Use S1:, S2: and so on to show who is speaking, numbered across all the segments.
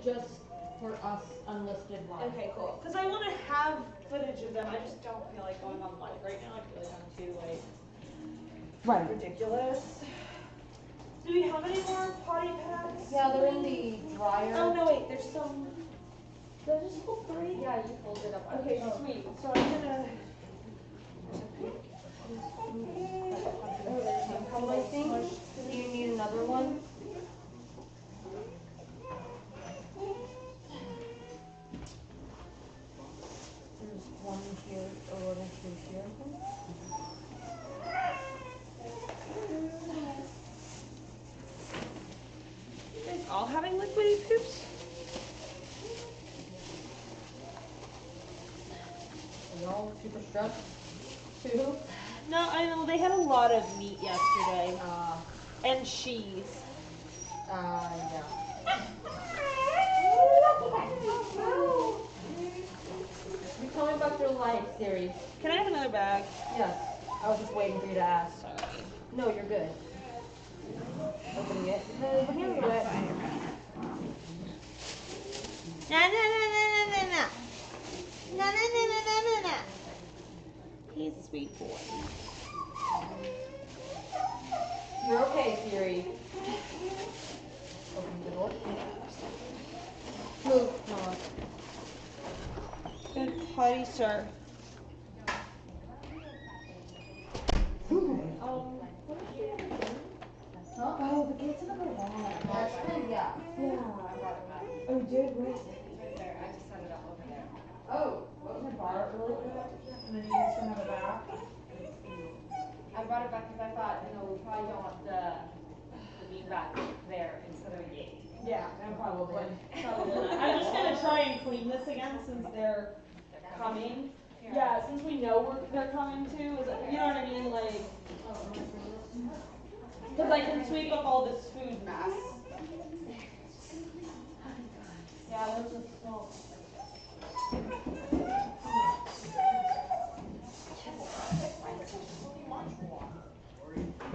S1: just for us unlisted live.
S2: Okay, cool. Because I want to have footage of them. I just don't feel like going on live right now. I feel like I'm too like ridiculous. Do we have any more potty pads?
S1: Yeah, they're in the dryer.
S2: Oh no, wait. There's some.
S1: Did I just hold 3?
S2: Yeah, you folded up. Okay, sweet. So I'm gonna.
S1: Oh, there's a couple of things. Do you need another one? There's one here, or two here.
S2: You guys all having liquidy poops?
S1: Are y'all super stressed too?
S2: No, I know they had a lot of meat yesterday. And cheese.
S1: Yeah. You tell me about your life series.
S2: Can I have another bag?
S1: Yes. I was just waiting for you to ask.
S2: Sorry.
S1: No, you're good. Opening it. The hands are wet.
S2: Na na na na na na na. Na na na na na na na. He's a sweet boy.
S1: You're okay, Siri. Open the door. Move, Noah.
S2: Good potty, sir.
S1: What is she doing? Huh?
S2: Oh, the gate's in the garage.
S1: Actually, yeah.
S2: Yeah. I brought it back. Oh, dude, where is it?
S3: Right there. I just set it up over there.
S1: Oh,
S2: Can I borrow it really quick? And then you guys can have it back.
S3: I brought it back because I thought, we probably don't want the meat back there instead of a gate.
S2: Yeah, no, probably. I'm just gonna try and clean this again since they're coming. Yeah, since we know they're coming too. Is it, you know what I mean? Like, because I can sweep up all this food mess. Yeah, there's a small.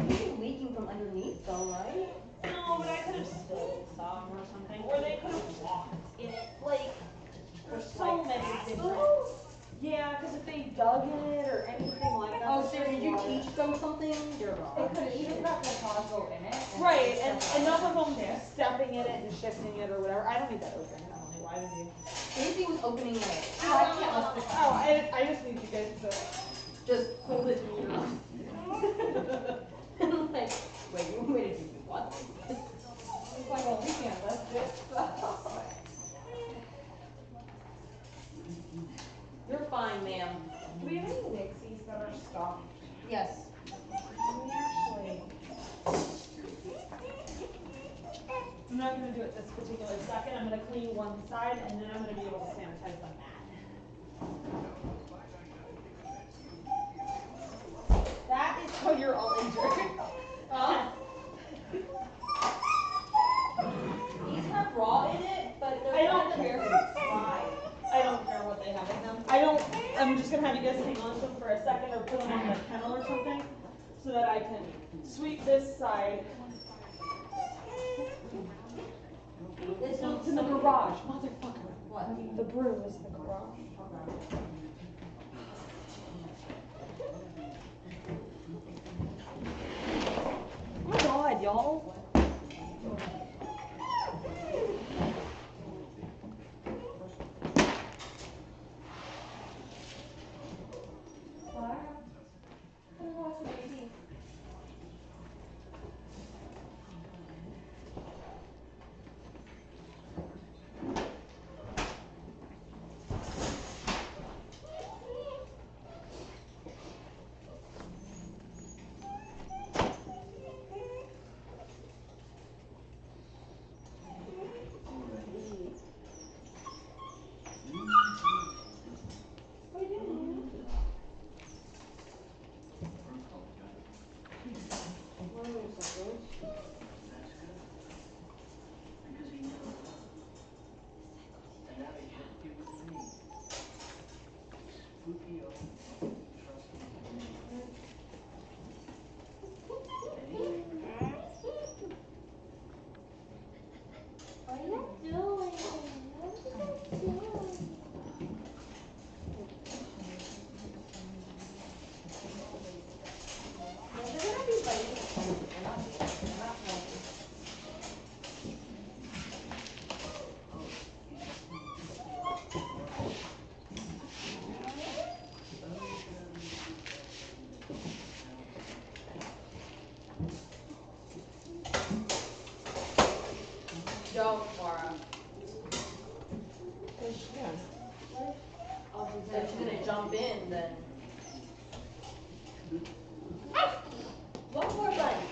S1: You're leaking from underneath though, right?
S2: No, but I could have spilled some or something. Or they could have walked in it. Like, there's so many different. Yeah, because if they dug in it or anything like that.
S1: Oh, Sarah, did you teach them something? You're
S3: They
S1: wrong.
S3: could have even got the console in it.
S2: Right, and enough of them stepping in it and shifting it or whatever. I don't need that open, Emily. Why would you?
S1: Daisy was opening it.
S2: Oh, I can't lift the oh, I just need you guys to
S1: Just
S2: hold it near.
S1: like, wait, you want me to do what?
S3: It's like, well, we can't lift it.
S1: You're fine, ma'am.
S3: Do we have any Nixies that are stocked?
S1: Yes.
S3: We actually.
S2: I'm not going to do it this particular second. I'm going to clean one side and then I'm going to be able to sanitize the mat. That is how you're all injured.
S1: These have raw in it, but they're
S2: I don't
S1: kind of
S2: care.
S1: dry.
S2: I don't care what they have in them. I'm just going to have you guys hang on to them for a second or put them on the kennel or something so that I can sweep this side.
S1: It's
S2: It's in the garage, motherfucker.
S1: What?
S2: The broom is in the garage. Oh my god, y'all. Laura.
S4: Yeah.
S2: If she's gonna jump in, then.
S1: One more bunny.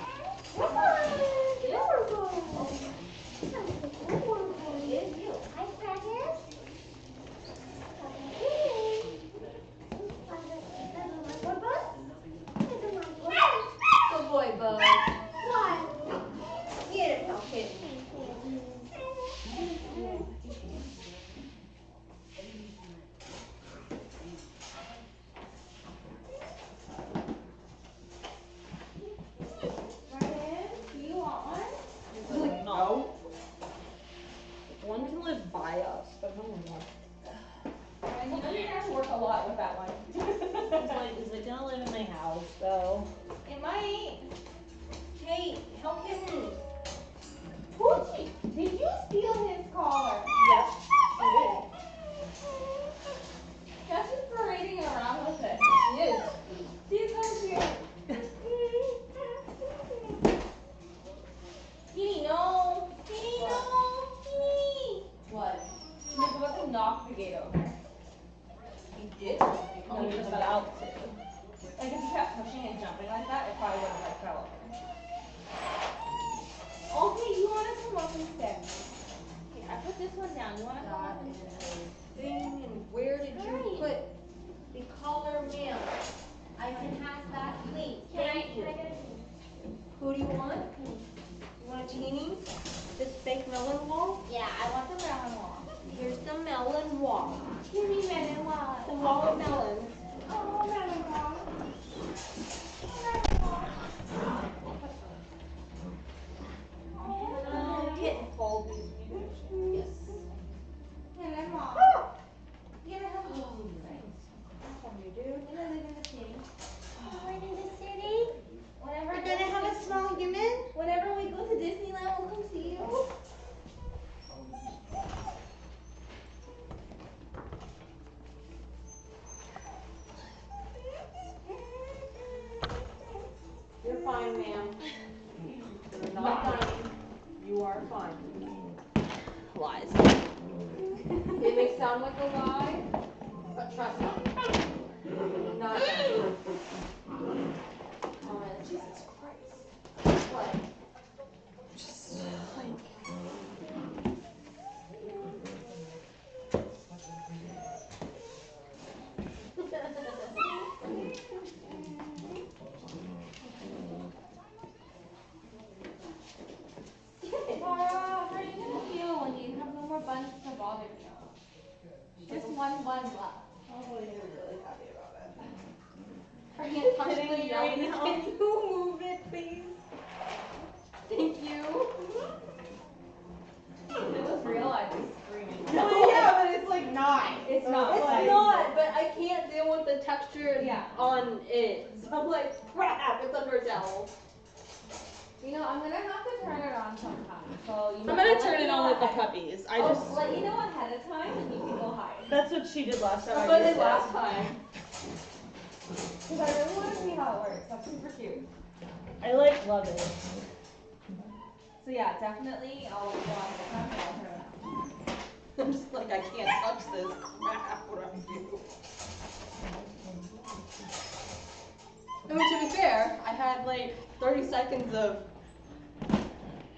S2: Come on!
S1: It's you. Hi, Crackers. Good boy, Bo. What? Get it, no kidding.
S4: No. One can live by us, but no one wants.
S3: And you know you're gonna have to work a lot with that one.
S4: It's like, is it gonna live in my house though?
S3: It might.
S1: Hey, help him.
S3: Poochie, did you steal his collar?
S4: Yes, she did.
S3: Jess is parading around with it.
S4: She is.
S3: She's so cute. Kitty, no. Kitty, no. Kitty.
S1: What?
S3: He's about to knock the gate over.
S1: He did?
S4: No, he was about to.
S3: Like if you kept pushing and jumping like that, it probably would have like fell over. Okay, you wanna come up instead? Okay, I put this one down. You wanna come up instead?
S1: Thing, and where did you put the collar mail? I can have that, please. Thank you. Who do you want? You want a teeny? This fake melon wall?
S3: Yeah, I want the melon wall.
S1: Here's the melon wall.
S3: Give me melon wall.
S1: The wall of melons.
S3: Oh, melon wall.
S1: Kitten.
S4: Hold these meters.
S1: Yes.
S3: Melon wall. You gotta have a
S1: Oh, nice. You do?
S3: We're gonna live in the city.
S1: Right in the city?
S3: Whenever
S1: We're gonna have a small human?
S3: whenever we go to Disneyland, we'll come see you.
S1: You're fine, ma'am. You're not dying. You are fine.
S4: Lies.
S1: It may sound like a lie, but trust me. You're not dying. Oh, Jesus Christ. What?
S4: Just like.
S3: Laura, how are you gonna feel when you have no more buns to bother you? Just one bun left.
S4: Probably gonna be really happy about it.
S1: Are you
S4: Kidding me right now?
S1: Can you move it, please? Thank you.
S3: If it was real, I'd be screaming.
S4: Well, yeah, but it's like not.
S3: It's not.
S1: It's
S3: like,
S1: not, but I can't deal with the texture
S3: Yeah.
S1: on it. So I'm like, crap, it's under a towel.
S3: You know, I'm gonna have to turn it on sometime. So you
S4: I'm
S3: know,
S4: gonna
S3: I'll
S4: turn
S3: let
S4: it
S3: you
S4: on
S3: know
S4: with the
S3: ahead-
S4: puppies. I
S3: I'll
S4: just.
S3: let you know ahead of time, and you can go hide.
S4: That's what she did last time.
S1: That's
S4: I
S1: what I
S4: just
S1: did last time.
S3: Because I really want to see how it works. That's super cute.
S4: I like love it.
S3: So yeah, definitely I'll go on the time and I'll turn it on.
S1: I'm just like, I can't touch this crap. What do I do? I mean, to be fair, I had like 30 seconds of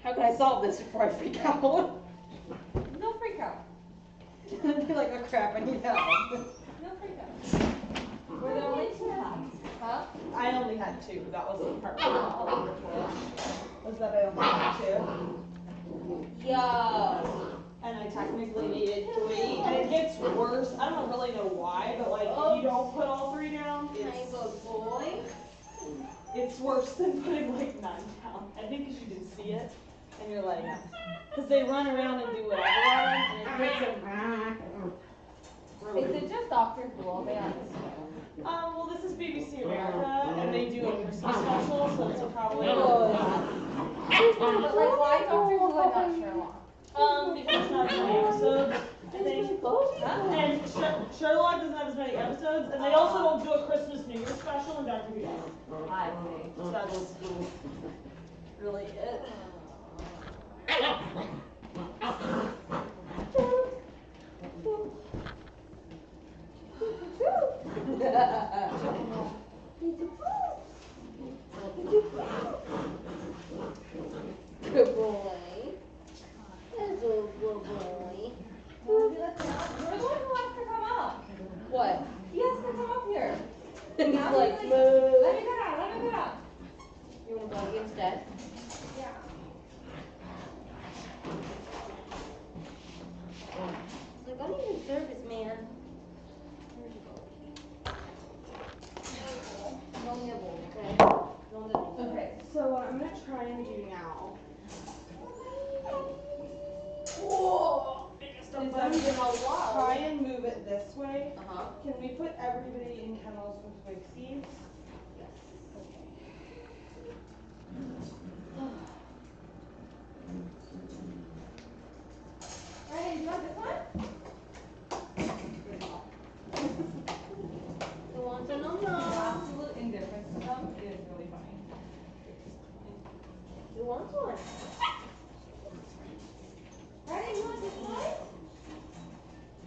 S1: how can I solve this before I freak out?
S3: No freak out.
S1: I'd be like, oh crap, I need help.
S3: No freak out. Were there only two hats?
S1: Huh?
S4: I only had two. That was the part. Was that I only had two.
S1: Yo.
S4: And I technically needed three. And it gets worse. I don't really know why, but like if you don't put all three down,
S1: Nice little boy.
S4: it's worse than putting like 9 down. I think because you can see it. And you're like, because they run around and do whatever on them, and it makes them.
S3: Is it just Dr. Blue Bay on this show?
S4: Well, this is BBC America, and they do a Christmas special, so it's probably.
S3: But like, why Dr. Blue and not Sherlock?
S4: Because it's not as many episodes, I think. And Sherlock doesn't have as many episodes, and they also don't do a Christmas New Year special, and Dr. Who does.
S3: I see.
S4: So that's really it.
S1: Good boy. That's a good boy.
S3: You're the one who has to come up.
S1: What?
S3: He has to come up here.
S1: And he's
S3: Now
S1: like,
S3: he's
S1: moo.
S3: let me get out, let me get out.
S1: You want to go instead?
S3: Yeah.
S1: It's like, I don't even serve this man. Where'd you go? No nibble, okay? No nibble.
S4: Okay, so what I'm gonna try and do now. Whoa! Is I'm gonna try and move it this way.
S1: Uh-huh.
S4: Can we put everybody in kennels with wig seats?
S1: Yes.
S3: Ryan, do you want this one?
S1: You want to know?
S3: Absolute indifference to them is really funny.
S1: You want one?
S3: Ryan, you want this one?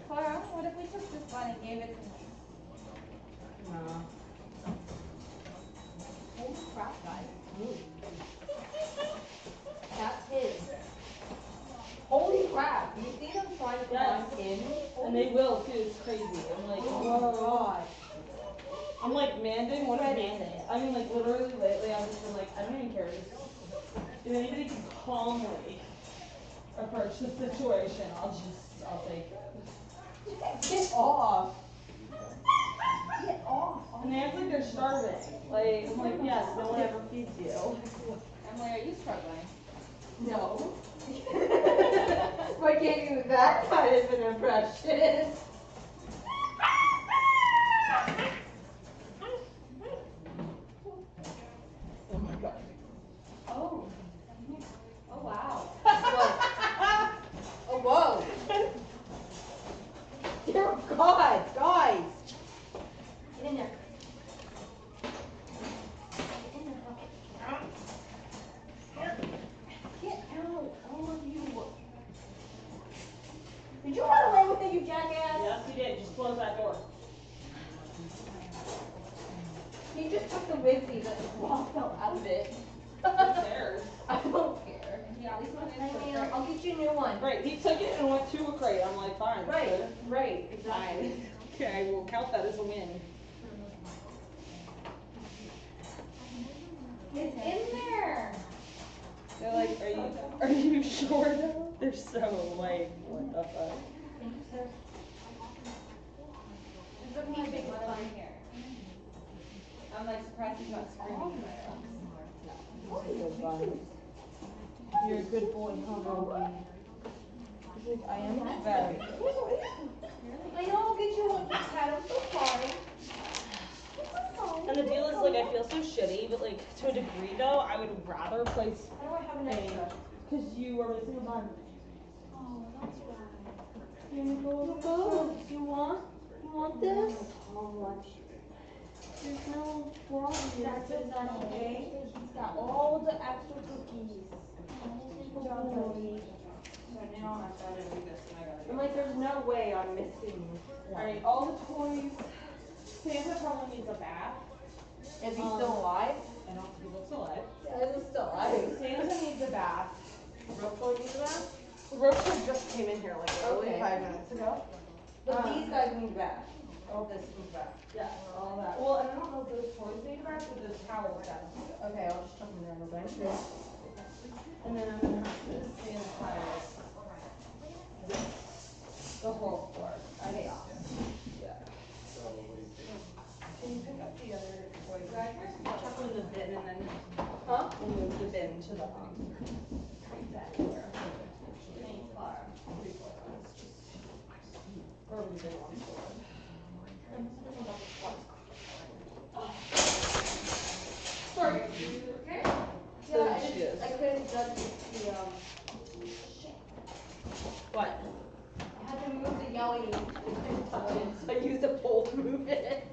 S3: Clara, what if we took this one and gave it to him?
S4: No.
S3: Holy crap, guys.
S1: That's his. Holy crap. You see them trying to
S4: Yes.
S1: find him?
S4: And they will too, it's crazy. I'm like, whoa. I'm like, manding? What is manding? I mean, like, literally lately I've just been like, I don't even care. If anybody can calmly approach the situation, I'll take it.
S1: Get off. Get off.
S4: And they act like they're starving. Like, I'm like, yes, no one ever feeds you.
S3: Emily, are you struggling?
S1: No. I can't use that kind of an impression.
S4: Oh my god.
S3: Oh. Oh, wow.
S1: Oh, whoa. Dear God, guys. Get in there. Get in there. Get out, all of you. Did you run away with it, you jackass?
S4: Yes, you did. Just close that door.
S1: He just took the wigsies and walked out of it.
S4: It's theirs.
S1: I don't care.
S3: Yeah, at least one
S1: I mean, I'll get you a new one.
S4: Right, he took it and went to a crate. I'm like, fine.
S1: Right,
S4: sir.
S1: right, exactly.
S4: Fine. Okay, we'll count that as a win.
S3: It's in there.
S4: They're like, are you sure though? They're so like, what the fuck?
S3: Thank you, sir. There's a pink big one in here. I'm like surprised he's not screaming.
S4: You're a good boy, huh? He's like, I am very.
S1: I know, I'll get you one, Kat, I'm so sorry.
S4: And the deal is like, I feel so shitty, but like to a degree though, I would rather place
S1: How do I have an extra?
S4: because you are missing a bun.
S1: Oh, that's right. You want this? How much? There's no problem.
S4: That's it, that's okay. He's got all the extra cookies.
S1: Good boy.
S4: So now I've got to do this and I gotta
S1: I'm like, there's no way I'm missing one.
S4: Alright, all the toys. Santa probably needs a bath.
S1: Is he still alive?
S4: I don't think he's still alive.
S1: Yeah, he's still alive.
S4: Santa needs a bath.
S1: Rocco needs that?
S4: Rocha just came in here like literally
S1: Okay.
S4: 5 minutes ago.
S1: But these guys need back. All this needs back.
S4: Yeah, all that. Well, and I don't know if those toys need a bath, but those towels got to.
S1: Okay, I'll just chuck them down the bench.
S4: And then I'm gonna have to sanitize the whole floor.
S1: Okay.
S4: Yeah. Can you pick up the other toys? Chuck them in the bin and then
S1: Huh?
S4: we'll move the bin to the that where wherever the bin wants to live.
S1: Sorry. Okay?
S4: So
S1: Yeah,
S4: she is.
S1: I couldn't judge the,
S4: What?
S1: I had to move the yelling. So I used a pole to move it.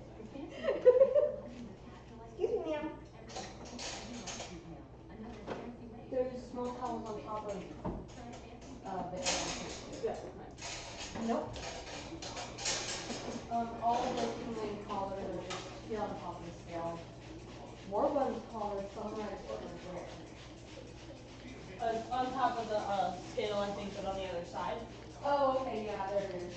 S1: Excuse me, ma'am. There's small towels on top of, the Nope. All of those two-way collars are just here on top of the scale. More ones collars, some are rare.
S4: On top of the scale, I think, but on the other side.
S1: Oh, okay, yeah, there it is.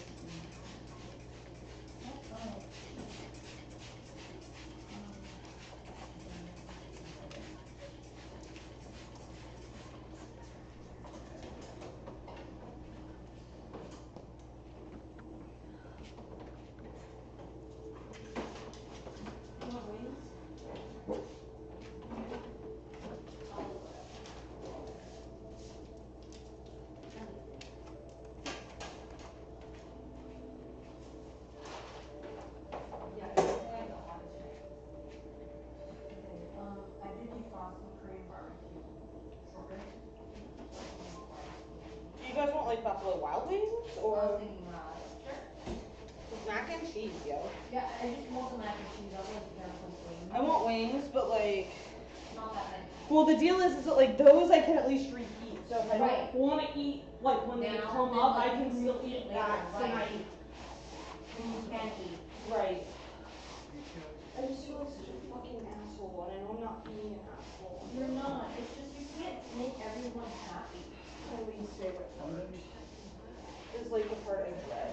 S4: You guys want like Buffalo Wild Wings or
S1: Sure.
S4: mac and cheese, yo?
S1: Yeah, I just want the mac and cheese. I want the wings.
S4: I want wings, but like,
S1: Not that many.
S4: well, the deal is that like those I can at least reheat. So if I
S1: Right.
S4: don't want to eat like when they
S1: Now,
S4: come
S1: then,
S4: up,
S1: like,
S4: I can still
S1: you
S4: eat
S1: later,
S4: that
S1: right.
S4: tonight.
S1: You can eat.
S4: Right. I just feel like such a fucking asshole, and I know I'm not being an asshole.
S1: You're not. It's just you can't make everyone happy.
S4: My least favorite part is like the part I dread.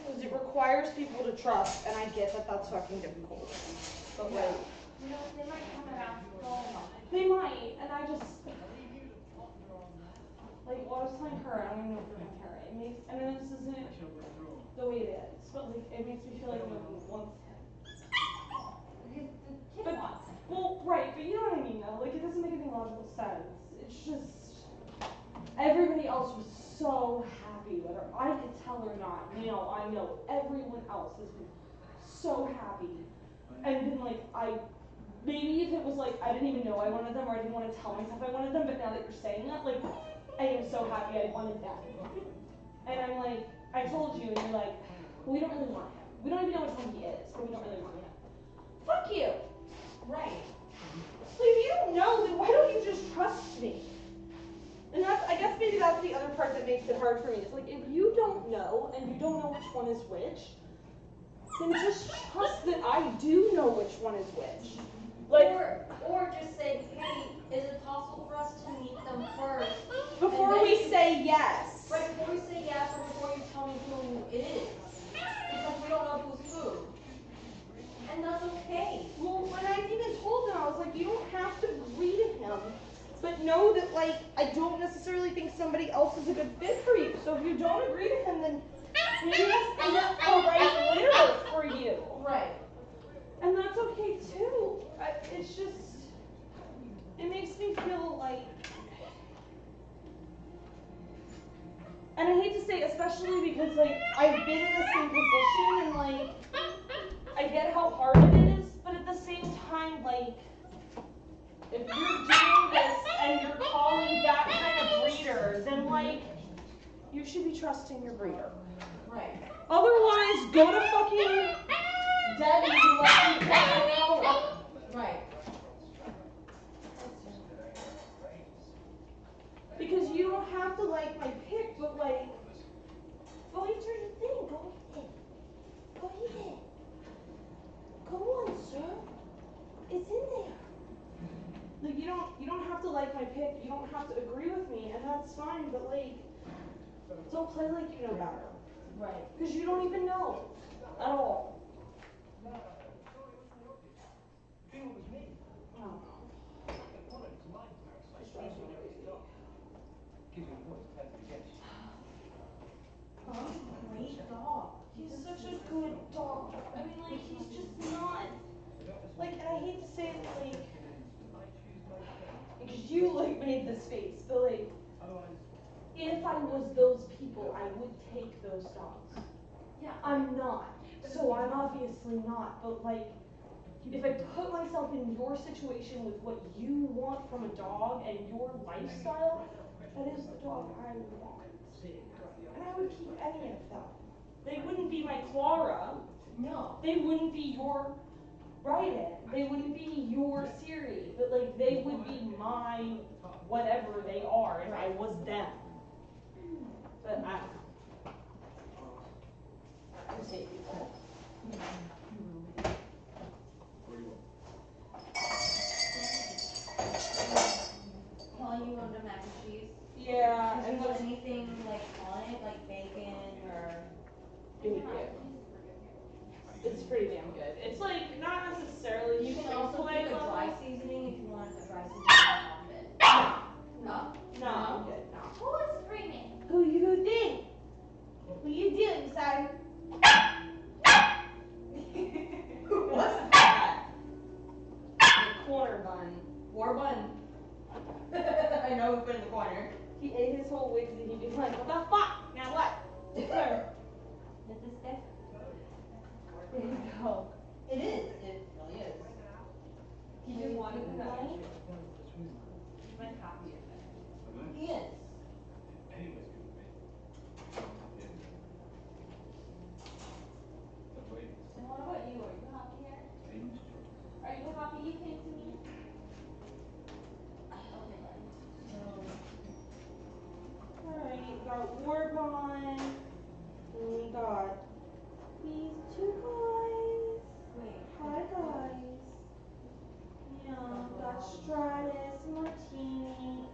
S4: Because it requires people to trust, and I get that that's fucking difficult. But like,
S3: You know, they might come around to call them.
S4: they might, and I just, like, well, I was telling her, I don't even know if we're gonna hear it. It makes, and then this isn't the way it is, but like, it makes me feel like nobody wants him.
S3: Because the kid
S4: But,
S3: wants them.
S4: well, right, but you know what I mean, though? Like, it doesn't make any logical sense. It's just, everybody else was so happy, whether I could tell or not. You know, I know everyone else has been so happy. And been like, maybe if it was like, I didn't even know I wanted them, or I didn't want to tell myself I wanted them, but now that you're saying that, like, I am so happy I wanted them. And I'm like, I told you, and you're like, well, we don't really want him. We don't even know which one he is, but we don't really want him. Fuck you!
S1: Right.
S4: Like, if you don't know, then why don't you just trust me? And that's, I guess maybe that's the other part that makes it hard for me. It's like, if you don't know, and you don't know which one is which, then just trust that I do know which one is which. Like,
S1: Or just say, hey, is it possible for us to meet them first?
S4: before we say yes.
S1: Right, before we say yes, or before you tell me who it is. Because we don't know who's who. And that's okay.
S4: Well, when I even told them, I was like, you don't have to agree to him, but know that, like, I don't necessarily think somebody else is a good fit for you. So if you don't agree to him, then maybe this isn't the right litter for you.
S1: Right.
S4: And that's okay too. It's just, it makes me feel like, and I hate to say, especially because like I've been in the same position and like I get how hard it is, but at the same time, like if you're doing this and you're calling that kind of breeder, then like you should be trusting your breeder.
S1: Right.
S4: Otherwise, go to fucking Debbie and let me get an hour.
S1: Right.
S4: Because you don't have to like my pick, but like, go eat your thing. Go eat it. Go eat it. Go on, sir. It's in there. Like you don't have to like my pick. You don't have to agree with me, and that's fine. But like, don't play like you know better.
S1: Right.
S4: Because you don't even know at all. Great dog. He's such a good dog. I mean, like, he's just not, like, and I hate to say it, like, because you, like, made this face, but, like, if I was those people, I would take those dogs.
S1: Yeah.
S4: I'm not. So I'm obviously not, but, like, if I put myself in your situation with what you want from a dog and your lifestyle, that is the dog I would want. And I would keep any of them. They wouldn't be my Clara.
S1: No.
S4: They wouldn't be your Bryden. They wouldn't be your Siri. But like they would be my whatever they are if I was them. But I don't know. bacon. It's pretty damn good. It's like not necessarily
S1: You can also
S4: play
S1: pick a
S4: level.
S1: dry seasoning if you want a dry seasoning on top of it. No?
S4: No, I'm good. No.
S3: Who is screaming?
S4: Who you think? Who you doing, son? What's that? The corner bun.
S1: War bun. I know who put it in the corner.
S4: He ate his whole wigs and he'd be like, what the fuck? Now what? Sir.
S1: Is this stick?
S4: There you go.
S1: It is. It really is.
S4: He just wanted to know.
S3: My copy of it.
S1: He is.
S3: And what about you? Are you happy here? Are you happy you came to me?
S4: Alright, we got war bun. And we got these two guys.
S1: Wait.
S4: Hi guys. Yeah, got Stratus, Martini,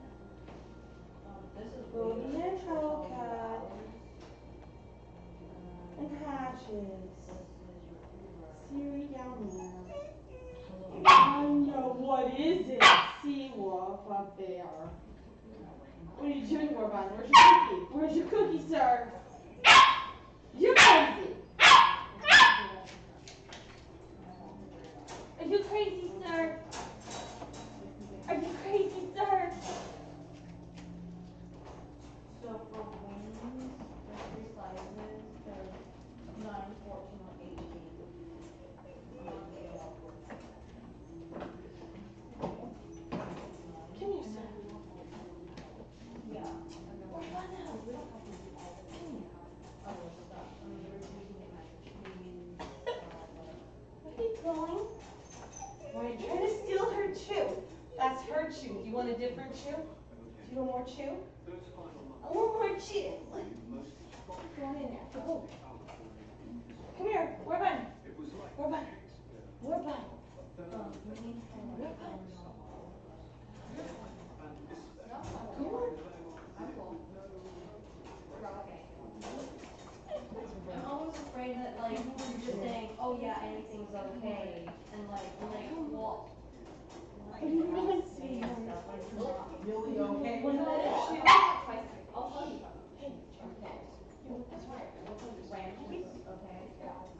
S1: This is
S4: Golden and Hellcat, and Hatches. Siri down there. I know, what is it? Sea wolf up there. What are you doing, Warbon? Where's your cookie? Where's your cookie, sir? You're crazy. Are you crazy, sir? Are you crazy, sir?
S1: So for wings, there's 3 sizes. There's 9, 14, or 18.
S4: Come here, sir.
S1: Yeah.
S4: Warbon,
S1: We don't have to do other stuff. I mean, we're using it mac and cheese.
S4: where are you going?
S1: Why did
S4: You're trying to steal her chew. That's her chew. Do you want a different chew? Do you want more chew? I want more chew. Go on in there. Go. Come here. Warbon. Warbon. Warbon.
S1: we need
S4: Come on.
S1: I'm cool. I'm always afraid that like you're just saying, oh yeah, anything's okay, and like well,
S4: What do you mean?
S1: really okay.
S4: Want another chew?
S1: I'll tell you. Hey, okay. Ranches, okay.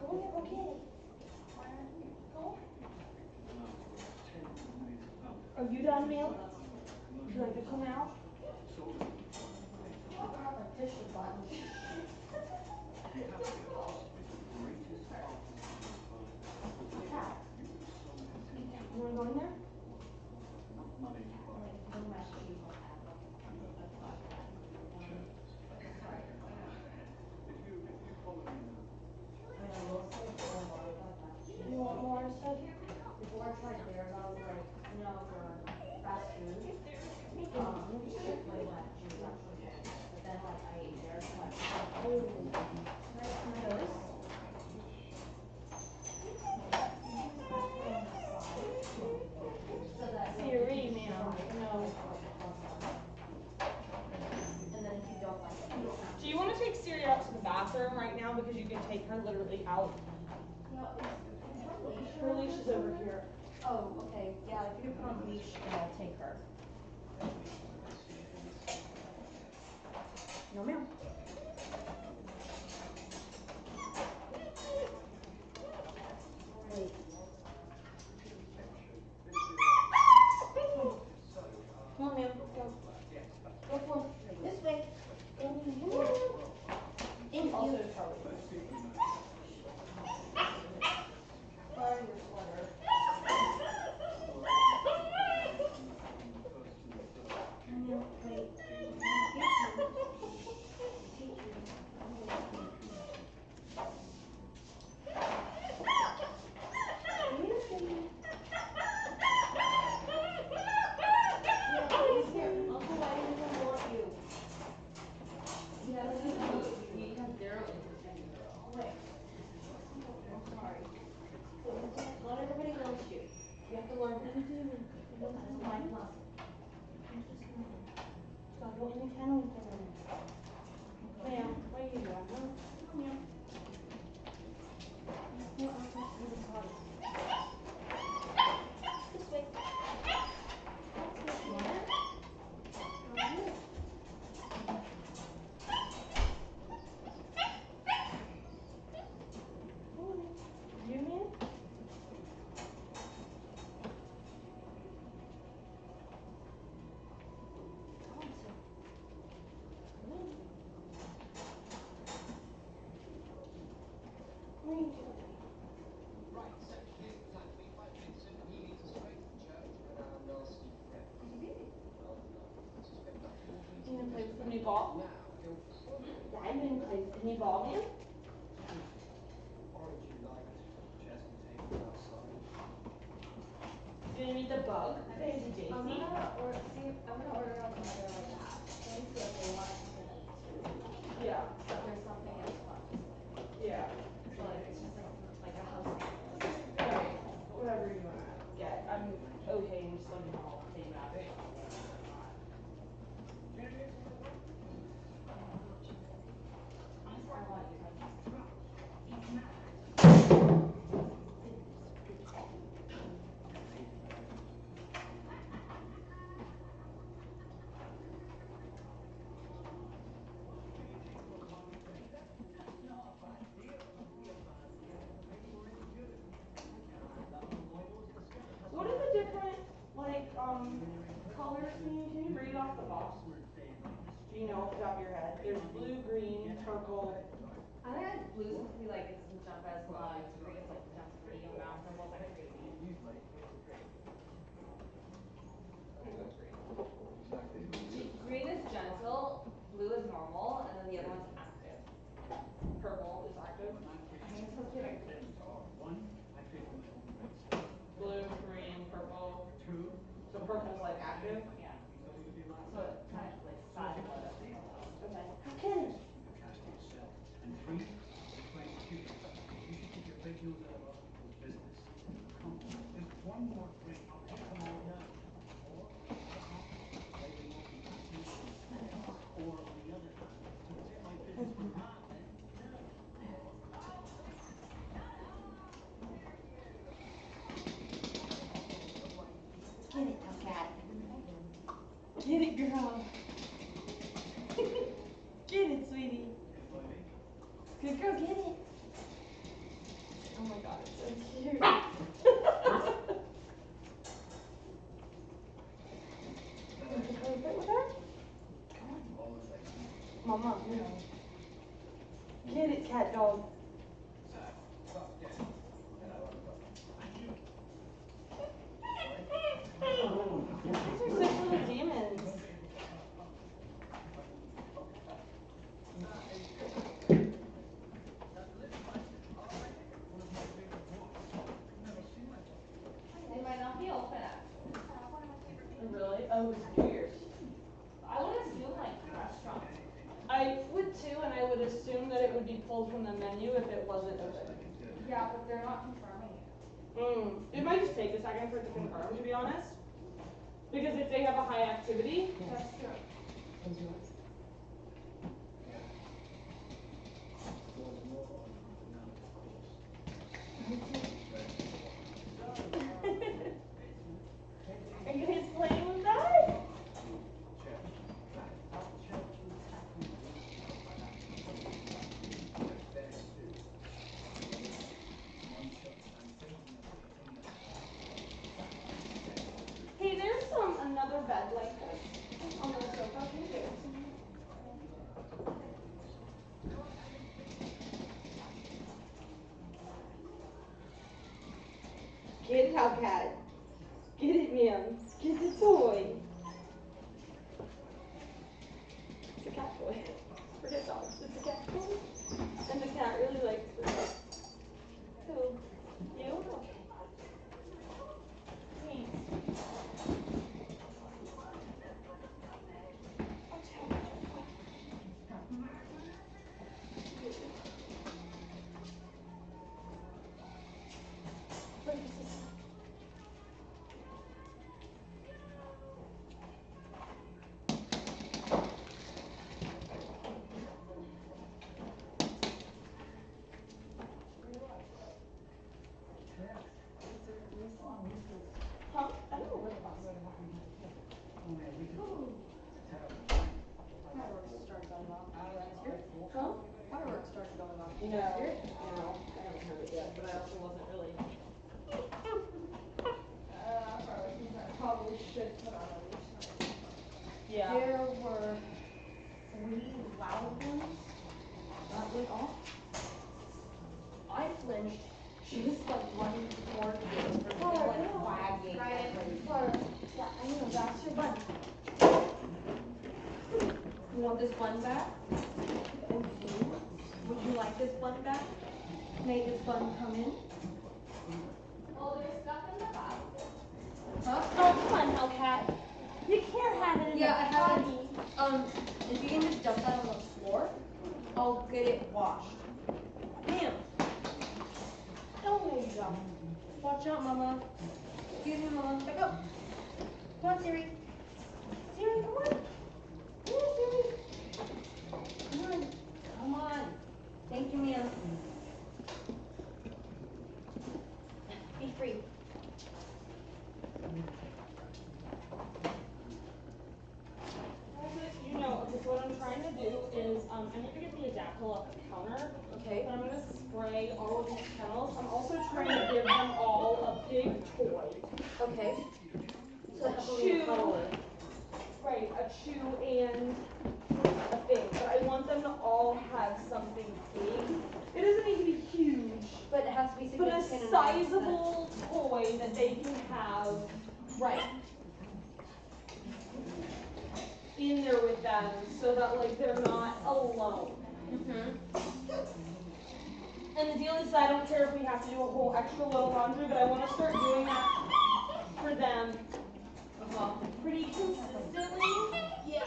S4: Go in there. Go get it. Go. Are you done, Mel? Would you like to come out?
S1: Tissue button.
S4: You want to go in there? You want more stuff?
S1: Before I tried theirs, I was like, no, for fast food. Strictly like juice actually good. But then like I ate theirs, like, oh, nice. So that
S4: Siri, Mel. No.
S1: and then if you don't like it,
S4: Do you want to take Siri out to the bathroom right now because you can take her literally out? Her leash is over here.
S1: oh, okay, yeah, if you could put on leash, then I'll take her.
S4: No, ma'am.
S1: Wait.
S4: Come on, ma'am. Go. Go for it. This way.
S1: Thank you.
S4: Also, Charlie.
S1: Borrow your sweater. Wait. Not everybody knows you. You have to learn that. That is my class.
S4: Stop opening the kennel for them. Ma'am, what are you doing? Huh? Come here. ball? Diamond plays. Can you ball game? You gonna meet the bug? Crazy JC.
S3: I'm gonna order out some other like apps. Let me see if they want something to eat.
S4: Yeah.
S3: But there's something else left.
S4: Yeah.
S3: So like it's just like a house.
S4: Right. Whatever you wanna get. I'm okay in just letting you all take that. What are the different, like, colors? Can you read off the box? Do you know off the top of your head? There's blue, green, purple.
S3: I think like blue seems to be like it doesn't jump as much. Green is like jumps pretty around. Purple's like crazy. Green is gentle, blue is normal, and then the other one's active.
S4: Purple is active.
S3: I think it's supposed to be like
S4: Blue, green, purple. So purple's like active?
S3: yeah. So it kind of like side of it.
S4: Okay. Okay.
S1: Get it, cat.
S4: Get it, girl. Get it, sweetie. Good girl, get it. Oh my god, it's so cute. With her? Mama, get it, cat dog. These are such little demons.
S3: They might not be open actually.
S4: Really? Oh, it's New Year's.
S3: I would assume like restaurants.
S4: I would too, and I would assume that it would be pulled from the menu if it wasn't open.
S3: Yeah, but they're not confirming it.
S4: It might just take a second for it to confirm, to be honest. Because if they have a high activity,
S3: That's true.
S4: are you guys playing with that? Hey, there's another bed like this on the sofa. Can you give it to me? Get it out, cat. Get it, ma'am. Get the toy. It's a cat toy. Forget dogs. It's a cat toy. And the cat really likes it. Who? You? Thanks. Huh? I don't know where the box is.
S1: Fireworks started going off.
S4: Huh?
S1: Fireworks started going off.
S4: No, no, I haven't heard it yet, but I also wasn't really.
S3: Probably should put on a leash.
S4: Yeah.
S1: There were 3 loud ones that went off. I flinched. She was like running toward me, like wagging.
S3: Right.
S1: Yeah, I know, that's your bun. You want want this bun back? Would you like this bun back? May this bun come in?
S3: Oh, there's stuff in the basket.
S1: Huh?
S4: Oh, come on, Hellcat. You can't have it in
S1: Yeah, I
S4: the
S1: have
S4: potty.
S1: it. If you can just dump that on the floor, I'll get it washed.
S4: Ma'am. No, you don't.
S1: Watch out, Mama. Excuse me, Mama. Back up. Come on, Siri. Siri, come on. Come on, Siri. Come on. Come on. Thank you, ma'am. Be free.
S4: You know, okay, so what I'm trying to do is, I need to get the adapter off the counter.
S1: Okay.
S4: But I'm gonna spray all of these kennels. I'm also trying to give them all a big toy.
S1: Okay. So
S4: A
S1: have a
S4: chew.
S1: little color.
S4: Right, a chew and a thing. But I want them to all have something big. It doesn't need to be huge,
S1: But it has to be
S4: but a
S1: significant enough.
S4: sizable toy that they can have
S1: Right.
S4: in there with them so that like they're not alone.
S1: Mm-hmm.
S4: And the deal is I don't care if we have to do a whole extra load of laundry, but I want to start doing that for them pretty consistently. Yeah.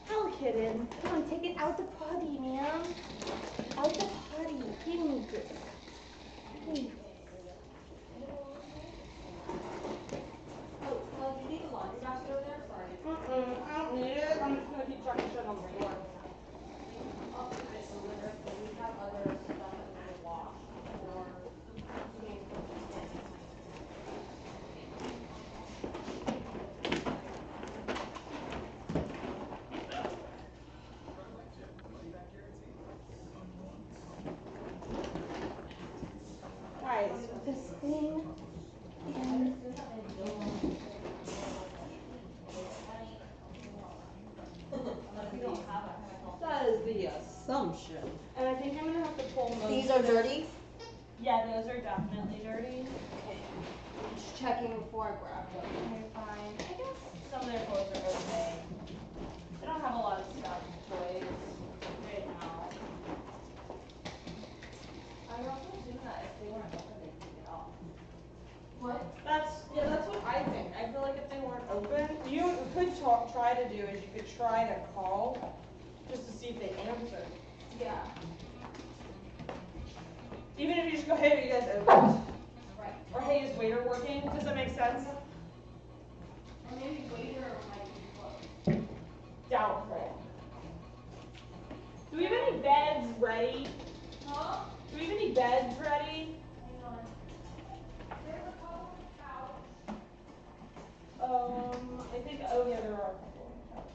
S4: Hello, kitten. Come on, take it out the potty, ma'am. Out the potty. Give me this. Hey.
S1: Oh, do you need a laundry basket over there? Sorry.
S4: I don't need it. I'm just gonna keep checking shit on the floor.
S1: I'll keep it so we have other stuff that we will wash or
S4: Guys, this thing and that is the assumption. And I think I'm gonna have to pull most.
S1: These are dirty?
S4: Yeah, those are definitely dirty.
S1: Just checking before I grab them.
S4: Okay, fine. I guess some of their clothes are okay. They don't have a lot of stuff, toys, right now.
S3: I also assume that if they weren't open, they'd take it off.
S1: What?
S2: That's what I think. I feel like if they weren't open, you could try to do is you could try to call just to see if they answer.
S1: Yeah.
S2: Even if you just go, hey, are you guys open?
S1: Right.
S2: Or hey, is waiter working? Does that make sense?
S1: Or maybe waiter might be closed.
S2: Doubtful.
S4: Do we have any beds ready?
S1: Huh?
S4: Do we have any beds ready?
S1: Hang on. There's a couple on the couch.
S4: I think, oh yeah, there are a couple on the couch.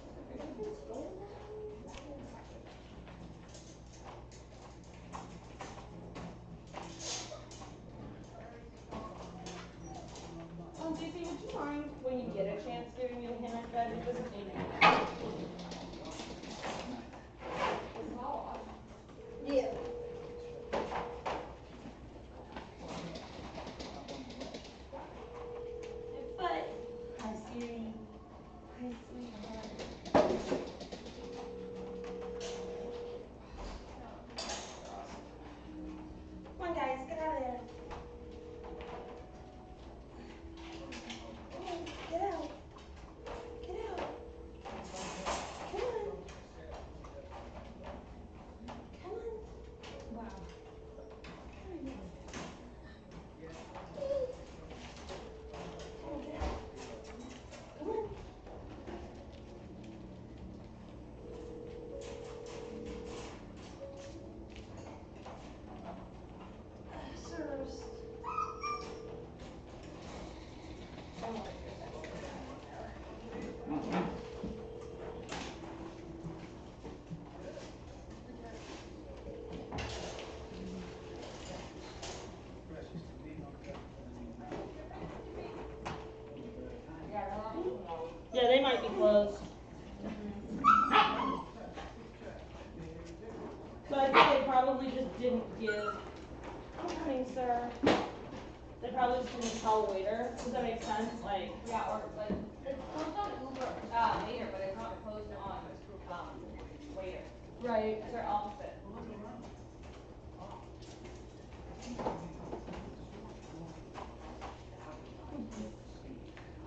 S4: DC, would you mind when you get a chance giving me the hammock bed? It doesn't need it.
S1: Yeah.
S4: But, hi Siri. Hi sweetheart. Come on guys, get out of there. Oh, get out. Get out. didn't give, I'm coming, sir. They probably just didn't tell a waiter. Does that make sense? Like,
S3: Yeah, or like, it's closed on Uber, later, but it's not closed on, later.
S4: right.
S3: It's our opposite.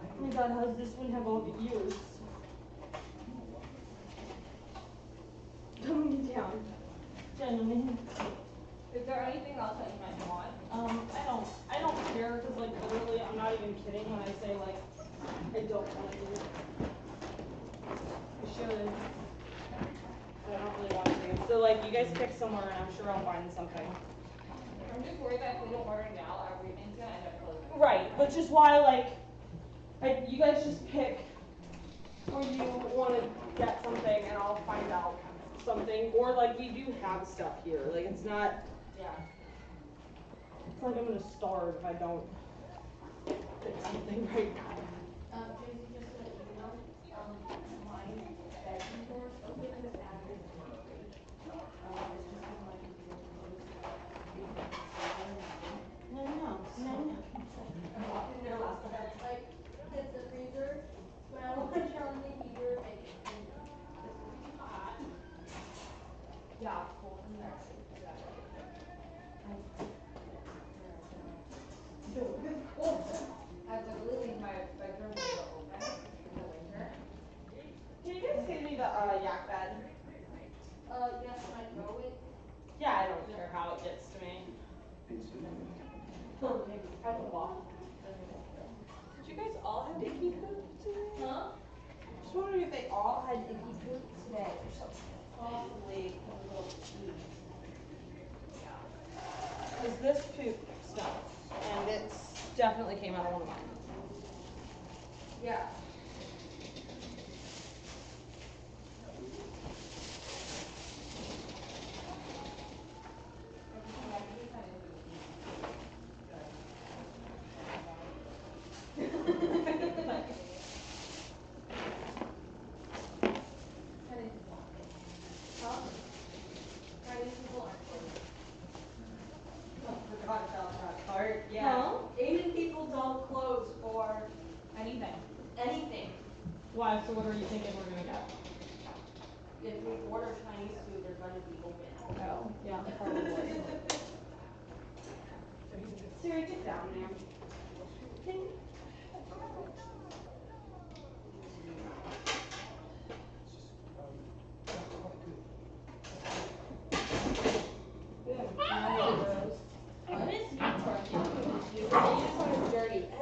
S4: Oh my god, how does this one have all the ears? Coming down. Gentlemen.
S3: Is there anything else that you might want?
S4: I don't care, because like literally I'm not even kidding when I say like I don't want to do it. I should. But I don't really want to. So like you guys pick somewhere and I'm sure I'll find something.
S3: I'm just worried that if we don't order now, everything's gonna end up closing.
S4: Right, which is why like you guys just pick where you want to get something and I'll find out something. Or like we do have stuff here. Like it's not,
S3: Yeah.
S4: it's like I'm gonna starve if I don't pick something right now.
S1: Tracy, just to let you know, my bedroom door's open and the bathroom is not great. It's just on my computer.
S4: No.
S1: I walked in there last night, like, hit the freezer, when I want to turn on the heater, and it's hot.
S3: Yeah, cool in there. As I really leave my bedroom window open in the winter.
S4: Can you guys give me the yak bed?
S1: Yes, can I throw it?
S4: Yeah, I don't care how it gets to me. I can walk. Did you guys all have icky poop today?
S1: Huh?
S4: Just wondering if they all had icky poop today or something.
S1: Possibly, a little tea.
S4: Because this poop smells, and it's definitely came out of one of mine.
S1: Yeah.
S4: Huh?
S1: Asian people don't close for
S3: Anything.
S1: anything.
S4: Why? So what are you thinking we're gonna get?
S1: If we order Chinese food, they're gonna be open.
S4: Oh, yeah, probably. Siri, get down there.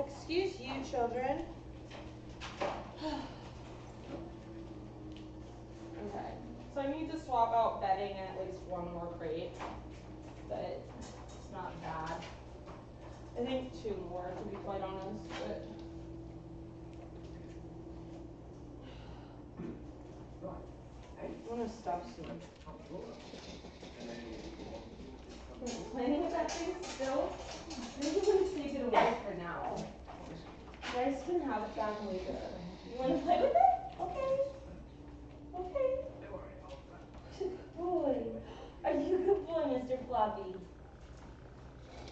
S4: Excuse you, children. Okay, so I need to swap out bedding and at least one more crate, but it's not bad. I think two more, to be quite honest, but. I'm gonna stop soon. Playing with that thing still? Maybe I'm gonna take it away for now. You guys can have it back later. You wanna play with it? Okay. Okay. Good boy. Are you a good boy, Mr. Floppy?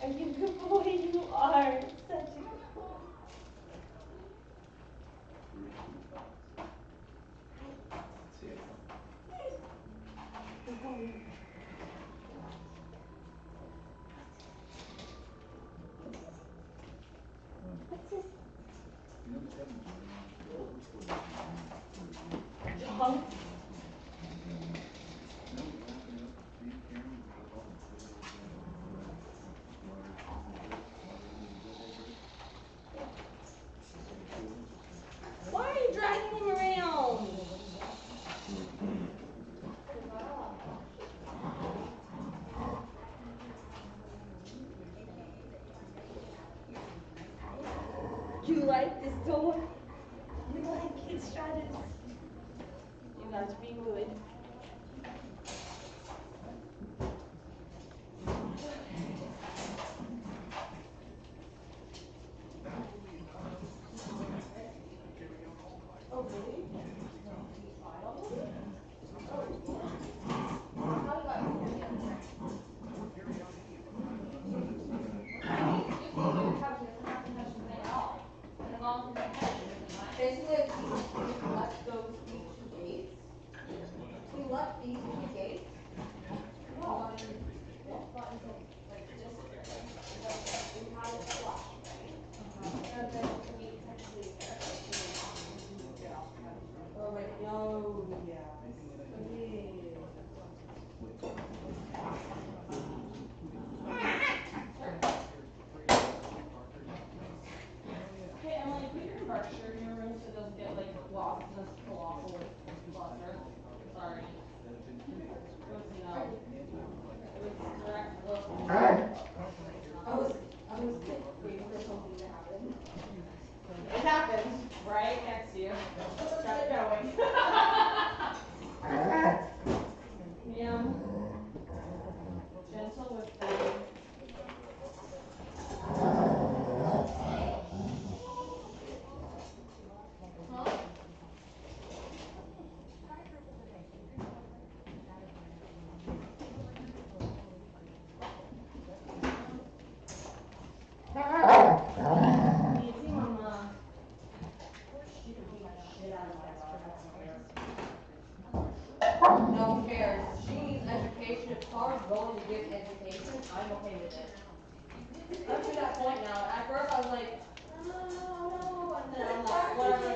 S4: Are you a good boy? You are such a good boy. What's this? Dog. Why are you dragging him around? You like this door? You like its shutters? You got to be good. Oh, really?
S1: How do you got it?
S4: Okay, Emily, put your dark shirt in your room so it doesn't get like lost in this colossal cluster. Sorry. It was direct look.
S1: I was waiting for something to happen.
S4: It happened right next to you. Kept going. Ma'am. Gentle with them. Easy, mama.
S1: No cares. She needs education. If Clara's willing to give education, I'm okay with it. I'm to that point now. At first I was like, no, and then I'm like, whatever.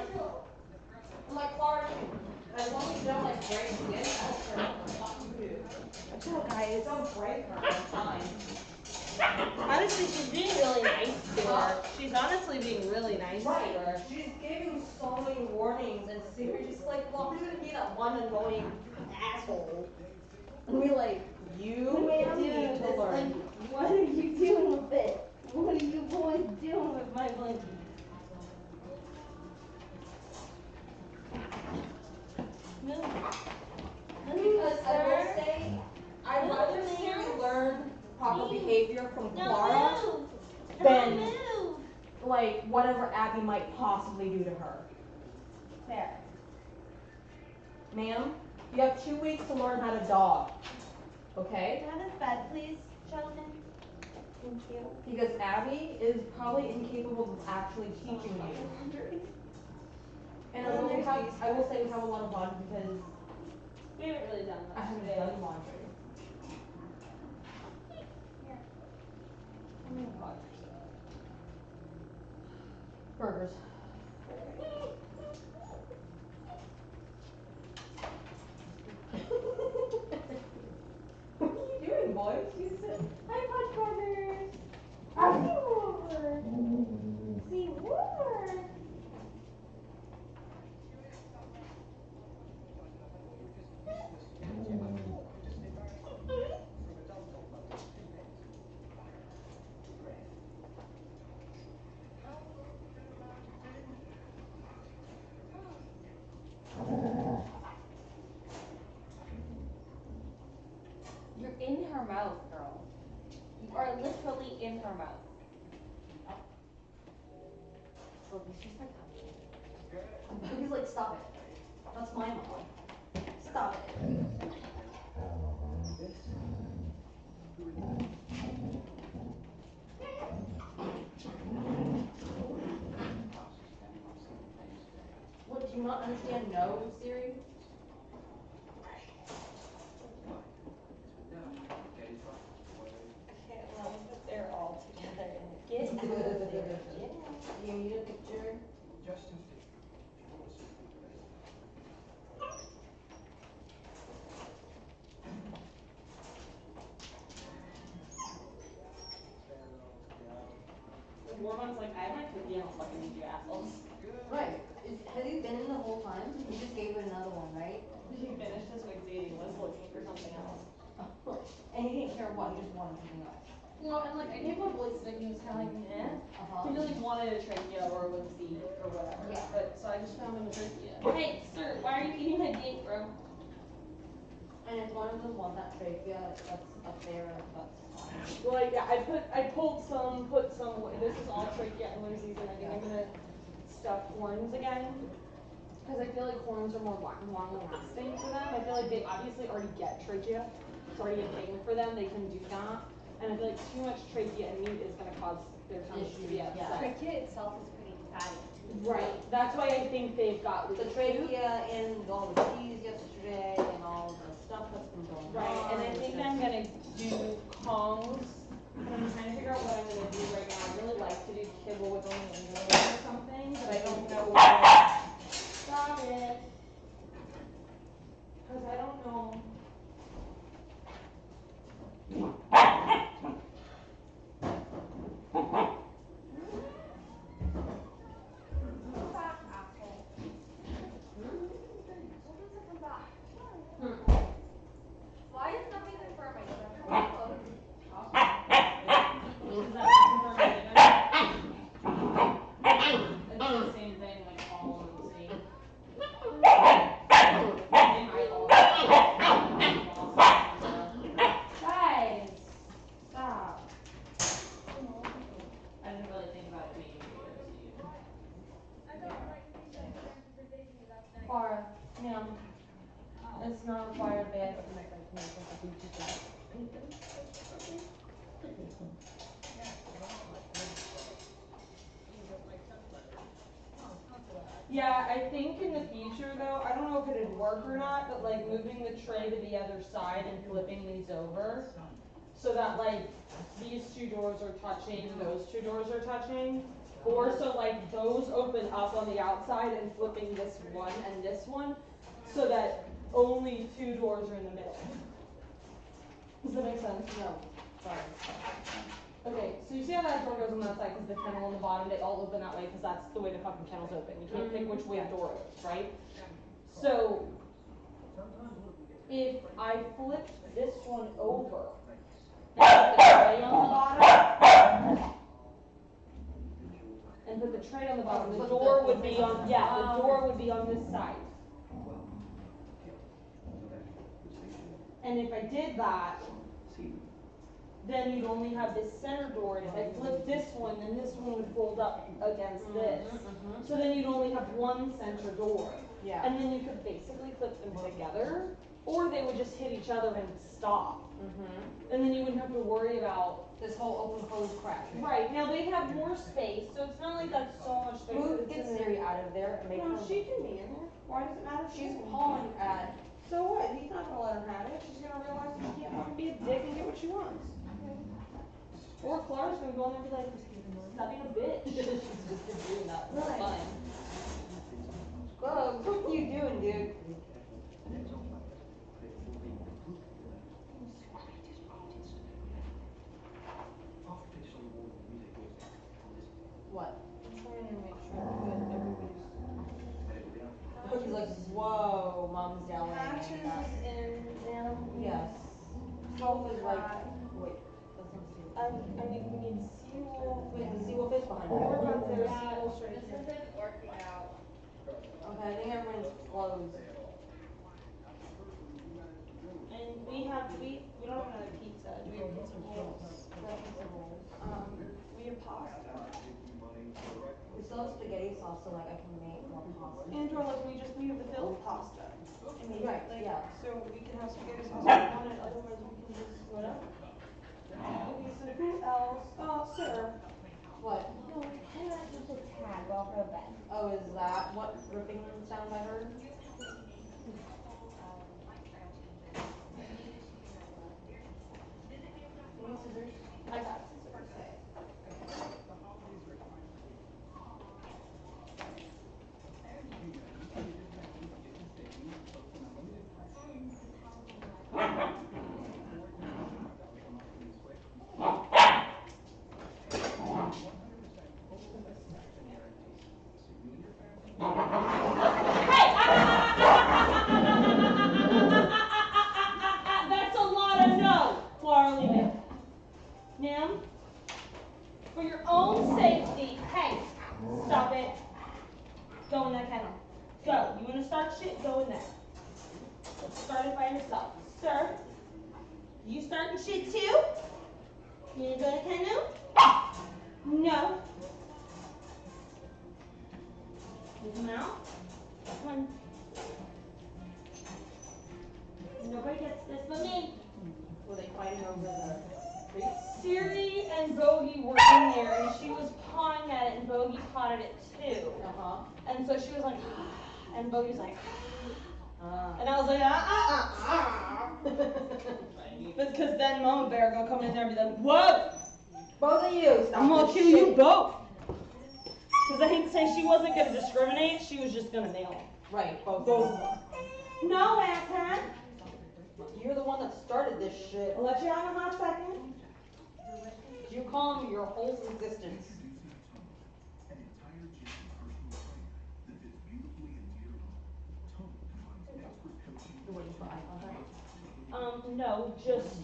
S1: I'm like, Clara, as long as you don't like break again, I don't care what the fuck you do.
S4: Oh, guys.
S1: Don't break her. It's fine.
S4: Honestly, she's being really nice to her. She's honestly being really nice to her.
S1: She's giving so many warnings, and Siri's just like, well, who's gonna be that one annoying asshole? And we like, you ma'am need to learn.
S4: What are you doing with it? What are you boys doing with my blankie?
S1: Because I will say, I'd rather Siri learn proper behavior from Clara than like whatever Abby might possibly do to her.
S4: There.
S1: Ma'am, you have 2 weeks to learn how to dog. Okay?
S5: Not as bad, please, gentlemen. Thank you.
S1: Because Abby is probably incapable of actually teaching you. And I will say we have a lot of laundry because
S4: We haven't really done
S1: I
S4: much
S1: haven't
S4: today.
S1: done laundry. Burgers. What are you doing, boys? You said, hi, Punch Brothers.
S5: See Warmer. See Warmer.
S3: You're in her mouth, girl. You are literally in her mouth.
S1: Look, he's just like, he's like, stop it. That's my mom. Stop it. What, do you not understand no, Siri?
S5: Okay, well, they're all together and
S1: Get out of there. Do you need a picture?
S4: Warmon's like, I have my cookie, I don't fucking need you assholes.
S1: Right. Has he been in the whole time? You just gave it another one, right?
S4: He finished his McD, he was looking for something else.
S1: And he didn't care what, he just wanted something else.
S4: No, and like, I gave him a bullet stick, and he was kind of like, eh. He really wanted a trachea or a whimsy or whatever.
S1: Yeah.
S4: But, so I just found him a trachea. Hey, sir, why are you eating my date, bro?
S1: And if one of them want that trachea, that's up there, that's fine.
S4: Like, yeah, I pulled some, this is all trachea and whimsies, and I think I'm gonna stuff horns again. Because I feel like horns are more long lasting for them. I feel like they obviously already get trachea. It's already a thing for them, they can do that. And I feel like too much trachea and meat is gonna cause their tongues to be upset.
S3: Trachea itself is pretty fatty.
S4: Right, that's why I think they've got
S1: The trachea and all the cheese yesterday and all the stuff that's been going on.
S4: Right, and I think I'm gonna do Kongs. And I'm trying to figure out what I'm gonna do right now. I'd really like to do kibble with only indoor or something, but I don't know what. Stop it. It's not required bath. Yeah, I think in the future though, I don't know if it'd work or not, but like moving the tray to the other side and flipping these over so that like these two doors are touching, those two doors are touching. Or so like those open up on the outside and flipping this one and this one so that only two doors are in the middle. Does that make sense? No. Sorry. Okay, so you see how that door goes on that side because the kennel on the bottom, they all open that way because that's the way the fucking kennel's open. You can't pick which way the door opens, right? So, if I flipped this one over and put the tray on the bottom, and put the tray on the bottom, the door would be on, the door would be on this side. And if I did that, then you'd only have this center door, and if I flipped this one, then this one would fold up against this. So then you'd only have one center door.
S1: Yeah.
S4: And then you could basically flip them together, or they would just hit each other and stop. And then you wouldn't have to worry about
S1: This whole open close crap.
S4: right. Now they'd have more space, so it's not like that's so much space.
S1: Move, get Siri out of there and make
S4: No,
S1: her.
S4: she can be in there. Why does it matter? if
S1: She's
S4: in there?
S1: pawing at.
S4: So what? He's not gonna let her have it. She's gonna realize that she can't fucking be a dick and get what she wants. Or Clara's gonna go in there and be like, stop being a bitch. She's just been doing that for fun.
S1: Whoa, what are you doing, dude? What?
S4: I'm trying to make sure that everybody's.
S1: Cookie's like, whoa, mom's yelling.
S4: Patches in animal.
S1: Yes. Wolf is like, wait, that's not Sea Wolf.
S4: I mean, we need seawolf.
S1: Wait, the Sea Wolf is behind you.
S4: We're on there, seawolf's right
S3: This
S4: here.
S3: isn't working out.
S1: Okay, I think everyone's closed.
S4: And we don't have another pizza. Do we have pizza rolls? We have pasta.
S1: We still have spaghetti sauce, so like I can make more pasta.
S4: Andrew, like we have the filled pasta. I mean,
S1: Right,
S4: like,
S1: yeah.
S4: so we can have spaghetti sauce if we want it, otherwise we can just whatever. Okay, so who else? Sir.
S1: What?
S5: No, I like you to tag over the bed.
S1: Oh, is that what ripping sound I heard? You need scissors?
S4: I got scissors. That's a lot of no, Clara, leave it. Now, for your own safety, hey, stop it. Go in that kennel. Go. You want to start shit? Go in there. Start it by yourself. Sir, you starting shit too? You want to go to kennel? No. You come out. Come on. Nobody gets this but me.
S1: Were they fighting over the trees?
S4: Siri and Bogey were in there and she was pawing at it and Bogey pawed at it too.
S1: Uh-huh.
S4: And so she was like, and Bogey's like,
S1: Uh.
S4: and I was like, because then Mama Bear gonna come in there and be like, whoa,
S1: Both of you, stop
S4: I'm gonna
S1: this
S4: kill
S1: shit.
S4: you both. Because I hate to say she wasn't gonna discriminate, she was just gonna nail him.
S1: Right, both
S4: Both
S1: of
S4: of
S1: them.
S4: them. No, asshat.
S1: You're the one that started this shit.
S4: I'll let you have a hot second.
S1: You call me your whole existence. You're waiting for eye contact?
S4: No, just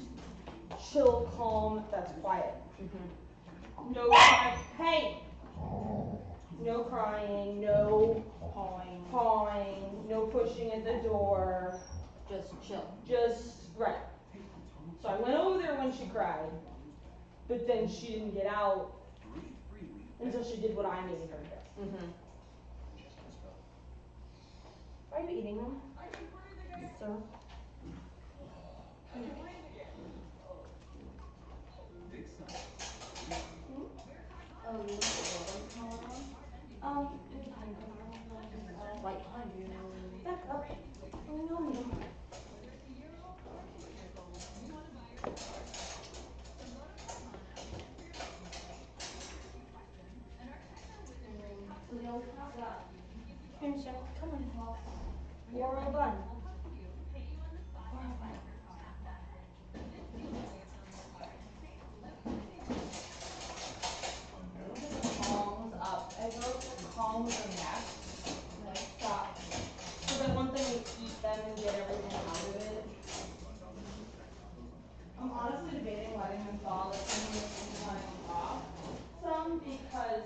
S4: chill, calm, that's quiet.
S1: Mm-hmm.
S4: No crying. Hey! No crying, no pawing, no pushing at the door.
S1: Just chill.
S4: Just, right. So I went over there when she cried, but then she didn't get out until she did what I needed her to do.
S1: Mm-hmm.
S4: Are you eating them?
S1: So
S4: So.
S1: Oh, you want the water color on? White pine.
S4: Back up. Oh, no.
S1: So they always have that.
S4: Come on.
S1: We're all done.
S4: Palms up. I wrote the palms are next. Like stop. So that one thing we eat them and get everything out of it. I'm honestly debating letting them thaw like and letting them off some because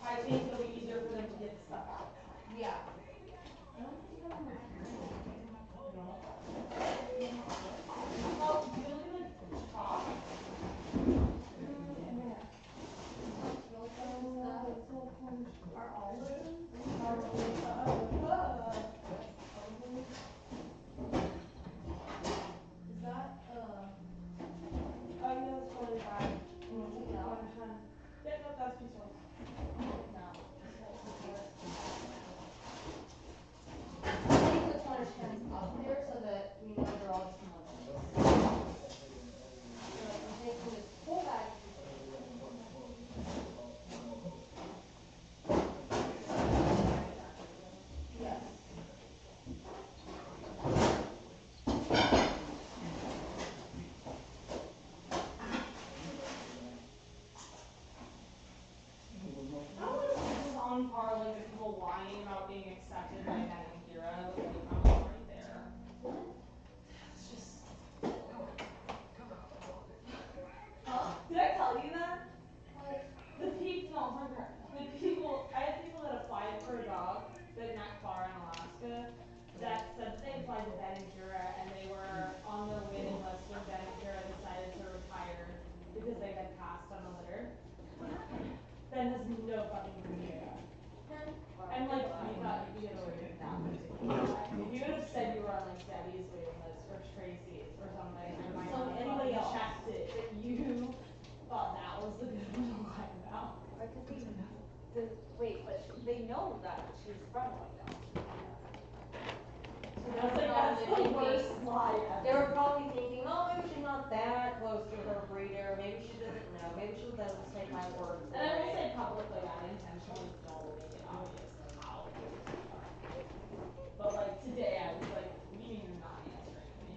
S4: I think it'll be easier for them to get the stuff out.
S1: Yeah.
S4: I don't think you have much. No. Oh, do you look at the top?
S1: Are all of them? Is that,
S4: Oh, yeah, that's totally fine.
S1: no.
S4: Yeah, no, that's peaceful.
S1: I think the corner stands up there so that we know they're all just in one place. So like we're taking this whole bag. Yes.
S4: I don't know if this is on par like the people whining about being accepted by Ben and Kira, but like I'm like right there. It's just Did I tell you that? The people no, my parents. The people I had people that applied for a job that not far in Alaska that said that they applied to Ben and Kira and they were on the waiting list when Ben and Kira decided to retire because they had passed on a litter. Ben has no fucking idea. And like you thought you could get away with that particular guy. If you would have said you were on like Debbie's waiting list or Tracy's or something, I might
S1: So
S4: not have
S1: anybody
S4: fucking
S1: else?
S4: checked it. But you thought that was the good one to lie about.
S3: Wait, but they know that she's from Whitehall.
S4: So that's like that's the worst lie
S1: They
S4: ever.
S1: were probably thinking, oh, maybe she's not that close to her breeder. Maybe she doesn't know. Maybe she doesn't take my word for
S4: And I will
S1: it.
S4: say publicly, I intentionally don't make it obvious how. But like today, I was like, what do you mean you're not answering me?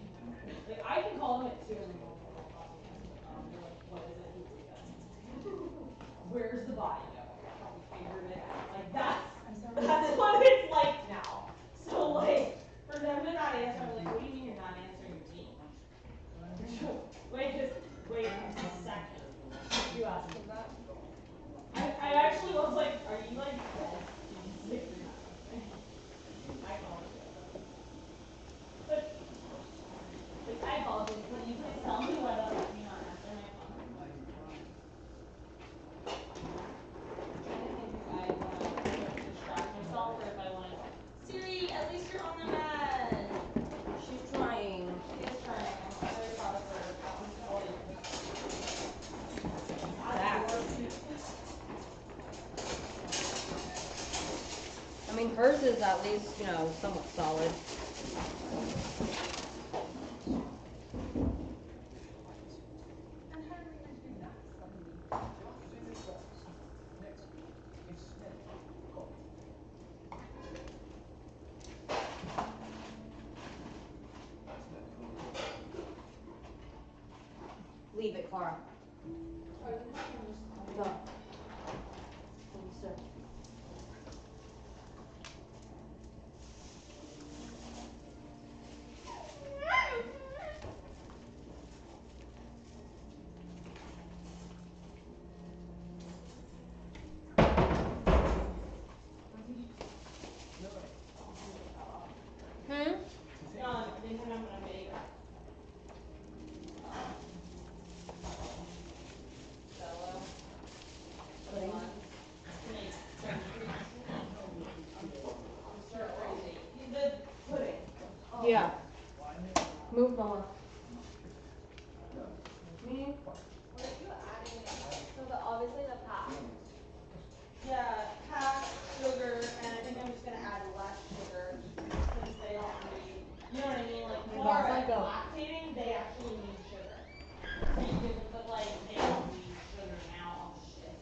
S4: Like I can call him at 2 in the morning and he'll fucking answer the phone. You're like, what is it? Who are you? Where's the body going? We figured it out. Like that's what it's like now. So like for them to not answer, I'm like, what do you mean you're not answering me? Wait a second. You asked him that? I actually was like, are you like dead? If you're not answering. I called you. But like I called you. Can you please tell me why that let me not answer my phone? I didn't know if I want to distract myself or if I want to. Siri, at least you're on the bed.
S1: She's trying.
S4: She is trying. I'm very proud of her.
S1: I mean, hers is at least, you know, somewhat solid. Leave it, Clara. Go. Thank you, sir.
S4: I think I'm gonna make Jello.
S1: Pudding?
S4: To make some treats. I'm stir crazy. The pudding.
S1: Yeah. Move, Mama. Me?
S3: What are you adding? So obviously the pack.
S4: Yeah, half sugar, and I think I'm just gonna add less sugar since they don't need, you know what I mean? Like for lactating, they actually need sugar. But like they don't need sugar now. Oh shit.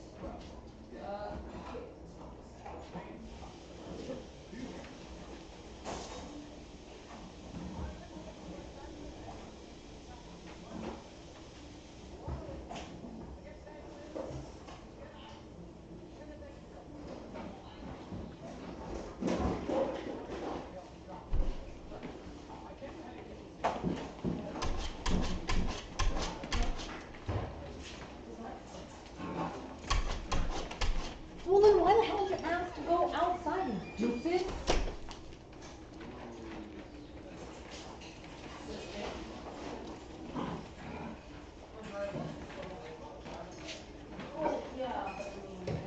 S1: Well, then why the hell did you ask to go outside, you doofus? Well, yeah, but I mean.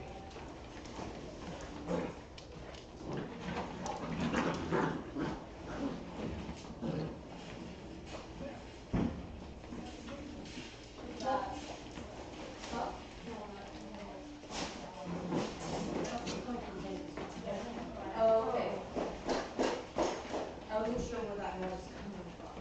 S1: Okay. I wasn't sure where that was coming from.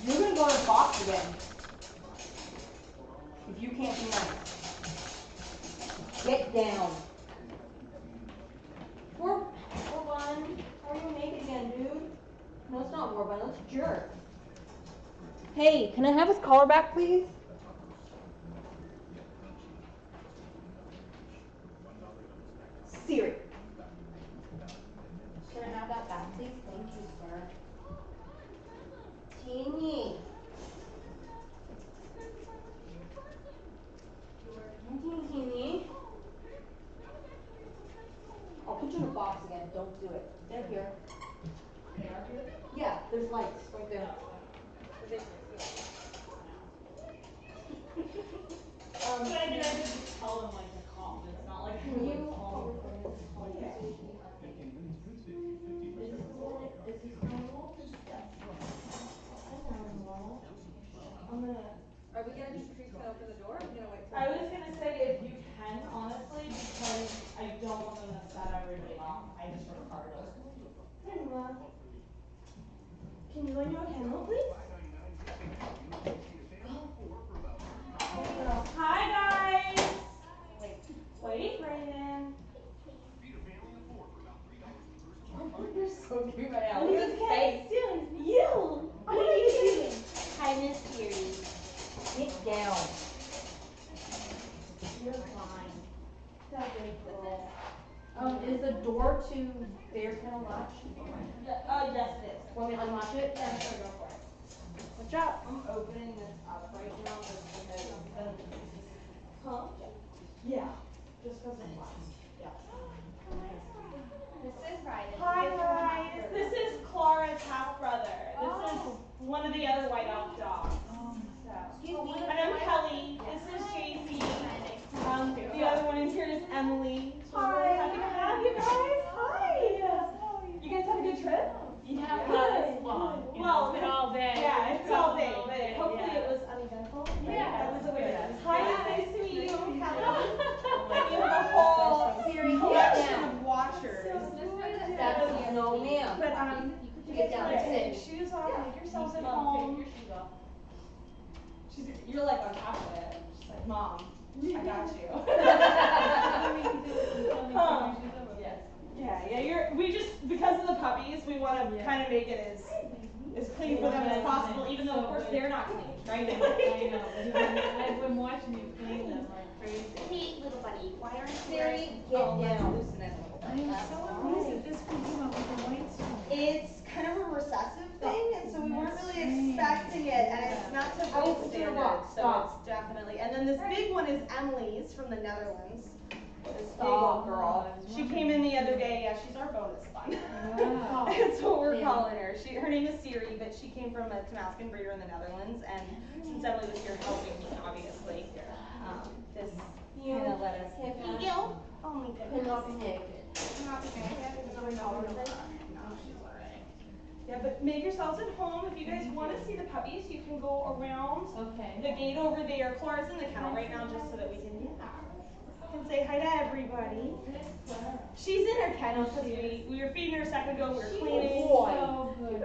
S1: You're gonna go in the box again. If you can't be nice. Get down. Warbun, how are you naked again, dude? No, it's not Warbun, that's Jerk. Hey, can I have his collar back, please? Siri. Can I have that back, please? Thank you, sir. Teeny. Teeny. I'll put you in a box again. Don't do it. They're here. They are here? Yeah, there's lights right there.
S4: But I mean, I did just tell them like to calm. It's not like
S1: Can you
S4: calm.
S1: Is this the one?
S4: join your kennel, please? Hi guys. Wait, Brayden.
S3: You're so cute right now.
S4: What is this doing? You. What are you doing?
S1: Hi, Miss Siri. Get down.
S4: You're fine. So big girl.
S3: Is the door to their kennel latch?
S4: Yes it is.
S3: Want me to unlatch it?
S4: Yeah, sure, go for it.
S1: Good job.
S4: I'm opening this up right now just because huh? Yeah. Just because it's fun. Yeah.
S5: This is Ryden.
S4: Hi guys. This is Clara's half brother. This is one of the other white elf dogs.
S1: Excuse me.
S4: And I'm Kelly. This is JC. The other one in here is Emily. So we're really happy to have you guys. Hi. You guys had a good trip?
S3: Yeah,
S4: Good.
S3: long.
S4: Well,
S3: It's all day.
S4: yeah, it's all day, but hopefully it was uneventful.
S3: Yeah.
S4: That was a way to. Hi, nice to meet you, Kelly. You have a whole collection of watchers.
S1: That's no ma'am.
S4: But
S1: You get down and
S4: take
S1: sit.
S4: your shoes off, make yourselves at home. You're like on top of it. She's like, Mom, I got you. Yeah. We just because of the puppies, we want to kind of make it as clean for them as possible, even though of course they're not clean, right?
S3: I know. I've been watching you clean them like crazy.
S5: Hey, little buddy, why aren't you
S1: Siri,
S5: wearing
S1: get down.
S3: I am so amazed that this came up with the white stone.
S2: It's kind of a recessive thing, and so we weren't really expecting it, and it's not to
S1: I will
S2: breed
S1: put you to
S2: standards,
S1: walk.
S2: so
S1: Stop.
S2: it's definitely. And then this big one is Emily's from the Netherlands. This big
S1: Stop.
S2: old girl. She came in the other day. Yeah, she's our bonus fun.
S3: Wow.
S2: That's what we're calling her. Her name is Siri, but she came from a Tamaskan breeder in the Netherlands, and since Emily was here helping me, obviously, this kind of let us.
S5: Hey,
S2: Oh my goodness.
S1: Not naked.
S2: Yeah, but make yourselves at home. If you guys want to see the puppies, you can go around
S3: Okay.
S2: the gate over there. Clara's in the kennel right now just so that we can say hi to everybody. She's in her kennel because we were feeding her a second ago. We were cleaning.
S3: So good.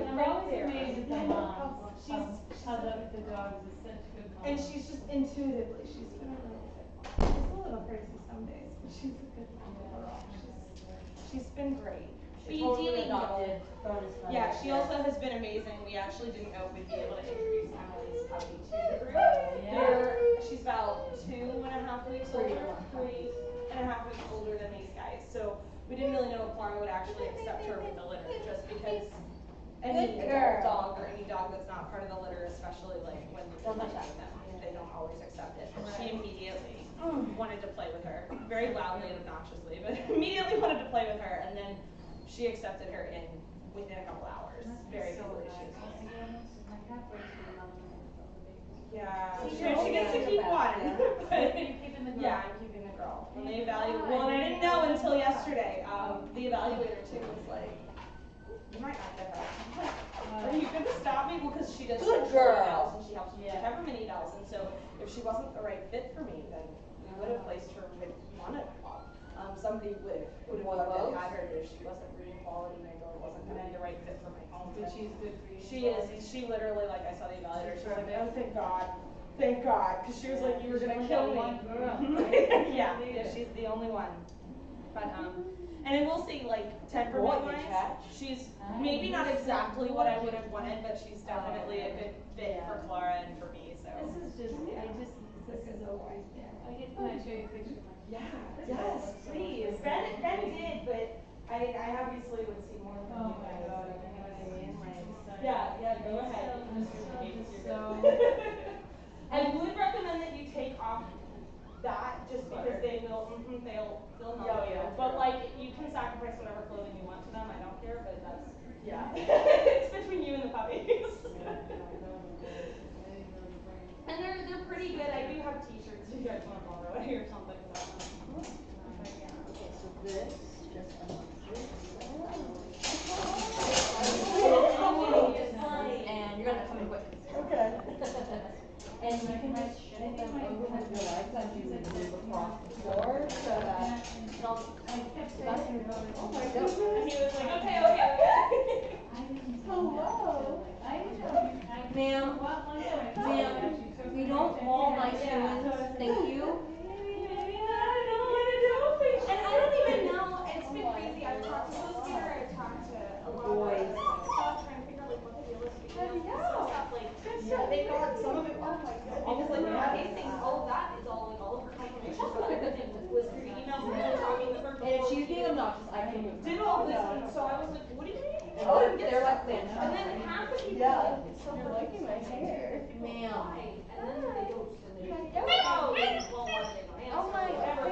S3: I'm always amazed at the moms. How the dogs is such good moms.
S2: And she's just intuitively, she's been a really good mom. She's a little crazy some days, but she's a good mom overall. She's been great.
S1: Totally adopted. Bonus fun.
S2: Yeah, she also has been amazing. We actually didn't know if we'd be able to introduce Emily's puppy to the group. She's about 2.5 weeks older, 3.5 weeks older than these guys. So we didn't really know if Clara would actually accept her with the litter, just because any dog or any dog that's not part of the litter, especially like when you're playing with them, they don't always accept it. She immediately wanted to play with her, very loudly and obnoxiously, but immediately wanted to play with her, and then she accepted her within a couple hours. Very easily. Yeah, she gets to keep one. Yeah, I'm keeping the girl. When they evaluate, well, and I didn't know until yesterday. The evaluator too was like, "You might not get her." Are you gonna stop me? Well, because she does
S1: Good
S2: short
S1: girl.
S2: nails and she helps me with every mini nails, and so if she wasn't the right fit for me, then we would have placed her with one of them. Somebody would have loved to have her, but if she wasn't breeding quality, my girl wasn't gonna be the right fit for my home.
S3: But she's good for you.
S2: She is. She literally, like, I saw the evaluator. She was like, "Oh, thank God, because she was like, you were gonna kill me." Yeah, she's the only one. But and then we'll see, like, temperament wise, she's maybe not exactly what I would have wanted, but she's definitely a good fit for Clara and for me. So
S3: This is so great. I get to show you a picture.
S2: yeah, yes, please. Ben did, but I obviously would see more from you guys. You know what I mean? Like, yeah, go ahead. I would recommend that you take off that just because they will, they'll help you. But like, you can sacrifice whatever clothing you want to them. I don't care, but that's it's between you and the puppies. And they're pretty good. I do have T-shirts if you guys want to borrow it or something.
S1: Okay, so this just and you're gonna come in quick.
S2: Okay.
S1: And you can just shift them over with your legs as you move across the floor so that
S3: I kept saying,
S1: oh my
S2: And
S1: goodness.
S2: he was like, okay.
S3: I didn't know
S1: they're like plants.
S2: And then half the people.
S4: Yeah, you're liking my hair.
S1: Ma'am.
S2: And then they don't.
S3: Oh my God.
S2: But it kind of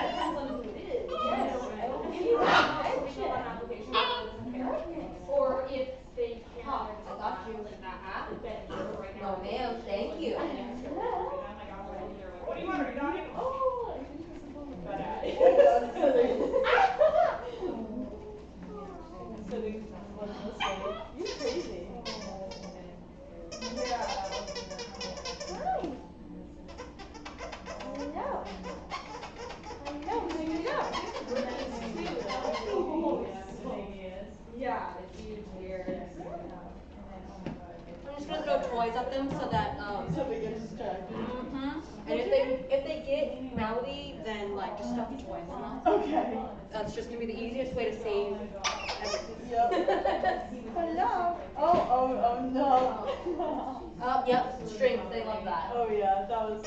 S2: depends on who it is.
S3: Yes.
S2: And if you have an application that doesn't care, or if they can't.
S1: I got you.
S2: Right
S1: No,
S2: now.
S1: ma'am, thank you.
S2: I'm like, what do you want? Are you done?
S3: Oh.
S2: But
S4: So they went this way. You're crazy.
S2: yeah.
S3: Hi. I know. There you go.
S2: Yeah, it's huge here.
S1: I'm just gonna throw toys at them so that
S4: So they get distracted.
S1: and if they get mouthy, then like just stuff the toys in them.
S4: Okay.
S1: That's just gonna be the easiest way to save everything.
S4: Yep. Hello. Oh no.
S1: Yep, strings, they love that.
S4: Oh yeah, that was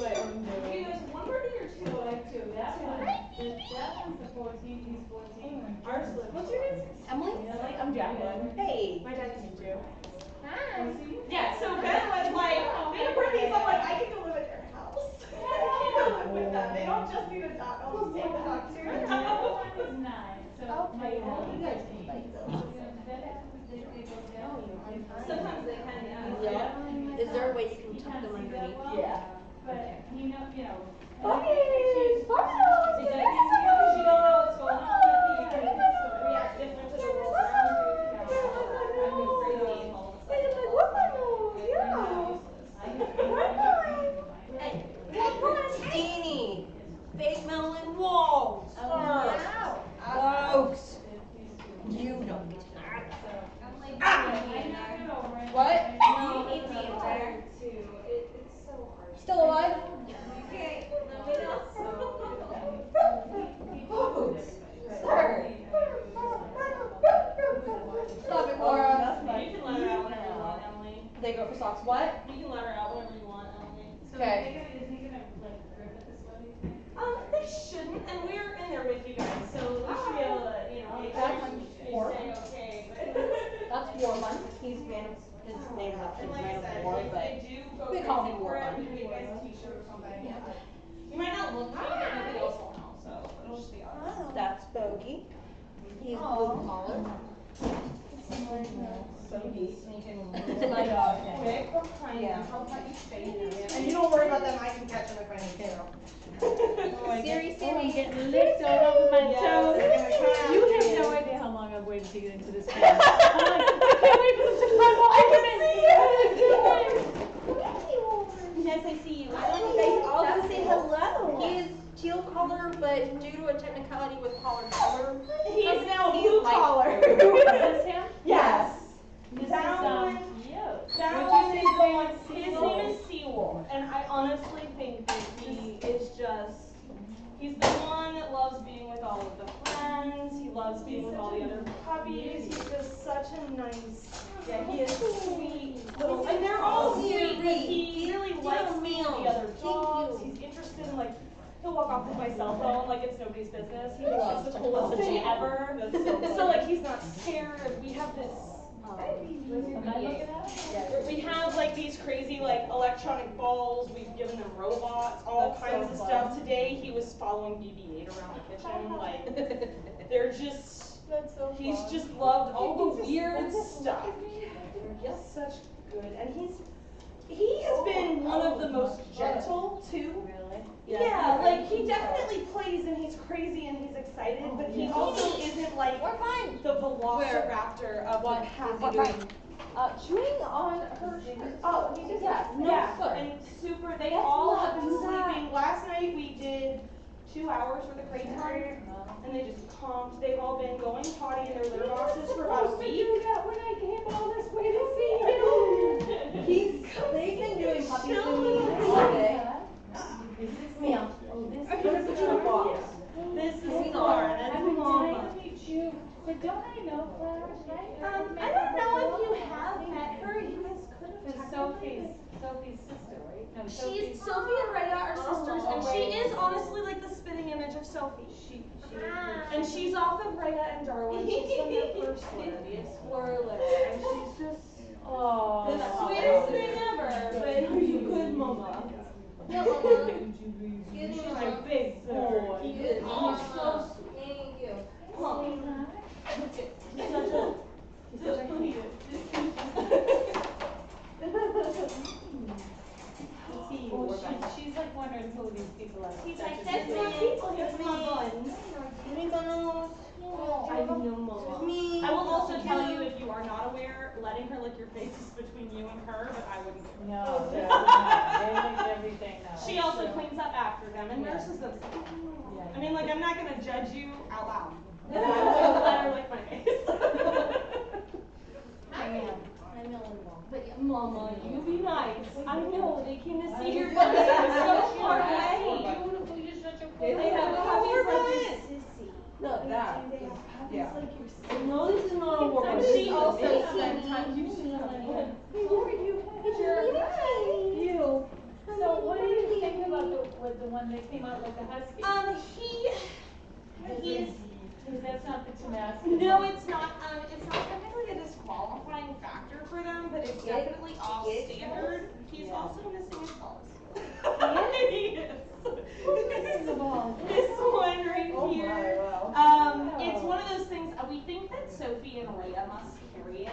S4: my own
S2: Do you
S4: doing.
S2: guys one birthday or two?
S6: I like two. That one's the 14, he's 14.
S2: Ours lives. What's your name?
S1: Emily?
S4: I'm Jacqueline.
S1: Hey.
S2: My dad can do.
S3: Hi.
S2: Yeah, so Ben was like, they have birthdays, I'm like, I can go live at their house. I can go live with them. They don't just need a dog, I'll just take the dog too.
S6: The other one is 9. So my
S3: Okay.
S6: older
S1: You guys
S6: is
S1: can
S6: 8.
S1: bite
S6: So
S1: those.
S6: then they go down.
S2: Sometimes they can,
S1: Yeah. Is there a way you can tuck them underneath?
S4: Yeah.
S6: But he know, you know.
S3: Puppies!
S6: Because you don't know what's going on with you.
S2: react different to the world around you. I'm crazy all of a sudden.
S1: Teeny. Fake Madeline Walls. Folks. You don't get What?
S2: No, it's tired too. It's so hard.
S1: Still alive?
S2: Okay, let me know.
S1: Folks. Sir. Stop it, Laura.
S2: You can let her out whenever you want, Emily.
S1: They go for socks. What?
S2: You can let her out whenever you want, Emily.
S1: Okay.
S6: Is he gonna like grip it this way?
S2: They shouldn't, and we're in there with you guys, so we should be able to, you know, make sure you stay okay.
S1: That's Warman. His name's
S2: And like I said,
S1: War,
S2: if
S1: but
S2: they do go
S1: we
S2: crazy
S1: call him
S2: for it,
S1: Warman.
S2: we can get you guys a t-shirt or something. You might not look cute, but nothing else will help, so it'll just be us.
S1: that's Bogey. He's blue collar.
S4: So neat.
S2: My dog, quick behind
S1: Yeah.
S2: them, help out you stay. And you don't worry about them, I can catch them if I need to.
S1: Siri,
S6: I'm getting licked all over my toes. You have no idea how long I've waited to get into this camp. I'm like, I can't wait for them to climb over me. Yes, I see you.
S1: I want you guys all to say hello. He is teal color, but due to a technicality with collar color,
S2: He's now
S1: he's
S2: blue
S1: light
S2: collar.
S6: Is this him?
S2: Yes.
S6: This
S2: That
S6: is,
S2: one.
S6: you.
S2: That
S6: What'd
S2: one
S6: you
S2: is
S6: say
S2: the
S6: his
S2: one,
S6: name is?
S2: his name is Seawolf, and I honestly think that he is just, he's the one that loves being with all of the friends, he loves being with all the other puppies, he's just such a nice, yeah, he is sweet little, and they're all sweet, but he really likes being with the other dogs, he's interested in like, he'll walk off with my cell phone like it's nobody's business, he thinks it's the coolest thing ever, so like he's not scared, we have this,
S6: Am I looking at him?
S2: we have like these crazy like electronic balls, we've given them robots, all kinds of stuff. Today he was following BB-8 around the kitchen, like they're just, he's just loved all the weird stuff. He's such good, and he has been one of the most gentle too.
S6: Really?
S2: Yeah, like he definitely plays and he's crazy and he's excited, but he also isn't like the velociraptor of
S1: What
S2: the
S1: is he
S2: pack.
S1: doing?
S3: Chewing on her shirt.
S2: Oh, he just and super. They all have been sleeping. Last night we did 2 hours worth of crate time, and they just calmed. They've all been going potty in their litter boxes for about a week.
S3: When I came all this way to see you.
S1: They've been doing puppies with me all day. Meow. I'm gonna put you in a box.
S2: This is Laura. That's
S6: I've been
S2: Mama.
S6: dying to meet you. But don't I know Clara?
S2: I don't know if you have met her. You guys could have.
S6: It's Sophie's sister, right? No,
S2: Sophie and Rhea are sisters, and she is honestly like the spitting image of Sophie. And she's off of Rhea and Darwin. She's from their first litter, the Explorer litter. And she's just the sweetest thing ever. But you good mama.
S1: Yeah, Mama.
S6: You're
S1: Excuse me,
S6: a
S1: Mama.
S6: big boy.
S2: He is.
S1: Oh, so sweet. Thank you.
S2: He's such a cutie.
S6: She's like wondering who these people are.
S2: He's like, there's more people here for my buns.
S1: Give me those.
S2: I know, Mama.
S1: Me.
S2: I will also tell you, if you are not aware, letting her lick your face is between you and her, but I wouldn't do it.
S6: No, they're not. They like everything now.
S2: She also cleans up after them and nurses them. I mean, like, I'm not gonna judge you out loud. I wouldn't let her lick my face.
S1: I'm Illinois.
S2: But yeah, Mama, you be nice. I know, they came to see your buns from so far away.
S1: Beautiful, you're such a
S2: They have puppies like your sissy.
S1: Look, that.
S2: They have puppies like your sissy.
S1: No, this is not a war.
S2: And she also spent time, you should have
S6: How are you?
S1: You.
S6: So what do you think about the one that came out like the husky?
S2: He's
S6: Because that's not the Tamaskan.
S2: no, it's not technically a disqualifying factor for them, but it's definitely off standard. He's also missing his balls. He is.
S6: Who's missing the ball?
S2: This one right
S6: Oh
S2: here.
S6: my, wow.
S2: It's one of those things, we think that Sophie and Leia must carry it.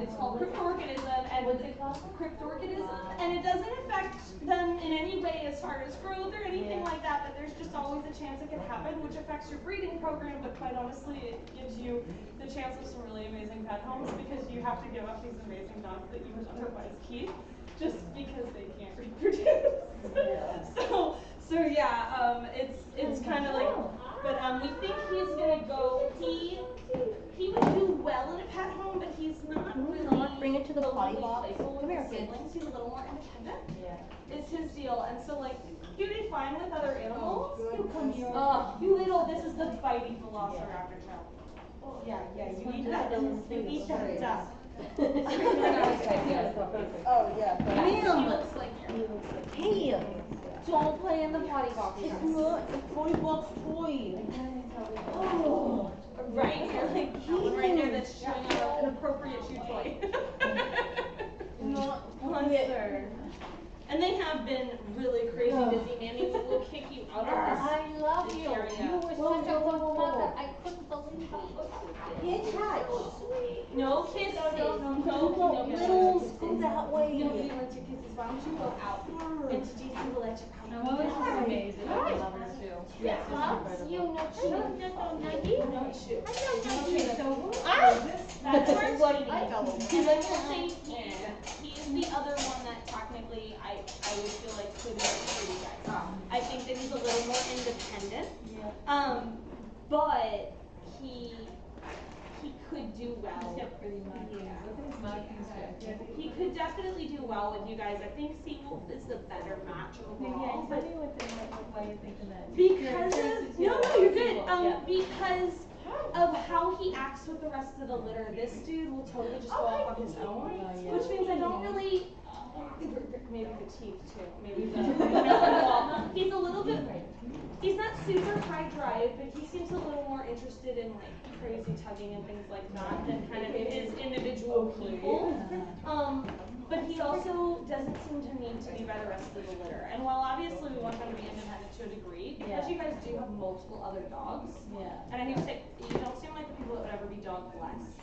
S2: It's called cryptorganism, and
S6: What's it called?
S2: cryptorganism, and it doesn't affect them in any way as far as growth or anything like that, but there's just always a chance it could happen, which affects your breeding program, but quite honestly, it gives you the chance of some really amazing pet homes, because you have to give up these amazing dogs that you would otherwise keep, just because they can't reproduce. So yeah, it's kind of like, but we think he's gonna go, he would do well in a pet home, but he's not really.
S1: Bring it to the potty box.
S2: playful
S1: Come
S2: with
S1: here,
S2: his
S1: kid.
S2: siblings. He's a little more independent.
S6: Yeah.
S2: It's his deal, and so like he'd be fine with other animals.
S6: He'll come here.
S2: You little, this is the fighting velociraptor child. Yeah, you eat that. You eat that stuff.
S1: Oh, yeah.
S2: He
S1: Ma'am.
S2: looks like you.
S1: Hey, don't play in the potty box. It's not a $40 toy. Oh.
S2: Right, you're like that one right there that's showing an appropriate chew toy.
S1: Not
S2: Monster. And they have been really crazy busy. Mammy will kick you out of this.
S1: I love you.
S2: area.
S1: You were such a good mother. I couldn't believe how Kid touch.
S2: No kisses. No
S1: Littles go that way.
S2: Nobody wants your kisses. Why don't you go out? And Stacey will let you out.
S6: I'm always just amazed at the lovers too.
S2: Yeah.
S1: Loves you, no chew.
S2: No chew.
S6: Okay, so
S2: That's where it's like,
S1: I know.
S2: he's like, he's the other one that technically I would feel like could work for you guys. I think that he's a little more independent. But he could do well. He could definitely do well with you guys. I think Seawolf is the better match overall.
S6: Tell me why you're thinking that.
S2: Because no, you're good. Because of how he acts with the rest of the litter, this dude will totally just go off on his own. Which means I don't really. Maybe the teeth too. Maybe the wall. He's a little bit. He's not super high drive, but he seems a little more interested in like crazy tugging and things like that than kind of his individual people. But he also doesn't seem to need to be by the rest of the litter. And while obviously we want him to be independent to a degree, because you guys do have multiple other dogs, and I hate to say, you don't seem like the people that would ever be dog blessed.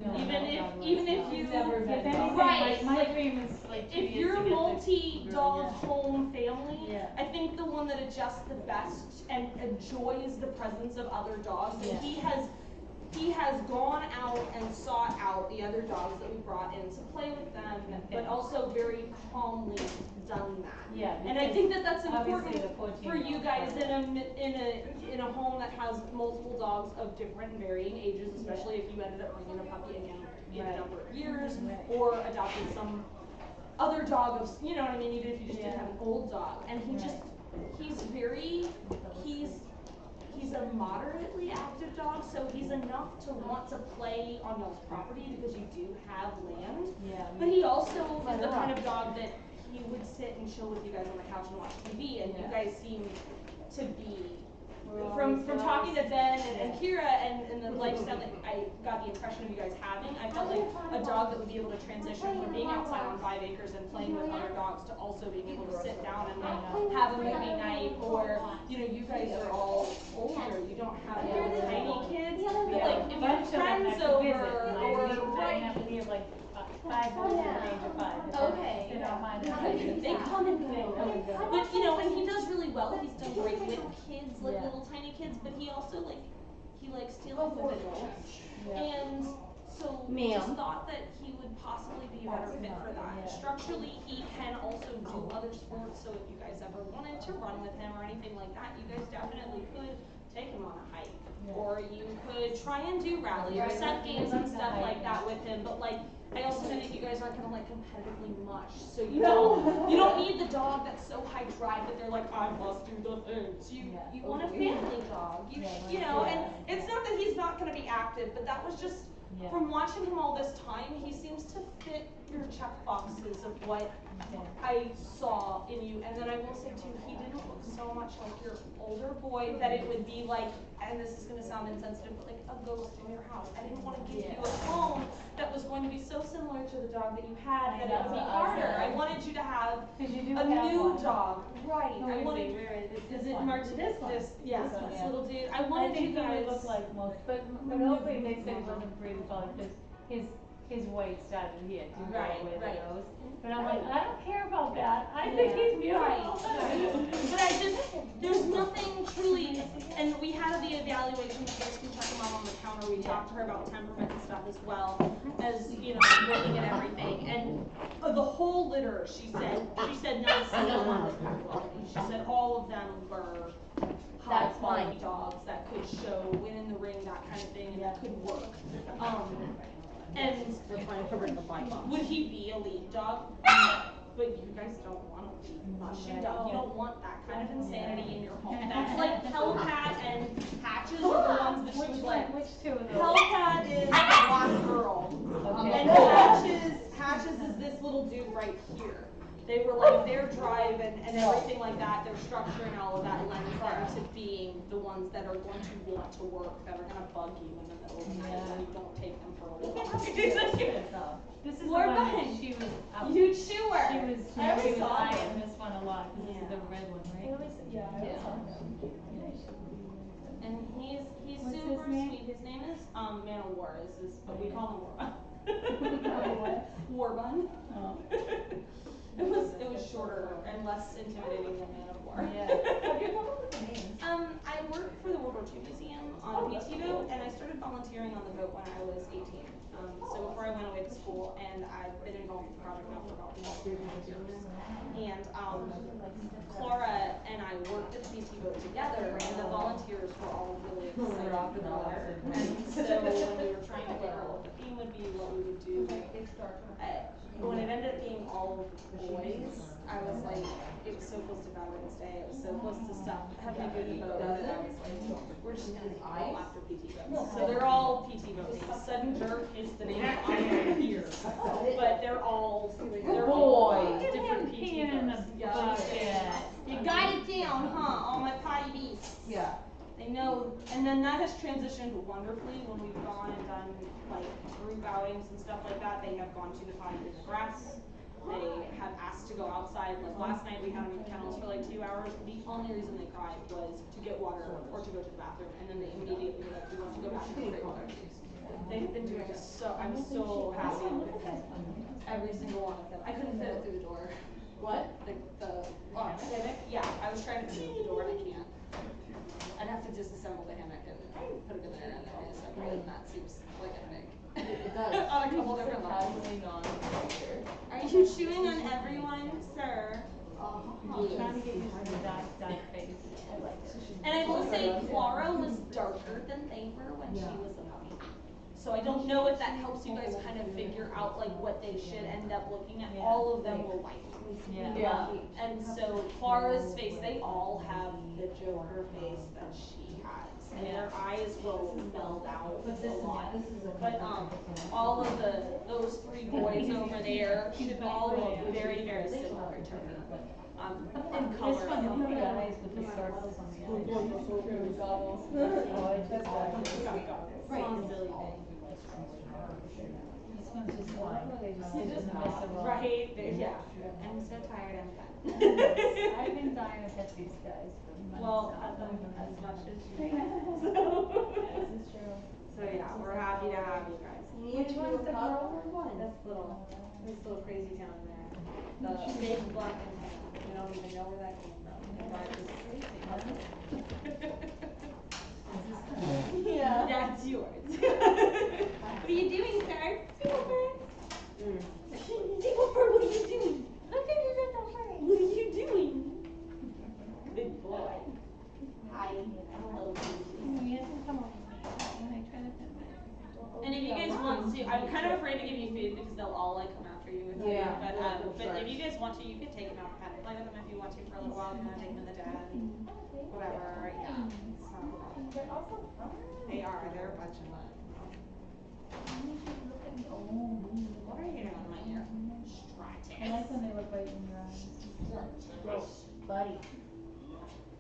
S6: No,
S2: Even if you,
S6: never been dog.
S2: right,
S6: My
S2: like,
S6: dream is like
S2: if you're a multi-dog home family,
S6: Yeah.
S2: I think the one that adjusts the best and enjoys the presence of other dogs, and he has gone out and sought out the other dogs that we brought in to play with them, but also very calmly done that.
S6: Yeah.
S2: And I think that that's important
S6: obviously the
S2: for you guys in a home that has multiple dogs of different and varying ages, especially if you ended up bringing a puppy again in a number of years, or adopted some other dog of, you know what I mean, even if you just didn't have an old dog. And he's a moderately active dog, so he's enough to want to play on y'all's property because you do have land. But he also is the kind of dog that he would sit and chill with you guys on the couch and watch TV, and you guys seem to be from talking to Ben and Kira and the lifestyle that I got the impression of you guys having, I felt like a dog that would be able to transition from being outside on 5 acres and playing with other dogs to also being able to sit down and like have a movie night, or you know, you guys are all older, you don't have tiny kids, but like if you have friends over or right.
S6: We have like 5 boys at the age of 5.
S2: Okay.
S6: You know, mine
S2: They come and go. But you know, and he does really well. He's done great with kids, like little tiny kids, but he also like he likes dealing with adults. And so we just thought that he would possibly be a better fit for that. Structurally, he can also do other sports, so if you guys ever wanted to run with him or anything like that, you guys definitely could take him on a hike. Or you could try and do rally or set games and stuff like that with him, but like I also know that you guys aren't gonna like competitively much, so you don't need the dog that's so high drive that they're like, I must do the things. You want a family dog, you know, and it's not that he's not gonna be active, but that was just from watching him all this time, he seems to fit your check boxes of what I saw in you. And then I will say too, he didn't look so much like your older boy that it would be like, and this is gonna sound insensitive, but like a ghost in your house. I didn't want to give you a home that was going to be so similar to the dog that you had that it would be harder. I wanted you to have a new dog. Right. I wanted. Is it Martin? This little dude. I wanted you guys.
S6: Look like most, but hopefully they said he wasn't breed probably because his weight started here to go with those. But I'm like, I don't care about that. I think he's beautiful.
S2: But I just, there's nothing truly, and we had the evaluation, you guys can check them out on the counter. We talked to her about temperament and stuff as well as, you know, looking at everything. And the whole litter, she said not a single one was good quality. She said all of them were high quality dogs that could show win in the ring, that kind of thing, and that could work. And would he be a lead dog? But you guys don't want a lead dog. You don't want that kind of insanity in your home. That's like Hellcat and Hatches are the ones that she was like.
S6: Which two of those?
S2: Hellcat is the black girl. And Hatches is this little dude right here. They were like, their drive and everything like that, their structure and all of that lends them to being the ones that are going to want to work, that are going to bug you in the middle of the night when you don't take them for a walk.
S6: This is the one that she was out.
S2: You chew her.
S6: She was eyeing this one a lot because this is the red one, right?
S2: And he's super sweet. His name is Man of War, but we call him Warbun. Warbun.
S6: Oh.
S2: It was shorter and less intimidating than Man of War. I worked for the World War II Museum on a PT boat, and I started volunteering on the boat when I was 18. So before I went away to school, and I've been involved with the project now for about 3 years. And Clara and I worked at the PT boat together, and the volunteers were all really excited for the water. And so when we were trying to figure out what the theme would be, what we would do, when it ended up being all boys, I was like, it was so close to Veterans Day, it was so close to stuff having a good boat that I was like, we're just gonna be all after PT boats. So they're all PT boat names. Sudden Jerk is the name on here, but they're all different PT boats. You got it down, huh? All my potty beasts. Yeah. They know, and then that has transitioned wonderfully when we've gone and done like group outings and stuff like that. They have gone to the potty in the grass. They have asked to go outside. Like last night we had them in kennels for like 2 hours. The only reason they cried was to get water or to go to the bathroom, and then they immediately were like, we want to go back and create water. They've been doing so, I'm so happy with every single one of them. I couldn't fit it through the door. What? The hammock? Yeah, I was trying to fit it through the door and I can't. I'd have to disassemble the hammock and put it in there and then reassemble it, and that seems like a headache. It does. On a couple different levels. Are you chewing on everyone, sir?
S6: I'm trying to get used to the dark face. I like it.
S2: And I will say Clara was darker than they were when she was a puppy. So I don't know if that helps you guys kind of figure out like what they should end up looking at. All of them were white. Yeah. And so Clara's face, they all have the Joker face that she has. And their eyes will meld out a lot. But all of those 3 boys over there should all look very, very similar to her. in color.
S6: This one, the guys with the circles on the eye.
S4: Goggles.
S6: Oh, I just got
S2: We
S6: this.
S2: got goggles.
S6: Right.
S2: It's really big.
S6: This one's just fine. They just mess around.
S2: Right, yeah.
S1: I'm so tired, I'm done.
S6: I've been dying to pet these guys for months.
S2: Well,
S6: now.
S2: cut them as much as you
S6: This
S2: can.
S6: is true.
S2: So yeah, we're happy to have you guys.
S1: Which one's the girl or one?
S2: This little crazy town there. The big black and tan. We don't even know where that came from. Yeah. That's yours. What are you doing, sir? Silver. Silver, what are you doing?
S5: Look at his little fur.
S2: What are you doing? Big boy. Hi. Hello.
S6: He hasn't come over when I try to pet him.
S2: And if you guys want to, I'm kind of afraid to give you food because they'll all like come after you with food. But if you guys want to, you could take them out and play with them if you want to for a little while. Kind of take them in the den, whatever. Yeah. So, they are. They're a bunch of fun. What are you doing in my ear?
S6: I like when they look right in your eyes.
S1: Buddy.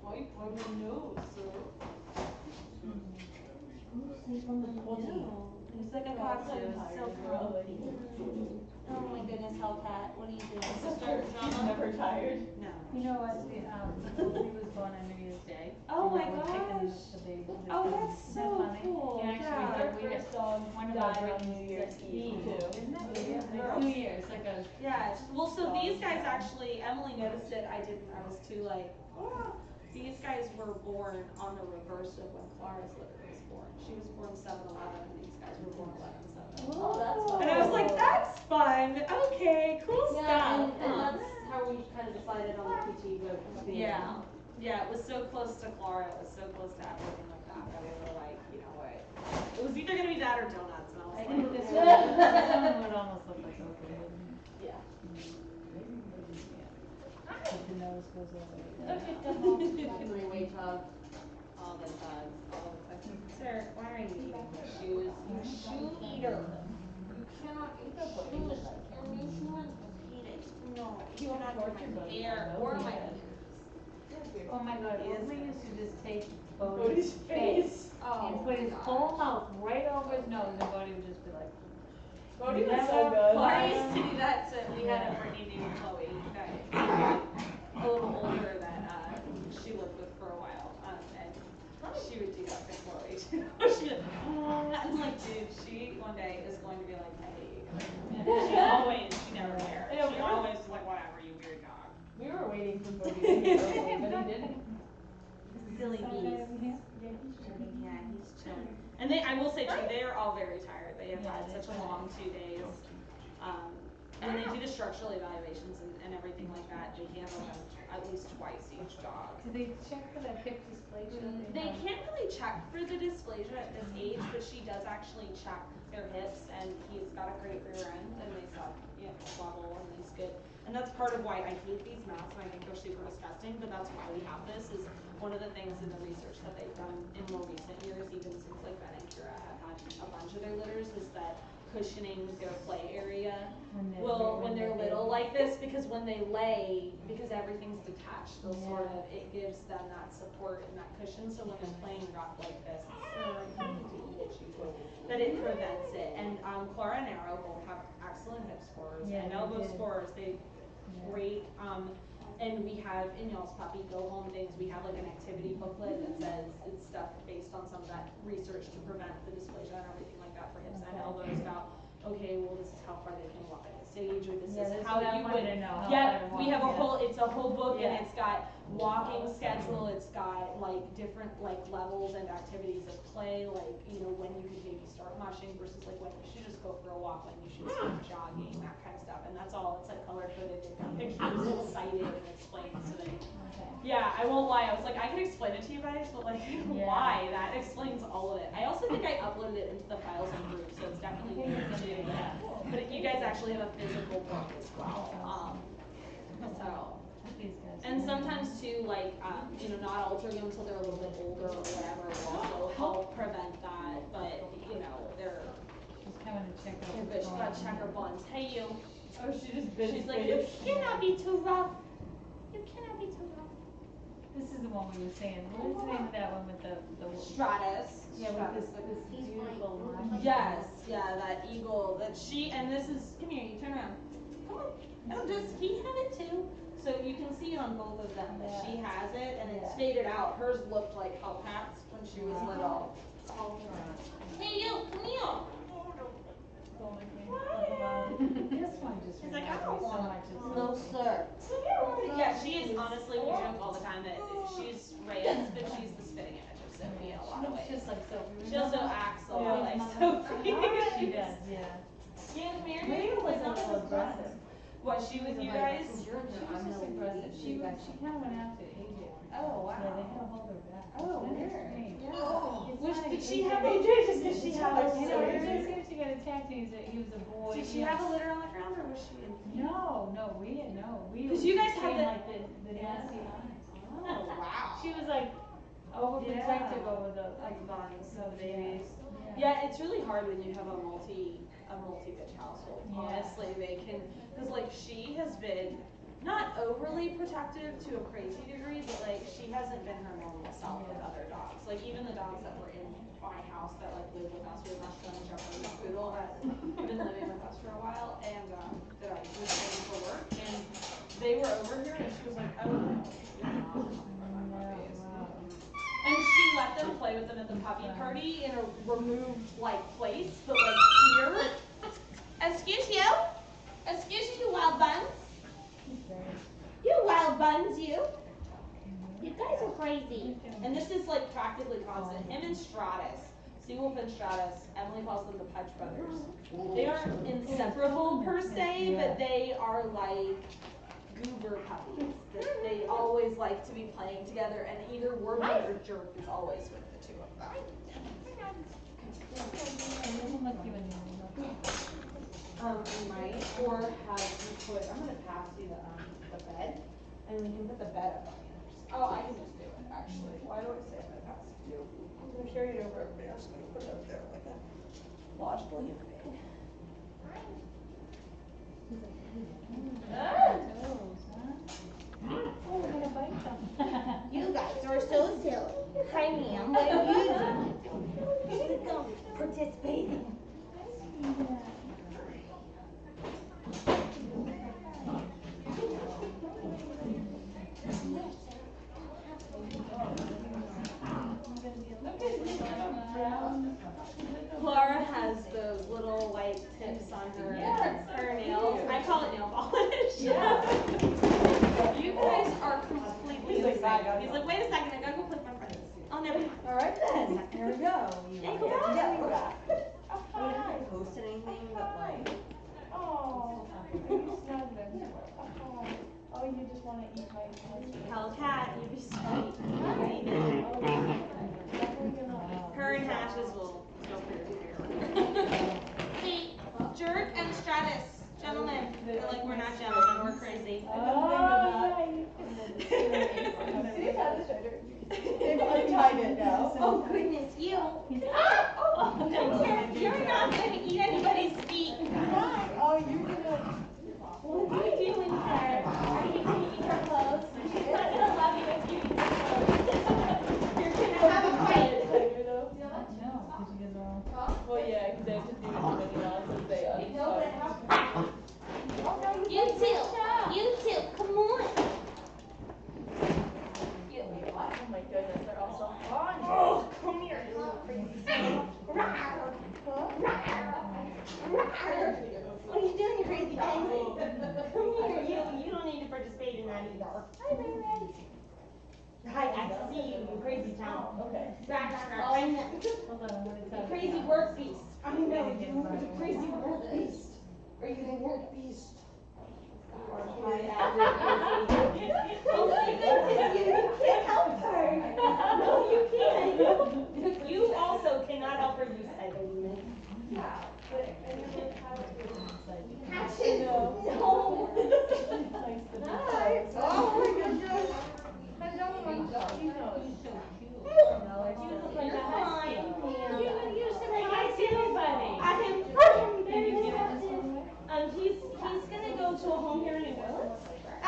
S2: Wipe on the nose, sir. He's like a costume. So comfy.
S1: Oh my goodness, Hellcat, what are you doing?
S2: Sister, drama?
S4: Never tired.
S2: No.
S6: You know what, before he was born on New Year's Day.
S2: Oh my
S6: we're taking
S2: gosh.
S6: the baby.
S2: Oh, that's
S6: Isn't that
S2: so
S6: funny?
S2: cool.
S6: Yeah, actually,
S2: Yeah.
S6: we had one of our
S4: died on
S6: babies
S4: New Year's
S6: that
S4: Eve,
S6: Eve.
S4: too.
S6: Isn't that weird? Like 2 years, like a.
S2: Yeah, well, so these guys actually, Emily noticed it, I didn't, I was too like, oh. These guys were born on the reverse of when Clara's litter was born. She was born 7/11, and these guys were born 11/7.
S1: Oh, that's fun.
S2: And I was like, that's fun, okay, cool
S1: Yeah,
S2: stuff.
S1: and that's how we kind of decided on the PT vote.
S2: Yeah, yeah, it was so close to Clara, it was so close to everything like that, that we were like, you know what, it was either gonna be that or donuts, and I was
S6: I
S2: like,
S6: think this one would almost look like Oakley.
S2: yeah.
S6: The nose goes all the way down.
S5: Look at the
S1: Three-way tug.
S2: All the bugs, all the bugs. Sir, why are you eating the shoes? You shoe eater. You cannot eat the shoes. Your new shoe is orthopedic. No, you cannot do my hair or my ears.
S6: Oh my god, Oakley used to just take
S4: Bodhi's
S6: Bodhi's face
S2: Oh
S6: and put his
S2: my
S6: whole
S2: gosh.
S6: mouth right over his nose, and Bodhi would just be like.
S4: Bodhi was
S6: Never
S4: so good.
S2: Laura used to do that to, we had a Brittany named Chloe that a little older that she lived with for a while. And she would do that to Chloe too. She would, I'm like, dude, she one day is going to be like, hey. She never cared.
S4: Yeah,
S2: She always was like, whatever, you weird dog.
S4: We were waiting for Bodhi to get Oakley, but he didn't.
S2: Silly beast. Yeah, he's chilling. And they, I will say too, they are all very tired. They have had such a long 2 days. When they do the structural evaluations and everything like that, they handle them at least twice each dog.
S6: Do they check for that hip dysplasia?
S2: They can't really check for the dysplasia at this age, but she does actually check their hips, and he's got a great rear end, and they saw, you know, level, and he's good. And that's part of why I hate these masks, and I think they're super disgusting, but that's why we have this, is one of the things in the research that they've done in more recent years, even since like Ben and Kira have had a bunch of their litters, is that cushioning their play area when they're little like this, because when they lay, because everything's detached, they'll sort of, it gives them that support and that cushion, so when they're playing rough like this, that it prevents it. And Clara and Arrow both have excellent hip scores and elbow scores. They great. And we have in y'all's puppy go home things. We have like an activity booklet that says it's stuff based on some of that research to prevent the dysplasia and everything like that for hips and elbows. About okay, well this is how far they can walk at this age, or this is how you would. We have a whole. It's a whole book, and it's got walking schedule. It's got like different like levels and activities of play, like you know when you can maybe start mushing versus like when you should just go for a walk, when you should start jogging, that kind of stuff. And that's all. It's like color coded. They've got pictures and cited and explained so that. Yeah, I won't lie. I was like, I can explain it to you guys, but like, why? That explains all of it. I also think I uploaded it into the files in group, so it's definitely easy to do that. But you guys actually have a physical book as well. So. And sometimes too, like, you know, not altering them until they're a little bit older or whatever will also help prevent that. But you know, they're
S6: having to check out.
S2: good. She's got to check her buns. Hey, you.
S4: Oh, she just bit
S2: She's
S4: his
S2: like,
S4: face.
S2: you cannot be too rough. You
S6: cannot be too long. This is the one we were saying, what is the name of that one with the
S2: Stratus.
S6: yeah, with this beautiful line.
S2: Yes, yeah, that eagle, that she, and this is, come here, you turn around. Come on. No, just, he had it too. So you can see it on both of them, that she has it, and it's faded out. Hers looked like Hellcats when she was little. Hey, you, come here.
S6: This one just
S2: She's like, I
S6: reminds
S2: don't
S6: me so
S2: want
S6: much of
S1: No,
S6: something.
S1: sir.
S2: Yeah, she is honestly, we joke all the time that she's Reyes, but she's the spitting image of Sophie in a lot of ways.
S6: Just like Sophie.
S2: She also acts a lot like
S6: Yeah.
S2: Sophie.
S6: She does, yeah.
S2: Yeah, Mary.
S6: Maybe it was a little aggressive.
S2: Was she with you guys?
S6: She was just aggressive. She kinda went after AJ.
S2: Oh,
S6: Yeah, they
S2: wow.
S6: had to hold her back.
S2: Oh,
S6: Isn't that
S2: weird.
S6: strange?
S2: Yeah.
S6: It's
S2: Which,
S6: funny,
S2: did she
S6: AJ
S2: have AJ just because she had
S6: You
S2: a
S6: know,
S2: litter?
S6: AJ seems to get attacked, he was a boy.
S2: Did she have a litter on the ground or was she in?
S6: No, we.
S2: 'Cause you guys had
S6: seemed
S2: the-
S6: like the nasty eyes.
S2: Oh, wow.
S6: She was like overprotective
S2: Yeah.
S6: over the
S2: Buns,
S6: so
S2: the babies.
S6: Yeah.
S2: Yeah, it's really hard when you have a multi-bitch household.
S6: Yeah.
S2: Honestly, they can, because like she has been not overly protective to a crazy degree, but like she hasn't been her normal self with other dogs. Like even the dogs that were in my house that like live with us, we have Russian and Japanese poodle that have been living with us for a while, and that I was training for work, and they were over here, and she was like, oh no, you're not my puppies. And she let them play with them at the puppy party in a removed like place, but like here. Excuse you, wild buns. You wild buns, you. You guys are crazy. And this is like practically constant. Him and Stratus, Seawolf and Stratus. Emily calls them the Pudge brothers. They aren't inseparable per se, but they are like goober puppies. That they always like to be playing together, and either Wormy or Jerk is always with the two of them. We might, or have you put, I'm gonna pass you the bed, and we can put the bed up on the other side. Oh, I can just do it, actually. Why do I say I'm gonna pass it to you? I'm gonna carry it over there, I'm just gonna put it up there like a logical human being.
S1: You guys are so silly. Hi, ma'am. What are you doing? She's participating.
S2: Laura has those little white tips on her nails. I call it nail polish. You guys are completely insane. He's like, wait a second, I gotta go click my friends. Oh, never mind.
S1: All right then. Here we go.
S2: Hey, go back.
S1: Yeah, go back. I haven't posted anything, but like.
S3: Oh, are you snuggling? Oh, you just want to eat my
S2: Hellcat, you'd be sweet. Her and Hashes will go for your hair. Hey, Jerk and Stratus, gentlemen. They're like, we're not gentlemen, we're crazy.
S3: They've untied it now.
S1: Oh goodness, you.
S2: You're not gonna eat anybody's feet.
S3: Oh, you're gonna.
S2: What are you doing, sir? Are you gonna eat her clothes? She's not gonna love you if you eat her clothes. You're gonna have a fight.
S3: Well, yeah, because they have to do it when he wants to say
S1: You two, come on.
S3: Oh my goodness, they're all so fun.
S2: Oh, come here.
S1: What are you doing, you crazy penguin?
S2: Come here, you don't need to participate in that either. Hi, Ray. Hi, I can see you, you crazy town.
S3: Okay.
S2: You crazy work beast. I know, you crazy work beast. Are you the work beast? Oh my goodness, you can't help her. No, you can't. You also cannot help her, you psycho. Yeah, but I never have to. No. Hi. Oh my goodness. Hello, my dog.
S6: You're
S2: fine.
S6: You say hi to everybody.
S2: I am. He's gonna go to a home here in New Orleans.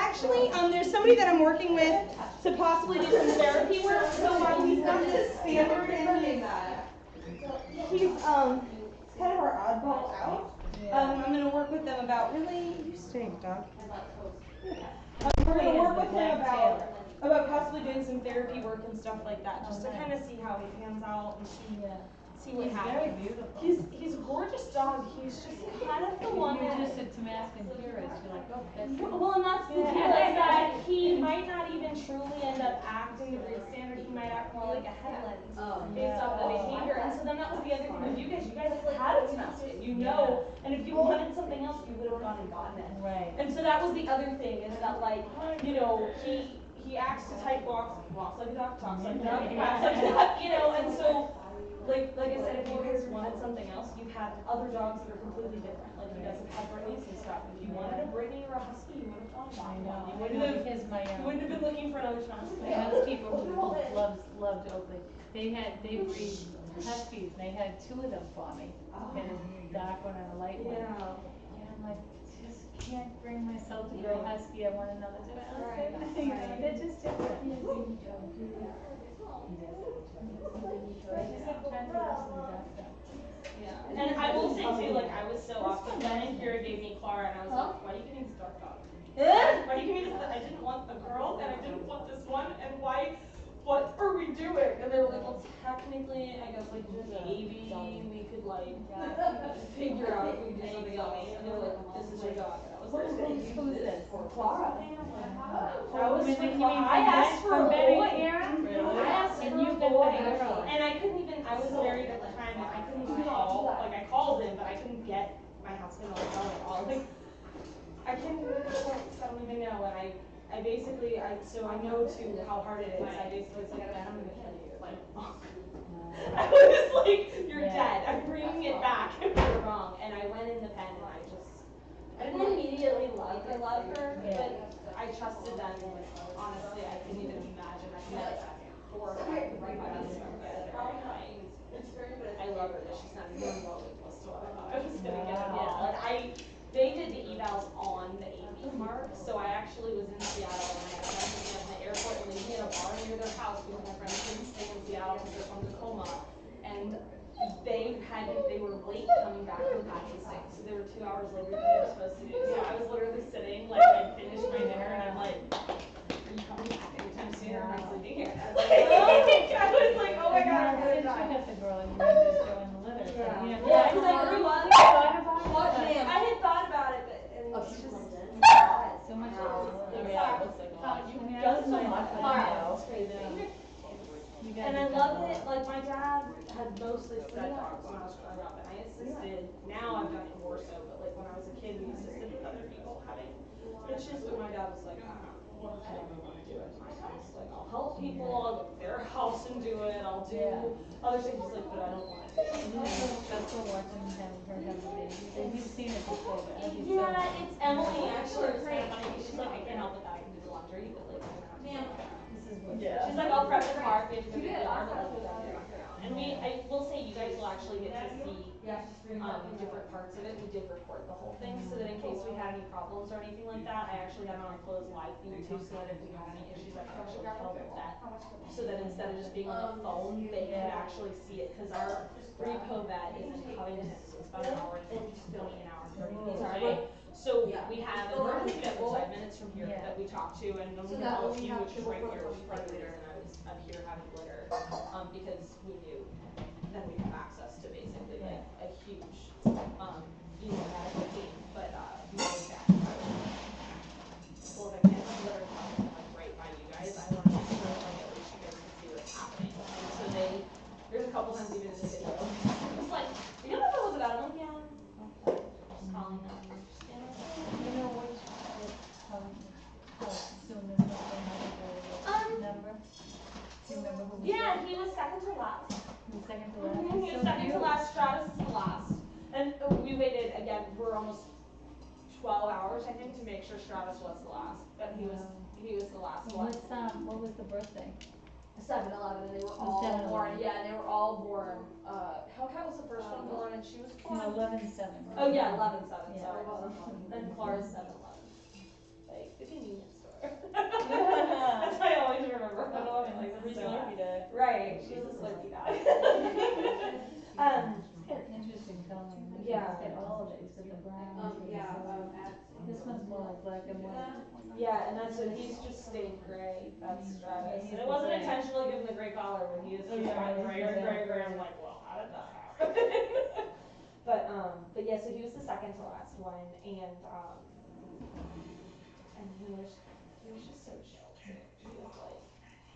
S2: actually, there's somebody that I'm working with to possibly do some therapy work. So while he's not this standard and he's kind of our oddball out. I'm gonna work with them about really. You stink, dog. We're gonna work with him about possibly doing some therapy work and stuff like that, just to kind of see how he pans out and see what happens.
S6: Very beautiful.
S2: He's a gorgeous dog. He's just kind of the one
S6: You're
S2: that.
S6: just a Tamaskan purist. You're like, oh, that's.
S2: Well, and that's the deal, is that he might not even truly end up acting the breed standard. He might act more like a headland based off the behavior. And so then that was the other thing with you guys. You guys had a Tamaskan, you know, and if you wanted something else, you would have gone and gotten it.
S6: Right.
S2: And so that was the other thing, is that like, you know, he acts to type walks like a dog, talks like a dog, quacks like a duck, you know, and so. Like I said, if you guys wanted something else, you had other dogs that are completely different. Like you guys have had Brittany's and stuff. If you wanted a Brittany or a husky, you would have gone that one. You wouldn't have been looking for another Tamaskan.
S6: My housekeeper loved Oakley. They breed huskies. They had 2 of them for me. And a dark one and a light one.
S2: Yeah.
S6: And I'm like, just can't bring myself to grow husky. I want another
S2: Right.
S6: They're just different.
S2: Yeah. And I will say too, like I was so awesome. Ben and Kira gave me Clara, and I was like, why are you giving me this dark dog? Why are you giving me this? I didn't want the girl, and I didn't want this one, and why? What are we doing? And they were like, well, technically, I guess like maybe we could like figure out if we could do something else. And they were like, this is your dog. And I was like,
S6: Who's this?
S2: Clara.
S6: I
S2: asked for a boy.
S6: Really?
S2: I asked
S6: And
S2: for
S6: you
S2: a
S6: got
S2: boy.
S6: the girl.
S2: And I couldn't even, I was married at the time, and I couldn't even call. Like I called him, but I couldn't get my husband on the phone at all. Like I couldn't even I don't even know. And I basically, so I know too how hard it is. I basically was like, I'm gonna kill you. Like, I was like, you're dead. I'm bringing it back if you're wrong. And I went in the pen and I didn't immediately love her, but I trusted them. Honestly, I couldn't even imagine. I met 4 or 5 right by this time. I love her, but she's not even remotely close to what I thought I was gonna get. Yeah, like they did the evals on the 8-week mark, so I actually was in Seattle and I had friends picking up in the airport and leaving me at a bar near their house because my friends couldn't stay in Seattle because they're from Tacoma, and they were late coming back from packing sticks, so they were 2 hours later than they were supposed to do. So I was literally sitting, like I'd finished my dinner and I'm like, are you coming back anytime soon? Or am I sleeping here? I was like, oh my god, I'm gonna die.
S6: You got the girl and you were just throwing the litter.
S2: Yeah, because I grew up. I had thought about it, but it's just
S6: so much.
S2: And I love it. Like my dad had mostly stud dogs when I was growing up, and I assisted. Now I've done it more so, but like when I was a kid, we assisted with other people having bitches. But my dad was like, I don't want to do it in my house. Like I'll help people, I'll go to their house and do it. I'll do other things. He's like, but I don't want to.
S6: That's what watching her have a baby. You've seen it before, but
S2: yeah, it's Emily actually. It's kind of funny. She's like, I can't help it that I can do the laundry, but like, this is what. She's like, I'll prep the car. We have to go get the laundry. And I will say, you guys will actually get to see different parts of it. We did record the whole thing, so that in case we had any problems or anything like that, I actually had it on a closed live feed too, so that if we had any issues, I could actually tell the vet. So that instead of just being on the phone, they could actually see it, because our repo vet is in Covington, so it's about an hour, it's only an hour and 30 minutes away. So we have, and we're only about 5 minutes from here that we talk to, and then we have a few, which is right here, which is like litter, and I was up here having litter, because we knew that we have access to basically like a huge, medical team, but we know that. Well, if I can't litter like right by you guys, I want to make sure like at least you guys can see what's happening. And so there's a couple times even in the video, it's like, you know what that was about? I'm like, yeah. Just calling them.
S6: you know how soon this was going to number? Do you remember who was
S2: Yeah, he was second to last.
S6: He was second to last.
S2: He was second to last. Stratus is the last. And we waited again. We're almost 12 hours, I think, to make sure Stratus was the last. But he was the last one.
S6: What was the birthday?
S2: 7-11, and they were all
S6: 7-11.
S2: born. Yeah, and they were all born. Hellcat was the first one born, and she was born.
S6: 11/7.
S2: Oh yeah, 11/7.
S6: Yeah.
S2: Sorry, and Clara's 7/11. Like the convenience store. That's how I always remember. I don't know, like the reason.
S4: Slurpee dog.
S2: Right, she's a Slurpee dog.
S6: Interesting color.
S2: Yeah.
S6: They all of it, you said the brown. This one's more like black and white.
S2: Yeah, and that's what he's just stayed gray. That's Stratus.
S6: he's
S2: And it
S6: the
S2: wasn't
S6: same.
S2: intentional to give him the gray collar, but he is
S6: Oh,
S2: just
S6: yeah,
S2: got
S6: he's
S2: grayer
S6: the
S2: and
S6: same.
S2: grayer. I'm like, well, how did that happen? but yeah, so he was the second to last one, and he was just so chill too. He was like,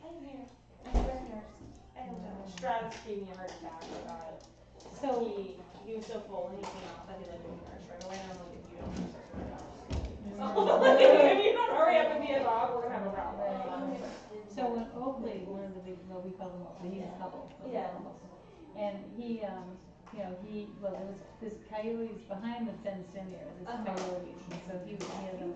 S2: I'm here, I'm a nurse, and Stratus gave me a heart attack. So he was so full when he came out that he let me nurse right away, and I'm like, if you don't nurse right now, if you don't hurry up and be a dog, we're gonna have a problem.
S6: So when Oakley, one of the big, well, we call them Oakley, he's a couple.
S2: Yeah.
S6: And he, there was this coyotes behind the fenced in area, this coyotes, and so he had them.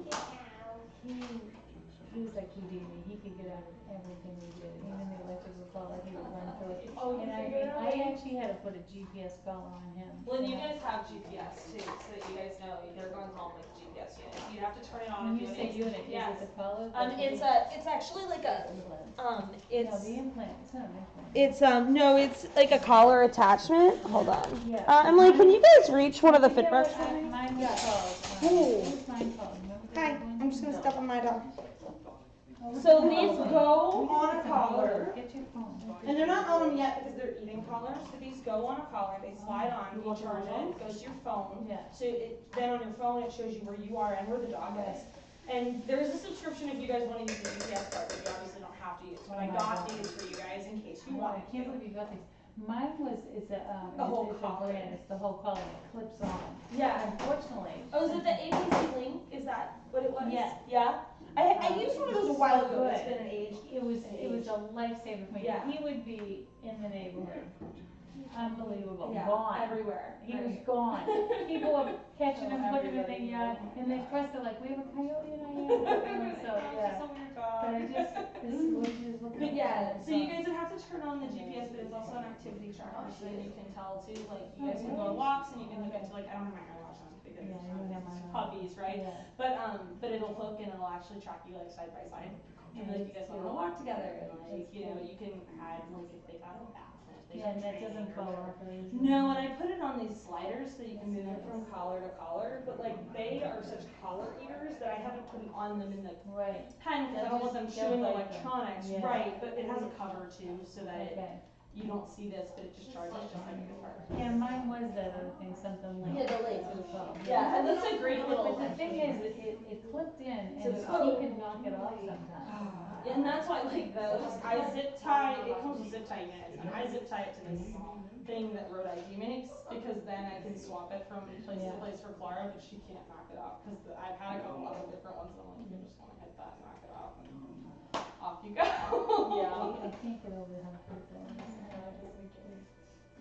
S6: He was like Houdini, he could get out of everything we did, even the electrical collar, he would run through it.
S2: Oh, you
S6: And
S2: figured it out?
S6: I actually had to put a GPS collar on him.
S2: Well, and you guys have GPS too, so that you guys know you're going home with GPS unit. You have to turn it on
S6: When
S2: if
S6: you say unit, is
S2: Yes.
S6: it the collar?
S2: It's actually like a
S6: No, the implant, it's not an implant.
S2: It's no, it's like a collar attachment. Hold on.
S6: Yeah.
S2: Emily, can you guys reach one of the fit
S6: Yeah,
S2: brush for me?
S6: mine was called.
S2: Ooh.
S6: What was mine called? Remember the
S2: Hi,
S6: big one?
S2: I'm just gonna step on my dog.
S6: Oh,
S2: So
S6: we
S2: these
S6: can
S2: go
S6: get
S2: on a
S6: some
S2: collar.
S6: photos. Get your phone.
S2: And they're not on them yet because they're eating collars. So these go on a collar. They slide on. You charge it. Goes to your phone.
S6: Yeah.
S2: So then on your phone it shows you where you are and where the dog is. And there's a subscription if you guys want to use the GPS card, but you obviously don't have to use. But I got these for you guys in case you
S6: I
S2: wanted
S6: can't
S2: to.
S6: believe you got these. Mine was, it's a,
S2: The whole
S6: it's a
S2: collar.
S6: brand, it's the whole collar, it clips on.
S2: Yeah.
S6: Unfortunately.
S2: Oh, is it the ABC link? Is that what it was?
S6: Yeah.
S2: Yeah. I used one of those a while ago. It's been an age.
S6: It was a lifesaver for me.
S2: Yeah.
S6: He would be in the neighborhood. Unbelievable,
S2: Yeah.
S6: gone.
S2: Everywhere.
S6: He was gone. People were catching him, putting him in the yard, and they pressed it like, we have a coyote in our yard. So, yeah. But I just, this is what you just look at.
S2: But yeah, so you guys would have to turn on the GPS, but it's also an activity tracker, so then you can tell too, like, you guys can go on walks and you can hook into, like, I don't have my iWatch on because
S6: Yeah, I don't have mine on.
S2: puppies, right?
S6: Yeah.
S2: But it'll hook and it'll actually track you like side by side. And like you guys want to walk together and like, you know, you can add like if they got a bath.
S6: Yeah, and that doesn't fall off or anything.
S2: No, and I put it on these sliders so you can move it from collar to collar, but like they are such collar eaters that I haven't put it on them in the
S6: Right.
S2: pen because I don't want them chewing the electronics.
S6: Yeah.
S2: Right, but it has a cover too so that
S6: Okay.
S2: you don't see this, but it just charges just like a guitar.
S6: Yeah, mine was that other thing, something like.
S2: Yeah, the link.
S6: to the phone.
S2: Yeah, and that's a great little.
S6: But the thing is, it clipped in and
S2: So
S6: you can knock it off sometimes.
S2: And that's why I like those. I zip tie, it comes with zip tie units, and I zip tie it to this thing that Rhode ID makes, because then I can swap it from place to place for Clara, but she can't knock it off, because I've had a couple other different ones, and I'm like, you just wanna hit that and knock it off, and off you go.
S6: I can't get over how to put that.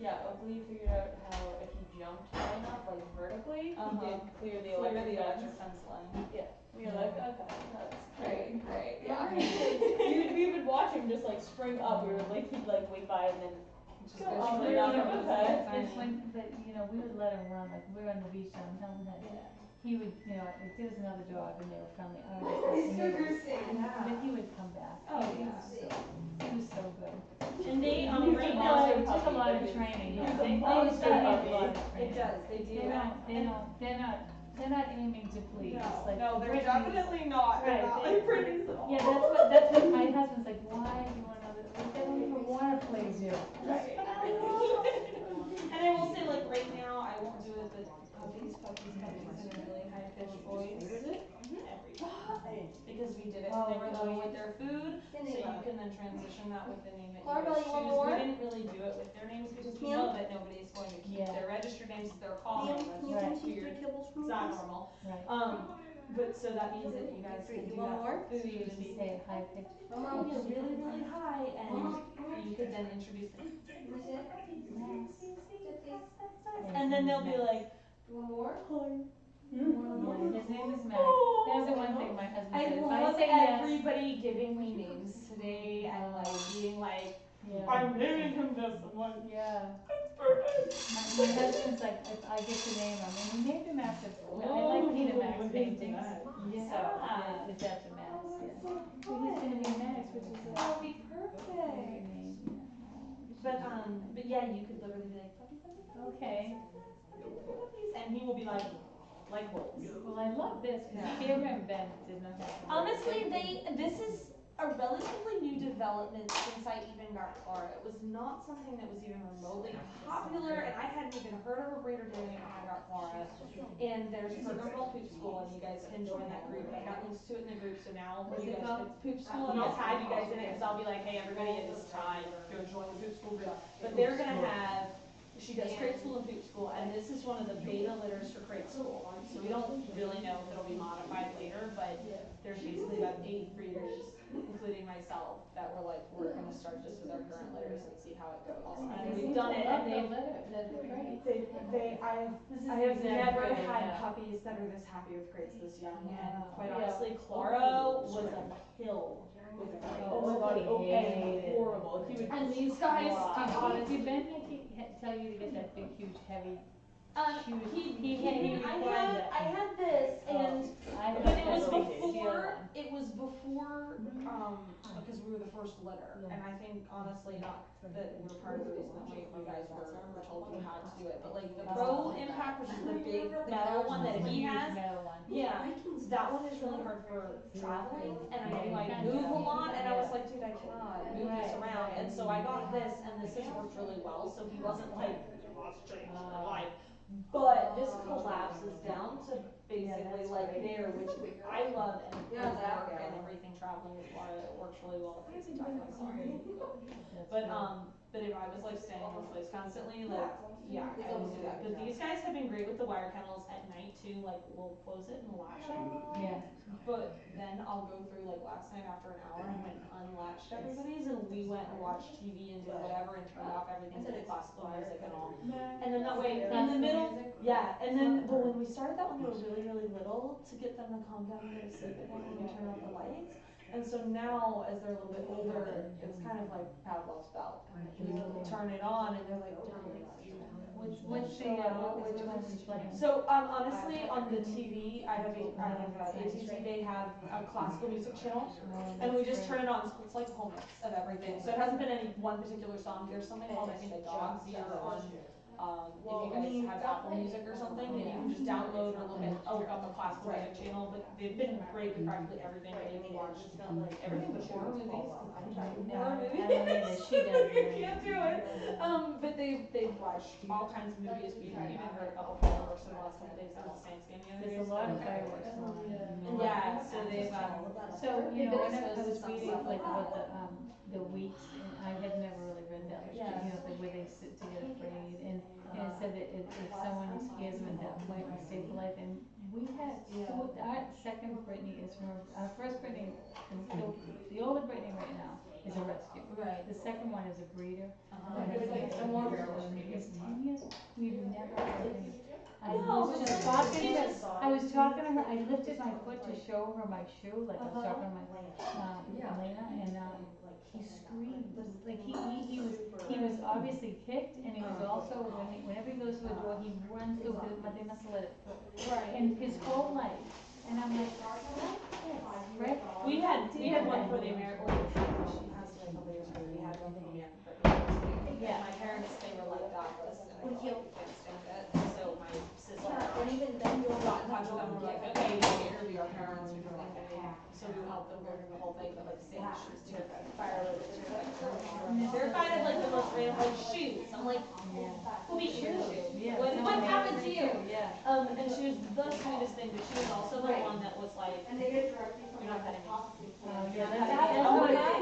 S3: Yeah, Oakley figured out how if he jumped high enough, like vertically, he did clear the electric fence.
S2: fence line.
S3: Yeah. We were like, okay, that's
S2: Great, great,
S3: yeah.
S2: yeah.
S3: We would watch him just like spring up. We would like he'd like wait by and then
S2: Just
S3: go
S2: go
S3: off
S2: straight
S3: and
S2: up
S3: down.
S2: from the
S3: Okay.
S2: side.
S6: It's when, but, you know, we would let him run, like, we were on the beach down Hilton Head. He would, you know, if there was another dog and they were friendly, I would but he would come back.
S2: Oh,
S6: He
S2: yeah.
S6: was so good.
S2: And they,
S6: It
S2: right now,
S6: took a lot of training, yeah. They
S2: Oh,
S6: need
S2: it
S6: a lot
S2: does.
S6: of training.
S2: It does, they do.
S6: They're not aiming to please, like.
S2: No, they're
S6: Brittany's-
S2: definitely not. They're
S6: Right,
S2: not
S6: they-
S2: like Brittany's at all.
S6: Yeah, that's what my husband's like, why do you want to know that? They don't even want to please you.
S2: Right. And I will say, like, right now, I won't do it with puppies in a really high pitched voice. Every time. Because we did it when they were little with their food, so you can then transition that with the name that you
S1: Clarabelle,
S2: guys
S1: you want
S2: choose.
S1: more?
S2: We didn't really do it with their names because we know that nobody's going to keep their registered names as their call name.
S1: Liam, can you
S2: That's
S1: give me
S2: weird.
S1: 3 kibbles from
S2: It's
S1: me,
S2: not
S1: please?
S2: normal.
S6: Right.
S2: But so that means that you guys can
S1: You
S2: do
S1: want
S2: that
S1: more?
S2: for food
S6: Did
S2: and
S6: you say it high pitch?
S2: Oh, you're really, really high, and you could then introduce them. And then they'll be like,
S1: You want more?
S6: Yeah, his name is Mac.
S2: Oh.
S6: There's the one thing my husband
S2: I
S6: said, if I
S2: love
S6: say yes.
S2: everybody giving me names today and like being like,
S6: Yeah.
S4: I'm naming him this. I'm like,
S6: Yeah.
S4: that's perfect.
S6: My husband's like, if I get to name him, and he named him after, I like Peter Max paintings.
S4: Yeah.
S6: So, yeah, it's after Max, yeah. So he's gonna be Max, which is
S2: That would
S6: a
S2: be
S6: great
S2: perfect.
S6: name, yeah.
S2: But yeah, you could literally be like, puppy, puppy, puppy.
S6: Okay,
S2: Puppies, and he will be like Rolls.
S6: well, I love this, because Kara and Ben did not have.
S2: Honestly, this is a relatively new development since I even got Clara. It was not something that was even remotely popular, and I hadn't even heard of a breeder doing it when I got Clara. And there's a program called Poop School, and you guys can join that group. I got links to it in the group, so now
S6: What's
S2: you
S6: it
S2: guys
S6: called?
S2: can Poop School, and I'll tag you guys in it because I'll be like, hey, everybody at this time, go join the Poop School group. But they're gonna have. She does crate school and poop school, and this is one of the beta litters for crate school. So we don't really know if it'll be modified later, but there's basically about 8 breeders, including myself, that were like, we're gonna start just with our current litters and see how it goes. And we've done it, and I have never had puppies that are this happy with crates this young, and quite honestly, Clara was a kill with the crates.
S6: Oh my God,
S2: and horrible. And these guys,
S6: Did Ben tell you to get that big, huge, heavy?
S2: I had this, and but it was before, because we were the first litter, and I think honestly not that we're part of the reason that you guys were told you had to do it, but like the Pro Impact, which is the big metal one that he has, yeah, that one is really hard for traveling, and I do like move a lot, and I was like, dude, I cannot move this around, and so I got this, and this has worked really well, so he wasn't like, let's change my life. But this collapses down to basically like there, which I love, and work and everything traveling with Florida, it works really well. But if I was like staying in one place constantly, like, yeah, I would do that. But these guys have been great with the wire kennels at night too, like we'll close it and latch it.
S6: Yeah.
S2: But then I'll go through, like last night after an hour, I went and unlatched everybody's, and we went and watched TV and did whatever and turned off everything to the classical music and all. And then that way, in the middle, yeah, and then, but when we started that when they were really, really little, to get them to calm down and go to sleep at night, we would turn off the lights. And so now, as they're a little bit older, it's kind of like Pavlov's belt. We turn it on and they're like,
S6: What's which one's playing?
S2: so, honestly, on the TV, I have ATT, they have a classical music channel, and we just turn it on, so it's like home mix of everything. So it hasn't been any one particular song, there's something called, I think, a dog's ear on, if you guys have Apple Music or something, and you can just download or look at, up a classical music channel, but they've been great with practically everything, but they've watched everything but horror movies, I'm trying horror movies.
S6: She does.
S2: You can't do it. But they've watched all kinds of movies. We've even heard a couple fireworks in the last couple days. There was a Thanksgiving the other day.
S6: There's a lot of fireworks on.
S2: Yeah, so they've
S6: So, you know, when I was reading like about the weeks, and I had never really read that, you know, the way they sit together prayed, and it said that if someone scares them at that point, we stay for life, and we had, so our second Brittany is from, our first Brittany, the older Brittany right now is a rescue.
S2: Right.
S6: The second one is a breeder.
S2: It's a more
S6: It's 10 years, we've never had any. I was talking to her, I lifted my foot to show her my shoe, like I was talking to my, Elena, and, he screamed, like he was obviously kicked, and he was also, whenever he goes to a door, he runs through, but they must have let it through.
S2: Right.
S6: And his whole life, and I'm like, right?
S2: We had one for the American, she passed away a couple years ago, we had one for the American birthday. Yeah, my parents, they were like, doctors, and they were like, we can't stand it, and so my sister, and even then, we got in touch with them, and we're like, okay, we can interview our parents, we can like, so we would help them go through the whole thing, but like, say, she was terrified of fire, terrified of like the most random, like shoes, I'm like, who beat you? What happened to you? And she was the sweetest thing, but she was also the one that was like,
S1: And they get directly from
S2: you're not cutting me.
S6: Oh my God,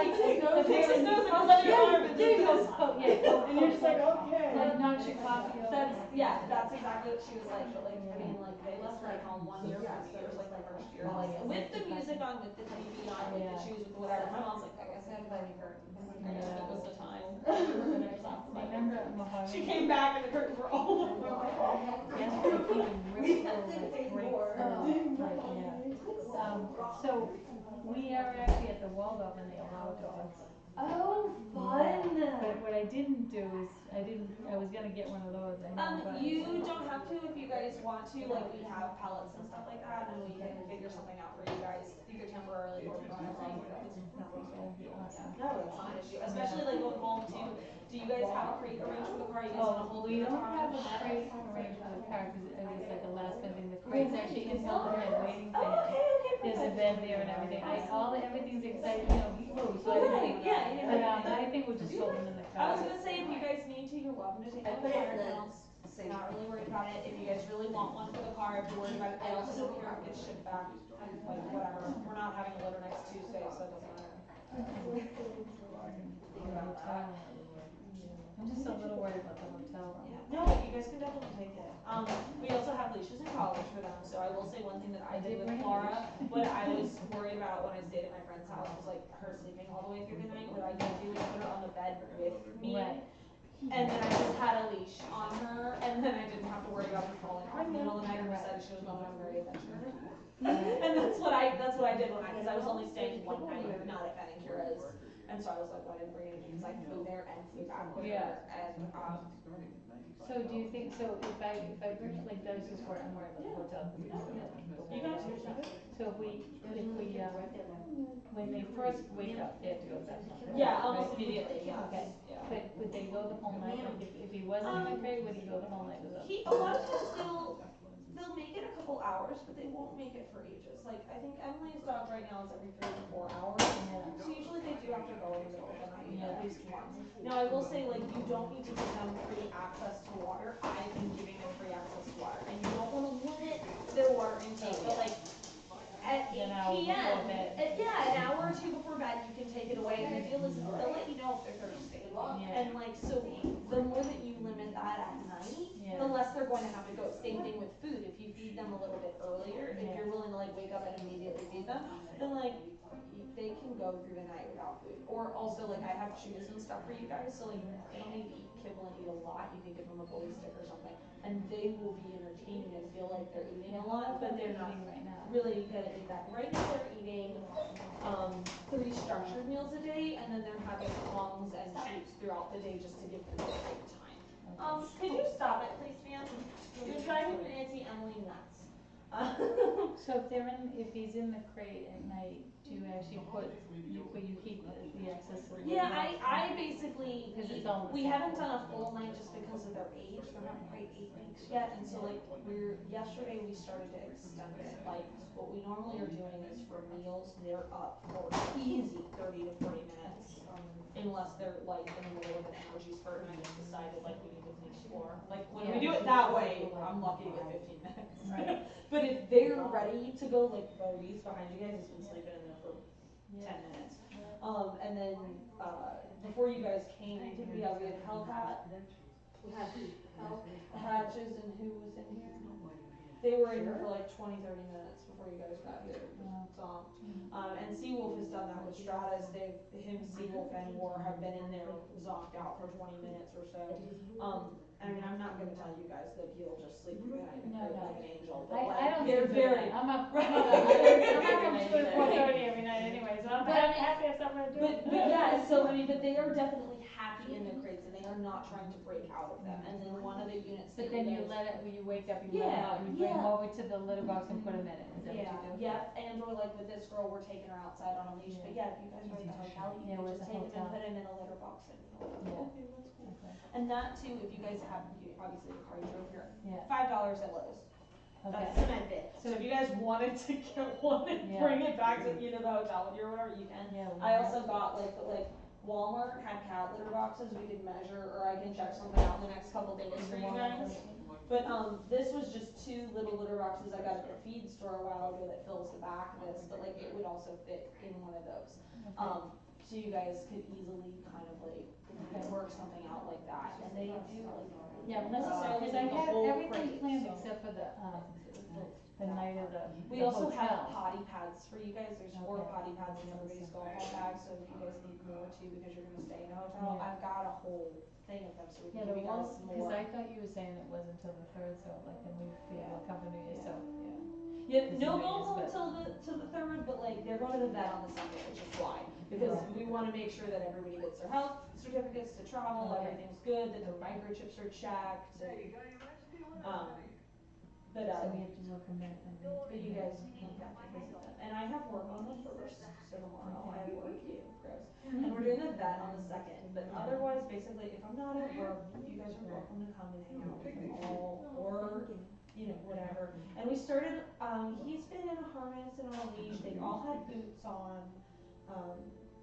S2: He takes his nose and goes under your arm and then goes,
S6: and you're just like, okay. Like, knocks your coffee over.
S2: that's exactly what she was like, but like, I mean, like, they left her at home 1 year, for 2 years, like my first year, like, with the music on, with the TV on, with the shoes, with whatever, my mom's like, I guess I had to buy new curtains, it was the time.
S6: Remember Mojave?
S2: She came back and the curtains were all over.
S6: Yes, they keep it ripped over, so we are actually at the Waldorf and they allow dogs.
S2: Oh, fun.
S6: But what I didn't do is, I was gonna get one of those, I know, but.
S2: You don't have to if you guys want to, like we have pellets and stuff like that, and we can figure something out for you guys, either temporarily or permanently.
S6: That'd be awesome.
S2: No, that's not an issue, especially like going home too. Do you guys have a crate arranged for the car? You guys wanna hold
S6: We
S2: it in the
S6: don't
S2: car?
S6: have a crate arranged for the car, cause it was like a last minute thing, the crate's actually in Hilton waiting for him. There's a bed there and everything, everything's exciting, he moves, so I didn't.
S2: Yeah.
S6: But, I think we'll just hold them in the
S2: I
S6: car.
S2: was gonna say, if you guys need to, you're welcome to take it to the fire accounts. Not really worried about it. If you guys really want one for the car, if you're worried about it, I also don't care if it gets shipped back. Like, whatever. We're not having a litter next Tuesday, so it doesn't matter.
S6: I'm just a little worried about the hotel room.
S2: No, you guys can definitely take it. We also have leashes in college for them, so I will say one thing that I did with Laura, what I was worried about when I stayed at my friend's house was like her sleeping all the way through the night. What I did do is put her on the bed with me.
S6: Right.
S2: And then I just had a leash on her, and then I didn't have to worry about her falling off in the middle of the night and decided she was going on a merry adventure. And that's what I did because I was only staying one night, not at Vancouras. And so I was like, well, I didn't bring anything because I flew there and flew back with her. And,
S6: So do you think, so if I bring it, like, that's just where I'm worried about the hotel.
S2: you guys are so good.
S6: So if we, when they first wake up, they have to go to bed.
S2: Yeah, almost immediately, yeah.
S6: Okay,
S2: Yeah.
S6: but would they go the whole night, like, if he wasn't in the crate, would he go the whole night with us?
S2: A lot of times they'll make it a couple hours, but they won't make it for ages. Like, I think Emily's dog right now is every 3 to 4 hours. So usually they do have to go in the middle of the night, at least once. Now, I will say, like, you don't need to give them free access to water. I've been giving them free access to water. And you don't want to limit their water intake, but like, at 8 p.m., an hour or two before bed, you can take it away. And the deal is, they'll let you know if they're thirsty. And like, so the more that you limit that at night, the less they're going to have to go. Same thing with food. If you feed them a little bit earlier, if you're willing to like wake up and immediately feed them, then like, they can go through the night without food. Or also, like, I have chews and stuff for you guys, so like, they don't need to eat kibble and eat a lot. You can give them a bully stick or something, and they will be entertaining and feel like they're eating a lot, but they're not really gonna eat that. Right now, they're eating 3 structured meals a day, and then they're having lungs and treats throughout the day just to give them a great time. Could you stop it, please, ma'am? You're driving Nancy Emily nuts.
S6: So if he's in the crate at night, do you actually you keep the access to the?
S2: Yeah, I basically,
S6: Because it's all.
S2: we haven't done a full night just because of their age. They're not quite 8 weeks yet, and so like yesterday we started to extend it. Like what we normally are doing is for meals, they're up for easy 30 to 40 minutes, unless they're like in the middle of an energy spurt and I just decided like we need to clean the floor. Like when we do it that way, I'm lucky to get 15 minutes.
S6: Right.
S2: But if they're ready to go, like Bodie's behind you guys has been sleeping in there for 10 minutes. And then, before you guys came, we had Hellcat. We had Hatches and who was in here? They were in here for like 20, 30 minutes before you guys got here. Zonked. And Seawolf has done that with Stratus. Seawolf and War have been in there zonked out for 20 minutes or so. I mean, I'm not gonna tell you guys that he'll just sleep through the night and crib like an angel, but
S6: I don't
S2: they're very.
S6: I'm up from 2 to 4:30 every night anyway, so I'm happy to have something to do.
S2: But yeah, so I mean, but they are definitely happy in their crates and they are not trying to break out of them. And then one of the units.
S6: But then you let it, when you wake up, you let them out, you bring them over to the litter box and put them in it, is that what you do?
S2: Yeah, and or like with this girl, we're taking her outside on a leash, but yeah, if you guys were at the hotel, you can just take them and put them in a litter box and okay, that's cool. And that too, if you guys have, obviously the car you drove here, $5 at Lowe's. That's a cement bit. So if you guys wanted to get one and bring it back to the hotel with you or whatever, you can. I also got like Walmart had cat litter boxes we could measure, or I can check something out in the next couple days for you guys. But this was just 2 little litter boxes I got at the feed store a while ago that fills the back of this, but like it would also fit in one of those. So you guys could easily kind of like work something out like that, and they do like
S6: because I had everything planned except for the night of the
S2: We also have
S6: hotel.
S2: potty pads for you guys. There's 4 potty pads in everybody's go home bag, so if you guys need more too because you're gonna stay in a hotel, I've got a whole thing of them so we can give you guys more.
S6: Because I thought you were saying it wasn't until the 3rd, so like then we'd be able to accompany you, so.
S4: Yeah,
S6: This
S4: no
S6: is
S4: go home
S6: maintenance,
S4: till the third, but like they're going to the vet on the second, which is why. Because we wanna make sure that everybody gets their health certificates to travel,
S6: Okay.
S4: everything's good, that their microchips are checked, and, but
S6: So we have to work on that.
S4: but you guys can come back and visit them. And I have work on the first, so tomorrow I have work, gross. And we're doing the vet on the second, but otherwise, basically, if I'm not at work, you guys are welcome to come and hang out with them all, or, you know, whatever. And we started, he's been in a harness and on a leash, they've all had boots on,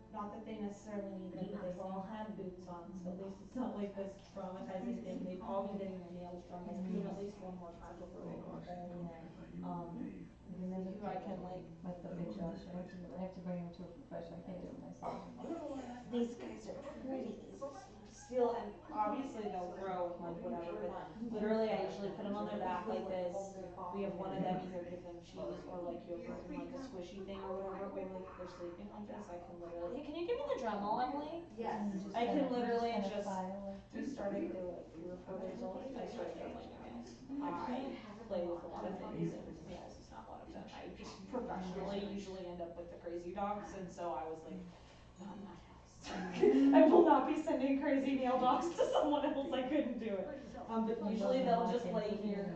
S4: not that they necessarily need them, but they've all had boots on, so at least it's not like this traumatizing thing. They've all been getting their nails done, let's do them at least one more time before they go home.
S6: And then
S4: Who I can like,
S6: with the big dogs, I have to bring them to a professional, I can't do it myself.
S4: these guys are pretty, these are still, and obviously they'll grow and like whatever, but literally I usually put them on their back like this. We have one of them either give them cheese or like yogurt and like a squishy thing or whatever, or like they're sleeping like this, I can literally, hey, can you give me the Dremel, Emily?
S1: Yes.
S6: And just
S4: I can
S6: kinda-
S4: literally
S6: kinda
S4: just,
S6: file.
S4: we started, they were like 3 or 4 days old, I started doubling their nails. I play with a lot of things and nails is not one of them. I just professionally usually end up with the crazy dogs, and so I was like, not in that house. I will not be sending crazy nail dogs to someone else, I couldn't do it. But usually they'll just lay here.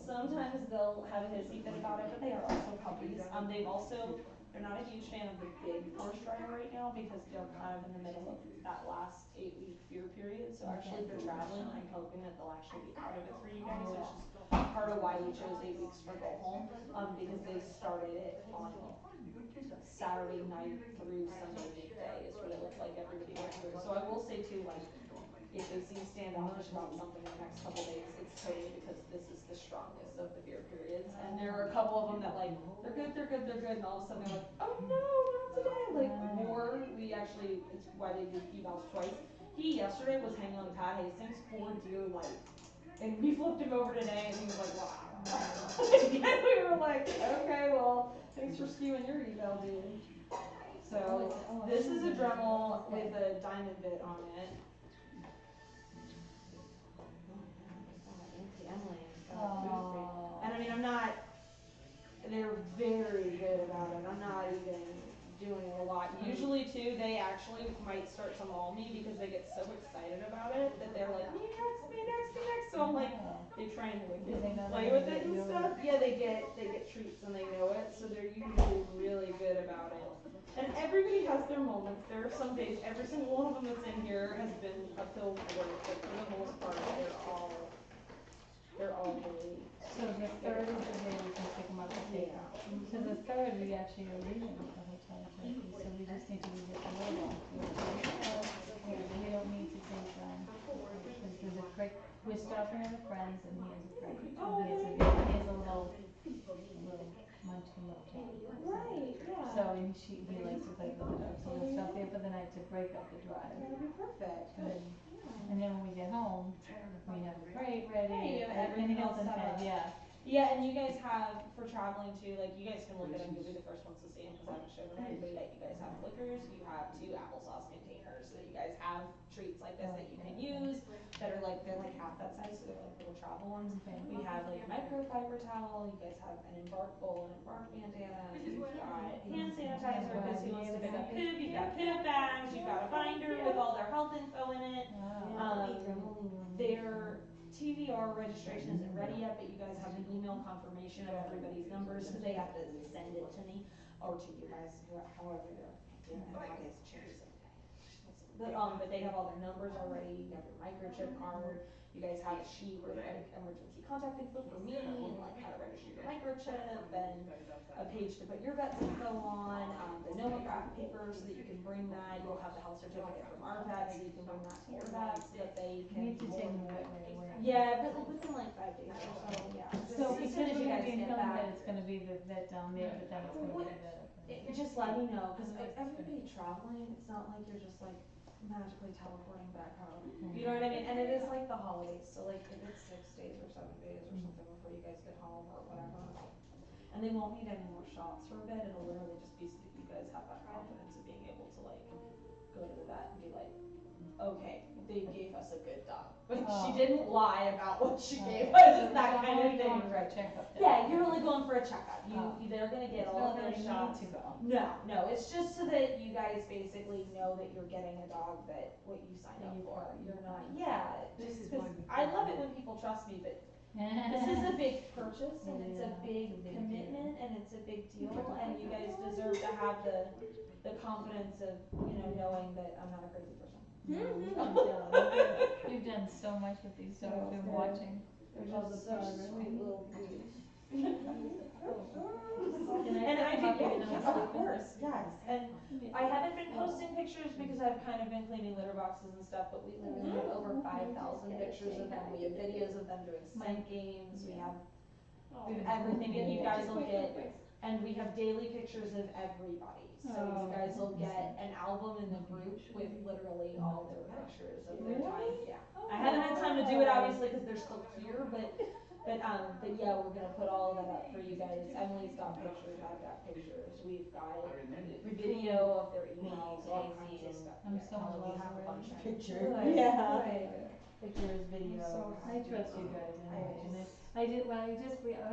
S4: Sometimes they'll have a hissy fit about it, but they are also puppies. They've also, they're not a huge fan of the big horse dryer right now because they're kind of in the middle of that last 8-week fear period. So actually for traveling, I'm hoping that they'll actually be out of it for you guys, which is part of why we chose 8 weeks for go home, because they started it on Saturday night through Sunday midday is what it looked like everybody went through. So I will say too, like, if they seem standoffish about something in the next couple days, it's totally because this is the strongest of the fear periods. And there are a couple of them that like, they're good, and all of a sudden they're like, oh no, not today. Like, or we actually, it's why they do evals twice. He yesterday was hanging on Pat Hastings for dear life. And we flipped him over today and he was like, wow. And we were like, okay, well, thanks for skewing your eval, dude. So, this is a Dremel with a diamond bit on it. And I mean, I'm not, they're very good about it. I'm not even doing a lot. Usually too, they actually might start to maul me because they get so excited about it that they're like, me next. So I'm like, they try and like play with it and stuff. Yeah, they get treats and they know it, so they're usually really good about it. And everybody has their moments. There are some days, every single one of them that's in here has been a pill for it, but for the most part, they're all really.
S6: So the third is the day we can pick them up and take them. So the third, we actually are leaving at the hotel turkey, so we just need to get the little one. We don't need to take them, because there's a crate, we're stopping at a friend's and he has a crate.
S4: Oh,
S6: He has a little munchkin little cat.
S4: Right, yeah.
S6: So, and he likes to play with the dog, so we'll stop there for the night to break up the drive.
S4: That'd be perfect. Good.
S6: And then when we get home, we have a crate ready,
S4: Hey, you have
S6: everything
S4: everything
S6: else in
S4: set
S6: bed,
S4: up.
S6: yeah.
S4: Yeah, and you guys have, for traveling too, like, you guys can look at them, you'll be the first ones to see them, because I haven't shown them anybody that you guys have flickers, you have 2 applesauce containers, so that you guys have treats like this that you can use, that are like, they're like half that size, so they're like little travel ones.
S6: Okay.
S4: We have like microfiber towel, you guys have an embark bowl, an embark bandana, you've got hand sanitizer, because who wants to pick up poop, you've got poop bags, you've got a binder with all their health info in it. Their TVR registration isn't ready yet, but you guys have an email confirmation of everybody's numbers, because they have to send it to me, or to you guys, however they're, I guess, choose it. But they have all their numbers already, you have your microchip card, you guys have a sheet with like emergency contact info for me, and like how to register your microchip, and a page to put your vet's info on, the nomograph paper so that you can bring that, you'll have the health certificate from our vet, so you can bring that to your vet, so that they
S6: We
S4: can.
S6: need to take them right away.
S4: Yeah, but like within like 5 days or so, yeah.
S6: So
S4: Just as
S6: because
S4: soon as
S6: we're
S4: you
S6: gonna
S4: guys
S6: be
S4: get
S6: telling
S4: back.
S6: that it's gonna be the vet down there, but then it's gonna be the vet.
S4: Just let me know, cause everybody traveling, it's not like you're just like magically teleporting back home. You know what I mean? And it is like the holidays, so like if it's 6 days or 7 days or something before you guys get home or whatever. And they won't need any more shots for a bit, it'll literally just be so that you guys have that confidence of being able to like go to the vet and be like, okay, they gave us a good dog.
S2: but
S6: Oh.
S2: she didn't lie about what she gave
S6: Okay.
S2: us,
S6: So
S2: that
S6: I'm
S2: kind
S6: only
S2: of thing.
S6: going for a checkup then.
S2: Yeah, you're only going for a checkup.
S6: Oh.
S2: They're gonna get
S6: It's
S2: all
S6: not
S2: of
S6: that
S2: their
S6: I need
S2: shots.
S6: to go.
S2: No, it's just so that you guys basically know that you're getting a dog that what you signed
S6: That
S2: up
S6: you
S2: for.
S6: bought.
S2: You're not, yeah, just because I love it when people trust me, but this is a big purchase and it's a
S6: Yeah,
S2: big
S6: it's a big
S2: commitment and it's a big deal and you guys deserve to have the confidence of, knowing that I'm not a crazy person.
S6: You've done so much with these dogs. I've been watching.
S2: They're
S6: all the
S2: just such
S6: progress.
S2: sweet little beauties.
S6: Can I
S2: And I
S6: come up
S2: do,
S6: even though
S2: yes,
S6: I'm
S2: of
S6: sleeping?
S2: course, yes, and I haven't been posting pictures because I've kind of been cleaning litter boxes and stuff, but we literally have over 5,000 pictures of them, we have videos of them doing scent games, we have everything, and you guys will get, and we have daily pictures of everybody, so you guys will get an album in the group with literally all their pictures of their time, yeah. I haven't had time to do it obviously because they're still here, but yeah, we're gonna put all of that up for you guys. Emily's got pictures, I've got pictures, we've got video of their emails, all kinds of stuff.
S6: I'm
S2: Yeah,
S6: so in
S2: Kelly, we
S6: love
S2: have a bunch of
S6: already.
S2: pictures. Yeah. Pictures, video.
S6: So I trust you guys anyway. I did, well, I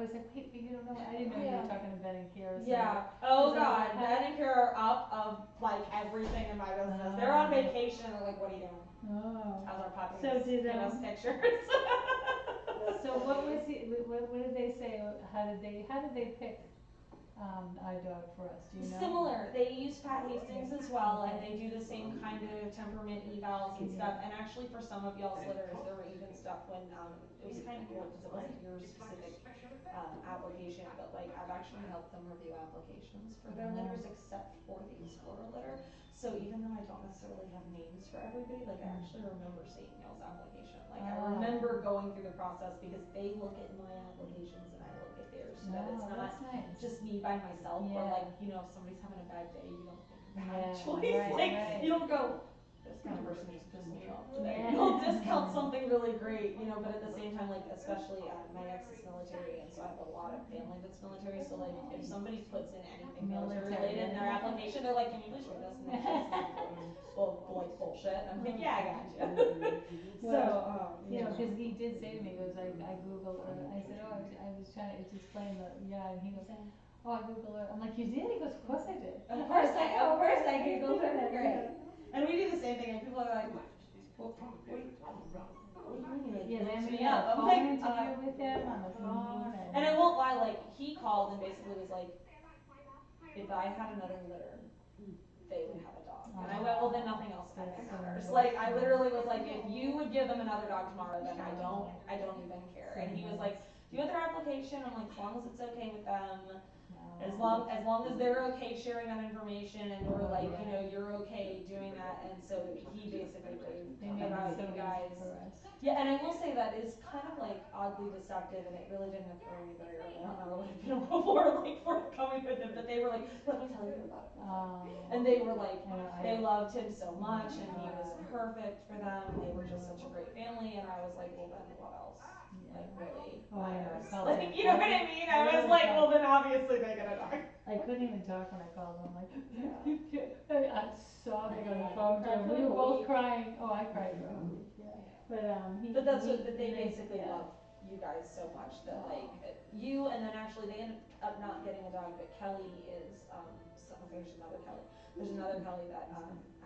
S6: was like, wait, but you don't know, I didn't know you were talking to Ben and Kara. So
S2: Yeah. Oh
S6: Because I was
S2: God,
S6: like,
S2: Ben and Kara are up of like everything in my business. They're on vacation and they're like, what are you doing?
S6: Oh.
S2: How's our puppies?
S6: So did,
S2: Give us pictures.
S6: So what was what did they say, how did they pick, our dog for us, do you know?
S2: Similar. They use Pat Hastings as well, and they do the same kind of temperament evals and stuff. And actually, for some of y'all's litters, there were even stuff when it was kind of cool because it wasn't your specific application, but like I've actually helped them review applications for their litters, except for the Explorer litter. So even though I don't necessarily have names for everybody, like I actually remember seeing y'all's application. Like I remember going through the process because they look at my applications and I look at theirs, so that it's not
S6: That's nice.
S2: just me by myself, or
S6: Yeah.
S2: like, if somebody's having a bad day, you don't think of that
S6: Yeah,
S2: choice,
S6: right,
S2: like,
S6: right.
S2: you don't go, this kind of person just pissed me off today.
S6: Yeah.
S2: You'll discount something really great, but at the same time, like, especially, my ex is military, and so I have a lot of family that's military, so like, if somebody puts in anything military related in their application, they're like, can you please read this and make sure it's not like bullshit, and I'm like, yeah, I got you.
S6: Well, cause he did say to me, he goes, I Googled, I said, oh, I was trying to explain and he goes, oh, I Googled her, I'm like, you did? He goes, of course I did.
S2: Of course I Googled her, great. And we do the same thing, and people are like, what do you mean? Like,
S6: Yeah, then we
S2: me
S6: had
S2: up.
S6: a
S2: I'm
S6: phone
S2: like,
S6: interview with him on the phone
S2: and I won't lie, like, he called and basically was like, if I had another litter, they would have a dog. And I went, well, then nothing else kind of matters. Like, I literally was like, if you would give them another dog tomorrow, then I don't even care. And he was like, do you want their application? I'm like, as long as it's okay with them. As long as they're okay sharing that information and we're like, you're okay doing that, and so he basically raved about you guys. Yeah, and I will say that is kind of like oddly deceptive, and it really didn't occur to me very early on. I would have been more like forthcoming with it, but they were like, let me tell you about it. And they were like, they loved him so much, and he was perfect for them, and they were just such a great family, and I was like, well then what else? Like really matters. Like, you know what I mean? I was like, well then obviously they get a dog.
S6: I couldn't even talk when I called him, I'm like, I was sobbing on the phone to him, we were both crying, I cried probably,
S2: But they basically love you guys so much that like, you, and then actually they ended up not getting a dog, but Kelly is, there's another Kelly that,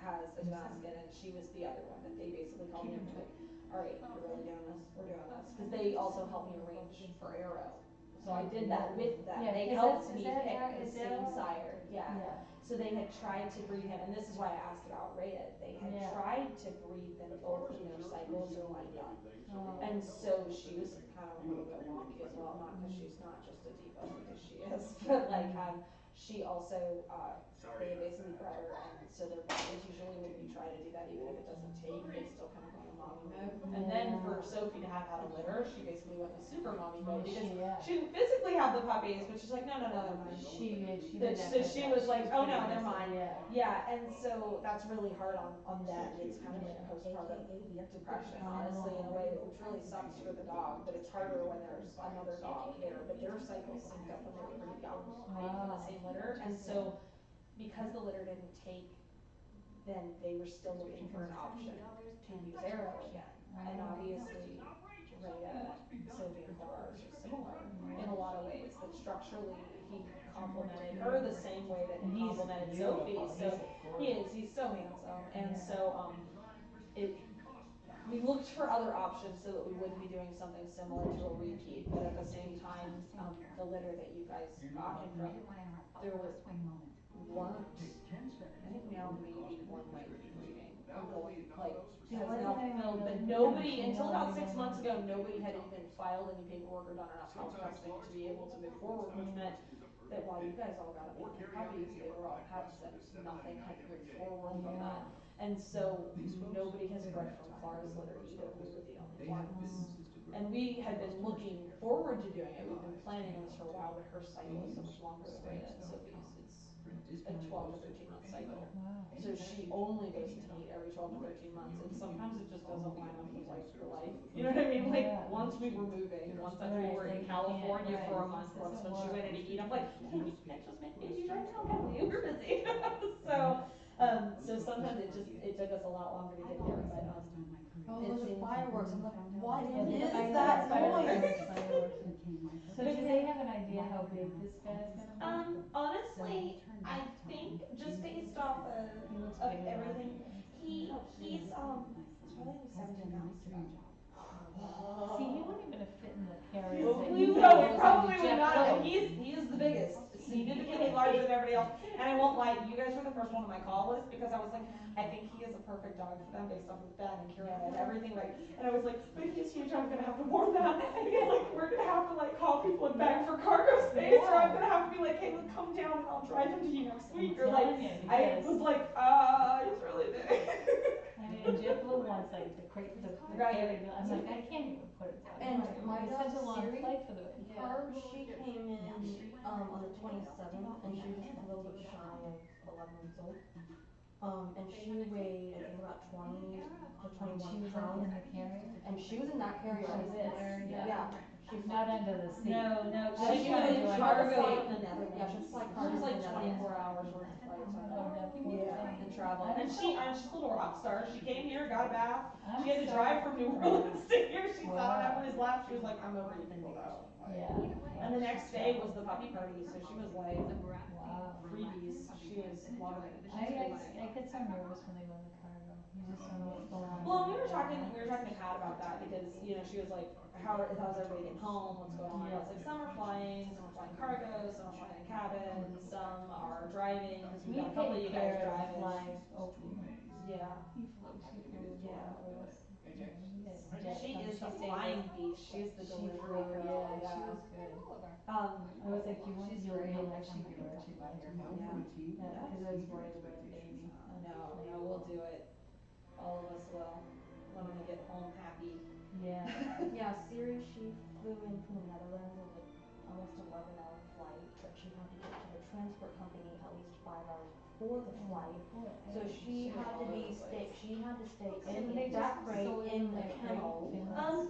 S2: has a Tamaskan, and she was the other one that they basically called me and were like, alright, you're really doing this, we're doing this, cause they also helped me arrange for Arrow. So I did that with them, they helped me pick the same sire, So they had tried to breed him, and this is why I asked about Rhea, they had tried to breed them both when their cycles are lined up. And so she was kind of a little bit wonky as well, not because she's not just a diva, because she is, but like, she also, they basically bred her, and so their bodies usually when you try to do that, even if it doesn't take, they still kind of go into mommy mode. And then for Sophie to have had a litter, she basically went into super mommy mode, because she didn't physically have the puppies, but she's like, no, they're mine. So she was like, oh no, they're mine. Yeah, and so that's really hard on them. It's kind of like postpartum depression, honestly, in a way, which really sucks for the dog, but it's harder when there's another dog there. But their cycles synced up when they were pretty young, from the same litter, and so because the litter didn't take, then they were still looking for an option to use Arrow again. And obviously, Rhea, Sylvie, and Dolores are similar in a lot of ways. That structurally, he complemented her the same way that he complemented Sophie. So he's so handsome. And so, we looked for other options so that we wouldn't be doing something similar to a repeat, but at the same time, the litter that you guys got him from, there weren't, I think now maybe one might be breeding, or going, like, has now filled, but nobody, until about 6 months ago, nobody had even filed any paperwork or done enough health testing to be able to move forward, which meant that while you guys all got amazing puppies, they were all pets and nothing had moved forward from that. And so nobody has bred from Clara's litter either, we were the only ones. And we had been looking forward to doing it, we've been planning on this for a while, but her cycle is so much longer than Rhea and Sophie's. It's a 12 to 13 month cycle. So she only goes to meet every 12 to 13 months, and sometimes it just doesn't line up with like her life. You know what I mean? Like once we were moving, once we were in California for a month, once when she went to eat, I'm like, can you just make baby right now? Can we? We're busy. So sometimes it took us a lot longer to get there, but
S1: those are fireworks. I'm like, what
S6: Yeah,
S1: is
S6: I know,
S1: that
S6: fireworks,
S1: noise?
S6: fireworks. So do they have an idea how big this guy's gonna be?
S2: Honestly, I think just based off
S6: He looks
S2: of
S6: bigger than
S2: everything,
S6: us.
S2: he's probably 17 pounds today.
S6: See, he wouldn't even have fit in the carrier
S2: Well,
S6: that
S2: we
S6: you
S2: probably
S6: got.
S2: would not, and he is the biggest, significantly larger than everybody else, and I won't lie, you guys were the first one on my call list, because I was like, I think he is a perfect dog for them based off of Ben and Kira and everything, like, and I was like, but he's huge, I'm gonna have to warn that, and he's like, we're gonna have to like call people and beg for cargo space, or I'm gonna have to be like, hey, look, come down and I'll drive him to you next week, or like, I was like, he's really big.
S6: I mean, JetBlue wants like the crate, the carrier, I'm like, I can't even put it down.
S1: And my
S6: It's
S1: dog
S6: such a long
S1: Siri,
S6: flight for the.
S1: she came in on the 27th, and she was just a little bit shy of 11 weeks old. And she weighed, I think, about 20 to 21
S6: She was
S1: pounds.
S6: in the carrier?
S1: And she was in that carrier like this. Yeah. She
S6: Not under the seat.
S2: No,
S1: She
S2: she
S1: was
S2: was
S1: in
S2: in
S1: cargo
S2: cargo.
S1: in the Netherlands. Yeah, she was like cargo.
S2: She was like
S1: in the Netherlands.
S2: 24 hours worth of flight time.
S1: Yeah, and travel.
S2: And she's a little rock star. She came here, got a bath.
S6: I'm
S2: She had to
S6: so-
S2: drive from New Orleans to here. She sat on
S6: Wow.
S2: everybody's lap. She was like, I'm over you people though.
S6: Yeah.
S2: And the next day was the puppy party, so she was like
S6: Wow.
S2: freebies. She was loving it.
S6: I get so nervous when they go in the cargo. You just don't know what's going on.
S2: Well, we were talking to Kat about that because, you know, she was like, how's everybody getting home? What's going on? I was like, some are flying cargo, some are flying in cabins, some are driving, because we got a couple of you guys driving. Yeah.
S6: He flew, she flew.
S2: Yeah.
S6: Yeah.
S2: She is the flying beast. She's the delivery girl.
S6: Yeah, she
S2: Yeah.
S6: was good.
S2: I
S6: I was like, you want, you'll actually give her, she might have.
S2: Yeah.
S6: Yeah, because I was worried about a baby.
S2: No, we'll do it. All of us will. When we get home happy.
S6: Yeah.
S1: Yeah, Siri, she flew in from the Netherlands. It was like almost 11-hour flight, but she had to get to the transport company at least 5 hours before the flight. So she had to stay in that crate in the kennel.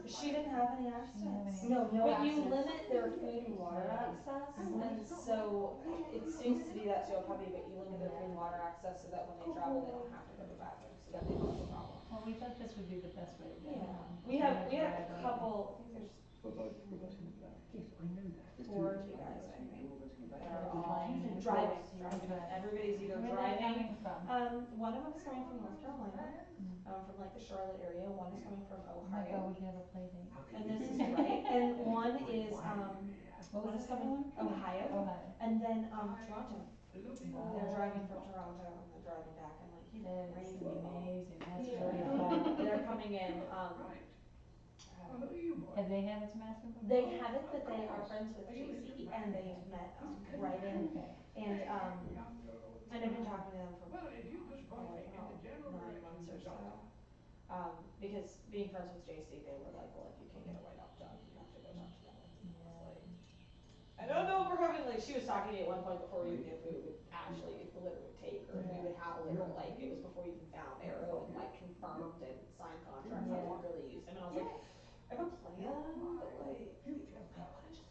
S2: She didn't have any accidents.
S1: No
S2: But you
S1: accidents.
S2: limit their food and water access, and so it seems to be that to a puppy, but you limit their food and water access so that when they travel, they don't have to go to the bathroom, so that they don't have a problem.
S6: Well, we thought this would be the best way to get
S2: Yeah,
S6: home.
S2: we had a couple, I think there's 4 of you guys, I think, that are all driving. Everybody's either
S6: Where are they
S2: driving.
S6: coming from?
S2: One of them is coming from North Carolina, from like the Charlotte area, one is coming from
S6: Oh my God,
S2: Ohio,
S6: we can have a play date.
S2: and this is right, and one is,
S6: What
S2: one
S6: was
S2: is
S6: this other
S2: coming,
S6: one?
S2: Ohio,
S6: Ohio.
S2: and then, Toronto.
S6: Wow.
S2: They're driving from Toronto and they're driving back, and like, you
S6: That is
S2: crazy.
S6: amazing, that's
S2: Yeah.
S6: really fun.
S2: They're coming in,
S6: Have they had a Tamaskan before?
S2: they haven't, but they are friends with JC, and they've met, right in,
S6: Okay.
S2: and I've been talking to them for probably about 9 months or so. Because being friends with JC, they were like, well, if you can't get a write-up done, you have to go talk to them. I was like, I don't know if we're having, like, she was talking to me at one point before we even knew if we would actually, if the litter would take, or if we would have a litter, like, it was before we even found Arrow and, like, confirmed and signed contracts how long ago they used him, and I was like, I have a plan, but, like, I wanna just.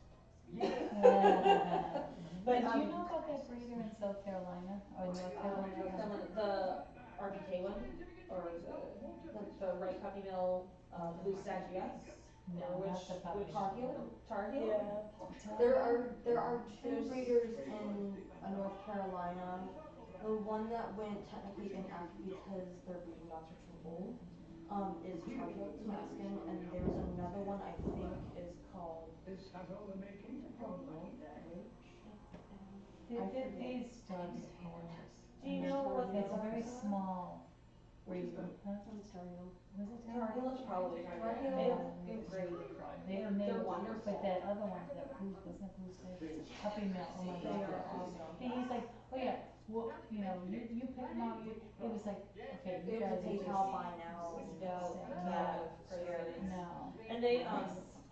S6: But do you know about that breeder in South Carolina or North Carolina?
S2: The RBK one, or the Wright Puppy Mill,
S4: blue statuettes?
S6: No,
S4: Or
S6: not the puppy.
S4: Tar Heel? Tar Heel?
S6: Yeah.
S1: There are two breeders in North Carolina. The one that went technically inactive because their breeding dogs are too old, is Charcoal Tamaskan, and there's another one I think is called.
S6: These dogs are gorgeous.
S4: Do you know what
S6: It's a
S4: the
S6: very small breed, huh?
S1: Ontario.
S6: Was it
S4: Tar Heel is probably Tar
S1: Tar
S4: Heel.
S1: Heel.
S4: They're great.
S6: They're
S4: wonderful.
S6: But that other one, that blue, wasn't it blue style? Puppy mill, oh my
S4: They
S6: god.
S4: are awesome.
S6: He's like, oh yeah, well, you pick them out, it was like, okay, you
S1: They
S6: guys
S1: have
S6: are
S1: to
S6: just.
S1: pay how by now.
S6: No.
S4: And they,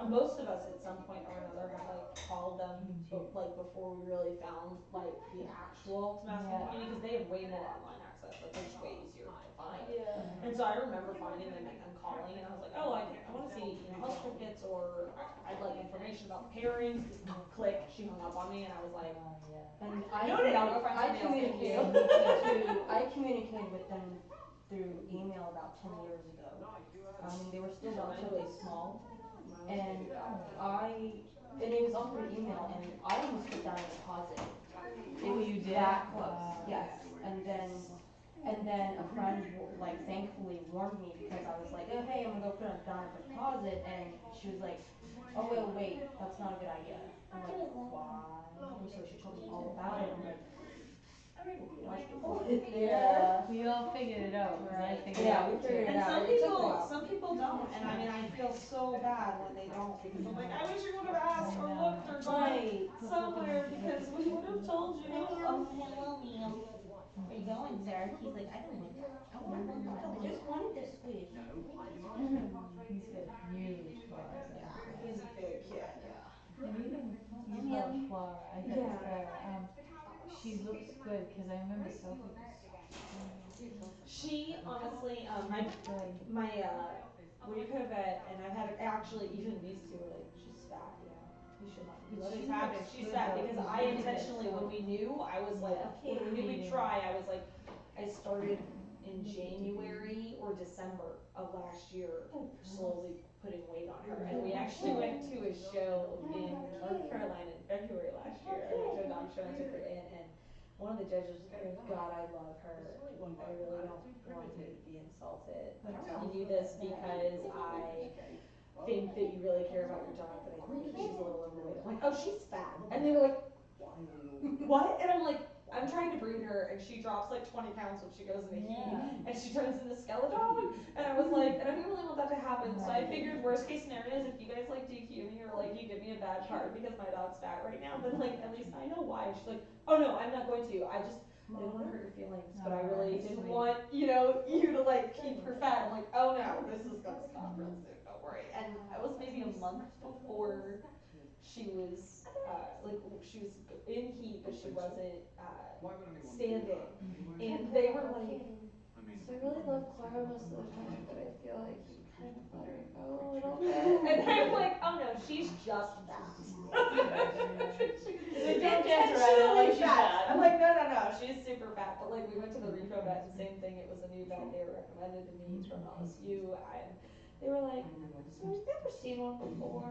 S4: most of us at some point or another have like called them, like before we really found like the actual Tamaskan
S6: Yeah.
S4: company, because they have way more online access, like it's way easier to find.
S2: Yeah.
S4: And so I remember finding them and calling, and I was like, oh, I wanna see, health certificates, or I'd like information about the pairings. Click, she hung up on me, and I was like,
S6: Oh, yeah.
S1: And
S4: no, I'll go find
S1: I
S4: somebody else.
S1: communicated I communicated with them through email about 10 years ago. I mean, they were still relatively small, and it was all through email, and I almost put down a deposit. It was
S6: You did?
S1: that close, yes. And then a friend, like, thankfully warned me because I was like, oh, hey, I'm gonna go put down a deposit, and she was like, oh, wait, that's not a good idea. I'm like, why? And so she told me all about it, and I'm like,
S6: Yeah. We all figured it out, 'cause I figured it out.
S1: we figured it
S4: And
S1: out.
S4: some people don't, and I mean, I feel so bad when they don't, because I'm like, I wish you would have asked or looked or gone somewhere, because we would have told you.
S5: Hello, ma'am. Where you going, sir? He's like, I don't want that. I just wanted this squeeze.
S6: He's got huge claws.
S4: He's a big kid.
S6: And even, you call her Flora, I got Flora, she looks good, 'cause I remember Sophie was.
S4: She honestly,
S6: Good.
S4: my we could have bet, and I've had actually even these two are like, she's fat, you should not be letting
S6: She
S4: have it.
S6: looks
S4: She's
S6: good,
S4: fat
S6: though.
S4: because I intentionally, when we knew, I was like, okay, when we knew we'd try, I was like, I started in January or December of last year, slowly putting weight on her, and we actually went to a show in North Carolina in February last year. I went to a dog show and took her in, and one of the judges was like, God, I love her. I really don't want you to be insulted. I'm telling you this because I think that you really care about your dog, but I think she's a little overweight. I'm like, oh, she's fat. And they were like, what? And I'm like, I'm trying to breed her, and she drops like 20 pounds when she goes into heat, and she turns into Skeleton. And I was like, and I didn't really want that to happen, so I figured worst case scenario is if you guys like DQ me or like you give me a bad card because my dog's fat right now, then like at least I know why. And she's like, oh no, I'm not going to. I didn't want to hurt your feelings, but I really didn't want, you to like keep her fat. I'm like, oh no, this is gonna stop real soon, don't worry. And it was maybe a month before she was she was in heat, but she wasn't standing. And they were like,
S5: So I really love Clara most of the time, but I feel like you kind of let her go a little bit.
S4: and I'm like, oh no, she's just fat.
S6: They don't dance around like she's fat.
S4: I'm like, no, she's super fat. But like, we went to the repo vet, and same thing. It was a new vet they were recommended to me from LSU, and they were like, so I've never seen one before.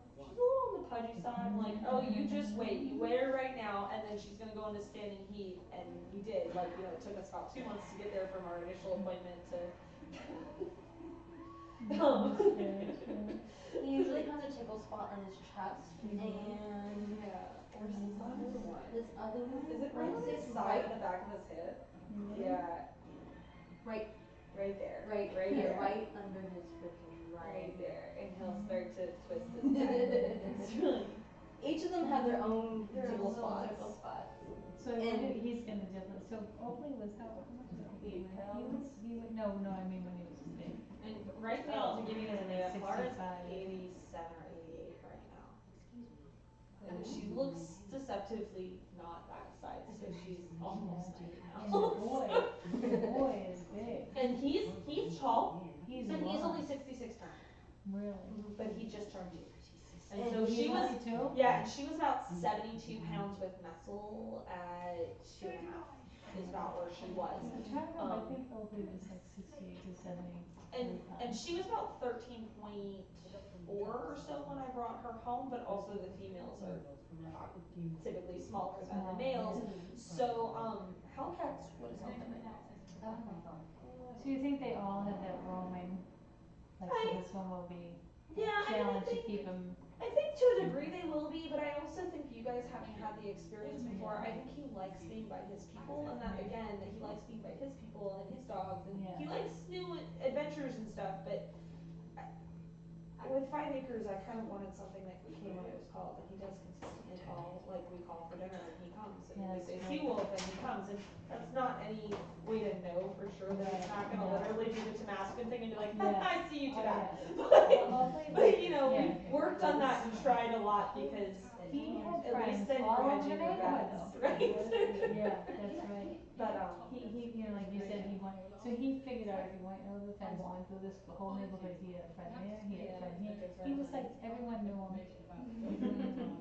S4: She's a little on the pudgy side. I'm like, oh, you just wait. You weigh her right now, and then she's gonna go into standing heat. And we did. Like, it took us about 2 months to get there from our initial appointment to.
S1: He usually has a tickle spot on his chest, and
S4: Where's this other one?
S1: this other one
S4: Is it right on his side, in the back of his hip? Yeah,
S1: right
S4: there.
S1: right
S4: here.
S1: right under his freaking
S4: Right
S1: right.
S4: there, and he'll start to twist his head. It's really.
S1: Each of them have their own tickle spots.
S6: So he's gonna definitely, so Oakley was how much was Oakley?
S4: 8 pounds.
S6: No, I mean when he was big.
S4: And right now, to give you an idea,
S6: Like
S4: Clara's
S6: 65.
S4: 87 or 88 right now. And she looks deceptively not that size, so she's almost 90
S6: And
S4: pounds.
S6: the boy is big.
S4: And he's tall,
S6: He's
S4: and he's
S6: long.
S4: only 66 pounds,
S6: Really?
S4: but he just turned 2. And
S1: And
S4: so
S6: He's
S4: she was,
S6: only two?
S4: yeah, and she was about 72 pounds with muscle at 2.5 is about where she was.
S6: I'm trying to remember, I think Oakley was like 68 to 70.
S2: And she was about 13.4 or so when I brought her home, but also the females are typically smaller than the males. So, Hellcats, what is Hellcat right now?
S6: So you think they all have that roaming, like, so this one will be
S2: Yeah,
S6: challenge to keep them,
S2: I think to a degree they will be, but I also think you guys having had the experience before, I think he likes being by his people, and that again, that he likes being by his people and his dogs, and he likes new adventures and stuff, but with 5 acres, I kind of wanted something that came when it was called, and he does consistently call, like we call for dinner, and he comes, and we say, sea wolf, and he comes, and that's not any way to know for sure that it's not gonna literally do the Tamaskan thing and be like, I see you today. But you know, we've worked on that and tried a lot because
S6: he had
S2: at least
S6: friends
S2: then
S6: all
S2: you're
S6: over the
S2: hedging your
S6: neighborhood
S2: bets,
S6: though.
S2: right?
S6: Yeah, that's right.
S2: But
S6: He, you know, like you said, he went, so he figured out if he went over the fence, went through this whole neighborhood, he had a friend there, he had a friend here. He was like, everyone knew him,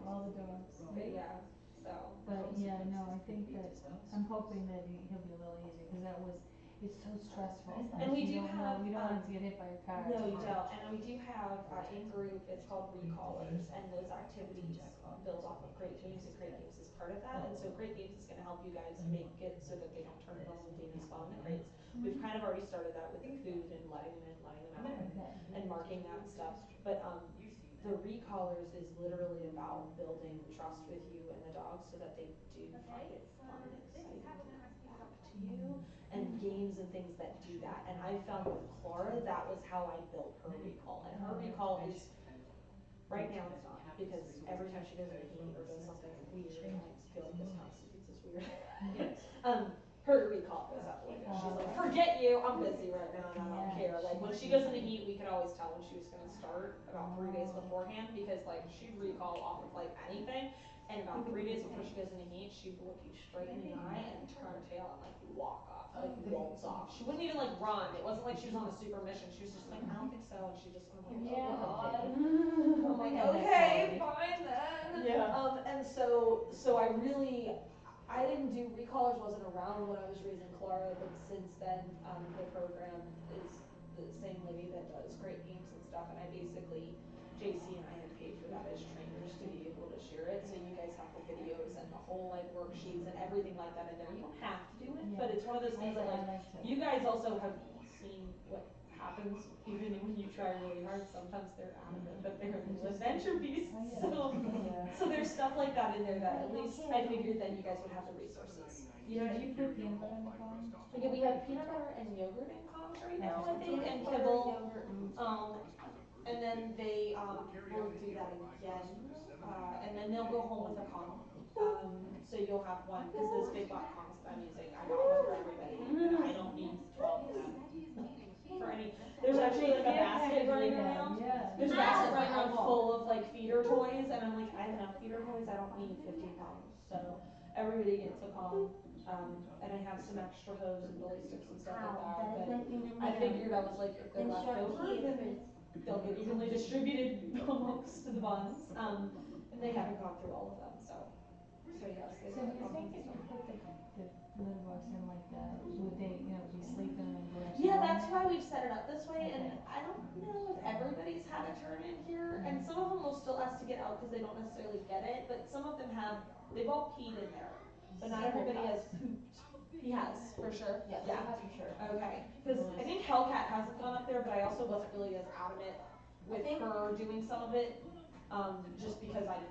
S6: all the dogs.
S2: but yeah, so.
S6: But yeah, no, I think that, I'm hoping that he'll be a little easier, cause that was, it's so stressful.
S2: And we do
S6: you don't know,
S2: have,
S6: you don't want to get hit by a car.
S2: No, you don't, and we do have, in group, it's called recallers, and those activities build off of Great Games, and Great Games is part of that, and so Great Games is gonna help you guys make it so that they don't turn normal baby spawn into crates. We've kind of already started that with the food and letting them in, letting them out, and marking that stuff, but, the recallers is literally about building trust with you and the dog so that they do find it fun and exciting to come back to you, and games and things that do that. And I found with Clara, that was how I built her recall. And her recall is, right now it's not, because every time she goes in a heat or does something weird, and I feel like this constitutes as weird. Her recall goes out the window. She's like, forget you, I'm busy right now and I don't care. Like when she goes in the heat, we could always tell when she was gonna start about 3 days beforehand, because like she'd recall off of like anything. And about 3 days before she goes in the heat, she'd look you straight in the eye and turn tail and like walk off, like waltz off. She wouldn't even like run. It wasn't like she was on a super mission. She was just like, I don't think so. And she just went like, oh God. I'm like, okay, fine then.
S4: Yeah.
S2: And so I didn't do, recallers wasn't around when I was raising Clara, but since then, the program is the same lady that does Great Games and stuff, and I basically, JC and I had paid for that as trainers to be able to share it, so you guys have the videos and the whole like worksheets and everything like that in there. You don't have to do it, but it's one of those things that like, you guys also have seen what happens even when you try really hard. Sometimes they're adamant that they're little adventure beasts, so there's stuff like that in there that at least I figured then you guys would have the resources. You know,
S6: Did you put peanut butter in the cones?
S2: yeah, we have peanut butter and yogurt in cones right now, I think, and kibble. And then they will do that again, and then they'll go home with a con. So you'll have one, because those big black cons that I'm using, I got one for everybody, and I don't need 12 of them for any. There's actually like a basket running around. There's a basket running around full of like feeder toys, and I'm like, I have enough feeder toys, I don't need 15 pounds. So everybody gets a con. And I have some extra hose and bully sticks and stuff like that, but I figured I was like, if they're left over, then they'll get evenly distributed amongst the buns, and they haven't gone through all of them, so yes.
S6: So do you think if you put the litter box in like that, would they, you know, be sleeping and go actually?
S2: Yeah, that's why we've set it up this way, and I don't know if everybody's had a turn in here, and some of them will still ask to get out because they don't necessarily get it, but some of them have, they've all peed in there, but not everybody has pooped. He has, for sure?
S1: Yeah, he has for sure.
S2: Okay, because I think Hellcat hasn't gone up there, but I also wasn't really as adamant with her doing some of it, just because I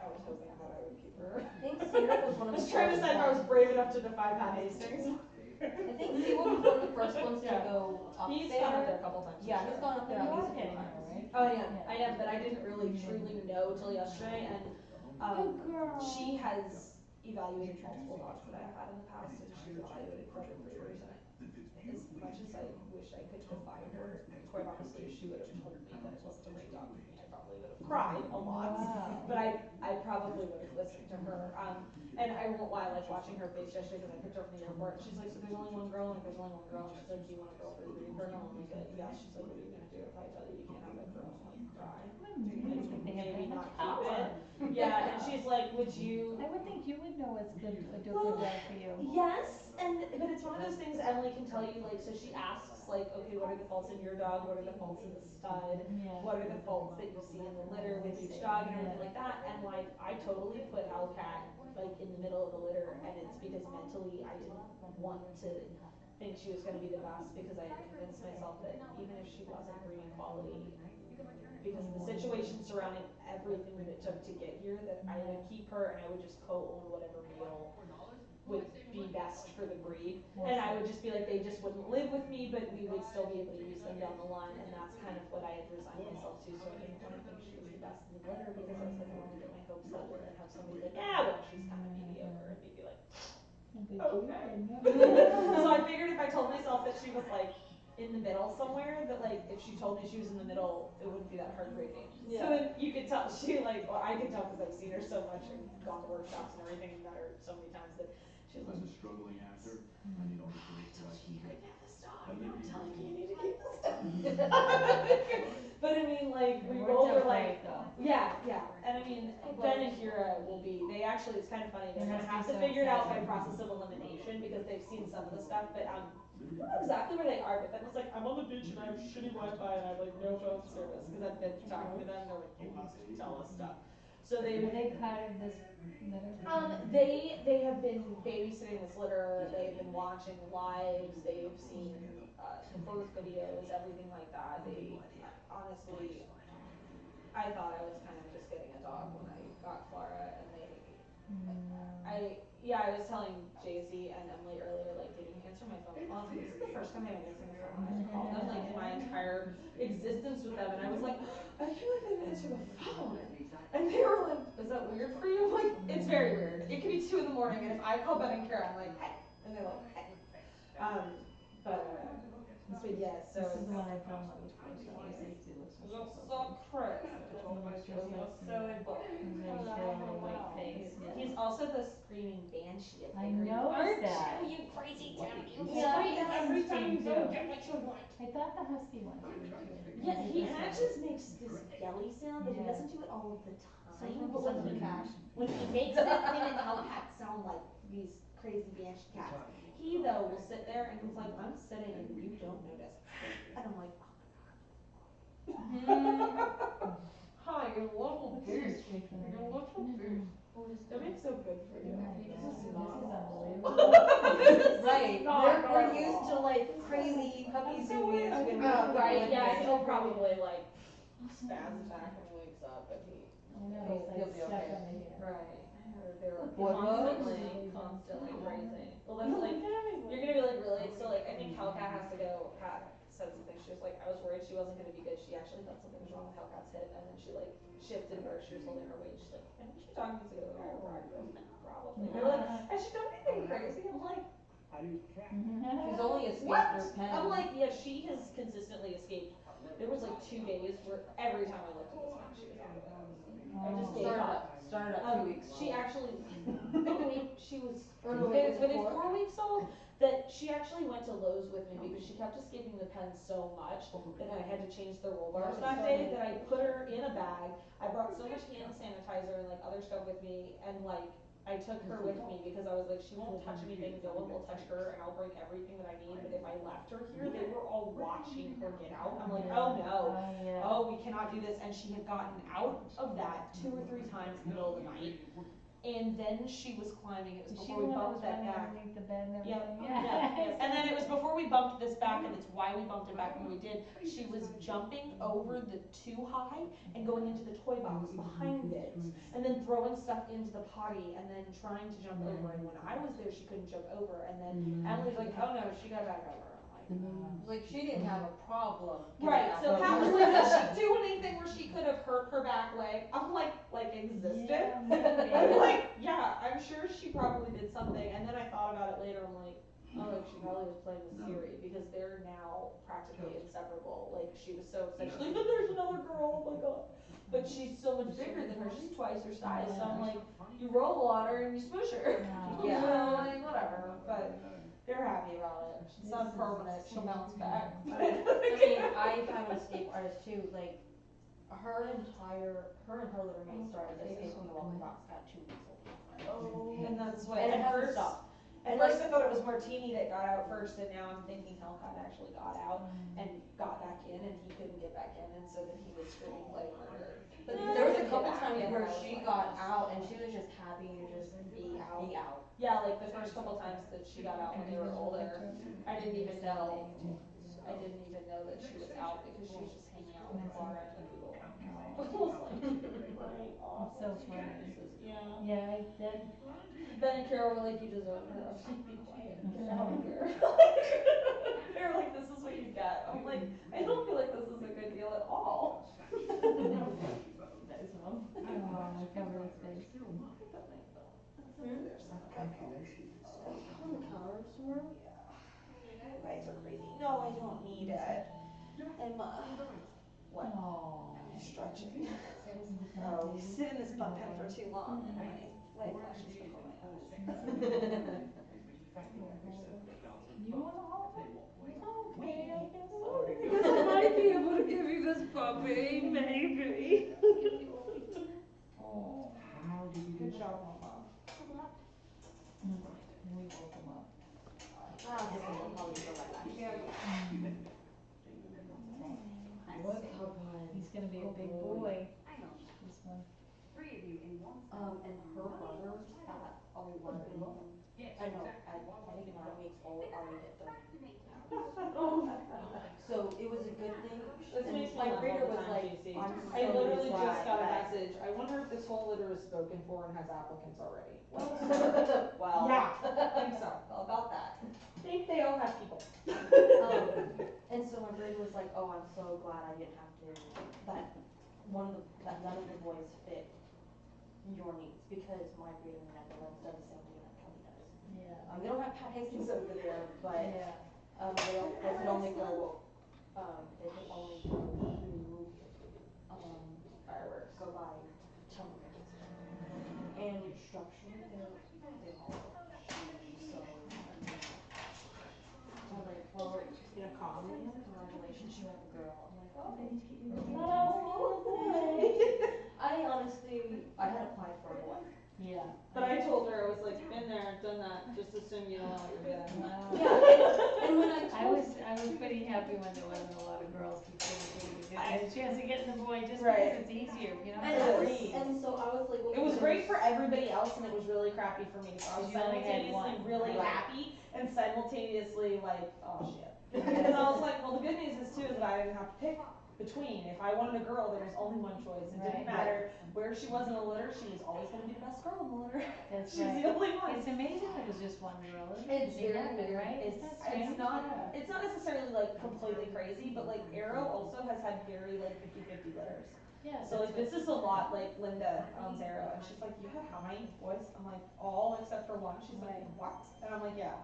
S2: was hoping that I would keep her.
S1: I think Syrup was one
S2: I
S1: of the
S2: was trying to
S1: first
S2: decide if I was
S1: ones.
S2: brave enough to defy Pat Hastings.
S1: I think Syrup was one of the first ones to go up
S2: He's
S1: there.
S2: gone up there a couple times.
S1: Yeah, he's gone up there.
S6: You are
S1: a
S6: getting
S1: few
S6: her,
S1: times.
S6: right?
S2: Oh yeah, I am, but I didn't really truly know till yesterday, and
S6: Good girl.
S2: she has evaluated multiple dogs that I've had in the past, and she's evaluated pleasure breeders, and as much as I wish I could defy her, quite honestly, if she would have told me that it wasn't the right dog for me, I probably would have cried a lot.
S6: Wow.
S2: But I probably would have listened to her. And I won't lie, like watching her face yesterday, because I picked her up from the airport, and she's like, so there's only one girl, and if there's only one girl, and she's like, do you want a girl for the breeding program? I'm like, yeah. She's like, what are you gonna do if I tell you you can't have that girl? I'm like, cry. maybe not keep it. Yeah, and she's like, would you?
S6: I would think you would know what's good, a good
S2: Well,
S6: job for you.
S2: yes, but it's one of those things Emily can tell you, like, so she asks, like, okay, what are the faults in your dog, what are the faults in the stud,
S6: Yeah.
S2: what are the faults that you see in the litter with each dog and everything like that, and like, I totally put Hellcat, like, in the middle of the litter, and it's because mentally I didn't want to think she was gonna be the best, because I had convinced myself that even if she wasn't breeding quality, because of the situation surrounding everything that it took to get here, that I would keep her and I would just co-own whatever meal would be best for the breed. And I would just be like, they just wouldn't live with me, but we would still be able to use them down the line, and that's kind of what I had resigned myself to, so I didn't want to think she was the best in the litter, because I was like, I want to get my hopes up and then have somebody like, yeah, well, she's kind of mediocre, and they'd be like, okay. So I figured if I told myself that she was like in the middle somewhere, that like if she told me she was in the middle, it wouldn't be that heartbreaking. Yeah. So then you could tell she like, well, I could tell because I've seen her so much and gone to workshops and everything and met her so many times that she was like,
S7: As a struggling actor, I need all the
S2: I told
S7: direction I
S2: you you
S7: can
S2: couldn't
S7: get.
S2: have this dog. I'm telling you, you need to keep this dog. But I mean, like we both are like, yeah, and I mean, Ben and Kira will be. They actually, it's kind of funny. They're gonna have to figure it out by process of elimination because they've seen some of the stuff, but I don't know exactly where they are. But then it's like I'm on the beach and I have shitty Wi-Fi and I have like no phone service because I've been talking to them. They're like, you need to tell us stuff. So
S6: Are they part of this litter?
S2: They have been babysitting this litter. They've been watching lives. They've seen the birth videos, everything like that. They honestly, I thought I was kind of just getting a dog when I got Clara, and I was telling Jay-Z and Emily earlier, like, they didn't answer my phone. Well, this is the first time I've answered my phone. I called them, like, in my entire existence with them, and I was like, I can't let them answer the phone. And they were like, is that weird for you? I'm like, it's very weird. It could be 2 in the morning, and if I call Ben and Kara, I'm like, hey, and they're like, hey. So yeah, so
S6: This is the one I found.
S2: looks so crazy. So he's also the screaming banshee.
S6: I noticed that.
S1: You crazy town, you
S6: Yeah,
S1: every time you
S6: do.
S1: get what you want.
S6: I thought the husky one was too.
S2: Yeah, he actually makes this yelly sound, but he doesn't do it all of the time. But when he makes it, him and Hellcat sound like these crazy banshee cats. He though will sit there and he's like, I'm sitting and you don't notice. And I'm like, hi, you're a little goose. You're a little goose. That makes so good for you. This is not
S6: unbelievable.
S1: Right, we're used to like crazy puppy zoomies when
S2: right, yeah, he'll probably like spaz attack when he wakes up, but
S6: He'll be okay.
S2: right. They're constantly crazy. Well, that's like, you're gonna be like, really? So like, I think Hellcat has to go. Pat said something. She was like, I was worried she wasn't gonna be good. She actually thought something was wrong with Hellcat's hip, and then she like shifted where she was holding her weight. She's like, I think your dog needs to go to the chiropractor. I'm like, probably. They're like, has she done anything crazy? I'm like,
S1: She's only escaped
S2: what?
S1: her pen.
S2: I'm like, yeah, she has consistently escaped. There was like 2 days where every time I looked at this one, she was on the ground. I just gave up.
S1: Started up 2 weeks.
S2: She actually, she was,
S1: Or no,
S2: were
S1: wait,
S2: they
S1: was it
S2: 4 weeks old? That she actually went to Lowe's with me because she kept escaping the pen so much that I had to change the roll bars that day, that I put her in a bag. I brought so much hand sanitizer and like other stuff with me, and like I took her with me because I was like, she won't touch anything, no one will touch her, and I'll bring everything that I need, but if I left her here, they were all watching her get out. I'm like, oh no, oh, we cannot do this, and she had gotten out of that 2 or 3 times in the middle of the night, and then she was climbing, it was before we bumped that back.
S6: Underneath the bed and
S2: Yep,
S6: everything.
S2: and then it was before we bumped this back, and it's why we bumped it back when we did. She was jumping over the 2 high and going into the toy box behind it, and then throwing stuff into the potty, and then trying to jump over. And when I was there, she couldn't jump over. And then Emily's like, "Oh no, she got back over." I'm like,
S1: Like she didn't have a problem.
S2: right. So Pat was like, "Did she do anything where she could have hurt her back leg?" I'm like existed.
S6: Yeah,
S2: I'm like, yeah, I'm sure she probably did something. And then I thought about it later. I'm like, oh, like she probably was playing with Siri because they're now practically inseparable. Like she was so excited. She's like, "But there's another girl, oh my god." But she's so much bigger than her. She's twice her size. So I'm like, you roll on her and you smoosh her.
S1: Yeah.
S2: So like whatever. But they're happy about it. She's not permanent. She'll bounce back.
S1: I mean, I've had an escape artist too, like
S3: her and her litter mate started this taking while the dog's got 2 weeks old.
S2: Oh. And that's what,
S3: And it
S2: at
S3: hasn't
S2: first,
S3: stopped.
S2: at first I thought it was Martini that got out first, and now I'm thinking Hellcat actually got out and got back in, and he couldn't get back in, and so then he was screaming bloody murder. But then
S1: There was
S2: he
S1: a
S2: couldn't
S1: couple
S2: get back
S1: times
S2: in,
S1: where
S2: and I was
S1: she
S2: like,
S1: got out and she was just happy to just be out.
S2: Yeah, like the first couple times that she got out when they were older, I didn't even know that she was out because she was just hanging out with Clara and the poodle. I was like, right off.
S6: So funny.
S2: Yeah.
S6: Yeah, that,
S2: Ben and Carol were like, you deserve her. I'm like, be quiet. Get out of here. They're like, this is what you get. I'm like, I don't feel like this is a good deal at all. Nice mom.
S6: oh, cover his face.
S1: On the counter somewhere?
S2: You guys are crazy. No, I don't need it. Emma. What?
S6: Oh.
S2: I'm stretching. Oh, you sit in this bunk bed for too long and my light flashes before my eyes.
S6: You wanna hold it? Okay, I guess so.
S1: I guess I might be able to give you this puppy, maybe.
S6: Oh.
S2: Good job, Mama.
S6: We woke him up.
S3: We'll probably go right back.
S6: He's gonna be a big boy. This one.
S3: And her brothers at 11, I know, at 9 weeks old already hit 30. So it was a good thing.
S2: This
S3: And
S2: makes me
S3: my
S2: laugh
S3: breeder
S2: all the
S3: was
S2: time,
S3: like,
S2: JC.
S3: I'm
S2: I
S3: so
S2: literally
S3: glad
S2: just got a
S3: that-
S2: message. I wonder if this whole litter is spoken for and has applicants already.
S3: Well,
S2: Yeah, I think so.
S3: about that.
S2: I think they all have people.
S3: And so my breeder was like, oh, I'm so glad I didn't have to, that none of the boys fit your needs, because my breeder in the Netherlands does the same thing that Kelly does.
S6: Yeah.
S3: They don't have packages over there, but,
S6: Yeah.
S3: they could only go, to,
S2: Fireworks.
S3: go by temperament. And structurally, they all so. I was like, well, in a common, congratulations, you have a girl. I'm like, oh, thank you.
S2: Oh,
S3: I honestly, I had applied for a boy.
S6: Yeah.
S2: But I told her, I was like, been there, done that, just assume you don't know what you're getting.
S6: Wow.
S3: And when I
S6: I was pretty happy when there wasn't a lot of girls before we had a chance of getting the boy, just
S2: Right.
S6: because it's easier, you know?
S3: and so I was like, well,
S2: It was great for everybody else and it was really crappy for me, so I was
S6: You only had
S2: simultaneously
S6: one.
S2: really
S3: Right.
S2: happy and simultaneously like, oh shit. Because I was like, well, the good news is too is that I didn't have to pick between. If I wanted a girl, there was only one choice. It didn't
S6: Right.
S2: matter where she was in the litter, she was always gonna be the best girl in the litter.
S6: That's
S2: She was
S6: right.
S2: the only one.
S6: It's amazing it was just one girl, isn't it?
S3: It's
S6: It
S3: very
S6: happened,
S3: weird.
S6: right?
S3: It's-
S6: Isn't that
S2: It's
S6: strange?
S2: not,
S6: Yeah.
S2: it's not necessarily like completely crazy, but like Arrow also has had very like 50-50 litters.
S6: Yeah.
S2: So like this is a lot like Linda owns Arrow and she's like, you have how many boys? I'm like, all except for one. She's like, what? And I'm like, yeah.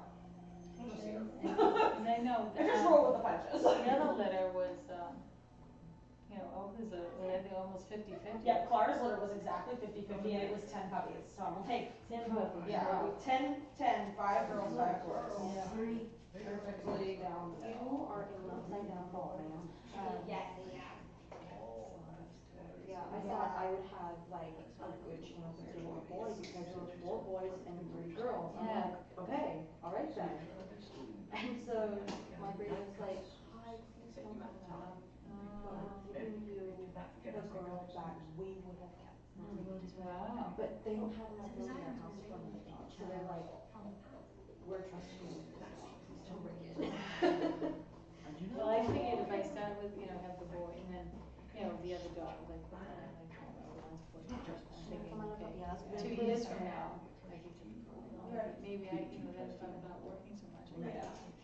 S2: I'm just here.
S6: And I know.
S2: I just roll with the punches.
S6: The other litter was, you know, it was I think almost 50-50.
S2: Yeah, Clara's litter was exactly 50-50 and it was 10 puppies. So I'm like,
S6: 10 puppies.
S2: yeah, 10, 5 girls, 5 boys.
S6: Yeah.
S2: Perfectly down the middle.
S3: You are in an upside down ball, ma'am.
S5: Yes.
S3: Yeah, I thought I would have like a good chance of getting a boy because there were 4 boys and 3 girls. I'm
S6: Yeah.
S3: like, okay, all right then. And so my breeder was like, hi, please don't come down. We're giving you a girl that we would have kept.
S6: Wow.
S3: But they don't have enough room in their house for another dog, so they're like, we're trusting you. Please don't break it.
S6: Well, I figured if I started with, you know, have the boy and then, you know, the other dog, like, thinking, okay,
S3: Yeah, that's
S6: 2
S3: good.
S6: years from now, maybe I, you know, then if I'm not working so much,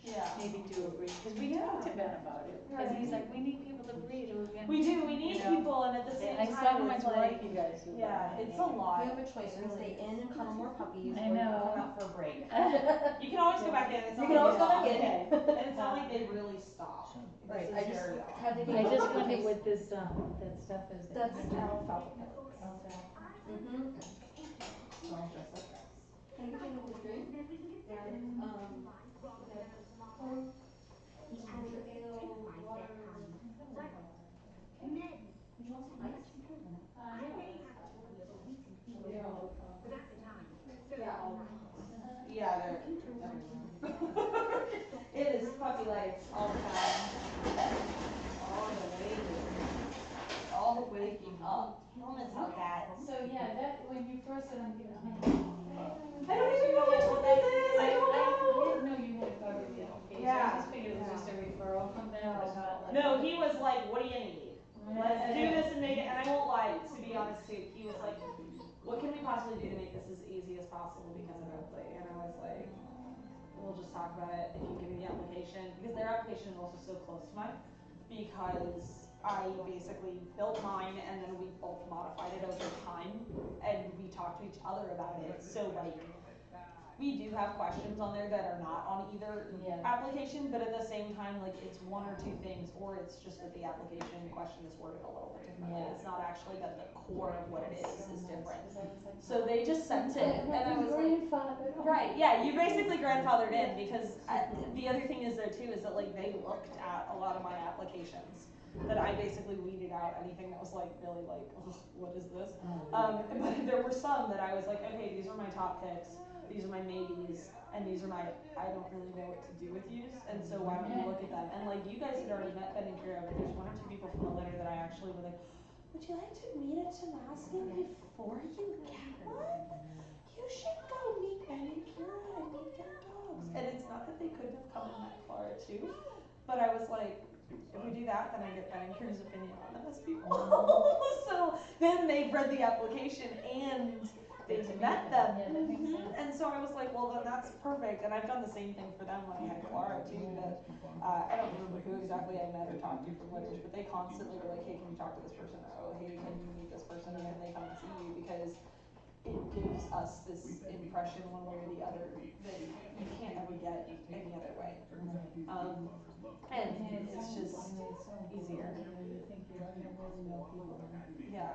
S2: Yeah.
S6: maybe do a breed, because we talked to Ben about it, because he's like, we need people to breed, or we're gonna.
S2: We do, we need
S6: You know.
S2: people and at the same
S6: I
S2: time,
S6: saw how much
S2: it's
S6: like
S2: like,
S6: you guys do.
S2: yeah, it's a
S3: You
S2: lot.
S3: have a choice, you can stay in and cuddle more puppies,
S6: I
S3: or you can
S6: know.
S3: come out for a break.
S2: You can always go back in, it's
S3: You
S2: not
S3: can always
S2: like
S3: go back
S2: they
S3: in.
S2: stop. And it's not like they really stop.
S3: Right,
S2: This
S3: I
S2: is
S3: just
S2: very odd.
S3: had to
S6: I
S3: get.
S6: just wondered what this, that stuff is.
S3: That's alfalfa pellets.
S6: Okay.
S3: Smells just like this. Can you give me the drink? Yeah, ginger ale, water. Would you
S2: Yeah, they're everywhere. It is puppy life all the time. All the waking up. Tell them it's not bad.
S6: So yeah, that, when you first said I'm gonna,
S2: I don't even know which one this is. I don't know.
S6: I didn't know you had already the application, I
S2: Yeah.
S6: just figured it was just a referral from them, but not like.
S2: No, he was like, what do you need? Let's do this and make it, and I won't lie, to be honest too, he was like, what can we possibly do to make this as easy as possible because of Oakley? And I was like, we'll just talk about it if you give me the application, because their application is also so close to mine, because I basically built mine and then we both modified it over time, and we talked to each other about it, so like, we do have questions on there that are not on either
S6: Yeah.
S2: application, but at the same time, like, it's one or two things, or it's just that the application question is worded a little bit differently.
S6: Yeah.
S2: It's not actually that the core of what it is different. So they just sent it, and I was like, right, yeah, you basically grandfathered in, because the other thing is though too, is that like, they looked at a lot of my applications, that I basically weeded out anything that was like, really like, ugh, what is this? But there were some that I was like, okay, these are my top picks, these are my maybes, and these are my, I don't really know what to do with yous, and so why don't you look at them? And like, you guys had already met Ben and Kira, but there's one or two people from the litter that I actually were like, would you like to meet at Tamaskan before you get one? You should go meet Ben and Kira and meet their dogs. And it's not that they couldn't have come and met Clara too, but I was like, if we do that, then I get Ben and Kira's opinion on them as people. So then they've read the application and they've met them. And so I was like, well, then that's perfect. And I've done the same thing for them when I had Clara too, that I don't remember who exactly I met or talked to from litters, but they constantly were like, hey, can you talk to this person? Or, oh, hey, can you meet this person? And then they come and see you, because it gives us this impression one way or the other that you can't ever get any other way. And it's just easier. Yeah.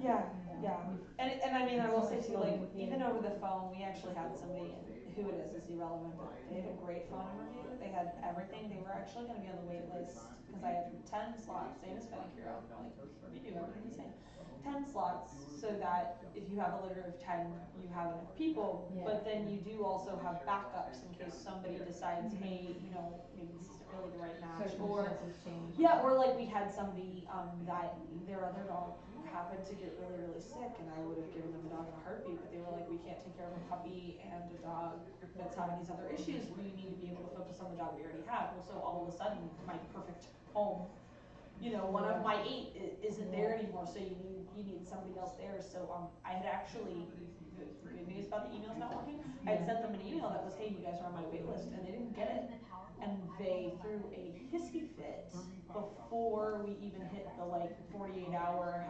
S2: Yeah, yeah. And I mean, I will say too, like, even over the phone, we actually had somebody, who it is irrelevant, but they had a great phone interview. They had everything. They were actually going to be on the wait list, because I had 10 slots, same as Pedicure. Like, we do everything the same. 10 slots, so that if you have a litter of 10, you have enough people, but then you do also have backups in case somebody decides, hey, you know, maybe this isn't really the right match, or yeah, or like we had somebody that their other dog happened to get really, really sick, and I would have given them a dog in a heartbeat, but they were like, we can't take care of a puppy and a dog that's having these other issues. We need to be able to focus on the dog we already have. Well, so all of a sudden, my perfect home, you know, one of my 8 isn't there anymore, so you need somebody else there. So I had actually, the good news about the emails not working, I had sent them an email that was, hey, you guys are on my wait list, and they didn't get it. And they threw a hissy fit before we even hit the like 48-hour,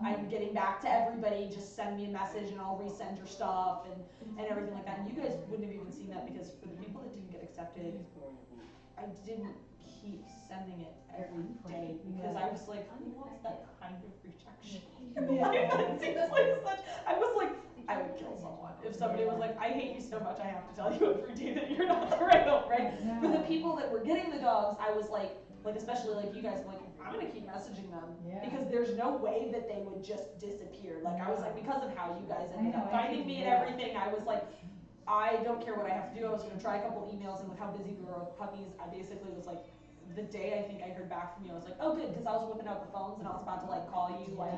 S2: I'm getting back to everybody, just send me a message and I'll resend your stuff and everything like that. And you guys wouldn't have even seen that, because for the people that didn't get accepted, I didn't keep sending it every day, because I was like, who wants that kind of rejection? I was like, I would kill someone if somebody was like, I hate you so much, I have to tell you every day that you're not the right home, right? For the people that were getting the dogs, I was like especially like you guys, like, I'm gonna keep messaging them, because there's no way that they would just disappear. Like, I was like, because of how you guys ended up finding me and everything, I was like, I don't care what I have to do. I was gonna try a couple emails, and with how busy we were with puppies, I basically was like, the day I think I heard back from you, I was like, oh good, because I was whipping out the phones and I was about to like call you like,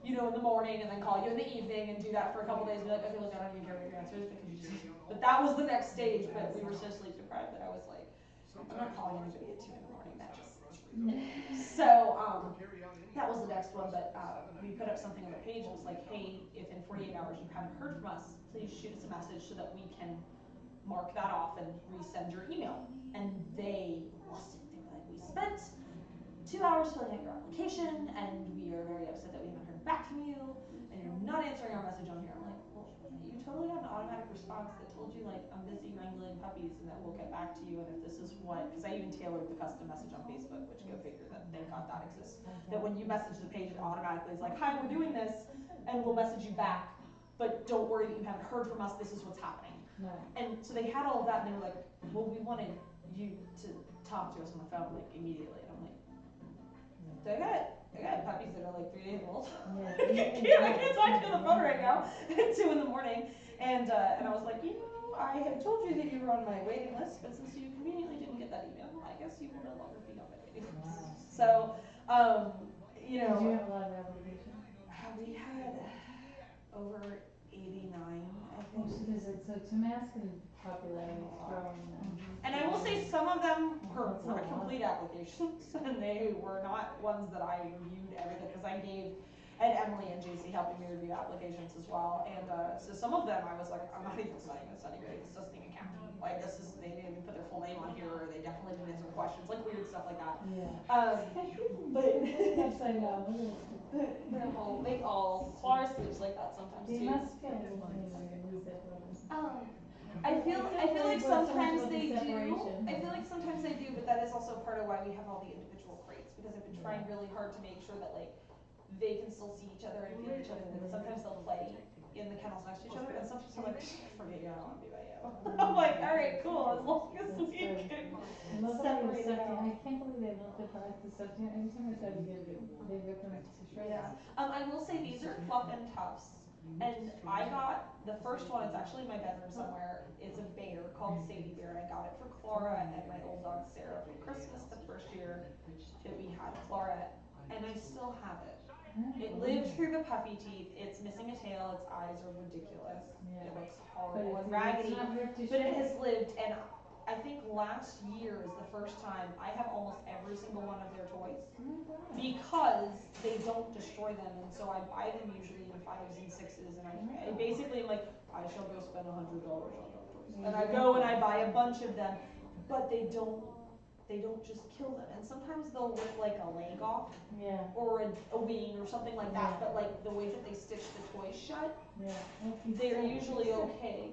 S2: you know, in the morning, and then call you in the evening, and do that for a couple days, and be like, okay, look, I don't even care what your answer is, because you just, but that was the next stage. But we were so sleep deprived that I was like, I'm not calling anybody at 2 in the morning, that just, so that was the next one. But we put up something on the page. It was like, hey, if in 48 hours you haven't heard from us, please shoot us a message so that we can mark that off and resend your email. And they lost it. They were like, we spent 2 hours filling out your application, and we are very upset that we haven't heard back from you, and you're not answering our message on here. I'm like, well, you totally got an automatic response that told you, like, I'm busy wrangling puppies and that we'll get back to you, and if this is what, because I even tailored the custom message on Facebook, which go figure, that thank God that exists, that when you message the page, it automatically is like, hi, we're doing this, and we'll message you back, but don't worry that you haven't heard from us, this is what's happening. And so they had all of that, and they were like, well, we wanted you to talk to us on the phone, like, immediately. And I'm like, I got puppies that are like 3 days old.
S6: Yeah.
S2: I can't talk to you on the phone right now at 2 in the morning. And I was like, I had told you that you were on my waiting list, but since you conveniently didn't get that email, I guess you will no longer be on my waiting list. So,
S6: Did you have a lot of applications?
S2: we had over 89, I
S6: Oh,
S2: think.
S6: so Tamaskan popularity is growing now.
S2: And I will say some of them were complete applications, and they were not ones that I reviewed everything, because I had Emily and JC helping me review applications as well, and so some of them I was like, I'm not even sending this to anybody, this doesn't even count. Like they didn't even put their full name on here, or they definitely didn't answer questions, like weird stuff like that.
S6: Yeah.
S2: But
S6: Yes, I know.
S2: they all Clara sleeps like that sometimes
S6: They
S2: too.
S6: must feel the same way they lose their brothers.
S2: I feel like sometimes they do.
S6: Separation.
S2: I feel like sometimes they do, but that is also part of why we have all the individual crates, because I've been trying really hard to make sure that like they can still see each other and feel each other, and sometimes they'll play in the kennels next to each other, and sometimes I'm like, forget you, I don't want to be by you. I'm like, all right, cool, as long as we can separate it out.
S6: I can't believe they love the product the stuff. Every time I try to give it, they rip them to shreds.
S2: Yeah. I will say these are fluff and tufts. And I got the first one, it's actually in my bedroom somewhere. It's a bear called Sadie Bear. I got it for Clara and my old dog Sarah for Christmas the first year that we had Clara, and I still have it. It lived through the puppy teeth. It's missing a tail. Its eyes are ridiculous.
S6: Yeah.
S2: It looks horrible and raggedy, but it has lived. And I think last year is the first time I have almost every single one of their toys, because they don't destroy them, and so I buy them usually in 5s and 6s, and I basically am like, I shall go spend $100 on dog toys, and I go and I buy a bunch of them, but they don't just kill them, and sometimes they'll rip like a leg off,
S6: Yeah.
S2: or a wing or something like that,
S6: Yeah.
S2: but like the way that they stitch the toys shut,
S6: Yeah.
S2: they're usually okay.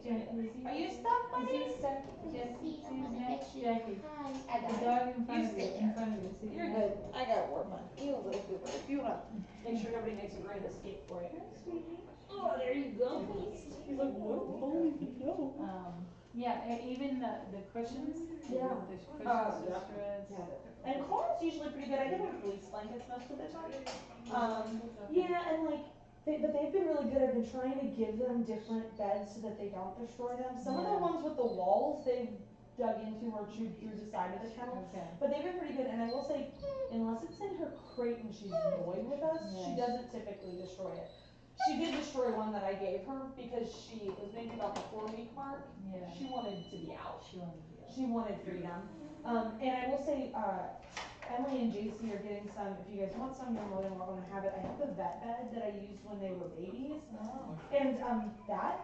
S2: Are you stuck, buddy?
S6: Jackie, next,
S5: Jackie.
S6: Jackie.
S5: I
S6: The
S5: got it.
S6: dog in front
S2: You
S6: of you,
S2: stay
S6: in front of you. See,
S2: You're good. I got work on you, little goober. If you wanna make sure nobody makes a grand escape for you. Oh, there you go. He's like, what? No.
S6: Yeah, even the cushions.
S2: Yeah.
S6: The cushions,
S2: Yeah.
S6: the shreds.
S2: Yeah. And Clara's usually pretty good. I give her fleece blankets most of the time. Yeah, and like, but they've been really good. I've been trying to give them different beds so that they don't destroy them. Some of the ones with the walls they've dug into or chewed through the side of the kennel.
S6: Okay.
S2: But they've been pretty good, and I will say, unless it's in her crate and she's annoyed with us, she
S6: Yeah.
S2: doesn't typically destroy it. She did destroy one that I gave her because it was maybe about the 4-week mark.
S6: Yeah.
S2: She wanted to be out.
S6: She wanted to be out.
S2: She wanted freedom. And I will say, Emily and JC are getting some, if you guys want some, you're more than welcome to have it. I have the vet bed that I used when they were babies.
S6: Oh.
S2: And that,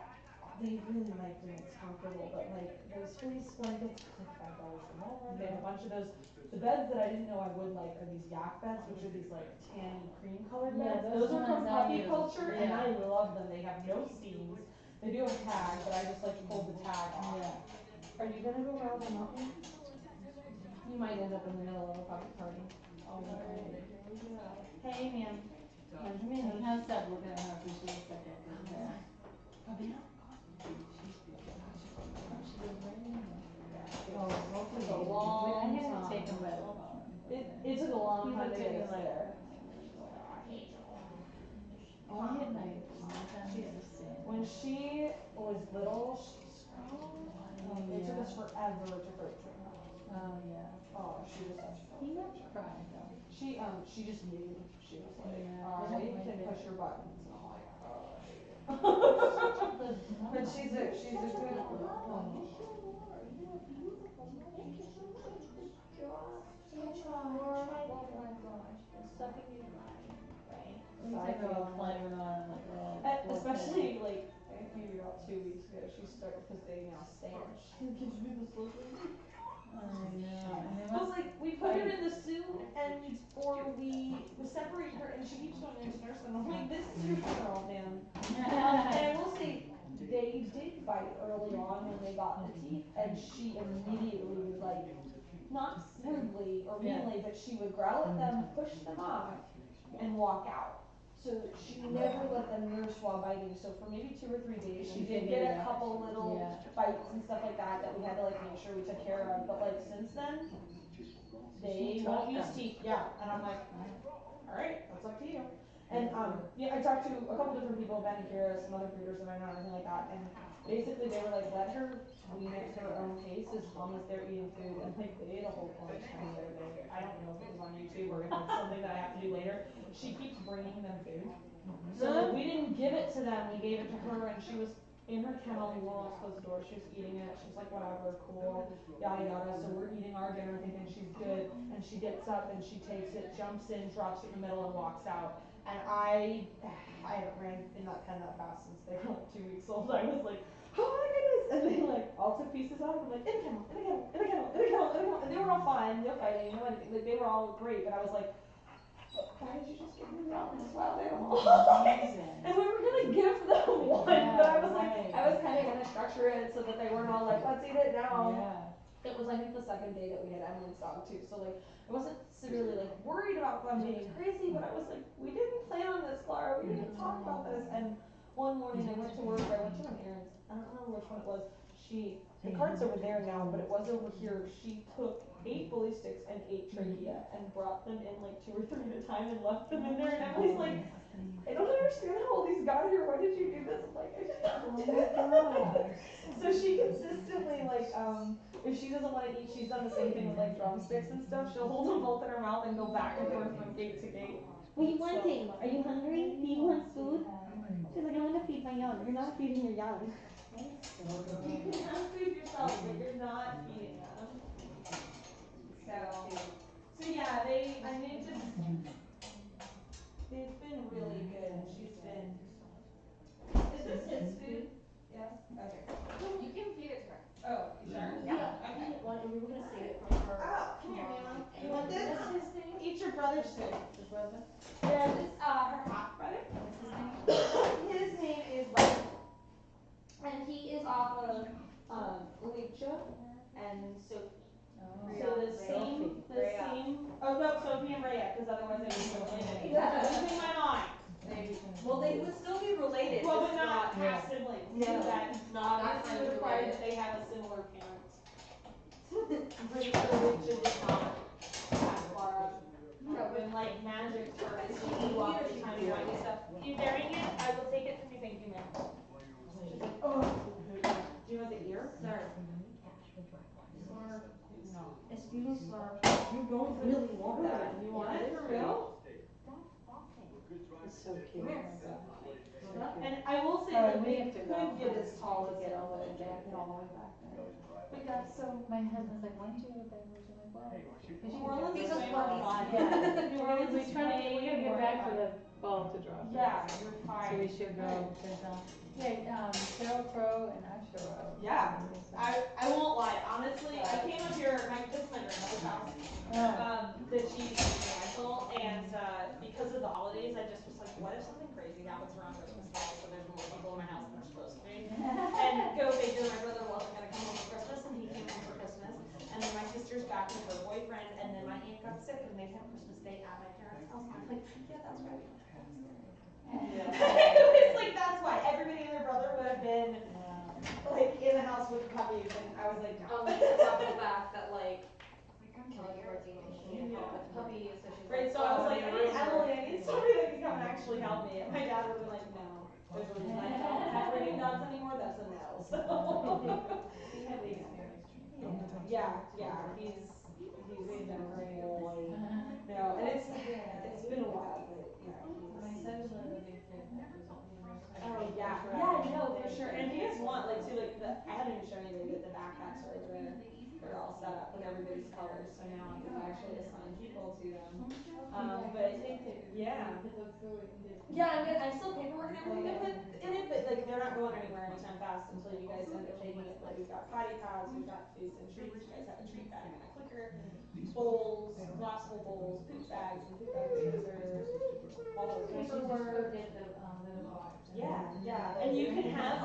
S2: they really like when it's comfortable, but like those fleece blankets, it's like $5 from Walmart. They have a bunch of those. The beds that I didn't know I would like are these yak beds, which are these like tan cream colored
S6: Yeah,
S2: beds.
S6: those
S2: Those are from
S6: ones I
S2: puppy
S6: use.
S2: culture, and
S6: Yeah.
S2: I love them. They have no seams. They do have tags, but I just like to pull the tag off.
S6: Yeah.
S2: Are you gonna go around the mountain? You might end up in the middle of a puppy party.
S6: All right.
S2: Hey, ma'am.
S6: I can't stop looking at her because she looks like that girl there. Oh, hopefully
S2: It's a long
S6: I had to
S2: time.
S6: take him by the phone.
S2: It took a long
S6: He
S2: time
S6: looked
S2: to
S6: at
S2: get
S6: me
S2: us
S6: like,
S2: there.
S6: only at night, sometimes you understand.
S2: When she was little, she screamed. It took us forever to crate train her.
S6: Oh, yeah.
S2: Oh, she was such a
S6: He never cried though.
S2: She just knew. She was like,
S6: Yeah,
S2: I
S6: I
S2: can
S6: like
S2: push
S6: it.
S2: your buttons. And I'm like, but she's a good one.
S1: Oh my gosh, the stuff you like, right?
S6: I go climbing on like, oh.
S2: Especially like maybe about 2 weeks ago, she started, because they now stand. She gives me the slipper.
S6: I know. And they
S2: But
S6: must,
S2: like, we put her in the suit or we separate her and she keeps going into nursing. I'm like, this is your girl, man. And I will say, they did bite early on when they got the teeth, and she immediately would like, not rudely or meanly, but she would growl at them, push them off, and walk out. So she never let them nurse while biting, so for maybe 2 or 3 days, she did get a couple little bites and stuff like that we had to like make sure we took care of, but like since then, they won't use teeth, yeah, and I'm like,
S4: all right, that's up to you. And yeah, I talked to a couple different people, Ben and Kira, some other breeders that I know, and everything like that, and basically they were like, let her wean at her own pace as long as they're eating food. And like they ate a whole bunch the other day. I don't know if it was on YouTube or if it's something that I have to do later. She keeps bringing them food. So like, we didn't give it to them, we gave it to her, and she was in her kennel, we won't close the door, she was eating it, she's like, whatever, cool, yada yada, so we're eating our dinner thinking she's good, and she gets up and she takes it, jumps in, drops it in the middle, and walks out. And I haven't ran in that pen that fast since they were like 2 weeks old. I was like, oh my goodness, and they like all took pieces out, I'm like, in a kennel, in a kennel, in a kennel, in a kennel, in a kennel, and they were all fine, no fighting, no anything, like they were all great, but I was like, why did you just give me this wild animal? And we were gonna give them one, but I was like, I was kind of gonna structure it so that they weren't all like, let's eat it now. It was, I think, the second day that we had Emily's dog too, so like, I wasn't severely like worried about them being crazy, but I was like, we didn't plan on this, Clara, we didn't talk about this. And one morning I went to work, I went to an errand, I don't remember which one it was. The cart's over there now, but it was over here. She took 8 bully sticks and 8 trachea and brought them in like 2 or 3 at a time and left them in there. And Emily's like, I don't understand how all these got here. Why did you do this? I'm like, I just did it. So she consistently like, if she doesn't want to eat, she's done the same thing with like drumsticks and stuff. She'll hold them both in her mouth and go back and forth from gate to gate.
S5: What are you wanting? Are you hungry? Do you want food? She's like, I want to feed my young. You're not feeding your young.
S4: You can have food yourself, but you're not feeding them. So yeah, they've been really good, and she's been. Is this his food? Yes. Okay.
S1: You can feed it to her.
S4: Oh, you sure?
S1: Yeah.
S4: Okay.
S3: We were gonna save it for her.
S4: Oh, come here, Mama. You want this?
S3: What's his name?
S4: Eat your brother's food.
S3: His brother?
S4: Yeah, this her half brother.
S3: What's his name?
S4: His name is Ryan, and he is off of Alicia and Sophie. So the same. Oh no, Sophie and Rhea, because otherwise they would be related.
S1: Yeah.
S4: Losing my mind.
S1: Well, they would still be related.
S4: Well,
S1: just
S4: but not half siblings.
S1: No,
S4: That
S1: not
S4: obviously
S1: kind
S4: would
S1: of
S4: require
S1: related.
S4: that they have a similar parent. I'm pretty sure Alicia did not have Clara. When like magic turns, she eat every time you want stuff. You bearing it? I will take it from you. Thank you, ma'am. She's like, oh. Do you want the ear?
S3: Sir. No. Excuse me, sir. You don't really want that.
S4: You want it for real?
S3: It's so cute.
S4: And I will say that they could get as tall as Dale, but they can't get all the way back there. But yeah, so.
S6: My husband's like, why don't you have bears? I'm like, well,
S4: New Orleans
S1: He's
S4: is
S1: a
S4: way
S1: puppy.
S4: more fun.
S6: yeah.
S4: New Orleans is
S6: we gotta
S4: way
S6: get
S4: more
S6: back
S4: fun.
S6: for the ball to drop.
S4: Yeah, you're
S6: So
S4: fine.
S6: we should go, because, Carol Crow and Usher are.
S4: Yeah. I won't lie, honestly, I came up here, this is my grandmother's house, that she used to be a rental, and, because of the holidays, I just was like, what if something crazy happens around Christmas Day, so there's more people in my house than there's supposed to be? And go figure, my brother wasn't gonna come home for Christmas, and he came home for Christmas, and then my sister's back with her boyfriend, and then my aunt got sick, and they had Christmas Day at my parents' house, and I'm like, yeah, that's right. It was like, that's why, everybody and their brother would have been, like, in the house with puppies, and I was like, no.
S1: On top of the fact that like, Kelly's working and she needed help with puppies, so she's
S4: Right,
S1: like,
S4: so I was
S1: "Well,
S4: like, I need Emily, I need somebody that can come and actually help me, and my dad would be like, no, there's a reason I don't have breeding dogs anymore, that's a no, so. Yeah, he's been great. No, and it's been a while, but yeah.
S6: My son is one of the big things.
S4: Oh, yeah, no, for sure, and if you guys want, like, too, like, I haven't even shown you the backpacks are over there. They're all set up with everybody's colors, so now I can actually assign people to them. But, yeah. I'm still paperwork and everything to put in it, but like, they're not going anywhere anytime fast until you guys end up taking it. Like, we've got potty pads, we've got foods and treats, you guys have a treat bag and a clicker, bowls, glassable bowls, poop bags and poop bag dispensers, all the paperwork. Yeah, and you can have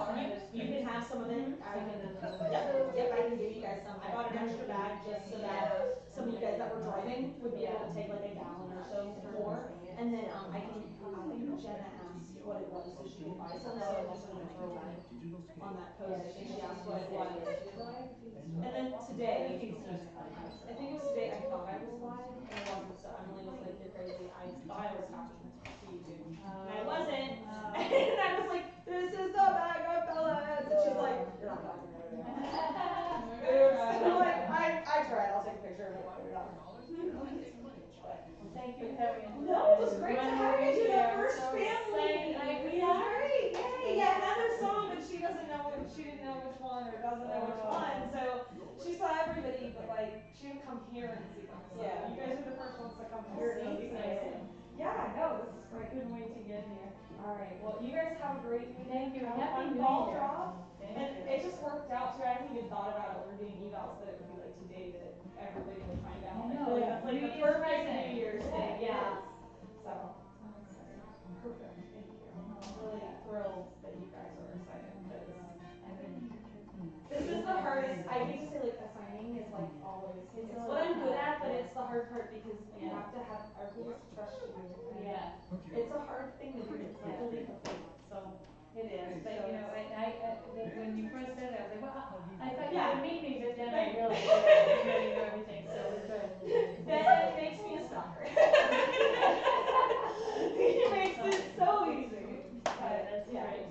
S4: some of it, I can, I can give you guys some, I bought an extra bag just so that some of you guys that were driving would be able to take like a gallon or so more, and then, I think Jenna asked what it was, so she could buy some, so I'm also gonna throw that on that post, I think she asked what it was. And then today, I think it was today, I thought I was live, and I wasn't, so Emily was like, you're
S2: crazy. I thought I was talking to you two, and I wasn't. And I was like, "This is the bag of pellets," and she's like, "You're not talking to me." Oops. I'm like, I tried. I'll take a picture of it when we're done.
S6: Well, thank you for having us.
S2: No, it was great to have you. You're the first family. It was great. Yay. Yeah, Heather saw him, but she didn't know which one or doesn't know which one. So she saw everybody, but like she didn't come here and see them. So
S4: Yeah.
S2: you guys are the first ones to come here and see them. Yeah, no, this is
S6: I
S2: great.
S6: couldn't wait to get here.
S2: All right. Well, you guys have a great weekend.
S6: Thank you.
S2: Have a
S6: Happy
S2: fun
S6: New
S2: ball
S6: Year.
S2: drop.
S6: Thank
S2: And
S6: you.
S2: it just worked out too. I hadn't even thought about it when we were doing evals that it would be like today that everybody would find out.
S6: I know,
S2: feel like that's like
S6: New
S2: the
S6: Year's
S2: perfect
S6: present.
S2: New Year's thing. Yeah. So
S6: I'm excited.
S2: perfect. Thank you. I'm really thrilled that you guys are excited because this is the hardest. I hate to say like assigning is like always. It's what I'm good at, but it's the hard part because you have to have everyone trust you.
S6: Yeah.
S2: It's a hard thing to do. It's like a leap of faith. So
S6: It is, but you know, when you first said it, I was like, well, I thought you
S2: Yeah.
S6: would meet me, but then I realized that I was ready to everything, so it's good.
S2: then it makes me a stalker. It makes it so easy.
S6: Yeah, that's
S2: Yeah.
S6: great.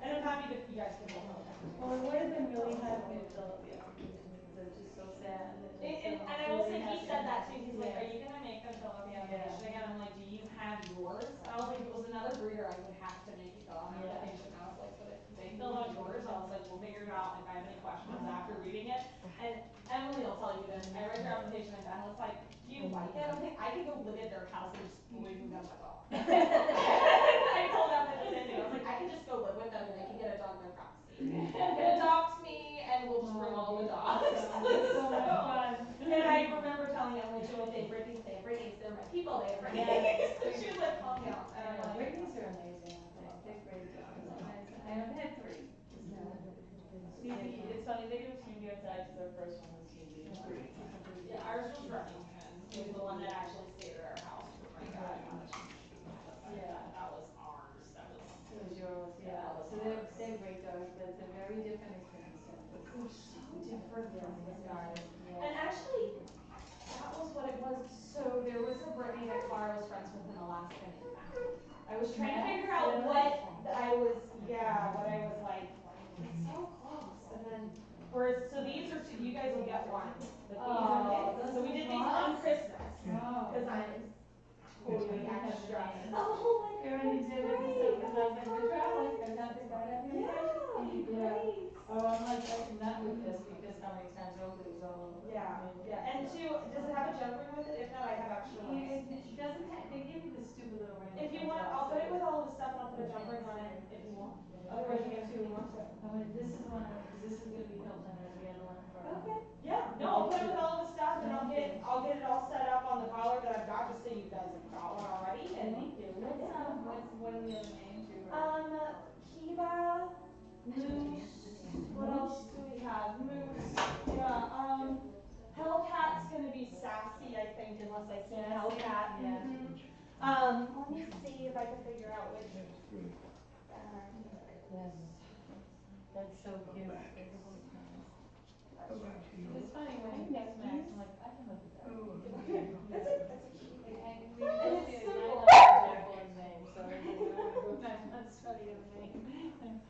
S2: And I'm happy that you guys can help out.
S6: Well, it would have been really hard for me to fill out the application because it's just so sad.
S2: And I will say he said that too. He's like, "Are you gonna make them fill out the application again?" I'm like, "Do you have yours?" And I was like, "If it was another breeder, I would have to make you fill out an application." I was like, "But if they fill out yours, I was like, we'll figure it out. If I have any questions after reading it." And Emily will tell you this. I read your application and Ben was like, "Do you like it?" I'm like, "I could go live at their house and just wave them down my dog." I told Emily the same thing. I was like, "I could just go live with them and they can get a dog in their proxy. You can adopt me and we'll just bring all the dogs."
S6: It's so much fun.
S2: And I remember telling Emily too, if they have Britneys, they're my people, they have Britneys. And she was like, "Calm down." And I'm like,
S6: Britneys are amazing, they're great dogs. I've had 3. Stevie, it's funny, they do Stevie outside because our first one was Stevie.
S2: yeah, ours was Remington. It was the one that actually stayed at our house with my dad.
S6: Yeah.
S2: That was ours. That was.
S6: It was yours, yeah. So they're great dogs, but it's a very different experience.
S2: They're so different from these guys.
S6: Yeah.
S2: And actually, that was what it was. So there was a Brittany that Clara was friends with in Alaska named Mac. I was trying to figure out what I was like, it's so close. And then, whereas, so these are two, you guys will get one. But these are kids. So we did these on Christmas. Because I'm totally extra. Oh my God.
S6: Everything did it, so because I said, we're traveling, and not the guy that
S2: Great.
S6: Oh, I'm like, not with this, because how many times over it was all over.
S2: Yeah. And two, does it have a jump ring with it? If not, I have extra ones.
S6: It doesn't have, they give you the stupid little ring.
S2: If you want, I'll put it with all of the stuff and I'll put a jump ring on it if you want. Otherwise, you get 2 ones.
S6: This is one, because this is gonna be Hilton as the other one for.
S2: Okay. Yeah. No, I'll put it with all of the stuff and I'll get it all set up on the collar that I've got, just so you guys have got one already. And
S6: Thank you. What are the other names you
S2: Kiba, Moose. What else do we have? Moose. Yeah. Hellcat's gonna be Sassy, I think, unless I see Hellcat.
S6: Yeah.
S2: Let me see if I can figure out which.
S6: Yes. That's so cute. It's funny, when you next Max, I'm like, I can look at that.
S2: That's a cute thing.
S6: And
S2: it's simple.
S6: Jacqueline's name, so I'm not studying the name.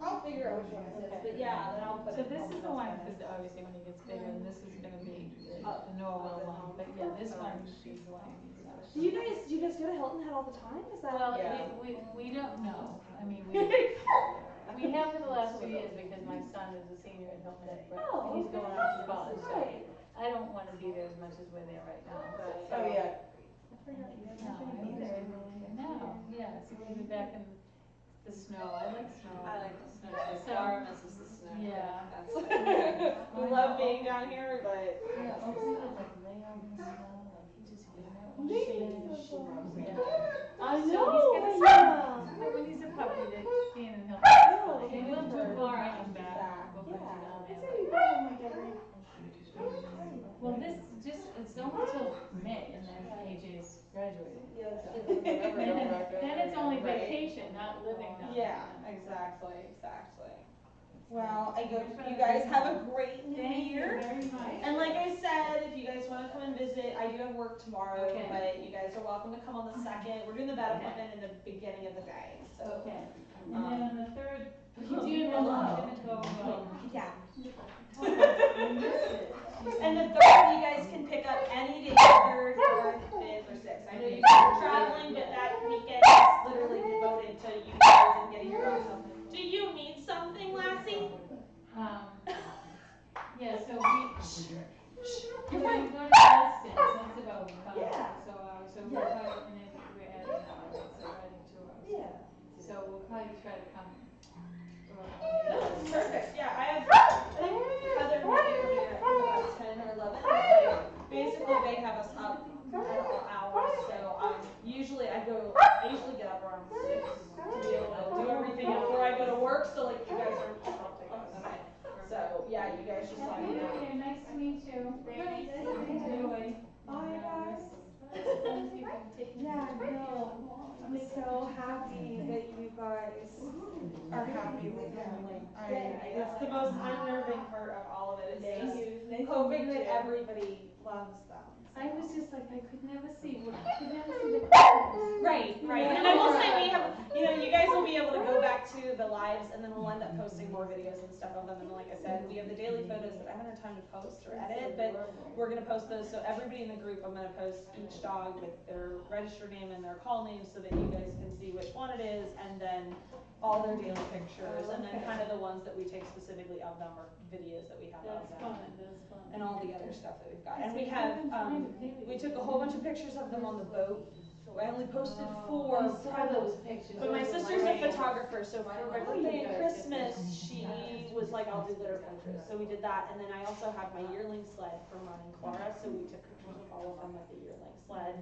S2: I'll figure out which one it is, but yeah, then I'll put
S6: So
S2: it.
S6: this is the one, because obviously when he gets bigger, and this is gonna be the Norwell one, but yeah, this one is the one.
S2: Do you guys go to Hilton Head all the time? Is that?
S6: Well, we don't know, I mean, we have for the last 2 years because my son is a senior at Hilton Head, and he's going off to college, so I don't wanna be there as much as we're there right now.
S4: Oh, yeah.
S6: No, yeah, so we'll be back in the snow, I like snow.
S8: I like the snow. Laura misses the snow.
S6: Yeah.
S2: We love being down here, but.
S6: Yeah, hopefully with like layout and stuff, like he just getting out.
S2: I
S6: So
S2: know.
S6: he's gonna see, but when he's a puppy, they stand and help. He lives too far out and back. We'll put you down there. Well, it's only till May, and then AJ's graduating. Then it's only vacation, not living down there.
S2: Yeah, exactly. Well, you guys have a great new
S6: Thank you
S2: year.
S6: very much.
S2: And like I said, if you guys want to come and visit, I do have work tomorrow,
S6: Okay.
S2: but you guys are welcome to come on the 2nd. We're doing the vet appointment in the beginning of the day. So
S6: Okay. And then on the 3rd,
S2: you do
S6: you're
S2: know.
S6: gonna go,
S2: Yeah. And the 3rd, you guys can pick up any day, 3rd, 4th, 5th, or 6th. I know you guys are traveling, but that weekend is literally devoted to you guys and getting your dogs home. Do you need something, Lassie?
S6: yeah, so we're going to Boston, so that's about 5.
S2: Yeah.
S6: So we'll probably, and then we're adding an hour, so we're adding 2 hours.
S2: Yeah.
S6: So we'll probably try to come.
S2: That's perfect. Yeah, I think Heather might be coming at about 10 or 11. Like, basically, they have us up at all hours. So usually I usually get up around 6 to be able to do everything before I go to work. So like you guys aren't disrupting us. So yeah, you guys just let me know.
S6: Okay, nice to meet you.
S5: Very nice to meet you.
S6: Enjoy.
S2: Bye guys.
S6: Thank you.
S2: Yeah, no, I'm so happy that you guys are happy with him. Like, it's the most unnerving part of all of it. Is just hoping that everybody loves them.
S6: I was just like, I could never see the colors.
S2: Right. And I will say we have, you guys will be able to go back to the lives, and then we'll end up posting more videos and stuff of them. And like I said, we have the daily photos that I haven't had time to post or edit, but we're gonna post those. So everybody in the group, I'm gonna post each dog with their registered name and their call name, so that you guys can see which one it is, and then all their daily pictures, and then kind of the ones that we take specifically of them, or videos that we have of them, and all the other stuff that we've got. And we have, we took a whole bunch of pictures of them on the boat. I only posted 4 those pictures. But my sister's a photographer, so for my birthday and Christmas, she was like, I'll do litter pictures. So we did that, and then I also have my yearling sled from running Clara, so we took pictures of all of them with the yearling sled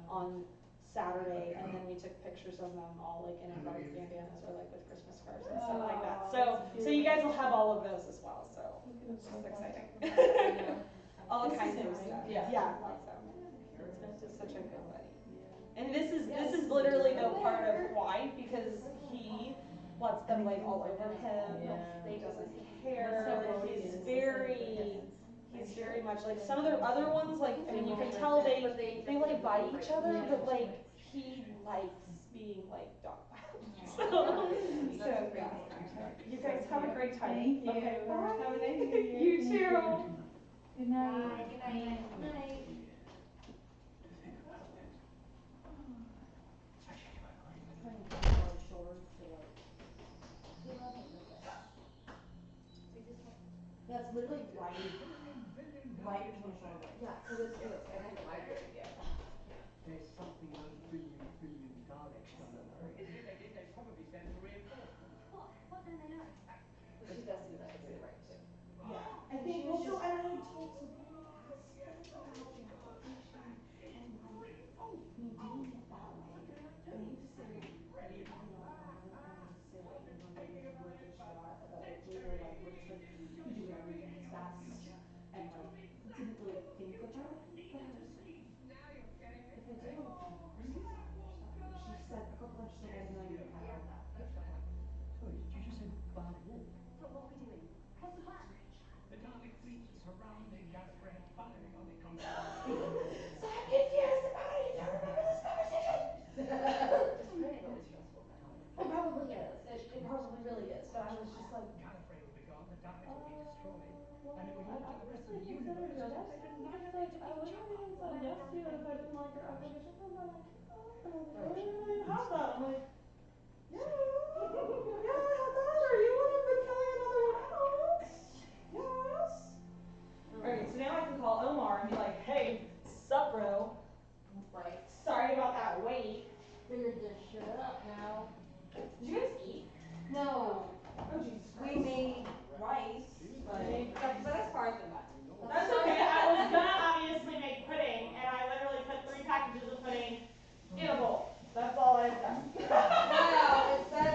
S2: on Saturday, and then we took pictures of them all like in embarked bandanas or like with Christmas cards and stuff like that. So you guys will have all of those as well. So it's just exciting. All kinds of stuff. Yeah, lots of them. It's just such a good buddy. And this is literally the part of why, because he lets them like all over him. He doesn't care. He's very much like some of the other ones. Like I mean, you can tell they like bite each other, but like he likes being like dog so yeah. You guys have a great time.
S6: Thank you.
S2: Okay, bye.
S6: Have a nice New Year.
S2: You too.
S6: Good night.
S5: Good night.
S3: That's literally right between shoulder. Yeah, so it's I think it might be a good idea.
S9: There's something those billion Daleks don't know.
S7: If they did, they'd probably send for reinforcements.
S5: What don't they know?
S3: But she does do that, it's right too.
S2: Yeah. I think also, and I told some people to ask them about the application and like me doing it that way. I need to say, say, and then they were the shot about like we were like we're just like you do everything fast and like didn't really think about it, but I was like, if I did all the courses she said a couple of things I didn't know you had all that stuff like.
S9: Sorry, did you just say bad wolf?
S5: So what are we doing? What's the plan?
S7: The Dalek fleet is surrounding Gallifrey, firing on the condos.
S2: So I'm confused about it. I don't remember this conversation.
S3: It's really stressful now.
S2: It probably is. It probably really is. But I was just like,
S7: Gallifrey will be gone, the Daleks will be destroyed, and it would
S2: I
S7: look to the rest of the
S2: honestly
S7: universe
S2: considered
S7: as
S2: it.
S7: if they didn't
S2: Because
S7: like
S2: like I wouldn't have even said yes to it if I didn't like your application. And I'm like, oh, I don't even have that. I'm like, yeah, I have that. Or you would have been filling another one out. Yes. Alright, so now I can call Omar and be like, hey, sup bro?
S3: Right.
S2: Sorry about that wait.
S3: Figured this shit up now.
S2: Did you guys eat?
S3: No.
S2: Oh Jesus
S3: We
S2: Christ.
S3: made rice, but
S1: That's far than that.
S2: That's okay. I was gonna obviously make pudding, and I literally put 3 packages of pudding in a bowl. That's all I've done.
S1: Wow, it's better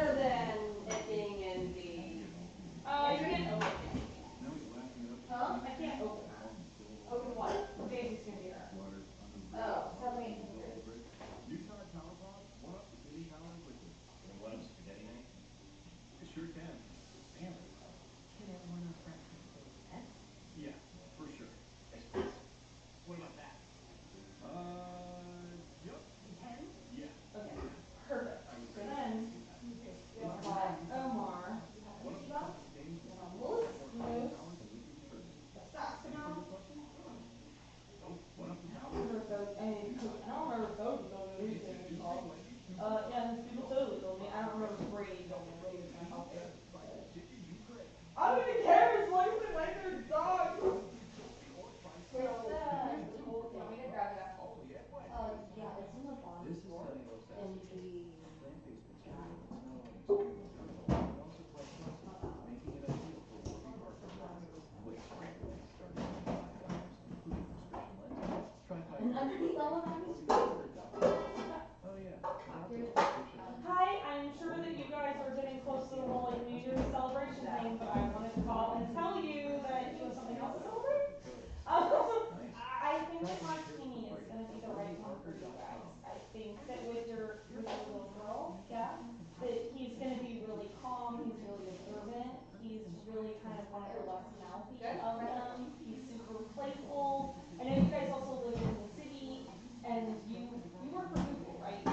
S2: celebration thing, but I wanted to call and tell you that you have something else to celebrate. I think that Martini is gonna be the right one for you guys. I think that with your little girl, yeah, that he's gonna be really calm, he's really observant, he's really kind of one of the less mouthy of them, he's super playful. I know you guys also live in the city, and you work for Google, right?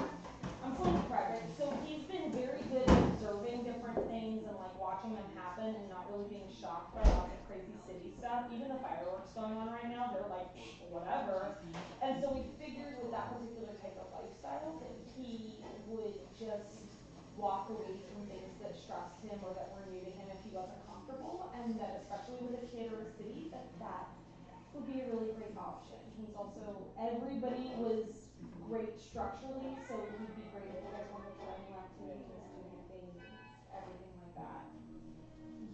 S2: I'm pulling the credit, so he's been very good at observing different things and like watching them happen and not really being shocked by lots of crazy city stuff. Even the fireworks going on right now, they're like, whatever. And so we figured with that particular type of lifestyle that he would just walk away from things that stressed him or that were new to him if he wasn't comfortable, and that especially with a kid or a city, that would be a really great option. He's also, everybody was great structurally, so he'd be great if you guys wanted to try new activities, do new things, everything like that.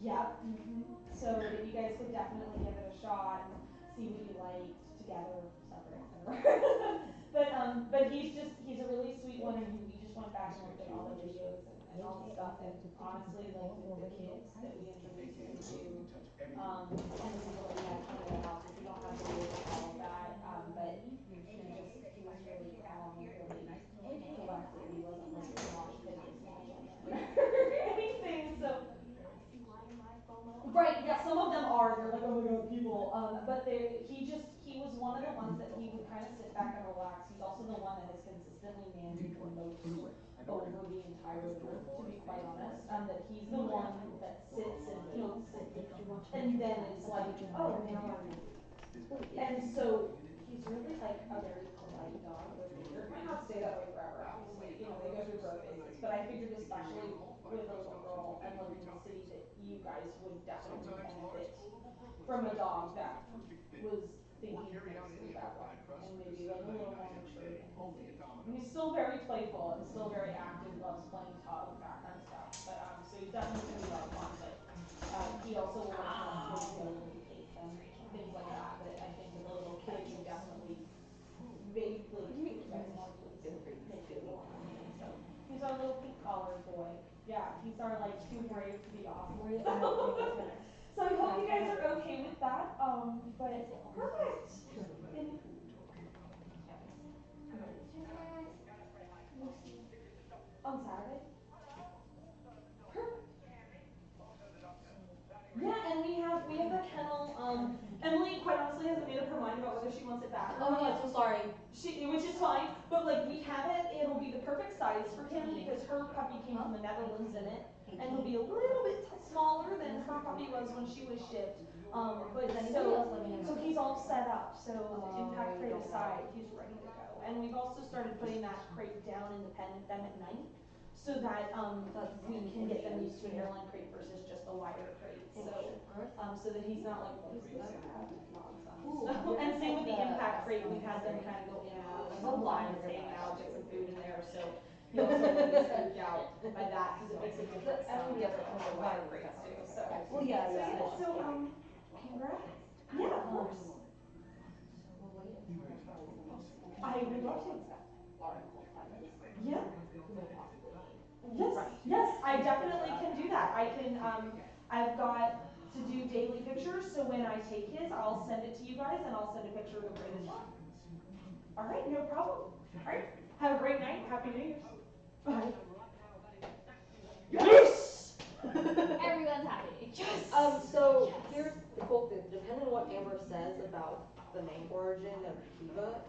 S2: Yep. So that you guys could definitely give it a shot, see what you liked together, separate, etc. but he's a really sweet one, and we just went back and looked at all the videos and all the stuff, and honestly, like with the kids that we introduced him to, and the people that we had come to the house, which we don't have videos of all of that, but he was really calm, really collected, he wasn't like mosh pitting or anything, so. Right, yeah, some of them are, they're like, oh my god, people, but he was one of the ones that he would kind of sit back and relax. He's also the one that has consistently managed remotes over the entire group, to be quite honest, that he's the one that sits and eats, and then is like, oh, now I'm, and so he's really like a very polite dog. It might not stay that way forever, obviously, you know, they go through growth phases, but I figured especially with a little girl and living in the city that you guys would definitely benefit from a dog that was thinking mostly that way, and maybe like a little more mature than his age. And he's still very playful and still very active, loves playing tug, that kind of stuff. But so he's definitely gonna be a lot of fun. But he also will like know where to go when he takes them, things like that. That I think with a little kid you definitely vaguely you guys more pleased and make it more fun. So he's our little pink collared boy. Yeah, he's our like too brave to be off. So I hope you guys are okay with that. But perfect. On Saturday? Perfect. Yeah, and we have the kennel. Emily quite honestly hasn't made up her mind about whether she wants it back or not.
S3: Oh yeah, so sorry.
S2: Which is fine, but like we have it, it'll be the perfect size for him because her puppy came from the Netherlands in it, and he'll be a little bit smaller than her puppy was when she was shipped. So he's all set up. So the impact crate aside, he's ready to go. And we've also started putting that crate down in the pen with them at night, so that we can get them used to an airline crate versus just a wider crate. So that he's not like, what is this nonsense? And same with the impact crate, we've had them kind of go in and out, some lines hanging out, get some food in there, so he also won't be spooked out by that because it makes a different sound from the wider crates too. So
S3: Well, yeah.
S2: So congrats. Yeah, of course. I would love to. Yeah. Yes, I definitely can do that. I can, I've got to do daily pictures, so when I take his, I'll send it to you guys, and I'll send a picture of the crate as well. All right, no problem. All right, have a great night. Happy New Year's. Bye. Yes!
S1: Everyone's happy.
S2: Yes!
S3: So here's the cool thing. Depending on what Amber says about the name origin of Kiva,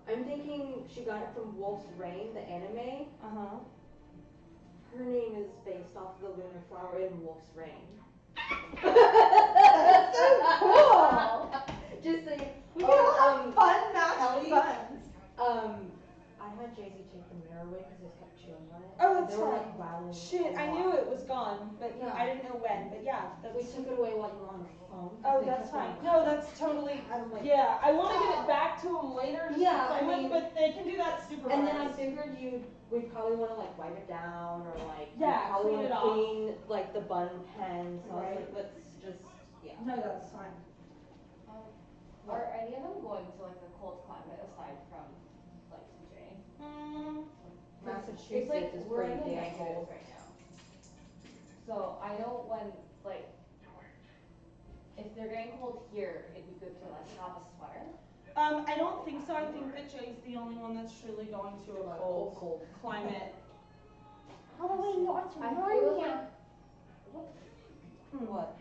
S3: I'm thinking she got it from Wolf's Rain, the anime. Her name is based off the lunar flower in Wolf's Rain.
S2: That's so cool!
S3: Just saying.
S2: We get a lot of fun matching buns.
S3: I had Jay-Z take the mirror away because it kept chewing on it.
S2: Oh, that's
S3: they were
S2: fine.
S3: like rattling.
S2: Shit, I knew it was gone, but
S3: Yeah.
S2: I didn't know when. But yeah,
S3: We took it away while you were on the phone.
S2: Oh, that's fine. No, that's totally. Yeah, I want to give it back to them later.
S3: Yeah, I mean,
S2: but they can do that super.
S3: And then I figured we'd probably want to like wipe it down or like
S2: clean it off.
S3: Clean like the bun pen. So I was like, let's just
S2: No, that's fine.
S8: Are any of them going to like a cold climate aside from like TJ?
S3: Massachusetts
S8: It's like
S3: is
S8: we're
S3: pretty
S8: in the
S3: damn
S8: negatives
S3: cold.
S8: right now.
S3: So
S8: So I know when, like, if they're getting cold here, it'd be good to like have a sweater.
S2: I don't think so. I think that Jay's the only one that's truly going to a cold climate.
S5: Halloween, what's
S8: I
S5: wrong
S8: feel
S5: here?
S8: like
S3: What?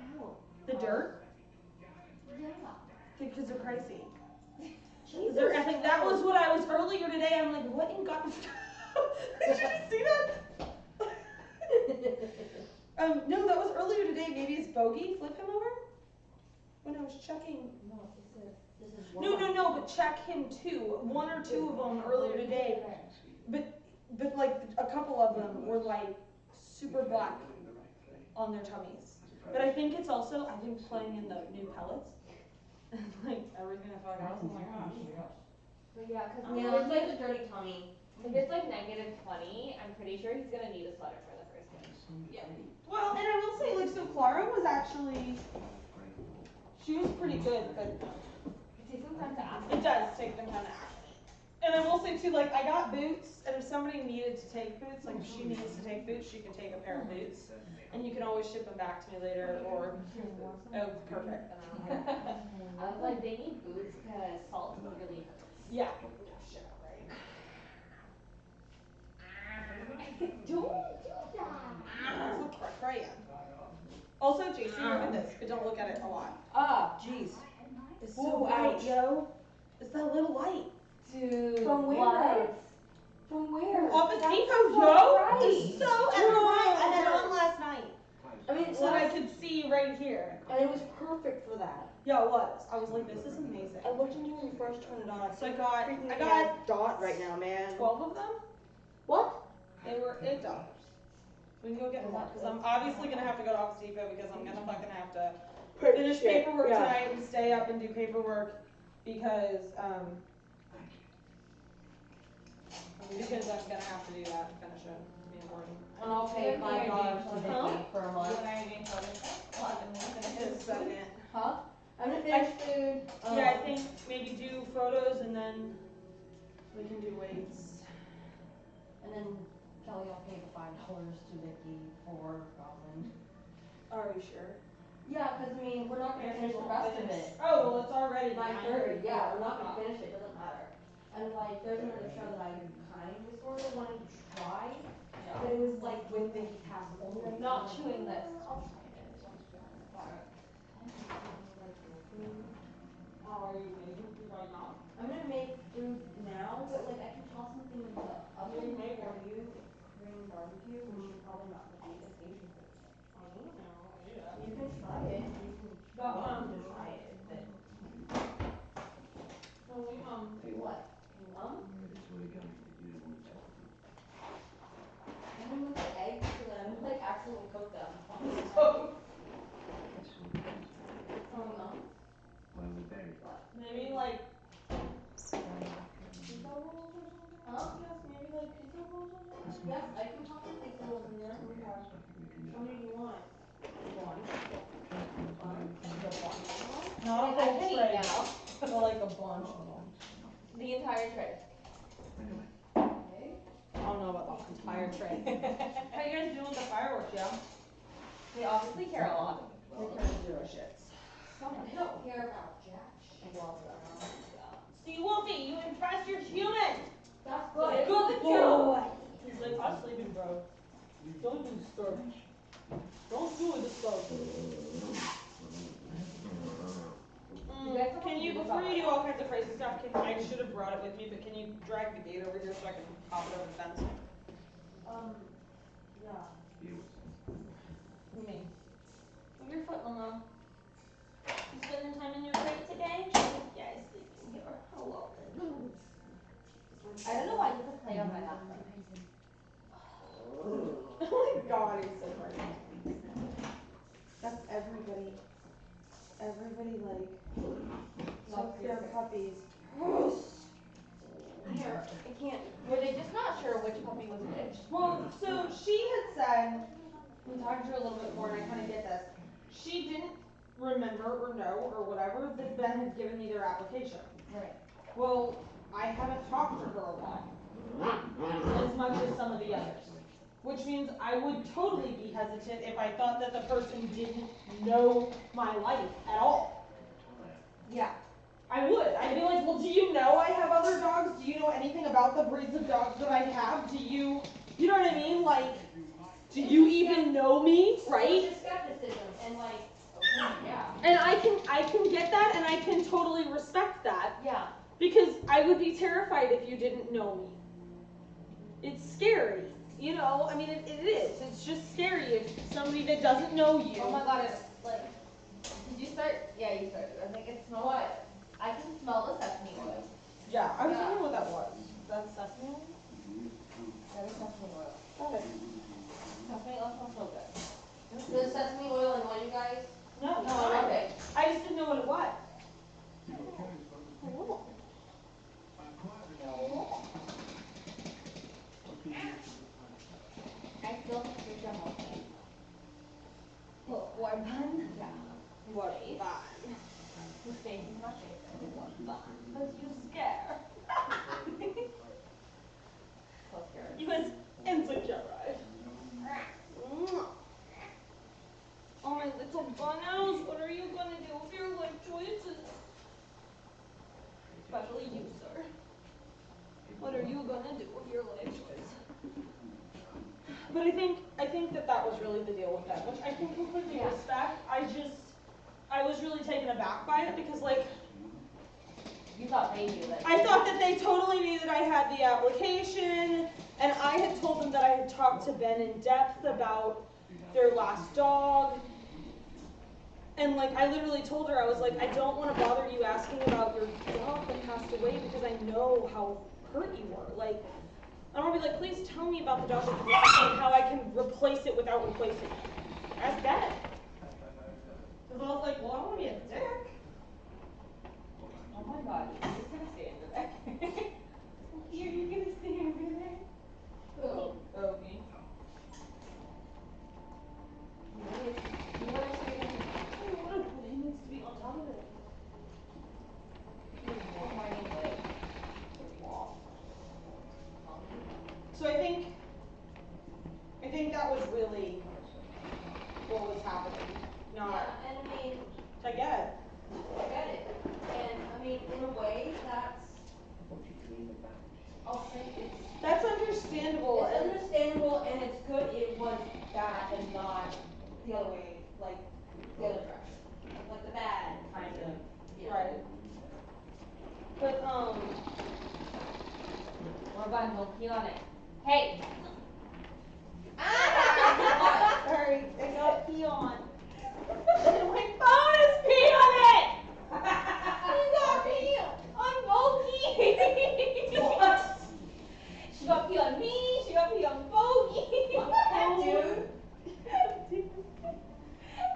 S2: The dirt?
S8: yeah.
S2: Because they're pricey.
S8: Jesus.
S2: I think that was what I was earlier today. I'm like, what in God? Did you see that? No, that was earlier today. Maybe it's Bogey. Flip him over. When I was checking.
S3: No, this is
S2: No, but check him too. One or two of them earlier today. But like a couple of them were like super black on their tummies. But I think it's also, I think playing in the new pellets. And like everything I fuck out. I'm like, oh.
S8: But yeah, cause
S1: Yeah, it's like a dirty tummy.
S8: if it's like -20, I'm pretty sure he's gonna need a sweater for the first day.
S2: Yeah. Well, and I will say, like, so Clara was actually, she was pretty good, but
S8: It takes some time to ask.
S2: it does take them time to acclimate. And I will say too, like, I got boots, and if somebody needed to take boots, like if she needs to take boots, she can take a pair of boots. And you can always ship them back to me later, or, oh, perfect. Then
S8: I was like, they need boots because salt really hurts.
S2: yeah. Shit, right.
S5: Don't do that.
S2: That's what cray in. Also, Jason, look at this, but don't look at it a lot.
S3: Ah, jeez.
S2: It's
S3: Whoa,
S2: so bright.
S3: yo.
S2: It's that little light.
S8: Dude,
S3: From where?
S8: what?
S3: From where?
S2: Office
S3: That's
S2: Depot,
S3: so
S2: yo!
S3: bright.
S2: It's so bright. I had it on last night.
S3: I mean,
S2: So I could see right here.
S3: and it was perfect for that.
S2: Yeah, it was. I was like, this is amazing.
S3: I looked into it when you first turned it on.
S2: So I got
S3: dot right now, man.
S2: 12 of them.
S3: What?
S2: They were $8. We can go get more because I'm obviously gonna have to go to Office Depot because I'm gonna fucking have to finish paperwork tonight and stay up and do paperwork because I'm gonna have to do that and finish it. It's be important.
S3: And I'll pay $5 to Vicky for a month.
S2: In a second.
S3: Huh? I'm gonna finish food.
S2: Yeah, I think maybe do photos and then we can do weights.
S3: And then Kelly, I'll pay the $5 to Vicky for Goblin.
S2: Are we sure?
S3: Yeah, cause I mean, we're not gonna finish the rest of it.
S2: Oh, well, it's already
S3: 9:30, yeah, we're not gonna finish it, doesn't matter. And like, there's another show that I kind of sort of wanted to try, but it was like with Vicky Castle.
S8: Not chewing this.
S2: How are you making food right now?
S3: I'm gonna make food now, but like I can toss something in the oven for you, Korean barbecue, which is probably not gonna be as Asian food.
S2: I don't know. Yeah.
S3: You can try it, you can try it, but.
S2: Do
S3: What? I'm gonna make the eggs so that I'm like accidentally cook them on the stove.
S2: Maybe like
S3: Pizza rolls or something?
S2: Huh? Yes, maybe like pizza rolls or something?
S3: Yes, I can pop the pizza rolls in there. How many do you want? One.
S2: Not a
S8: I
S2: whole
S8: can eat
S2: tray,
S8: now.
S2: but like a bunch of them.
S8: The entire tray.
S3: Okay.
S2: I don't know about the entire tray. How you guys doing with the fireworks, yeah?
S8: They obviously care a lot.
S2: They care zero shits.
S3: They don't care about jack shit.
S2: See, Wolfie, you impressed your human!
S3: That's good.
S2: Good boy! He's like, I'm sleeping, bro. Don't do stuff. Don't do this stuff. Can you, before you do all kinds of crazy stuff, I should have brought it with me, but can you drag the gate over here so I can hop it over the fence?
S3: Yeah.
S2: Me. Move your foot, Mama. You spending time in your crate today? She's like, yeah, I'm sleeping here. Hello.
S8: I don't know why I just play on my laptop.
S2: Oh my God, he's so crazy. That's everybody. Everybody like loves their puppies.
S3: Here, I can't.
S8: Were they just not sure which puppy was which?
S2: Well, so she had said, we talked to her a little bit more, and I kind of get this. She didn't remember or know or whatever that Ben had given me their application.
S3: Right.
S2: Well, I haven't talked to her a lot, as much as some of the others.
S4: which means I would totally be hesitant if I thought that the person didn't know my life at all.
S3: Yeah.
S4: I would. I'd be like, well, do you know I have other dogs? Do you know anything about the breeds of dogs that I have? Do you know what I mean? Like, do you even know me, right?
S3: It's just skepticism and like, okay, yeah.
S4: And I can get that, and I can totally respect that.
S3: Yeah.
S4: Because I would be terrified if you didn't know me. It's scary, you know? I mean, it is. It's just scary if somebody that doesn't know you.
S8: Oh my god, it's like, did you start? Yeah, you started. I think it smells like, I can smell the sesame oil.
S4: Yeah, I was wondering what that was. That's sesame oil?
S8: That is sesame oil.
S4: Got it.
S8: Sesame oil smells so good.
S3: Does sesame oil annoy you guys?
S4: No,
S3: No, I love it.
S4: I just didn't know what it was.
S8: I still think you're demo.
S3: What, warm bun?
S8: Yeah.
S4: What
S8: Face.
S4: fun.
S8: Whose face is my favorite? What fun.
S4: Because you scare.
S8: So scared.
S4: You was insecure, right? Oh, my little bunnos, what are you gonna do with your life choices? Especially you, sir. What are you gonna do with your life choice? But I think that was really the deal with them, which I can completely respect. I was really taken aback by it because, like,
S8: You thought they knew that.
S4: I thought that they totally knew that I had the application, and I had told them that I had talked to Ben in depth about their last dog. And like, I literally told her, I was like, I don't want to bother you asking about your dog that passed away because I know how hurt you were. Like, I don't want to be like, please tell me about the dog that you lost and how I can replace it without replacing it. Ask Ben. Because I was like, well, I don't want to be a dick.
S8: Oh my god, you're just gonna stay under there. You're gonna stay under there.
S3: Who?
S4: Oh, me.
S3: You want to say that?
S4: He needs to be on top of it. So I think that was really what was happening. Not,
S3: Yeah, and I mean,
S4: I get it.
S3: I get it. And I mean, in a way, I'll say
S4: That's understandable.
S3: it's understandable and it's good it was that and not the other way, like the other direction. Like the bad kind of. Yeah.
S4: Right. But
S8: Or bun, don't pee on it. Hey!
S4: sorry, I got pee on. My phone is pee on it!
S8: You got pee on Bogey!
S3: What?
S8: She got pee on me, she got pee on Bogey.
S3: Dude.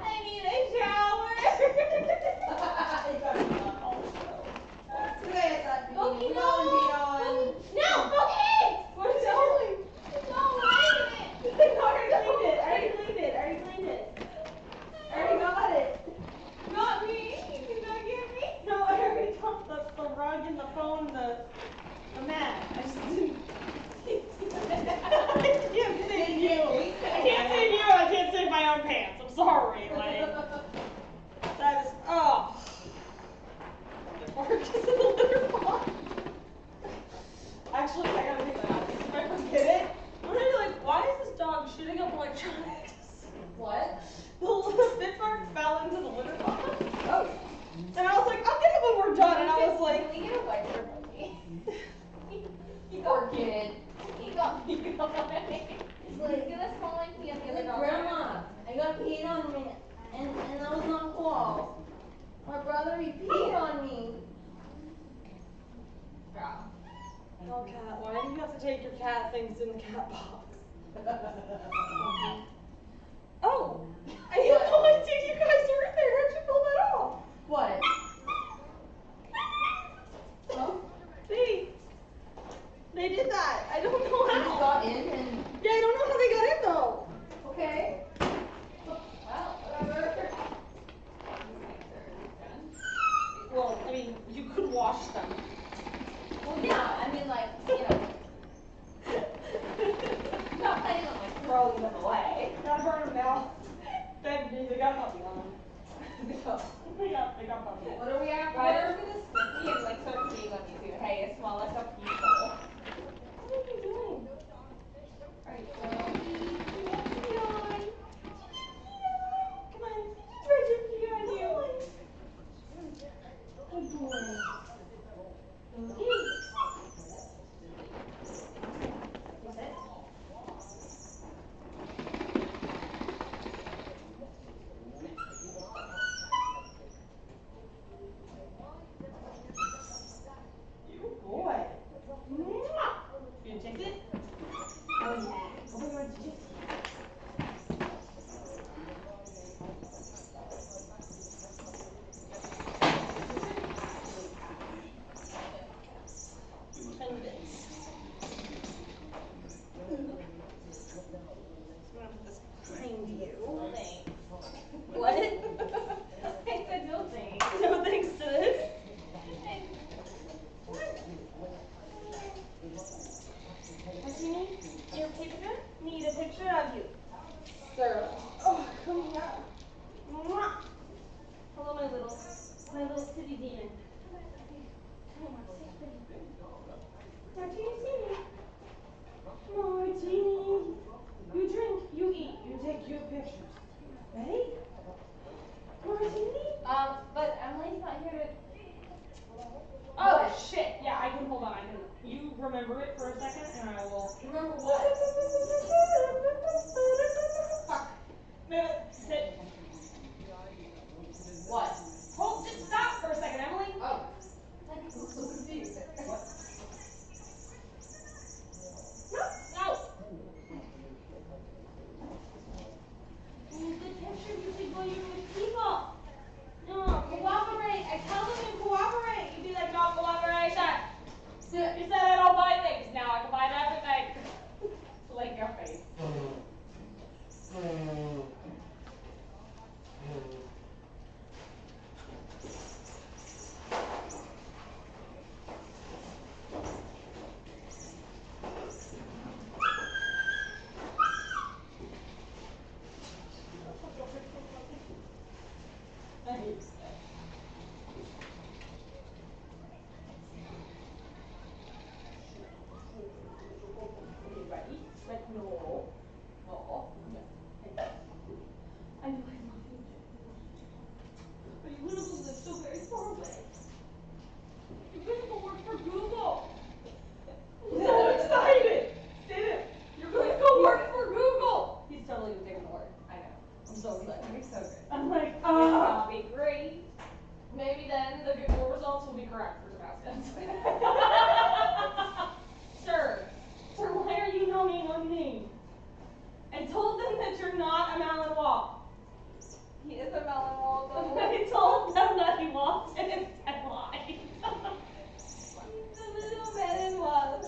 S8: I need a shower.
S3: You got me on also. You guys got
S8: Bogey,
S3: me
S8: no!
S3: on.
S8: No, Bogey!
S4: What is it doing?
S8: No, wait a minute!
S4: No, I already cleaned it. I already got it.
S8: Not me! You did not get me!
S4: No, I already got the rug and the phone and the mat. I just didn't. I can't save you. I can't save my own pants. I'm sorry. Like, that is, oh. Or just in the litter box. Actually, I gotta take that out. If I forget it, I'm gonna be like, why is this dog shooting up electronics?
S3: What?
S4: The little bit mark fell into the litter box.
S3: Oh.
S4: And I was like, I'll get it when we're done. And I was like,
S8: Can we get a wiper from me?
S3: Poor kid.
S8: He got peed on. It's gonna smell like pee on the other
S3: Like,
S8: dog.
S3: Grandma, I got peed on me, and that was not cool. My brother, he peed on me.
S8: Yeah.
S4: oh cat, why do you have to take your cat things in the cat box? Oh, I had no idea you guys were there. How'd you pull that off?
S3: What? Huh?
S4: They did that. I don't know
S3: You
S4: how.
S3: got in and,
S4: Yeah, I don't know how they got in though.
S3: okay.
S8: Well, whatever.
S4: Well, I mean, you could wash them.
S8: Well, yeah, I mean, like, you know. Not playing on my
S2: boy. Gotta burn him now. They got puppy on them. They got puppy.
S8: What are we at? Ryder's gonna stick me and like start peeing on you soon. Hey, smell like a people. What are you doing? Alright, so come on. Ryder pee on you. Good boy. Okay. Is it?
S2: You boy. You gonna taste it? Oh yeah. Oh my god, did you taste it? And this. I'm gonna put this behind you.
S8: Thanks.
S2: What?
S8: I said no thanks.
S2: No thanks to this. What do you need? Your picture? Need a picture of you. Sir. Oh, come here. Mwah. Hello, my little city demon. Come on, sit pretty. Martini, see me. Martini. You drink, you eat, you take your pictures. Ready? Martini?
S8: But Emily's not here to.
S2: Oh, shit. Yeah, I can hold on. You remember it for a second and I will.
S8: Remember what?
S2: Fuck. Move it. Sit.
S8: What?
S2: Hold, just stop for a second, Emily.
S8: Oh. I'm so confused.
S2: No. You need the picture, you should go with people. No, cooperate. I tell them to cooperate. You'd be like, no cooperation. You said I don't buy things. Now I can buy everything. Like your face. Ready? Like no. No. I know I love you. But you wouldn't live so very far away. You're gonna go work for Google. I'm so excited. Sid, you're gonna go work for Google. He's totally taking the word. I know. I'm so excited.
S8: You're so good.
S2: I'm like,
S8: That'll be great.
S2: maybe then the Google results will be correct for Tamaskan. Sir, why are you numbing on me? I told them that you're not a Malinois.
S8: He is a melon wall though.
S2: I told them that he walked in and lied.
S8: He's a little melon wall.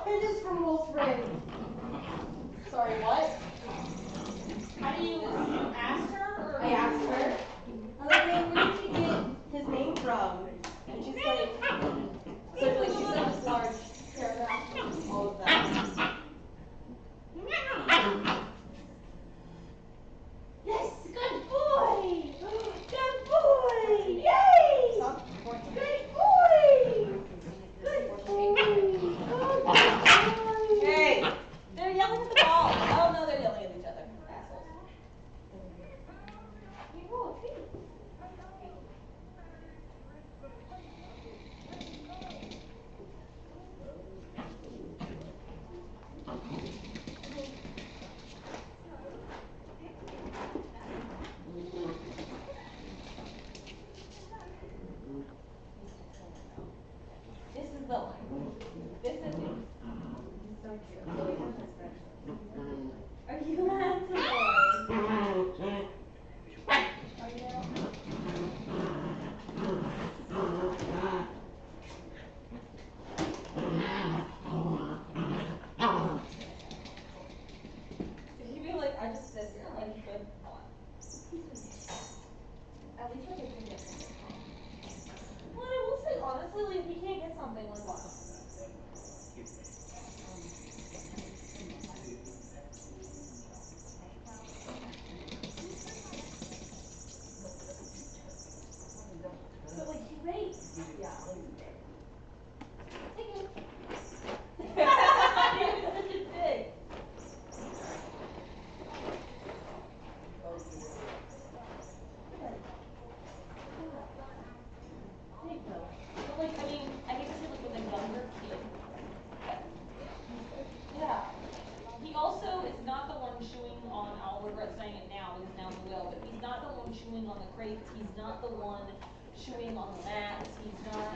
S3: It is from Wolfram. Sorry, what?
S2: How do you ask her? Or?
S3: I asked her. I was like, where did you get his name from? And she's like, she sent this large paragraph of all of that. Yes, good boy! Good boy! Yay! Good boy! Good boy! Good boy!
S2: Hey! They're yelling at the ball. Oh no, they're yelling at each other. Assholes.
S8: You roll a tree. This is the line. This is it.
S3: So cute.
S8: Are you just sit here like good fun.
S1: At least I can get it.
S8: Well, I will say honestly, like if you can't get something, like why not? So like he raped. Yeah, like he was such a dick. But like, I mean, I hate to say like with a younger kid. Yeah. He also is not the one chewing on, I'll regret saying it now because now he will, but he's not the one chewing on the crates, he's not the one chewing on the mats, he's not,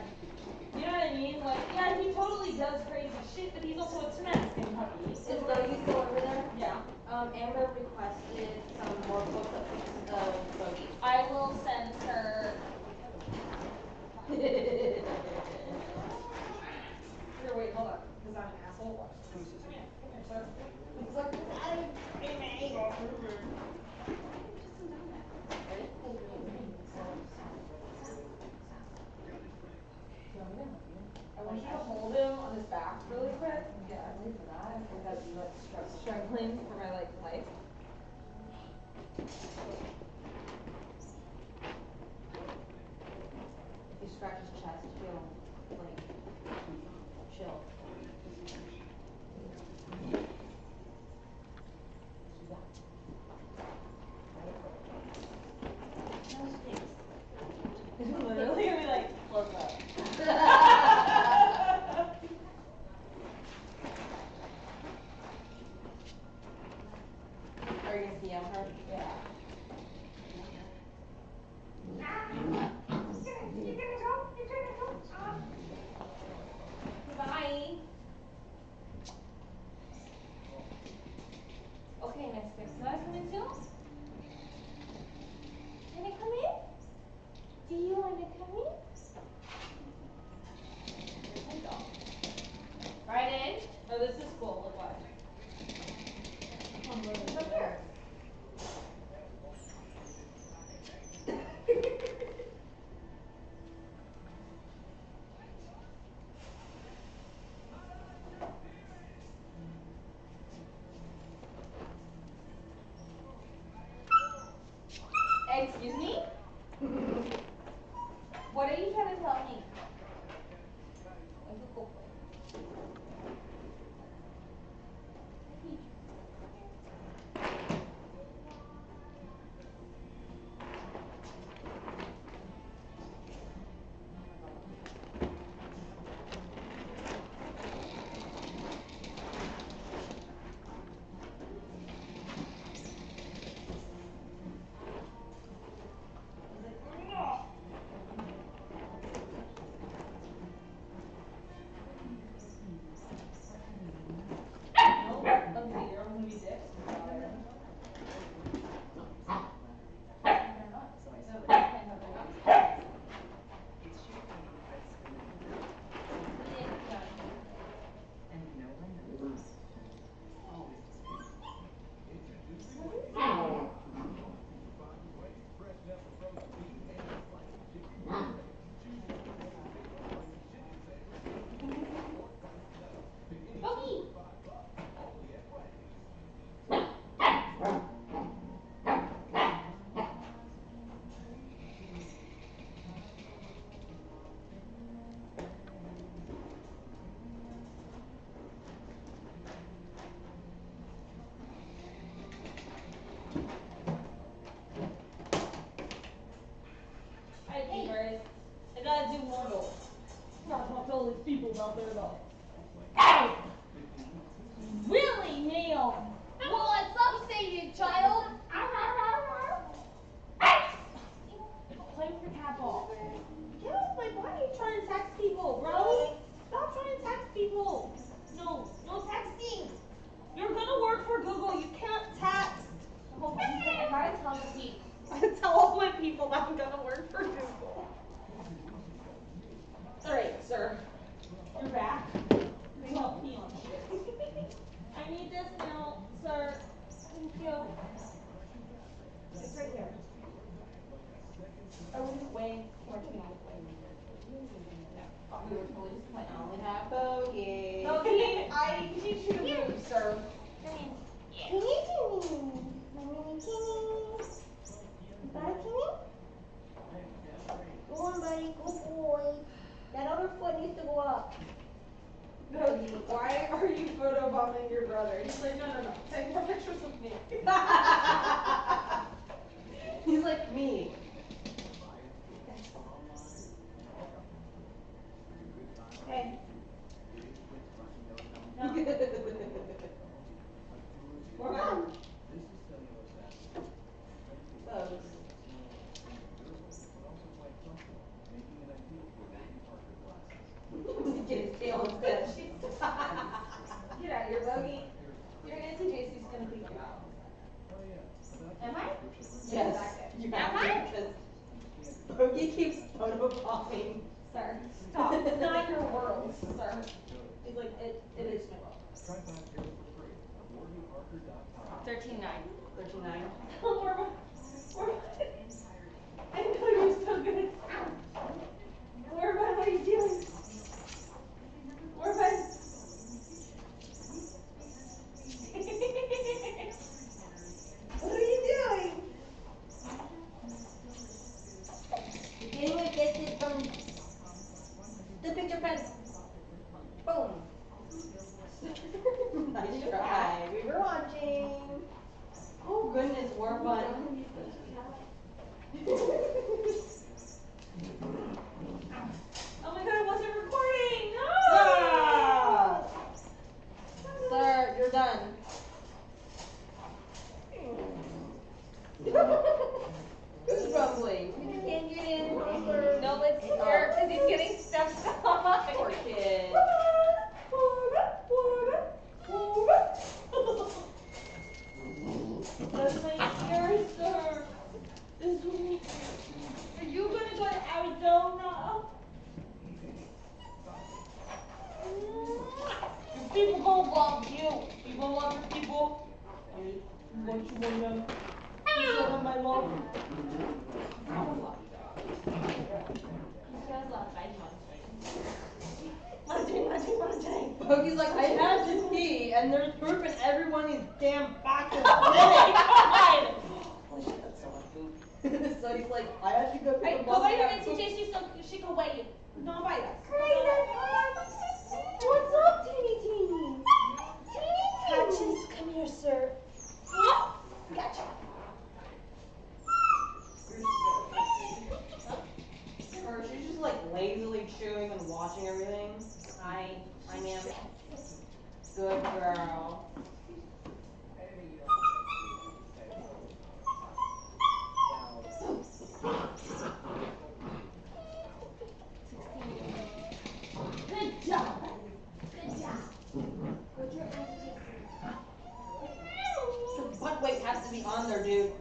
S8: you know what I mean? Like, yeah, he totally does crazy shit, but he's also a Tamaskan puppy.
S1: Is Bogey still over there?
S8: Yeah.
S1: Amber requested some more close-up pictures of Bogey.
S8: I will send her. Here, wait, hold on, because I'm an asshole. Watch. Come here, sir.
S1: Look,
S8: I want you to hold him on his back really quick.
S1: yeah, I'm ready for that. I think that'd be like
S8: Struggling for my like life.
S3: If you scratch his chest, he'll like chill.
S8: Literally gonna be like, close up.
S1: Are you gonna DM her?
S8: Yeah.
S1: Bye. Okay, next fix. Can I come in too? Can I come in? Do you want to come in? Right in?
S8: Oh, this is cool. Look what.
S1: Come here.
S8: Excuse me? What are you trying to tell me? Like a cool boy. I gotta do more though. Not talk to all these people out there though. Really, Neil?
S1: Well, what's up, sated child?
S8: Play with your cat ball. Get off my body trying to text people, bro. Stop trying to text people. No, no texting. You're gonna work for Google. You can't text.
S1: I gotta tell the people.
S8: Tell all my people that I'm gonna work for Google. Alright, sir. You're back. here. I wouldn't weigh too much meat.
S3: We were totally just playing. I only have Bogey.
S8: Bogey, I teach you to move, sir.
S1: Teeny, my mini teeny. Got it, teeny? Go on, buddy. Good boy. That other foot needs to go up.
S8: Bogey, why are you photobombing your brother? He's like, no, no, no. Take more pictures of me.
S3: He's like me.
S8: Hey. No. More fun.
S3: Get his tail instead.
S8: Get out of here, Bogey. Your Auntie JC's gonna kick you out. Am I?
S3: Yes, you have to, because Bogey keeps photobombing.
S8: Sir, stop. It's not your world, sir. He's like, it is my world.
S1: 13.9.
S3: 39.
S8: Morva, I know you're so good. Morva, what are you doing? Morva. What are you doing?
S1: Beginning with this is from the picture print. Boom.
S3: Nice try. We were watching. Oh goodness, more fun.
S8: Oh my god, I wasn't recording! No!
S3: Ah! Sir, you're done. Who's rumbling?
S1: Can't get in. No, let's start because he's getting stuff on.
S3: Poor kid.
S8: That's my ear, sir. This is me. Are you gonna go to Arizona? Your people gonna love you. You gonna love your people. What you want them? You show them my love.
S3: Bogey's like, I had to pee, and there's poop in every one of these damn boxes.
S8: God!
S3: Holy shit, that's so much poop. So he's like, I had to go pick
S8: Hey,
S3: a
S8: go by your
S3: box.
S8: Auntie JC so she can weigh you. Not by us.
S1: What's up, teeny teeny? Patches, come here, sir. Gotcha.
S3: Or she's just like lazily chewing and watching everything. Hi, ma'am. Good girl.
S8: Good job. Good job.
S3: The butt weight has to be on there, dude.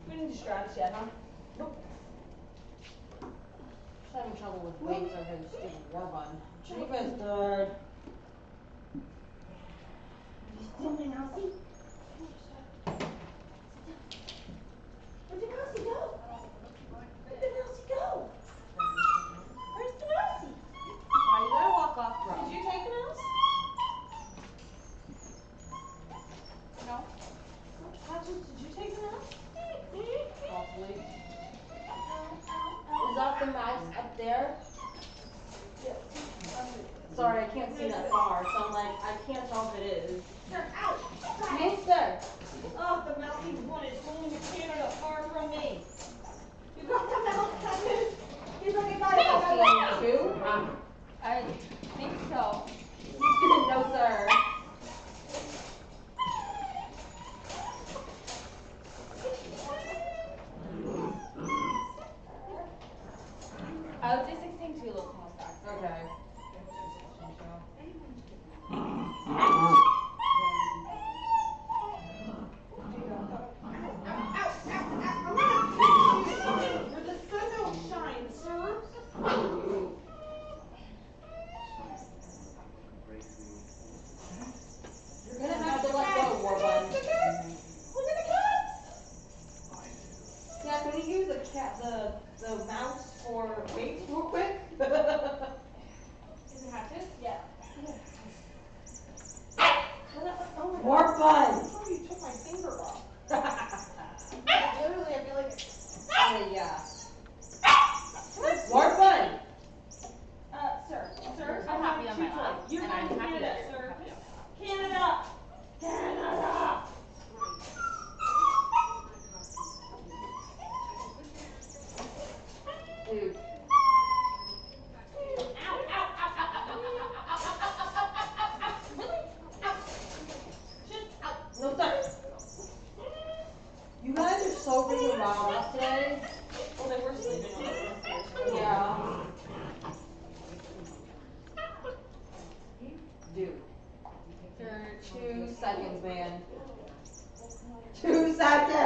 S8: We didn't distract yet, huh?
S3: Nope. Just having trouble with weights over his stupid war bun. Chifa's good.
S1: You still my mousey? Where'd the mousey go? Where'd the mousey go? Where's the mousey?
S3: Why you gotta walk off, bro?
S8: Did you take the mouse? No. Patches, did you take the mouse?
S3: Possibly. Is that the mouse up there? Sorry, I can't see that far, so I'm like, I can't tell if it is.
S8: Sir, ouch!
S3: Yes, sir.
S8: Oh, the mouse he wanted going to Canada far from me. You got the mouse, Patches? He's like, I got it, I got it.
S3: Two?
S1: I think so.
S3: No, sir.
S1: I would say 16 too, little small stack.
S3: Okay.
S8: Where the sun don't shine, sir.
S4: You're
S8: and
S4: going
S8: I'm
S4: to
S8: happy
S4: Canada,
S8: that you're
S4: sir.
S8: happy on that.
S4: Canada! Canada!
S3: Dude. No, sir. You guys are so freaking around us today.
S8: Well, they were sleeping on the roof.
S3: Yeah. Dude. For 2 seconds, man. 2 seconds!
S4: I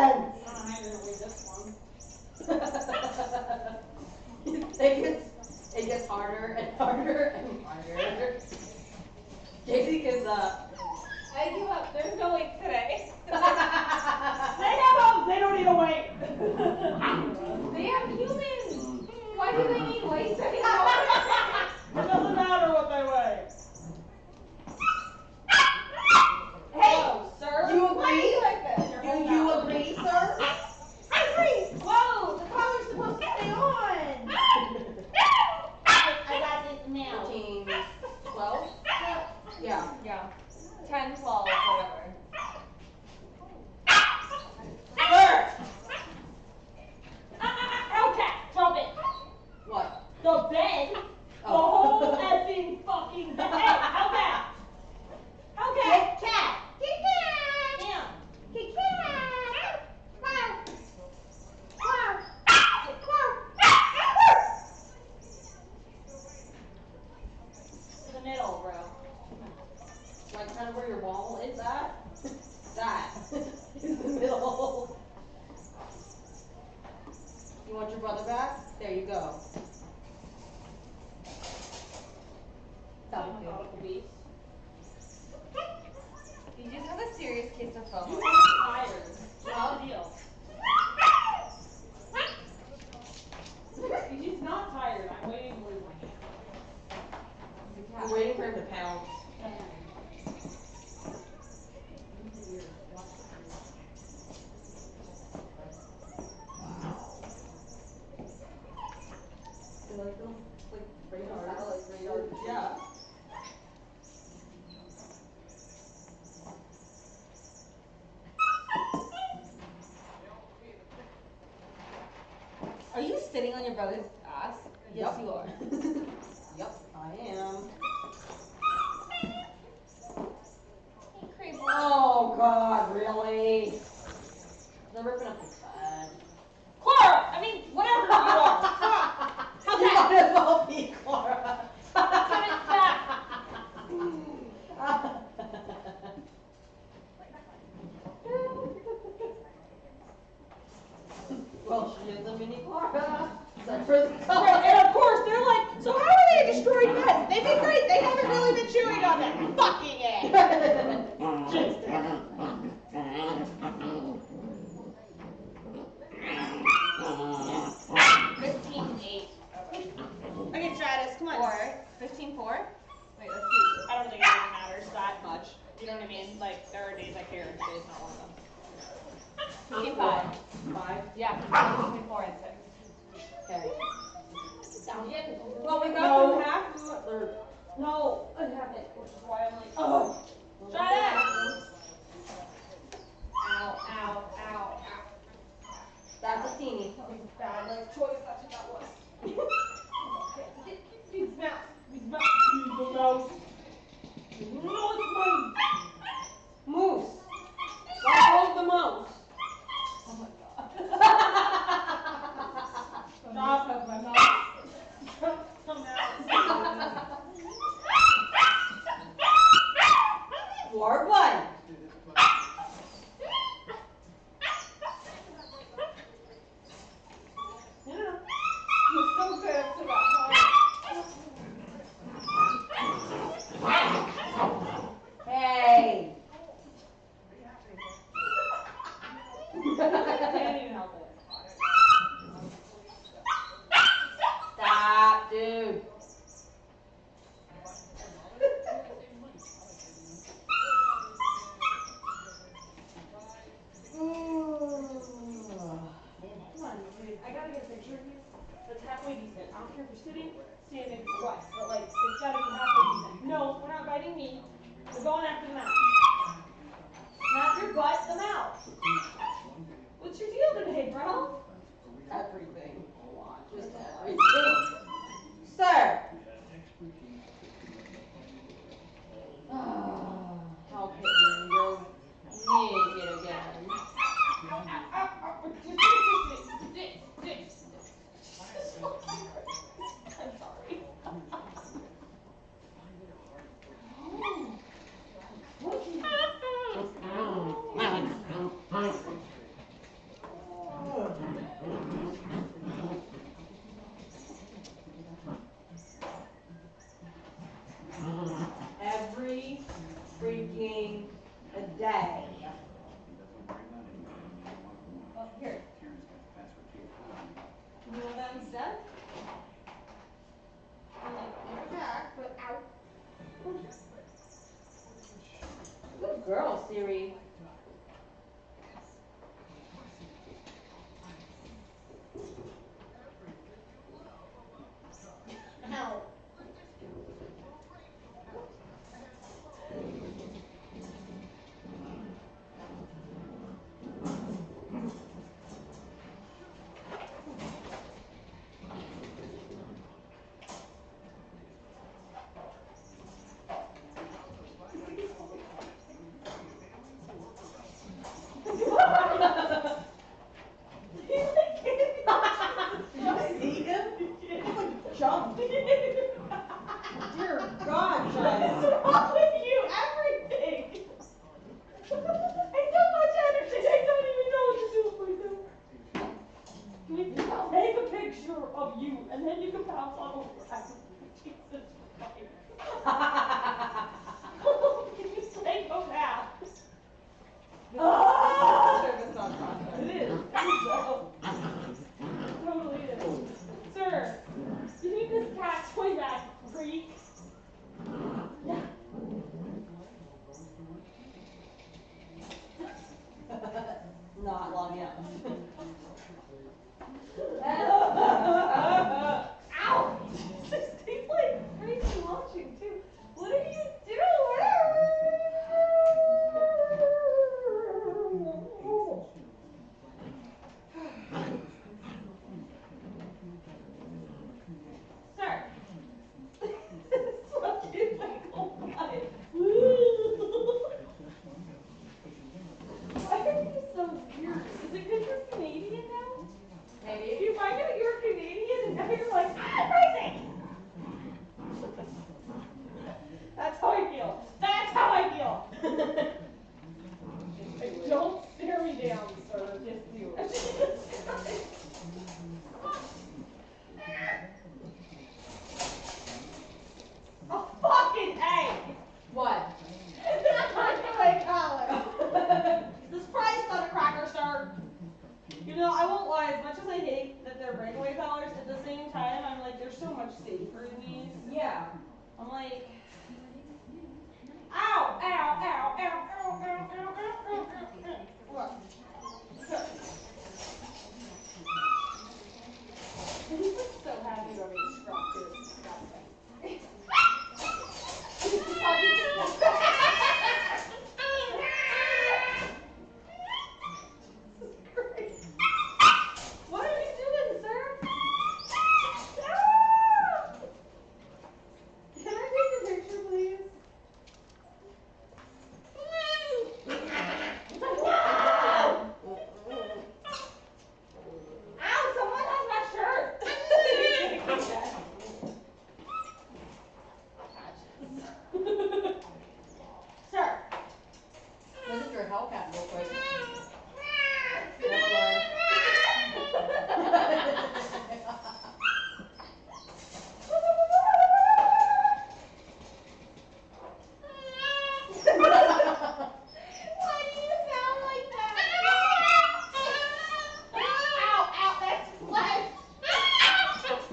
S4: don't know how you're gonna wait this long.
S3: It gets harder and harder and harder. Casey gives up.
S8: I give up. There's no weight today.
S4: They have homes, they don't need to wait.
S8: They have humans. Why do they need weights anymore?
S4: It doesn't matter what they weigh.
S3: Hey,
S8: sir.
S3: you
S8: Why are
S3: agree?
S8: you like this?
S3: Do you agree, sir?
S5: I agree. Whoa, the collar's supposed to stay on. I got this now.
S3: 13, 12? Yeah.
S8: Yeah. 10, 12, whatever.
S3: Sir!
S4: Okay, drop it.
S3: What?
S4: The bed. The whole effing fucking bed. Hey, okay. Okay.
S5: Kit Kat. Kit Kat.
S4: Yeah.
S5: Kit Kat. Wow. Wow.
S4: To the middle, bro.
S3: Like kind of where your wall is at? That is the middle. You want your brother back? There you go. That was good.
S8: You just have a serious case of FOMO.
S4: You are tired. What's the deal? He's not tired. I'm waiting for his
S3: I'm waiting for him to pounce. Like those, like radar, satellite radar. Yeah.
S8: Are you sitting on your brother's ass? Yes,
S3: Yep.
S8: you are.
S3: Yep, I am.
S8: Hey, crazy.
S3: Oh God, really? They're ripping up his bed.
S8: Clara! I mean, whatever you are. Stop.
S3: You might as well be Clara.
S8: Give it back.
S3: Well, she is a mini Clara. Except for the
S4: Right,
S3: color.
S4: and of course they're like, so how are they destroying beds? They've been great. They haven't really been chewing on them. Fucking it. Just Okay, Stratus, come on.
S8: 15-4.
S4: Wait, let's see. I don't think it really matters that much. You know what I mean? Like, there are days I care, and today's not one of them.
S8: 15-5.
S3: 5.
S8: Yeah, between 4 and 6.
S3: Okay.
S8: Well, we got
S4: No.
S8: through half of
S3: Or,
S4: No, I haven't, which is why I'm like, oh.
S8: Stratus!
S4: Ow, ow, ow, ow.
S3: that's a teeny.
S4: That was a bad life choice, that's what that was. He's mouse. He's mouse. He's the mouse. No, it's mine.
S3: Moose. Let go of the mouse.
S4: Oh my god. Stop of my mouth. Come out.
S3: 4-1.
S4: No, no, no. You're so good.
S3: girl, Siri.
S5: Ow.
S4: Did you see him? He like jumped. Dear God, child.
S2: What's wrong with you? Everything. I so much energy. I don't even know what to do with myself. Take a picture of you, and then you can bounce on over. Jesus Christ. Can you psychopath?
S4: Service on process.
S2: It is. Totally is. Sir, you need this cat toy back, freak. Yeah.
S3: Not long enough.
S2: Ow! This tastes like crazy launching too. What are you doing? Sir. Fucking my whole life. Why are you so weird? Is it because you're Canadian now?
S3: Maybe.
S2: You find out you're Canadian and now you're like, crazy! That's how I feel. That's how I feel. Don't stare me down, sir. Just do it. Oh, fucking A!
S3: What?
S2: My collar. This price on a cracker, sir. You know, I won't lie, as much as I hate that they're breakaway collars, at the same time, I'm like, they're so much safer in these.
S3: Yeah.
S2: I'm like, ow, ow, ow, ow, ow, ow, ow, ow, ow, ow, ow. Look. Sir. He's like so happy about being scrubbed too. It's disgusting. What are you doing, sir? Ah! Can I take a picture, please? Ow, someone has my shirt. Sir.
S3: Look at your Hellcat real quick.
S2: Why do you sound like that? Ow, ow, that's flesh.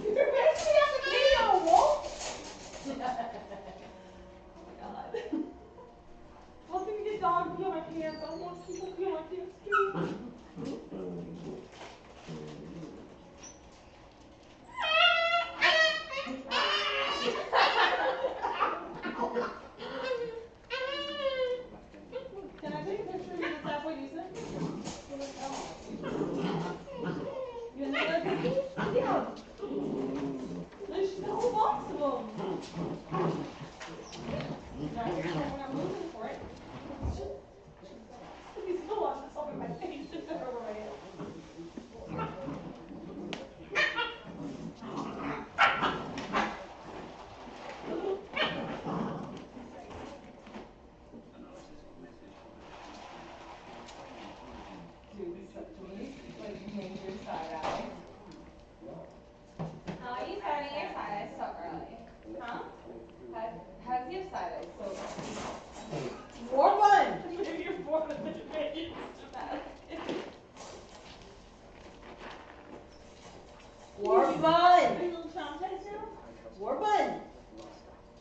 S2: You're making me have to pee on a wolf? Oh my god. Well, if you get dog pee on my pants, I don't want people pee on my pants too. Can I take a picture of you that's halfway decent? You gonna take a picture? Yeah. There's a whole box of them. Right, so we're not moving for it. He's still on the top of my face. Just over my head.
S4: Like major side eye.
S2: How are you starting your side eye so early? Huh? How's your side eye so early?
S3: More fun.
S2: You're born with the face.
S3: More
S2: Are
S3: fun.
S2: you a little traumatized now?
S3: More fun.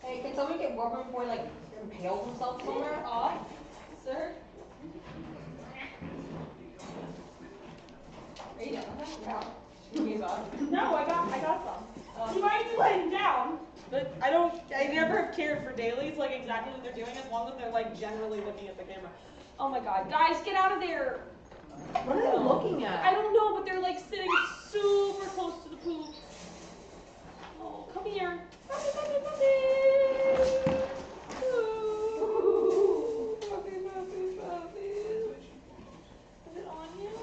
S3: Hey, can someone get Warbin before he like impales himself somewhere?
S2: Off.
S8: Sir? Are you done with him?
S2: Yeah.
S8: Should we move on?
S2: No, I got some. He might be laying down, but I never have cared for dailies, like exactly what they're doing, as long as they're like generally looking at the camera. Oh my god, guys, get out of there!
S3: What are they looking
S2: I
S3: at?
S2: don't know, but they're like sitting super close to the poop. Oh, come here. Puppy, puppy, puppy. Ooh, puppy, puppy, puppy. Is it on you?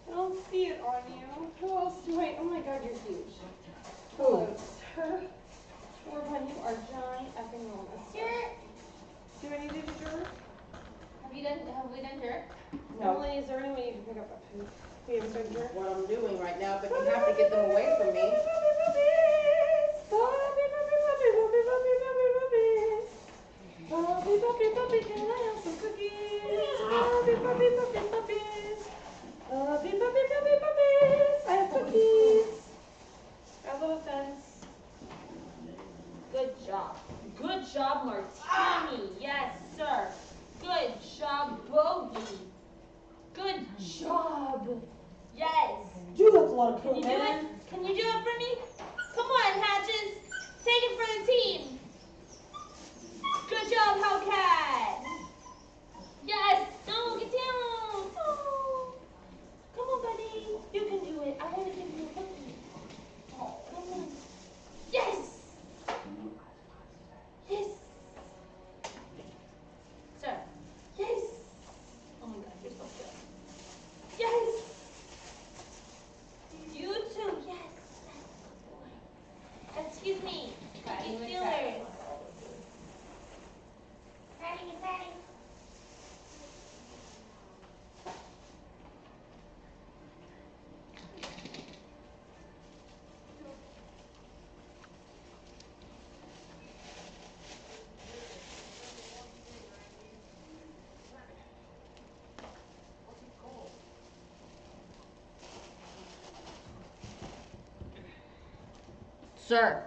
S2: I don't see it on you. Who else do I? Oh my god, you're huge. Hello, sir. Orban, you are giant effing enormous.
S8: Sure.
S2: Do I need to do dirt?
S8: Have we done dirt?
S3: No.
S2: Emily, is there any way you can pick up that poop? We haven't done dirt.
S3: What I'm doing right now, but you have to get them away from me.
S2: Can I have some cookies? Puppy, puppy, puppy, puppies. Puppy, puppy, puppy, puppies. I have cookies. Got a little fence.
S8: Good job. Good job, Martini. Yes, sir. Good job, Bogey. Good job. Yes.
S3: Dude, that's a lot of
S8: Can
S3: poop,
S8: you do it?
S3: man.
S8: Can you do it for me? Come on, Hatches. Take it for the team. Good job, Hellcat. Yes. No, get down. Oh. Come on, buddy. You can do it. I want to give you a cookie. Oh, come on. Yes. Yes. Sir. Yes. Oh my God, you're so good. Yes. You too. Yes. Excuse me. Cookie stealers. Patting and patting.
S3: Sir.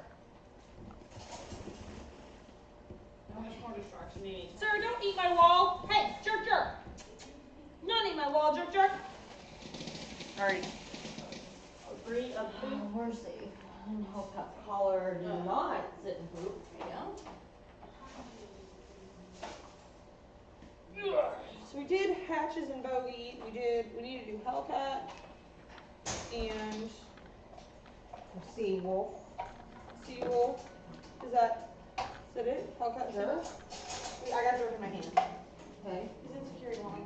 S2: How much more distraction do you need?
S8: Sir, don't eat my wall. Hey, jerk, jerk. Don't eat my wall, jerk, jerk.
S3: Alright.
S2: Agree of poop.
S3: Where's the Hellcat collar? Do not sit and poop.
S2: So we did Hatches and Bogey. We need to do Hellcat and
S3: Sea wolf.
S2: Seawolf. Is that it? Hellcat,
S3: Sure.
S2: Seawolf? I got dirt in my hand.
S3: Okay.
S2: He's in security long ago.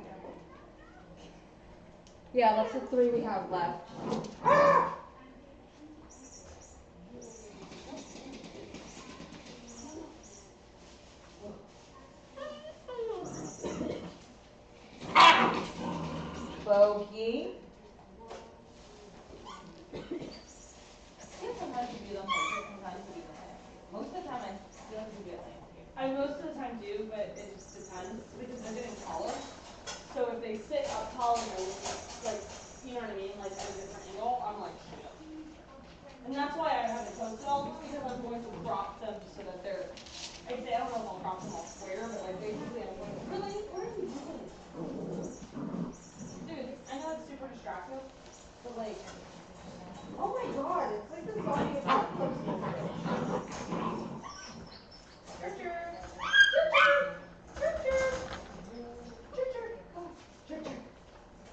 S3: Yeah, that's the 3 we have left. Bogey.
S8: Sometimes you do them like sometimes you do them. Most of the time I feel like you do it landscape.
S2: I most of the time do, but it just depends because they're getting taller. So if they sit up tall and they're like, you know what I mean, like at a different angle, I'm like, shit. And that's why I haven't posted all of them because I'm going to crop them so that they're, I say I don't know if I'll crop them all square, but like basically I'm going to, really? What are you doing? Dude, I know it's super distractive, but like, oh my god, it's like the body of a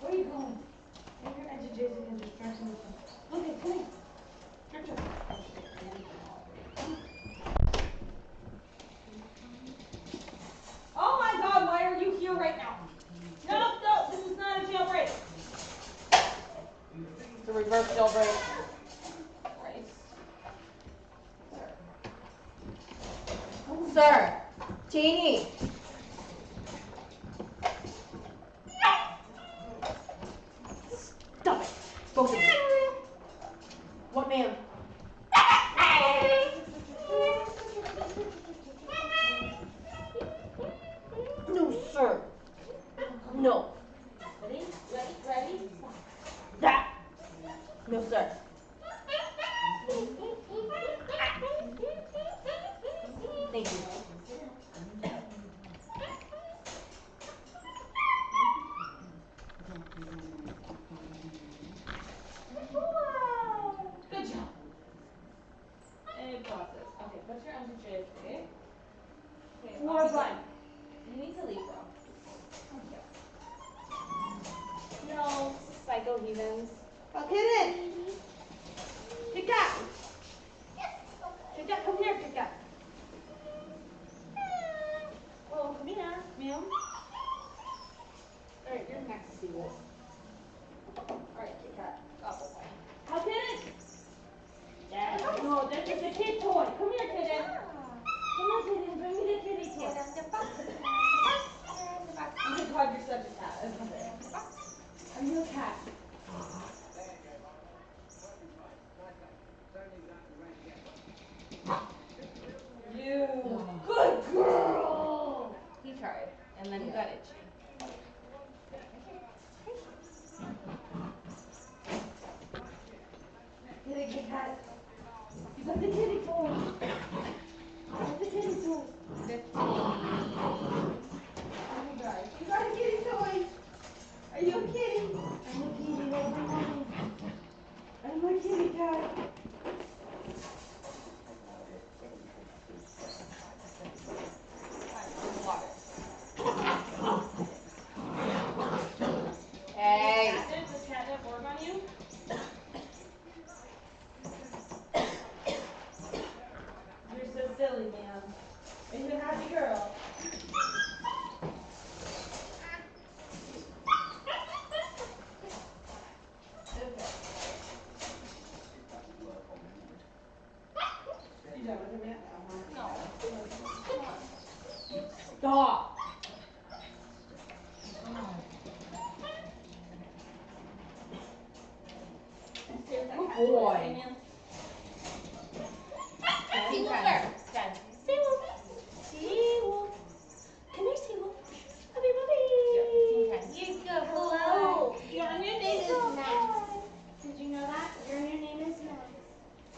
S6: Where are you going? And you're agitated and distracted. Okay, come here.
S2: Oh my god, why are you here right now? No, no, this is not a jailbreak.
S3: It's a reverse jailbreak.
S2: Christ.
S3: Sir. Teeny. Stop it. Both of you. What, ma'am? No, sir. No.
S8: Ready? Ready? Ready?
S3: That. No, sir. Thank you.
S2: Okay. Okay,
S3: More
S2: awesome.
S3: fun. You need to leave, bro.
S2: No, psycho heathens.
S3: Okay then. Kit Kat. Kit Kat, come here, Kit Kat.
S2: Oh, come here.
S3: Ma'am. Alright, you're next, Seawolf. Alright, Kit Kat. Apple pie.
S4: How can it? Dad, no, this is a kid toy. Come here, kitten. Come here, kitten. Bring me the kitty toy. Oh my God, you're such a cat. I love it. Are you a cat?
S3: You. Good girl. He tried, and then he got itchy.
S4: Get it, Kit Kat. You got the kitty toy. You got the kitty toy.
S3: 15.
S4: Oh my God. You got a kitty toy. Are you a kitty? I'm a kitty. What am I doing? I'm a kitty cat.
S3: Hey.
S2: Does catnip work on you?
S4: You're so silly, man. Are you a happy girl? You done with him yet?
S2: No.
S4: Stop.
S3: Good boy.
S2: Seawolf.
S3: Dad.
S2: Seawolf. Seawolf. Come here, Seawolf. Puppy, puppy.
S1: You go. Hello.
S2: Your new
S1: name is Max. Did you know that? Your new name is Max.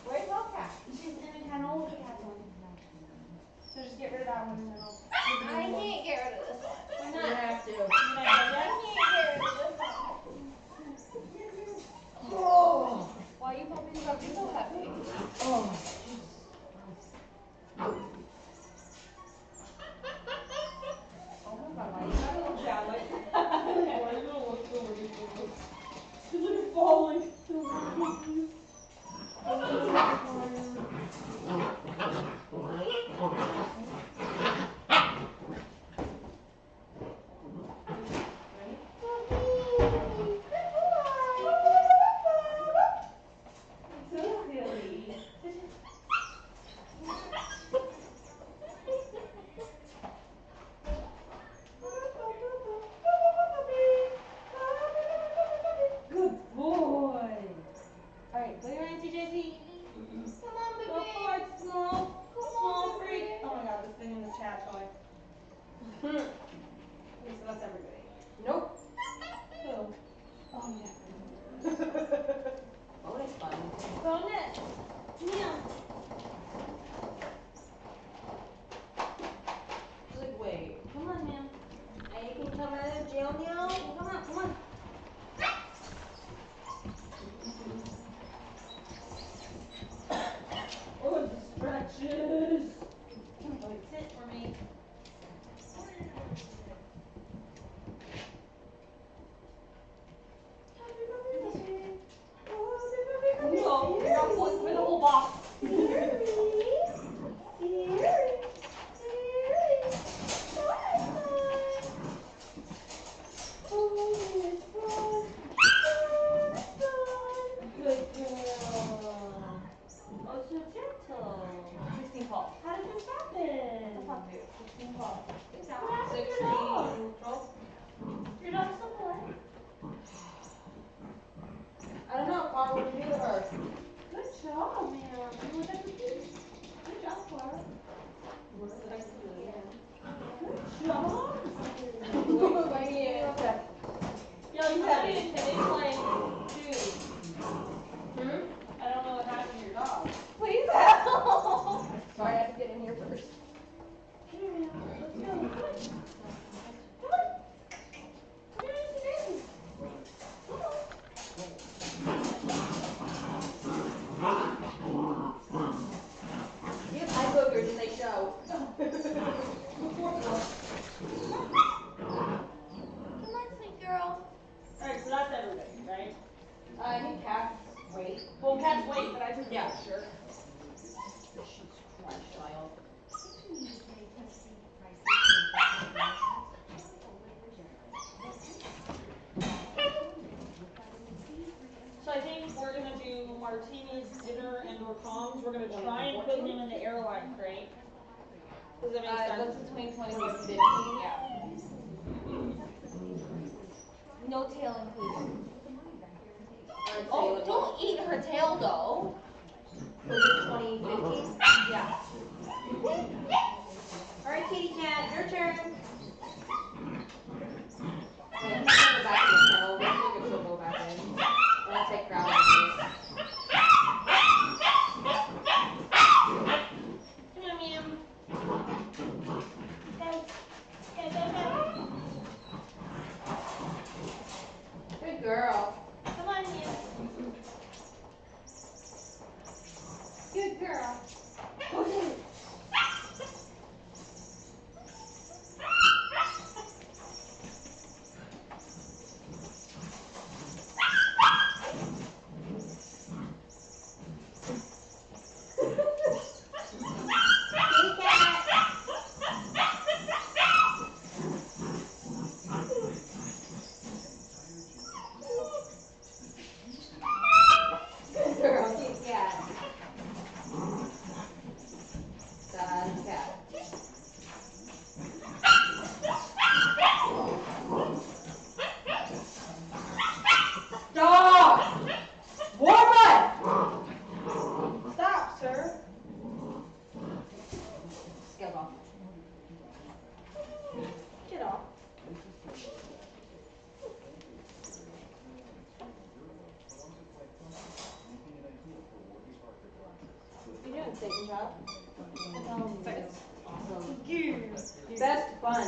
S3: Where's Bobcat?
S1: She's in a kennel with a cat one.
S3: So just get rid of that one and then I'll.
S1: I can't get rid of this one. Why
S3: You're
S1: not?
S3: gonna have to.
S2: You're not done
S1: I
S2: yet?
S1: can't get rid of this one.
S3: Oh.
S1: Why you puppies gotta be so happy?
S3: Oh. Oh my God, why you gotta look that way?
S4: Why are you gonna look so ridiculous? Because I'm falling. So silly. Good boy.
S3: Alright, go your auntie JC.
S1: Come on,
S2: Go
S1: baby.
S2: for it, small freak. Oh my God, this thing in this cat toy. Okay, so that's everybody.
S3: Nope.
S2: Who?
S3: Oh yeah. Oh, it's fun.
S2: Bonus. Meow.
S3: She's like, wait.
S2: Come on, ma'am.
S3: I can come out of jail now?
S2: Come on, come on.
S4: Oh, the scratches.
S2: Wait, sit for me. No, you're not pulling for the whole box.
S4: Good girl.
S3: Oh, so gentle.
S2: 16 calls.
S4: How did this happen?
S3: That's not fair.
S2: 16 calls.
S3: 16. Neutral.
S2: Your dog's so polite.
S3: I don't know, Carl, what did you do to her?
S4: Good job, man. You look at the piece. Good job, Clara. Good job.
S3: Right here.
S2: Yo, you had me a kid playing dude.
S3: Hmm?
S2: I don't know what happened to your dog.
S3: Please help. Sorry, I had to get in here first.
S4: Come here, man. Let's go. Come on. Come on. Come here, Auntie Daisy. Come on.
S3: You have eye boogers and they show.
S8: Does that make sense?
S1: That's between 26 and 15.
S8: Yeah.
S1: No tail included.
S8: Oh,
S1: Oh, don't eat her tail though. Was it 2015? Yeah. Alright, kitty cat, your turn. Wait, I'm gonna go back in the kennel. We'll see if she'll go back in. And I'll take her out of the
S8: Come on, ma'am. Go. Go, go, go.
S1: Good girl.
S8: Come on, ma'am.
S1: Good girl. Good girl, kitty cat. Sad cat. Stop! Warbutt!
S2: Stop, sir.
S1: Get off.
S2: Get off.
S1: You doing, Satan Child? Awesome. Best fun.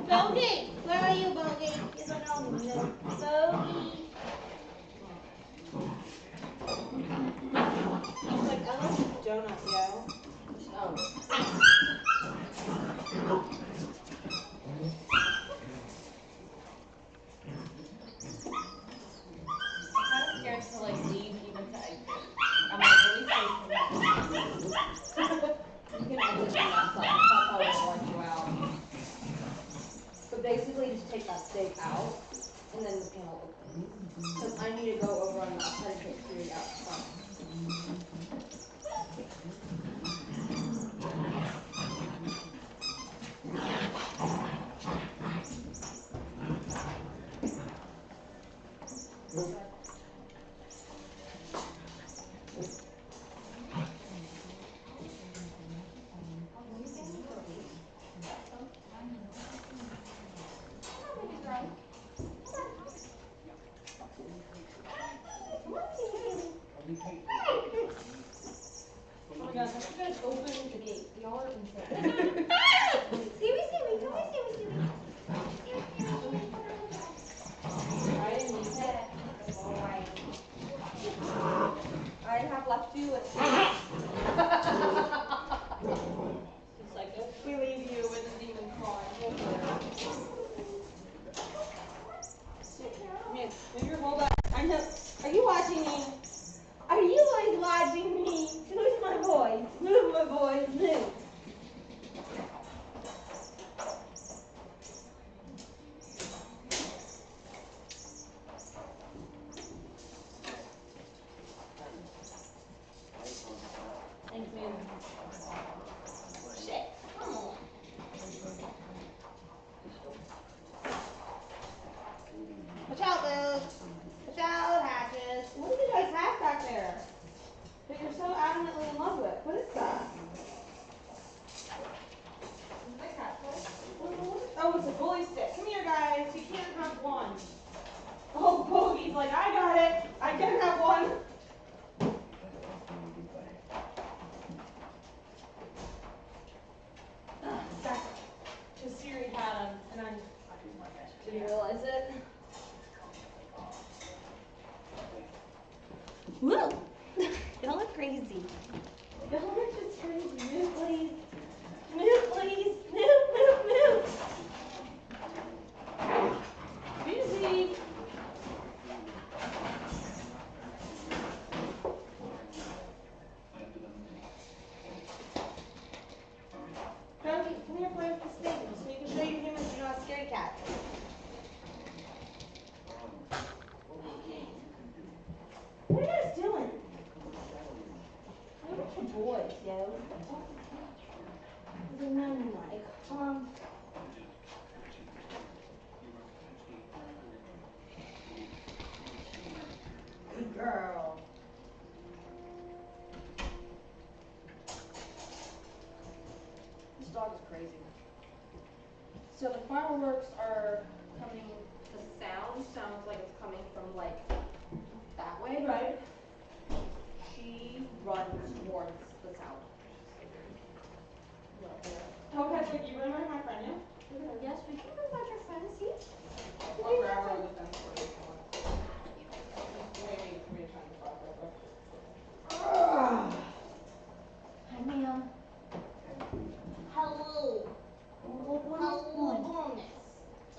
S5: Bogey, where are you, Bogey? You don't know me. Bogey.
S2: Like, I like donut, yo.
S1: Oh. I'm kind of scared to like leave even to exit. I'm like really safe from that. You can exit from that side. That's how it will let you out. But basically just take that stake out and then the panel opens. Because I need to go over on that side and take Siri out front.
S2: Oh my gosh, I should guys open the gate. Y'all are insane.
S1: I didn't need that. Alright. I have left you with
S2: It's like, if we leave you with the demon crawling over there. Move your whole back. I know. Are you watching me? Are you guys watching me? Who's my boys? Move, my boys, move.
S1: Thanks, man.
S2: Shit. Come on. Watch out, Luke. Watch out, Hatches. What do you guys have back there that you're so adamantly in love with? What is that? Oh, it's a bully stick. Come here, guys. You can't have one. Oh, Bogey's like, I got it. I can have one. Because Siri had him, and I
S1: Did you realize it?
S5: Woo! Y'all look crazy.
S2: y'all are just crazy. Move, please. Move, please. Move, move, move.
S1: Good girl.
S3: This dog is crazy. So the fireworks are coming, the sound sounds like it's coming from like that way.
S2: Right.
S3: She runs towards the sound.
S2: Okay, so you remember my friend, yeah?
S1: Yes, we can invite your friends, see?
S2: I'll grab her on the fence for you. Maybe we trying to talk real quick.
S1: Hi, ma'am.
S5: Hello.
S1: Hello, bonus.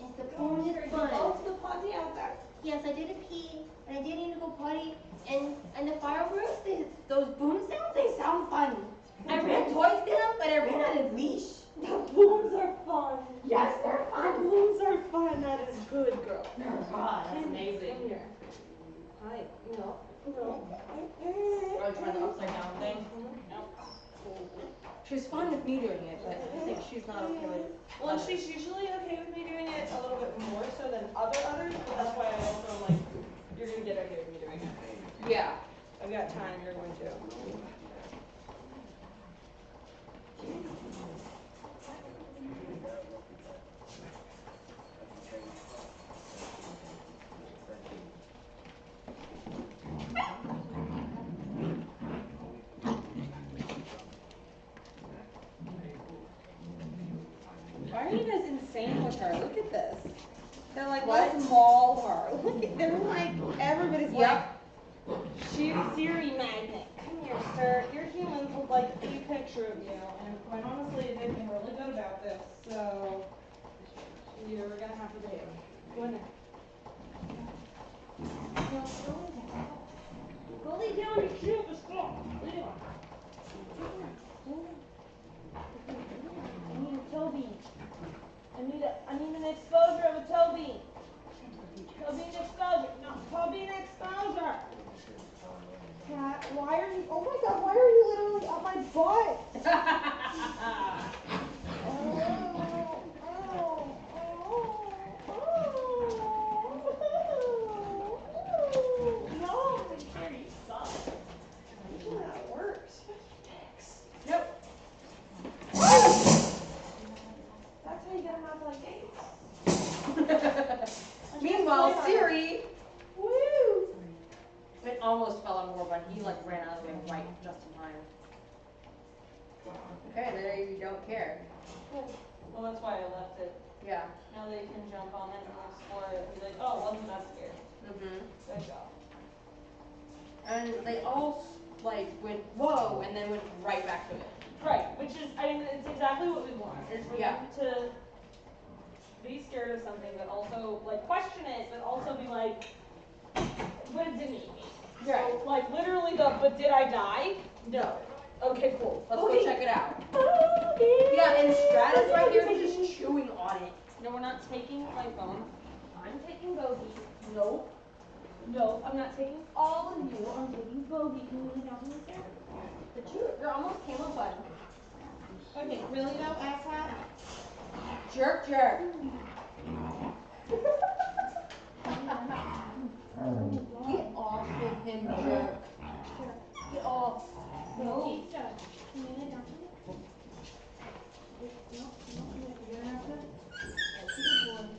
S1: It's the bonus
S2: Go
S1: fun.
S2: to the potty out there.
S1: Yes, I did a pee, and I did need to go potty, and the fireworks, those boom sounds, they sound fun. I ran towards them, but I ran out of leash.
S2: The booms are fun.
S1: Yes, they're
S2: The
S1: fun.
S2: booms are fun. That is good, girl.
S3: God, that's amazing.
S2: Come here. Hi. No. No.
S3: Are you trying the upside down thing? She's fine with me doing it, but I think she's not okay with it.
S2: Well, and she's usually okay with me doing it a little bit more so than others, but that's why I also am like, you're gonna get okay with me doing it.
S3: Yeah.
S2: I've got time, you're going to.
S3: Why are you guys insane with her? Look at this.
S2: They're like,
S3: What?
S2: let's maul her. Look at, they're like, everybody's
S3: Yep.
S2: like, shoot Siri magnet. Come here, sir. Your humans would like a picture of you. And quite honestly, they've been really good about this. So, you're gonna have to behave. Go in there. Go lay down, you cute. Let's go. Lay down. I need a toe bean. I need an exposure of a toe bean. Toe bean exposure. No, toe bean exposure. Cat, why are you, oh my god, why are you literally on my butt? No, I'm sure you suck. Usually that works.
S3: Nope.
S2: That's how you get them out like gates.
S3: Meanwhile, Siri,
S2: Woo!
S3: it almost fell on War, but he like ran out of the way right just in time. Okay, there you don't care.
S2: Well, that's why I left it.
S3: Yeah.
S2: Now they can jump on it and explore it and be like, oh, wasn't that scary?
S3: Mhm.
S2: Good job.
S3: And they all like went whoa, and then went right back to it.
S2: Right, which is, I mean, it's exactly what we want. Is for
S3: Yeah.
S2: them to be scared of something, but also like question it, but also be like, what did it mean?
S3: Right.
S2: So, like literally but did I die? No. Okay, cool.
S3: Let's
S2: Okay.
S3: go check it out.
S2: Okay.
S3: Yeah, and Stratus right here, he's just chewing on it.
S2: No, we're not taking my phone. I'm taking Bogey. Nope. No, I'm not taking all of you. I'm taking Bogey. Can you lay down on the chair?
S3: But you're almost camouflaged.
S2: Okay, really though, asshat?
S3: Jerk, jerk. Get off of him, jerk. Get off. No.
S2: Can you lay down on me?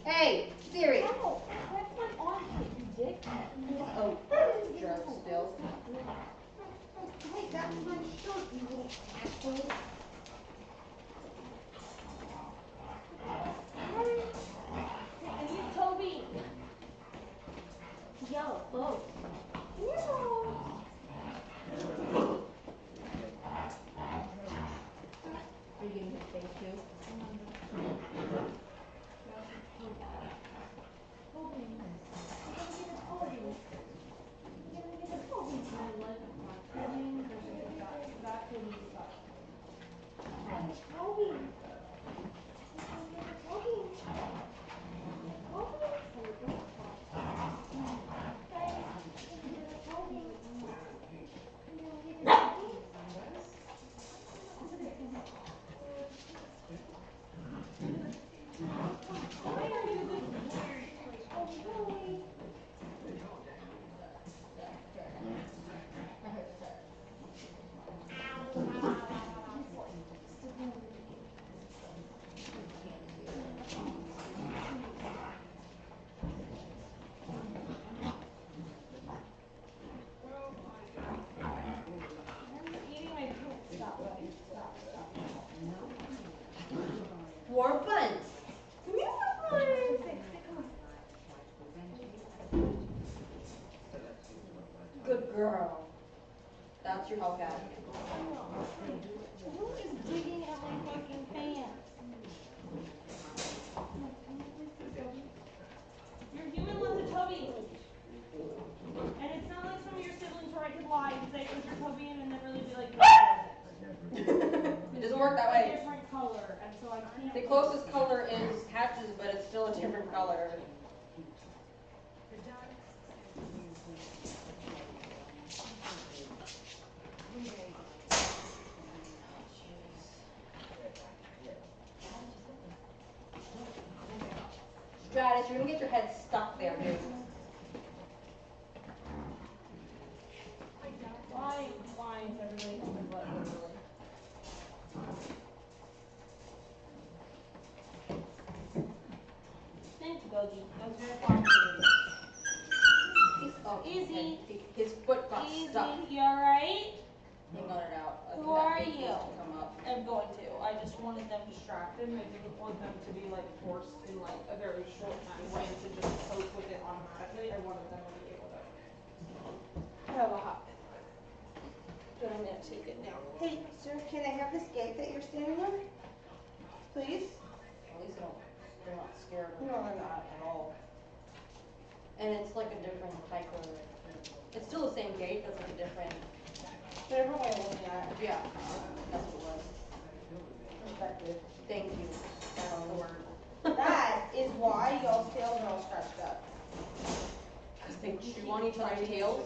S3: Hey, Siri.
S2: No, that's my arm, you dick.
S3: Oh, jerk still.
S2: Hey, that's my shirt, you little asshole. I need Toby.
S1: Yo, both. Okay.
S5: Who is digging at my fucking pants?
S8: Your human wants a tubby. And it's not like some of your siblings where I could lie and say it was your tubby and then really be like, no, it wasn't.
S1: It doesn't work that
S8: A
S1: way.
S8: different color, and so I can't.
S1: The closest color is Hatch's, but it's still a different color. Stratus, you're gonna get your head stuck there, dude.
S8: Why is everybody on my butt literally? Thank you, Gogi. That was very complicated.
S1: Oh,
S8: Easy.
S1: okay. His foot got stuck.
S8: You alright?
S1: He got it out. I think
S8: Who
S1: that
S8: are
S1: big
S8: you?
S1: needs to come up.
S8: I'm going to. I just wanted them distracted and I didn't want them to be like forced in like a very short time way to just cope with it automatically. I wanted them to be able to have a hop. But I'm gonna take it now.
S5: Hey, sir, can I have this gate that you're standing on? Please?
S1: At least they're not scared.
S5: No, they're not at all.
S1: And it's like a different type of, it's still the same gate, that's like a different,
S5: Whatever way I'm looking at.
S1: yeah, that's what it was.
S5: Perspective.
S1: Thank you. That's the word.
S5: That is why y'all's tails are all scratched up.
S1: Because they chew on each other's tails.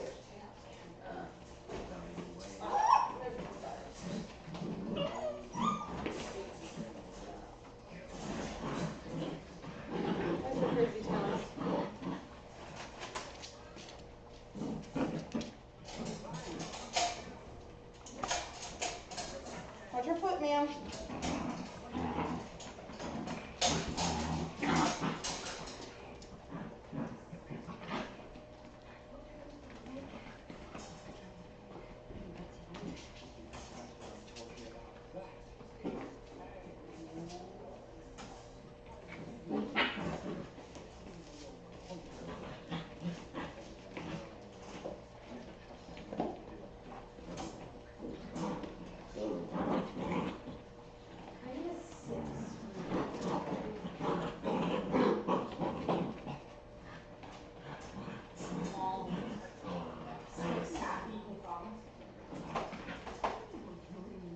S5: That's a crazy tails. Watch your foot, ma'am.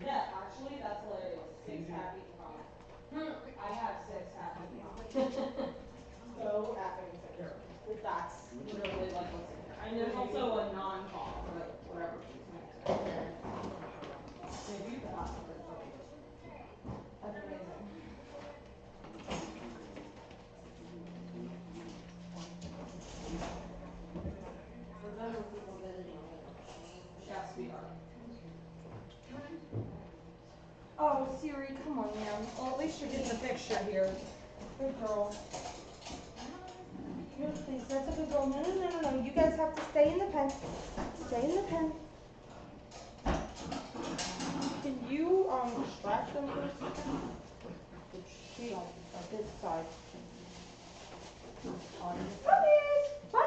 S8: Yeah, actually, that's hilarious. 6 happy comments. I have 6 happy comments. So effing sick. Like, that's literally like what's in there. And there's also a non-call, but whatever. Maybe that's That's amazing.
S1: Remember people visiting.
S8: Yes, we are.
S5: Oh, Siri, come on, ma'am. Well, at least you're getting the picture here. Good girl. Here, please. That's a good girl. No, no, no, no, no. You guys have to stay in the pen. Stay in the pen. Can you distract them for a second? She on this side. Puppies! Bye!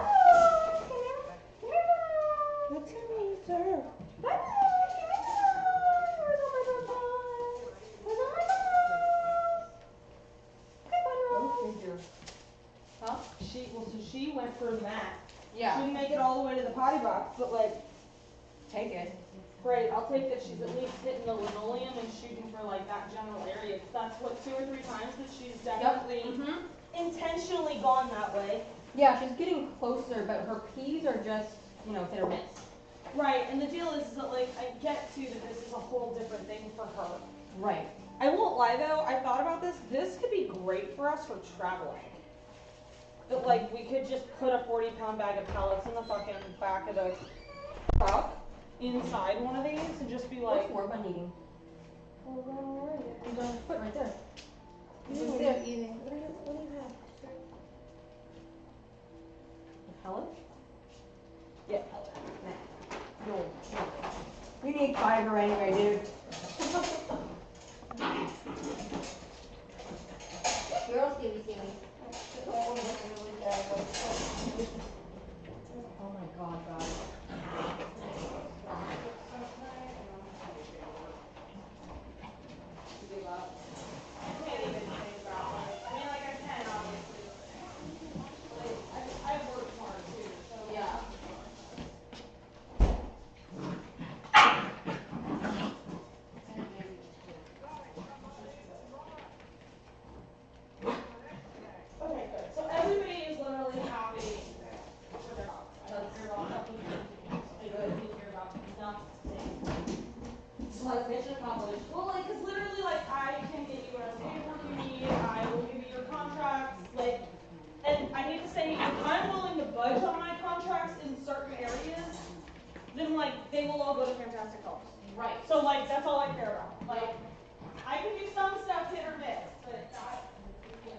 S5: Come here. Come here. That's me, sir. Bye! Come here. Where's all my bubbles? Where's all my bubbles? Good bubbles.
S1: Huh?
S5: She went for that.
S1: Yeah,
S5: She didn't make it all the way to the potty box, but like,
S1: take it.
S8: Great, I'll take that she's at least hitting the linoleum and shooting for like that general area, 'cause that's what 2 or 3 times that she's definitely
S1: Mm-hmm.
S8: intentionally gone that way.
S1: Yeah, she's getting closer, but her peas are just, hit or miss.
S8: Right, and the deal is that like, I get to that this is a whole different thing for her.
S1: Right.
S8: I won't lie though, I thought about this, this could be great for us for traveling. That like, we could just put a 40-pound bag of pellets in the fucking back of the truck, inside one of these, and just be like,
S1: What's more fun eating?
S5: well, where are you?
S1: He's on his foot right there.
S5: What are you eating? What do you have?
S1: Pellet?
S8: yeah, pellet.
S1: No. You need fiber anyway, dude. Girls, give me. Oh my god, guys.
S2: like, they will all go to fantastic homes.
S8: Right.
S2: So like, that's all I care about. Like, I can do some stuff hit or miss, but that, yeah.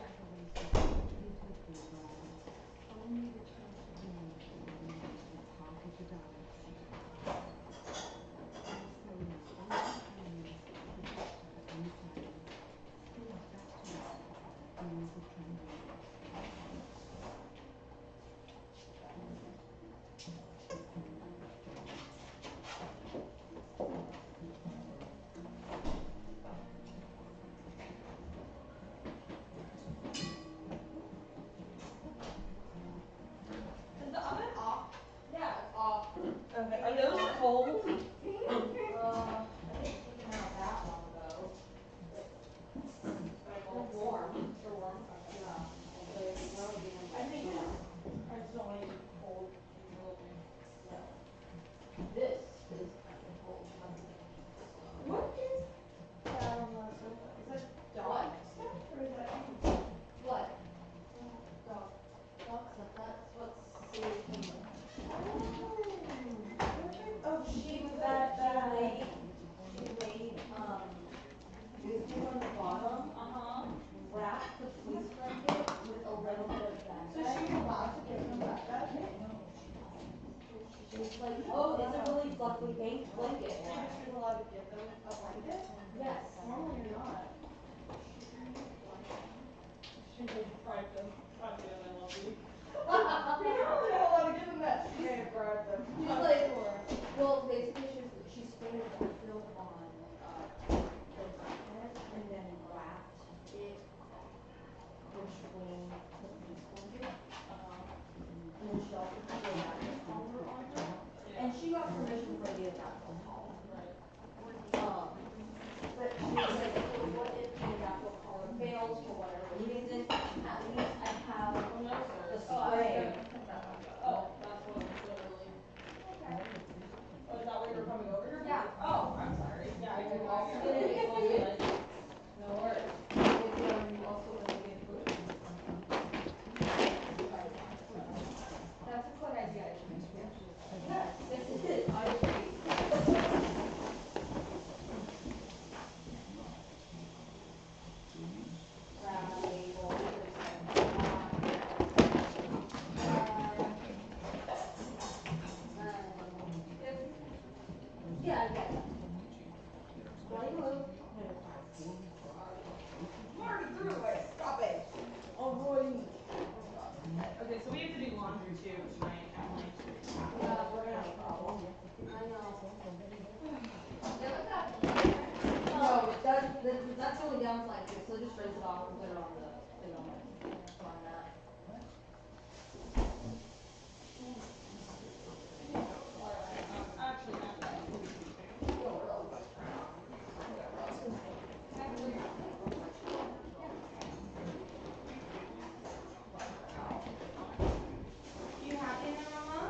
S2: Is the oven off? Yeah, it's off. Okay, are those cold?
S3: I think we came out that long ago.
S2: Like all warm? They're warm? Okay.
S3: Yeah. But it's probably
S2: I think, I just don't want to eat cold.
S3: This is kind of cold.
S2: What is that on the sofa? Is that dog stuff or is that you?
S3: What? Dog. Dog stuff, that's what's saved me.
S2: Oh, she was
S3: She
S2: that,
S3: laid, newspaper on the bottom, wrapped the fleece blanket with a little bit of that.
S2: So she's allowed to give them that?
S3: She's like, oh, it's a really fluffy blanket.
S2: She's allowed to give them a blanket?
S3: Yes.
S2: Normally you're not. She just bribed them. Oh, man, I love you. You're normally not allowed to give them that. She may have bribed them.
S3: She's like, well, basically she sprayed a backfill on, the blanket and then wrapped it between the fleece blanket. And then she also put a mattress cover on her. And she got permission for the adaptable collar. But she was like, okay, what if the adaptable collar fails for whatever reason? At least I have the spray.
S2: Oh, that's what it's literally. Okay. Oh, is that where you're coming over here?
S3: Yeah.
S2: Oh, I'm sorry. Yeah, I didn't know.
S3: Also gonna get food.
S2: No worries.
S3: Also gonna get food.
S2: That's a good idea, I think.
S3: Yes, this is, I agree. Yeah, I get it.
S2: Marty threw it away. Stop it. Oh, boy. Okay, so we have to do laundry too tonight. I'm like,
S3: Yeah, we're gonna have a problem. I know. No, that's the only downside to it, so just rinse it off and put it on on that.
S2: actually, not that. You happy there, Mama?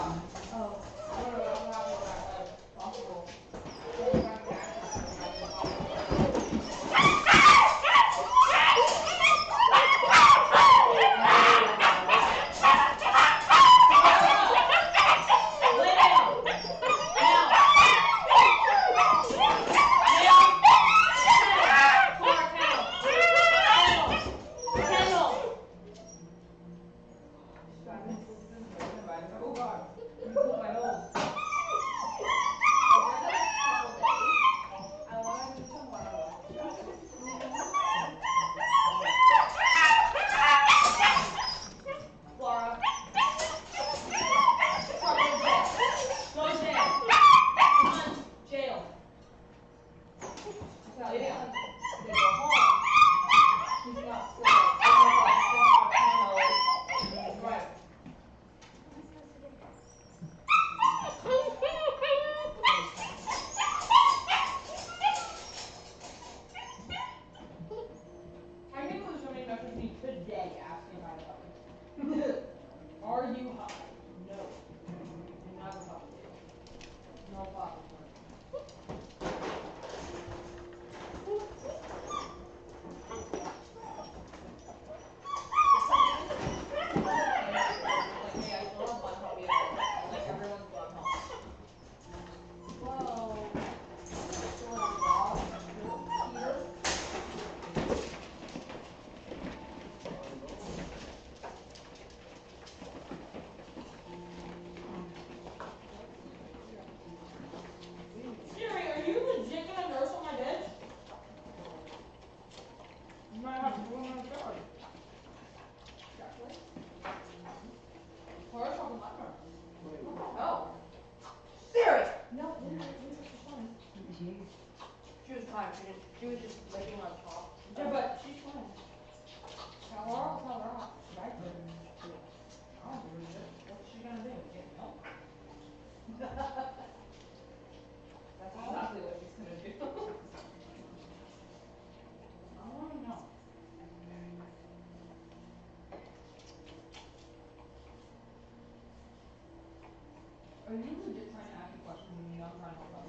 S3: Oh.
S4: I don't know what happened to that leg. Possible. Lay down. Now. Kennel. Oh God. You put my nose. I want to do some Flora. Go to jail. Come on, jail. Lay down. They go home. He's not sick. Oh my God, right. I can't believe somebody messaged me today asking if I had a puppy. Are you high? No. I'm not a puppy baby. No puppy for me. Like, hey, I still have one puppy at home. Like, everyone's gone home. Whoa. Still have a dog. Peter. Siri, are you legit gonna nurse on my bitch? You might have to go in the yard. Exactly. Where's Uncle Mama? Oh. Siri!
S3: No, this is fine. She was fine. She was just licking on top.
S4: Yeah, but she's fine. Tell her I'll tell her off. Right? I don't believe it. What's she gonna do? Get milk? That's exactly what she's gonna do. I wanna know. Are you legit trying to ask me questions when you know I'm trying to help out?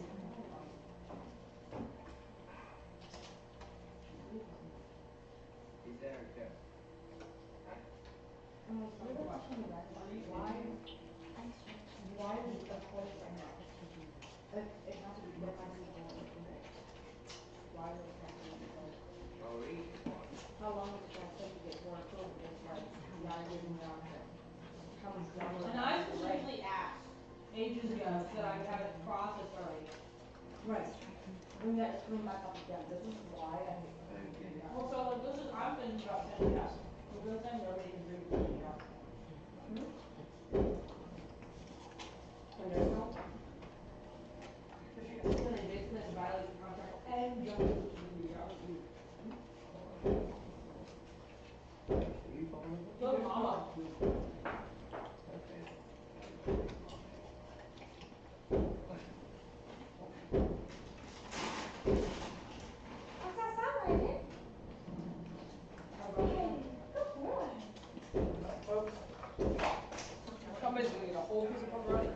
S9: Is there a test?
S3: I'm like, you're the question about why is it a choice right now? It has to be, there has to be one today. Why is it have to be choice?
S9: Already.
S3: How long is it gonna take to get more approval? Just like, not getting down to how much longer?
S4: And I specifically asked ages ago so that I would have it processed already.
S3: Right. And yet it's coming back up again. This is why I hate that.
S4: Well, so like this is, I'm thinking about saying yes. But this time nobody can agree with me.
S3: And there's no,
S4: Because they basically have to violate the contract and jump into the yard.
S9: You following?
S4: Good mama.
S5: What's that sound, Raven? Good boy.
S4: Somebody's gonna get a whole piece of pepperoni.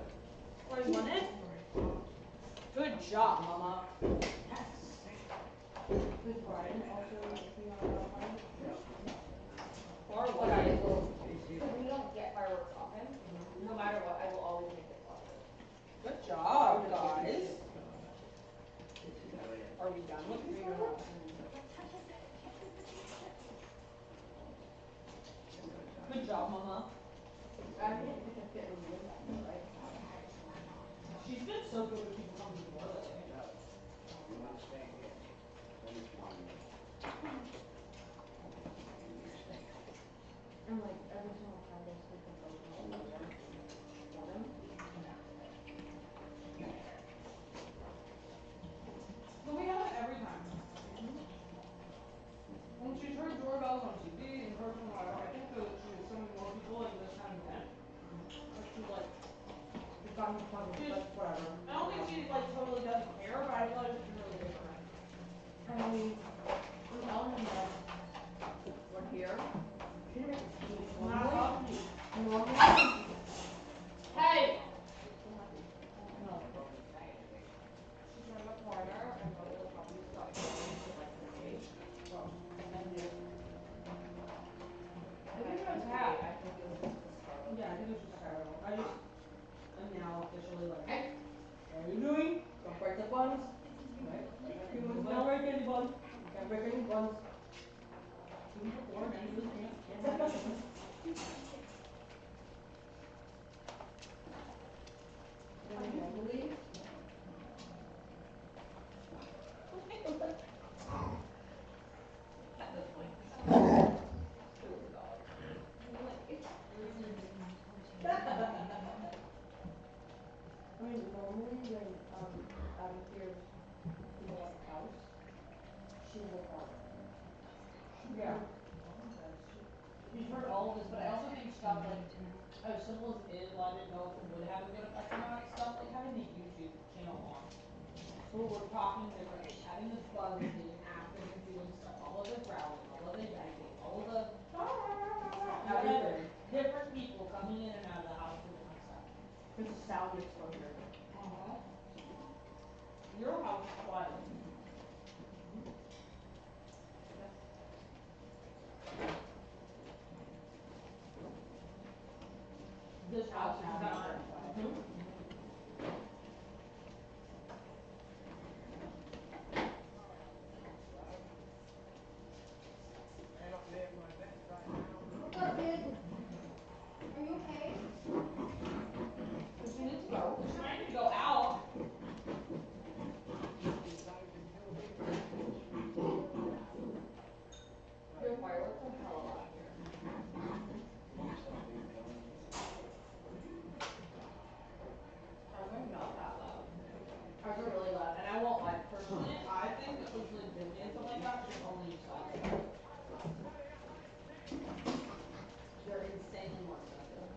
S4: Where's one in? Good job, mama. Yes.
S3: with Brian also working on that one.
S4: Or
S3: But
S4: what?
S3: I will, because we don't get fireworks often, no matter what, I will always make it positive.
S4: Good job, guys. Are we done with these fireworks? Good job, mama.
S3: I think we can fit in with that, right?
S4: She's been so good with people coming to the door lately.
S9: You want to stay here? Then if you want to.
S3: And like every single time they speak of those for them.
S4: But we have it every time. When she's heard doorbells on TV and heard from whatever, I think that she was summoning more people like this kind of event. But she's like,
S3: We've gotten the point
S4: She's-
S3: of whatever.
S4: I don't think she like totally doesn't care, but I feel like she's really good for her.
S3: And when Ellen and Dad were here, she didn't make a scene.
S4: I'm not talking to you.
S3: Normally,
S4: Hey!
S3: when, Abby hears people at the house, she will bark.
S4: Yeah. She's heard all of this, but I also think stuff like, as simple as it is, well, I didn't know if it would have a good effect or not, stuff like having the YouTube channel on. So we're talking differently, having the bugs being active and doing stuff, all of the growling, all of the yanking, all of the everything. Different people coming in and out of the house for different stuff.
S3: It's a sound exposure.
S4: Uh-huh. Your house is quiet. This house is not.
S1: What's up, kid? Are you okay?
S4: Does she need to go? She might need to go out. Your fireworks are hella loud here. Ours are not that loud. Ours are really loud, and I won't lie, personally, I think that with like Disney and stuff like that, should only use sound. They're insanely more expensive.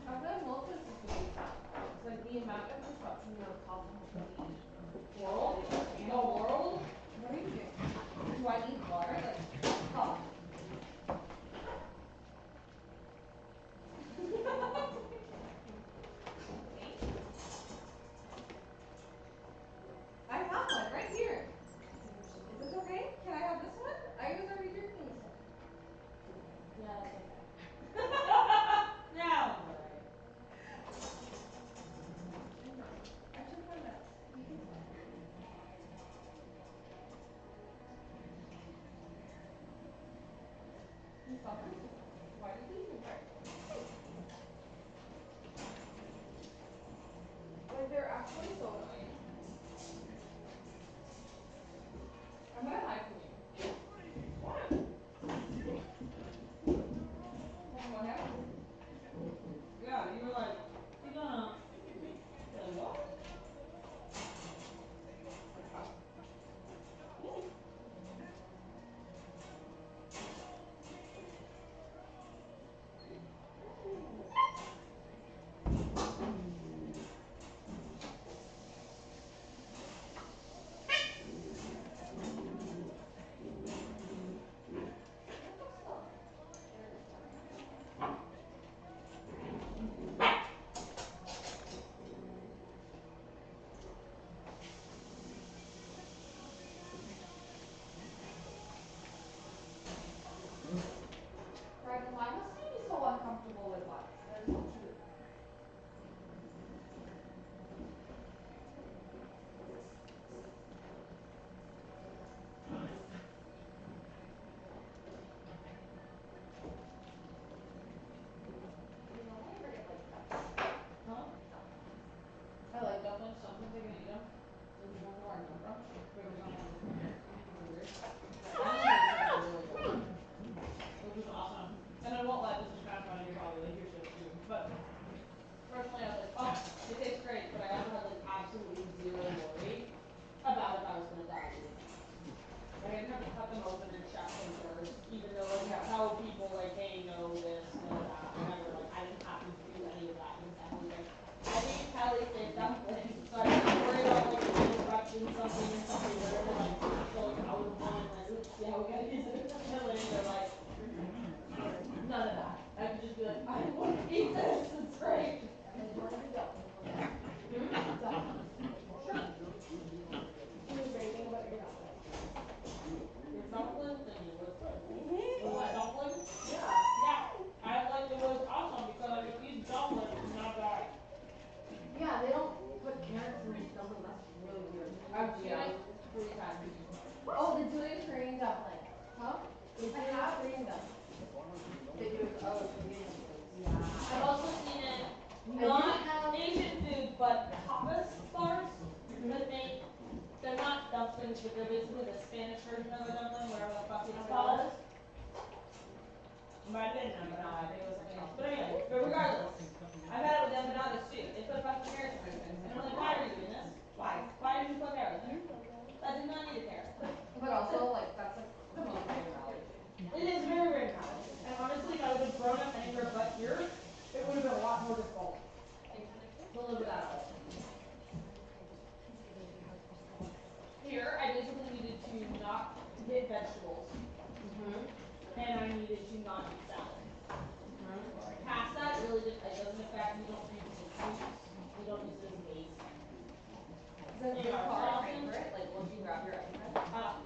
S4: I feel like most of this is it's like the amount of disruption that causes the world. The world?
S1: What are you doing?
S4: Do I need water? Like, stop. I have one right here. Is this okay? Can I have this one? I was already drinking this one. Yeah, that's okay. Now, right. I took my meds. You can tell. You stubborn? Why did you even try? Like, they're actually so annoying. I'm gonna hide from you. What? Want him? Yeah, you were like, you're gonna. Like, what? Right, why must I be so uncomfortable with life? That is so true. Do you normally ever get like cups? Huh? I like dumplings. Sometimes I can eat them. Like the ones where I come from. But every time I'm just super weird. But I don't know, really good. Which is awesome. And I won't lie, this is kind of funny. You're probably like, you're so stupid. But personally, I was like, oh, it tastes great. But I also had like absolutely zero worry about if I was gonna die eating them. Like I didn't have to cut them open and check them first, even though like I tell people like, hey, no this, no that, whatever. Like I didn't have to do any of that because Emily's like, I think Kelly said dumplings, so I didn't worry about like interrupting something or something where they're like going out of line, like, oops, yeah, we gotta use it or like none of that. I could just be like, I want to eat this, it's great.
S3: And you wanna do dumplings with that? Dumplings.
S4: Sure. Can you say anything about your dumpling? Your dumpling thingy was good. Was that dumpling?
S3: Yeah.
S4: Yeah. I like it was awesome because I could eat dumplings and not die.
S3: Yeah, they don't put carrots in dumplings, that's really weird.
S4: I've seen it 3 times.
S3: Oh, the Julian Korean dumpling.
S4: Huh?
S3: The Julian Korean dumpling. They do it, oh, Korean dumplings. Yeah.
S4: I've also seen it
S3: I
S4: not
S3: didn't have.
S4: Asian food but tapas bars that make they're not dumplings but they're basically the Spanish version of a dumpling, whatever the fuck it's called. But I didn't empanada, I think it was something else. But anyway, but regardless, I've had it with empanadas too. They put fucking carrots in everything. And I'm like, why are you
S1: The
S8: You are
S1: car
S8: awesome.
S1: pay for it, like once you grab your iPad.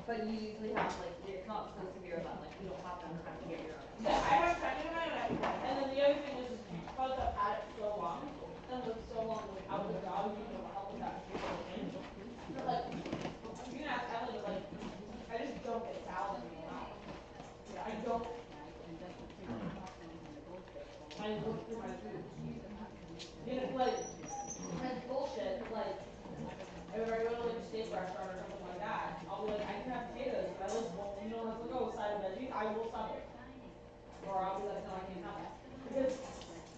S1: But you usually have like, it's not so severe that like you don't have enough time to get your own.
S8: Yeah, I have time to get my own iPad. And then the other thing is because I've had it so long, and with so long without the job, you need help with that thing. But like, you can ask Emily, but like, I just don't get salad anymore. Yeah, I don't. I look through my food. You know, like, that's bullshit. Like, if I go to like a steak restaurant or something like that, I'll be like, I can have potatoes, but I like, well, you know, let's go side of veggies. I will stop it. Or I'll be like, no, I can't have that. Because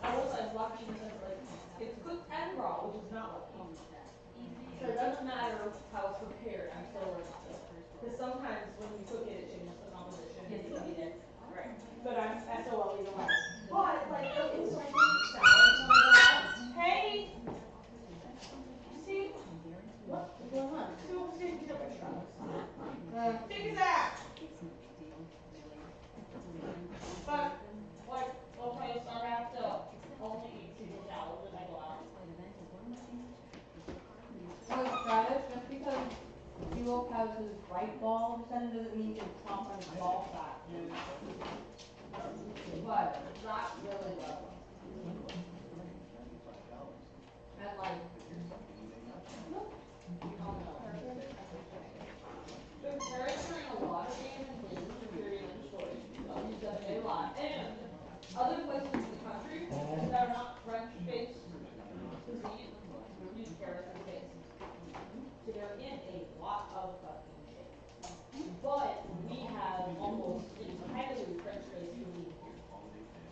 S8: I was like lucky in the sense that like, it's cooked and raw, which is not lucky. So it doesn't matter how it's prepared, I'm still allergic to it. Because sometimes when you cook it, it changes the composition and you eat it. Right. But I'm SOL either way. But like, okay, so I think salad. Oh my god. Hey! See? What's going on? Still taking killer shots. Kick his ass! But, like, okay, so I have to only eat Caesar salad when I go out.
S3: Oh, it's Travis, just because Zero has his right ball descended doesn't mean you can chomp on his ball fat, dude. But, that's really low. And like,
S8: The parents are in a lot of games and places for period and stories. I'll use that a lot. And other places in the country that are not French-based cuisine use carrots and pigs. So they're in a lot of fucking shit. But we have almost entirely French-based cuisine here.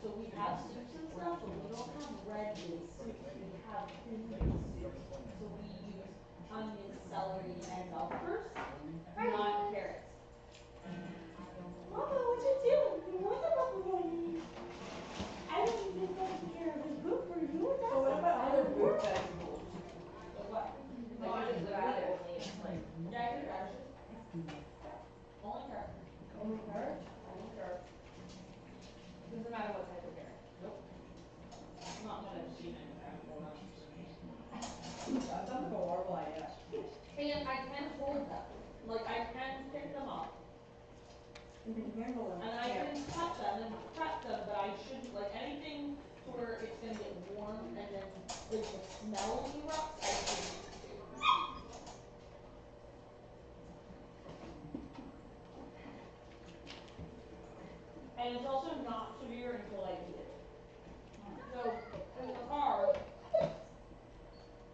S8: So we have soups and stuff, but we don't have red-based soups. We have cream-based soups. So we use onions, celery, and bell peppers, not carrots. Mama, what you doing? You want the macaroni? I don't even know if carrot is good for you.
S3: so what about other root vegetables?
S8: Like what?
S1: Like you just grab it only, it's like.
S8: Yeah, I could radishes. Only carrot.
S3: Only carrots?
S8: Only carrot. Doesn't matter what type of carrot. Nope. Not what I've seen anywhere.
S3: That sounds like a horrible idea.
S8: And I can hold them. Like I can pick them up.
S3: You can handle them.
S8: And I can cut them and prep them, but I shouldn't like anything to where it's gonna get warm and then like the smell erupts, I shouldn't do. And it's also not severe until I eat it. So in the car,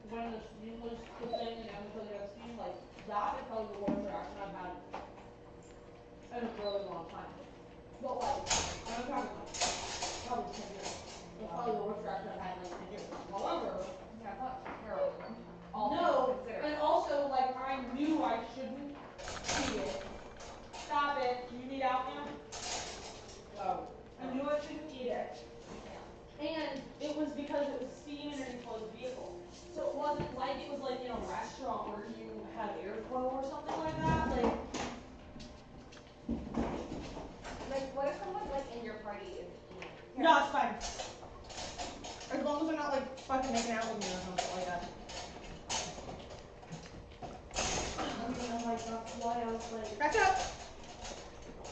S8: when the steam was the thing and because I got steam, like that is probably the worst reaction I've had in a really long time. But like, I'm talking like probably 10 years. That's probably the worst reaction I've had in like 10 years. However,
S1: Yeah, it's not terrible. All
S8: no,
S1: things considered.
S8: and also like I knew I shouldn't eat it. Stop it. Do you need out now?
S3: Oh.
S8: I knew I shouldn't eat it. And it was because it was steam underneath the vehicle. So it wasn't like it was like in a restaurant where you have airflow or something like that.
S1: Like, what if someone like in your party is eating?
S8: No, it's fine. As long as they're not like fucking making out with me or something like that.
S3: I mean, I'm like, that's why I was like.
S8: Back up.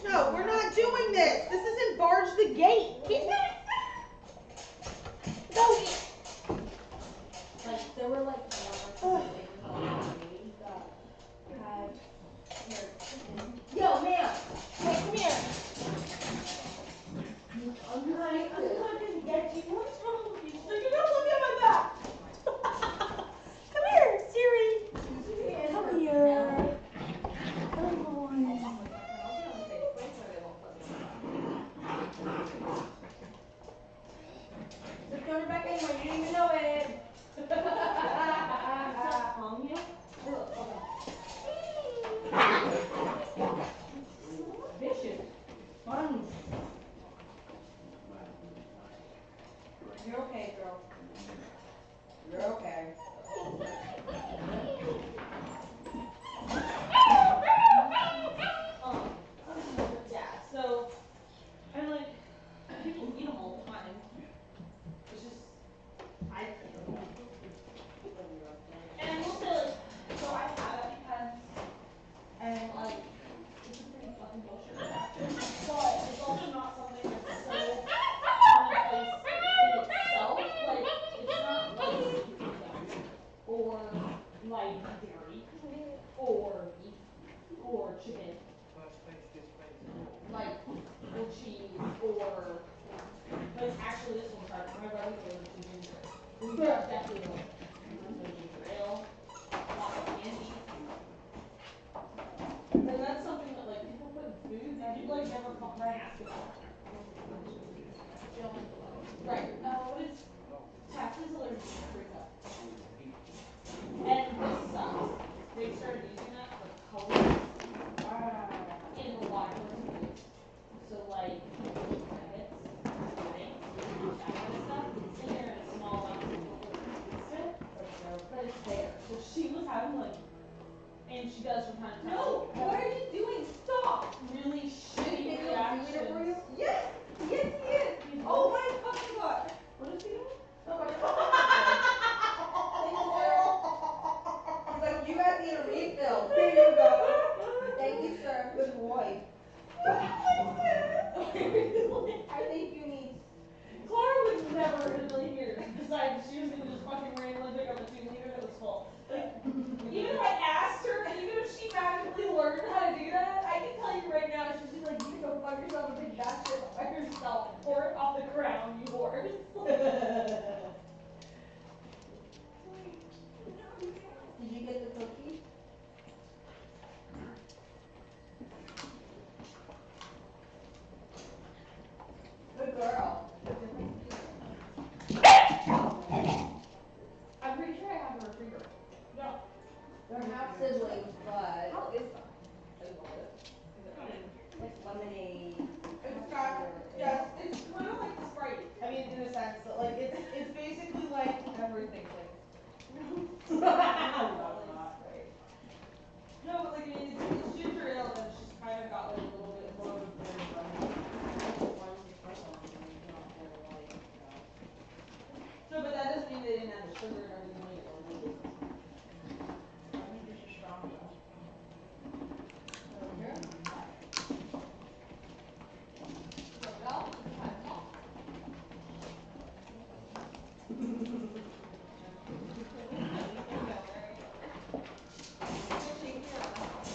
S8: No, we're not doing this. This isn't barge the gate. Keep that. No.
S3: Like, there were like one or two things on the page that had your chicken.
S8: Yo, ma'am. Hey, come here.
S3: I'm not
S8: gonna get you. What's wrong with you? You're gonna look at my back. Come here, Siri.
S3: Come here. Come on. Just throw it back anyway, you didn't even know it.
S8: On you?
S3: Vicious. Fun. You're okay, girl. You're okay.
S8: Yeah, so, and like, people eat them all the time. It's just, I can't. are definitely like trail, lots of candy.
S4: And that's something that like people put in food that you like never ask about.
S8: Right. What is Texas allergic to paprika? And this sucks. They started using that for colors in the water foods. So like nuggets, pudding, that kind of stuff. It's in there in a small amount so people don't taste it. But it's there. So she was having like, and she does from time to time.
S1: No, what are you doing? Stop!
S8: Really shitty
S1: Did
S8: reactions.
S1: he do it for you? Yes! Yes, he is! Oh my fucking god!
S8: What is he doing?
S1: Thank you, sir. He's like, you guys need a refill. Here you go. Thank you, sir. Good boy. I think you need.
S8: Clara would never in a million years decide that she was gonna just fucking randomly pick up a 2-liter that was full. Like, even if I asked her, even if she magically learned how to do that, I can tell you right now, she'd be like, you can go fuck yourself and pick that shit up by yourself and pour it off the ground, you horse.
S1: Did you get the cookies? Good girl.
S8: I'm pretty sure I have a retriever.
S1: No. They're half siblings, but
S8: How is that?
S1: it's lemonade.
S2: It's got, yes, it's kind of like the Sprite. I mean, in a sense, that like it's basically like everything. No, but like I mean, it's ginger ale and it's just kind of got like a little bit more of no, but that doesn't mean they didn't add the sugar and everything like it.
S1: I think this is strong though. Over here.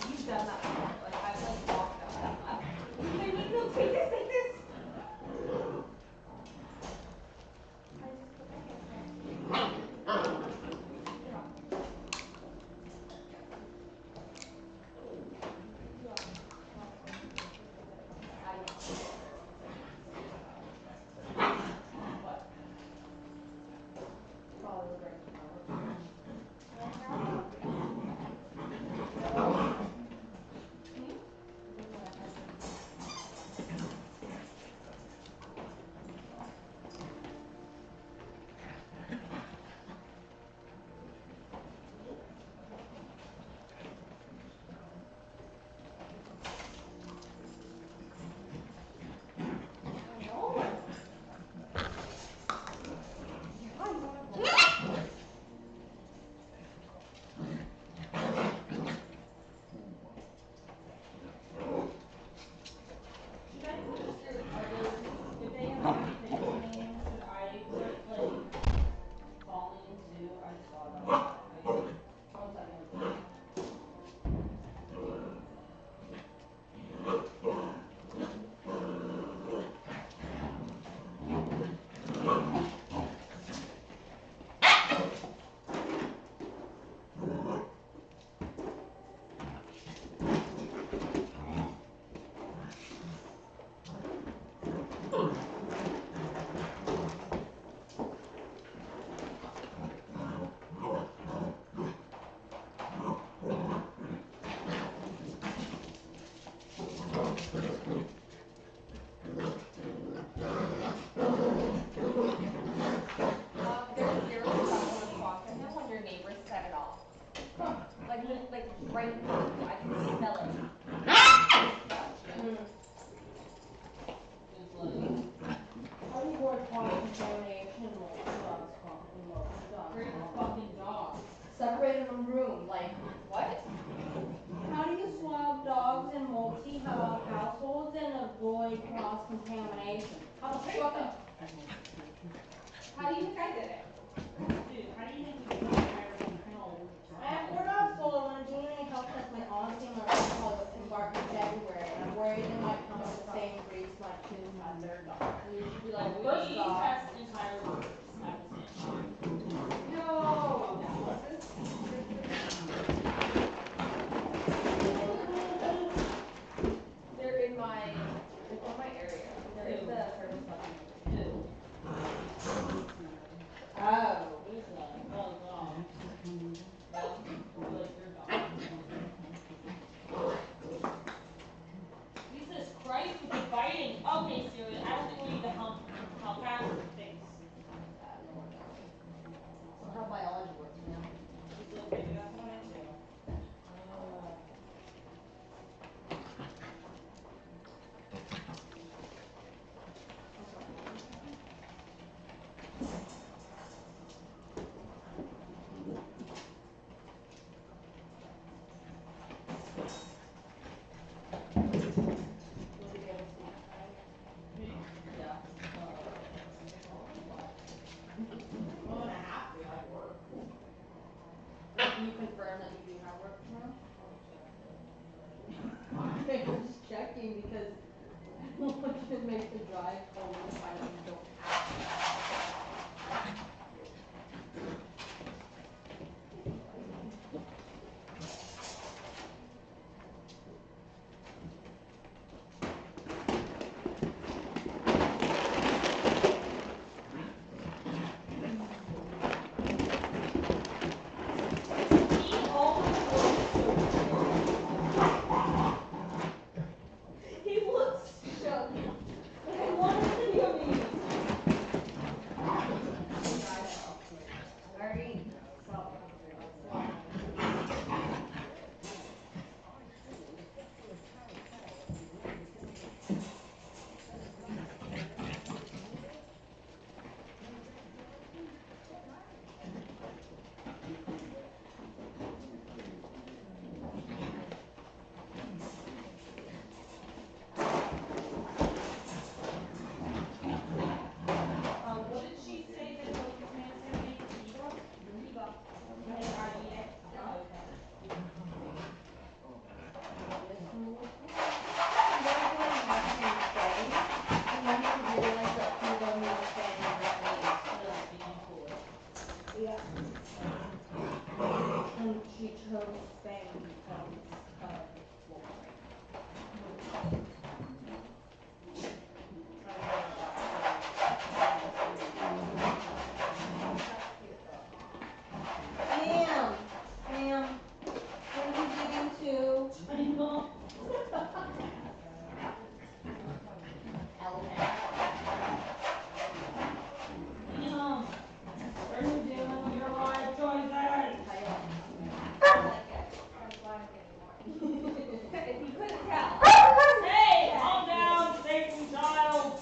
S8: You've done that before. Like I've like walked up and that.
S1: Take this, take this.
S8: Like right in front of you. I can smell it. It's like,
S3: How do you avoid cross-contamination with
S8: where's the fucking dog?
S1: Separated a room, like, what? How do you swab dogs in multi-households and avoid cross-contamination? How the fuck up?
S8: How do you think I did it?
S4: Dude, how do you think we can kennel?
S1: I have 4 dogs, so when I'm doing any health test, my honesty and my recall embark in February, and I'm worried they might come with the same breeds my 2 and 3rd dog.
S8: We should be like,
S1: First
S8: we
S1: dog.
S8: test entire birds at the same time.
S3: confirm that you do have work tomorrow? Okay, I'm just checking because I don't want you to make the drive home and find out you don't have
S8: He always looks so He looks shook. Like I want him to be amazed.
S3: I already saw the
S8: What did she say that Toby's man said made? Ebook? Ebook. You had to already eat it? Oh, okay.
S3: Yeah. And she chose Spain because of Wolverine. Ma'am, ma'am, what are you getting to?
S8: I know. Liam, what are you doing with your life choices?
S1: I like it. That's why I'm getting more. If you couldn't tell.
S8: Hey, calm down, Satan child.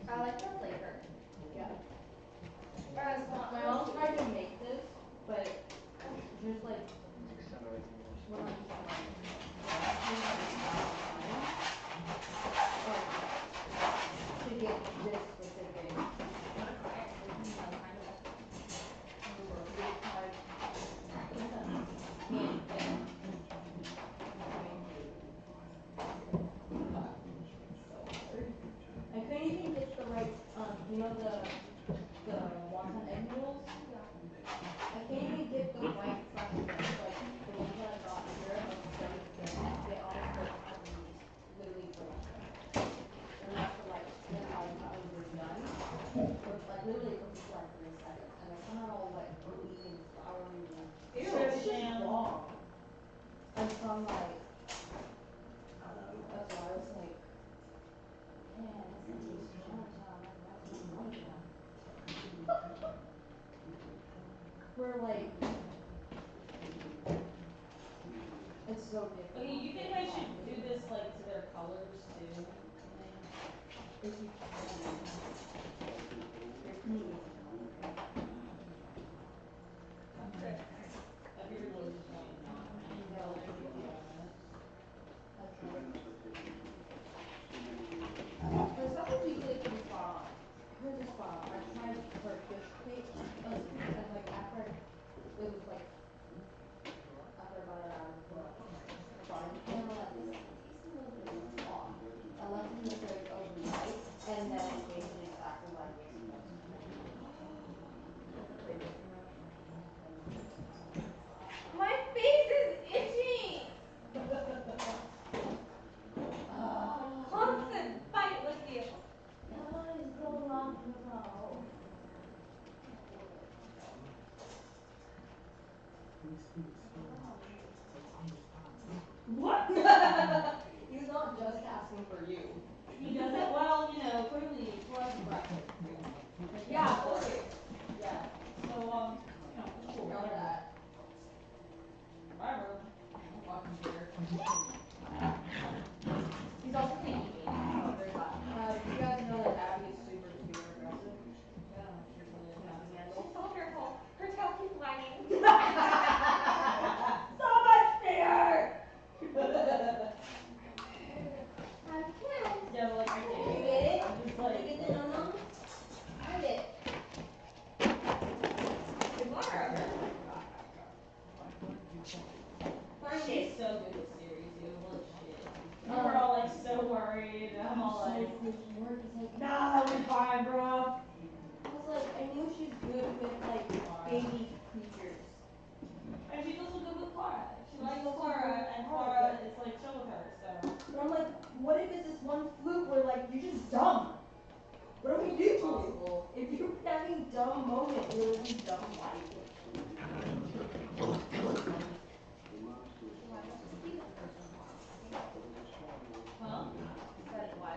S1: I like the flavor.
S3: Yeah.
S1: Or I just want
S3: My mom tried to make this, but just like when I'm to get this specific I couldn't even get the right, you know the wonton egg noodles? I can't even get the right fresh ones. Like the ones that I got here are so thin. They almost look like literally burnt. And that's the like then I was done. For like literally for like 3 seconds. And they come out all like gooey and floury and it's just wrong. And so I'm like that's why I was like, man, this is Chinatown, that's Chinatown. We're like it's so different.
S8: Okay, you think I should do this like to their colors too?
S3: If you
S8: I figured we'll just like not paint color, to be honest.
S3: her stuff is usually pretty spot on. Hers is spot on. I tried her fish cake and like after it was like after I got it out of the frying pan, I'm like, this tastes a little bit off. I left it in the fridge overnight and then it tasted exactly like it's supposed to.
S1: my face is itching. Constant fight with you.
S3: What is going on, girl?
S8: What?
S3: He's not just asking for you.
S8: He doesn't, well, you know, clearly he loves breakfast.
S3: Yeah, okay.
S8: Yeah, so, you know, it's cool,
S3: Know
S8: whatever.
S3: that.
S8: Whatever. I don't fucking care.
S3: He's also gonna eat me, so there's that. You guys know that Abby is super aggressive?
S8: Yeah, she's really
S3: She can't
S8: fast.
S3: handle.
S1: She's so careful. Her tail keeps wagging.
S3: every dumb moment in every dumb life.
S8: Huh? He said, why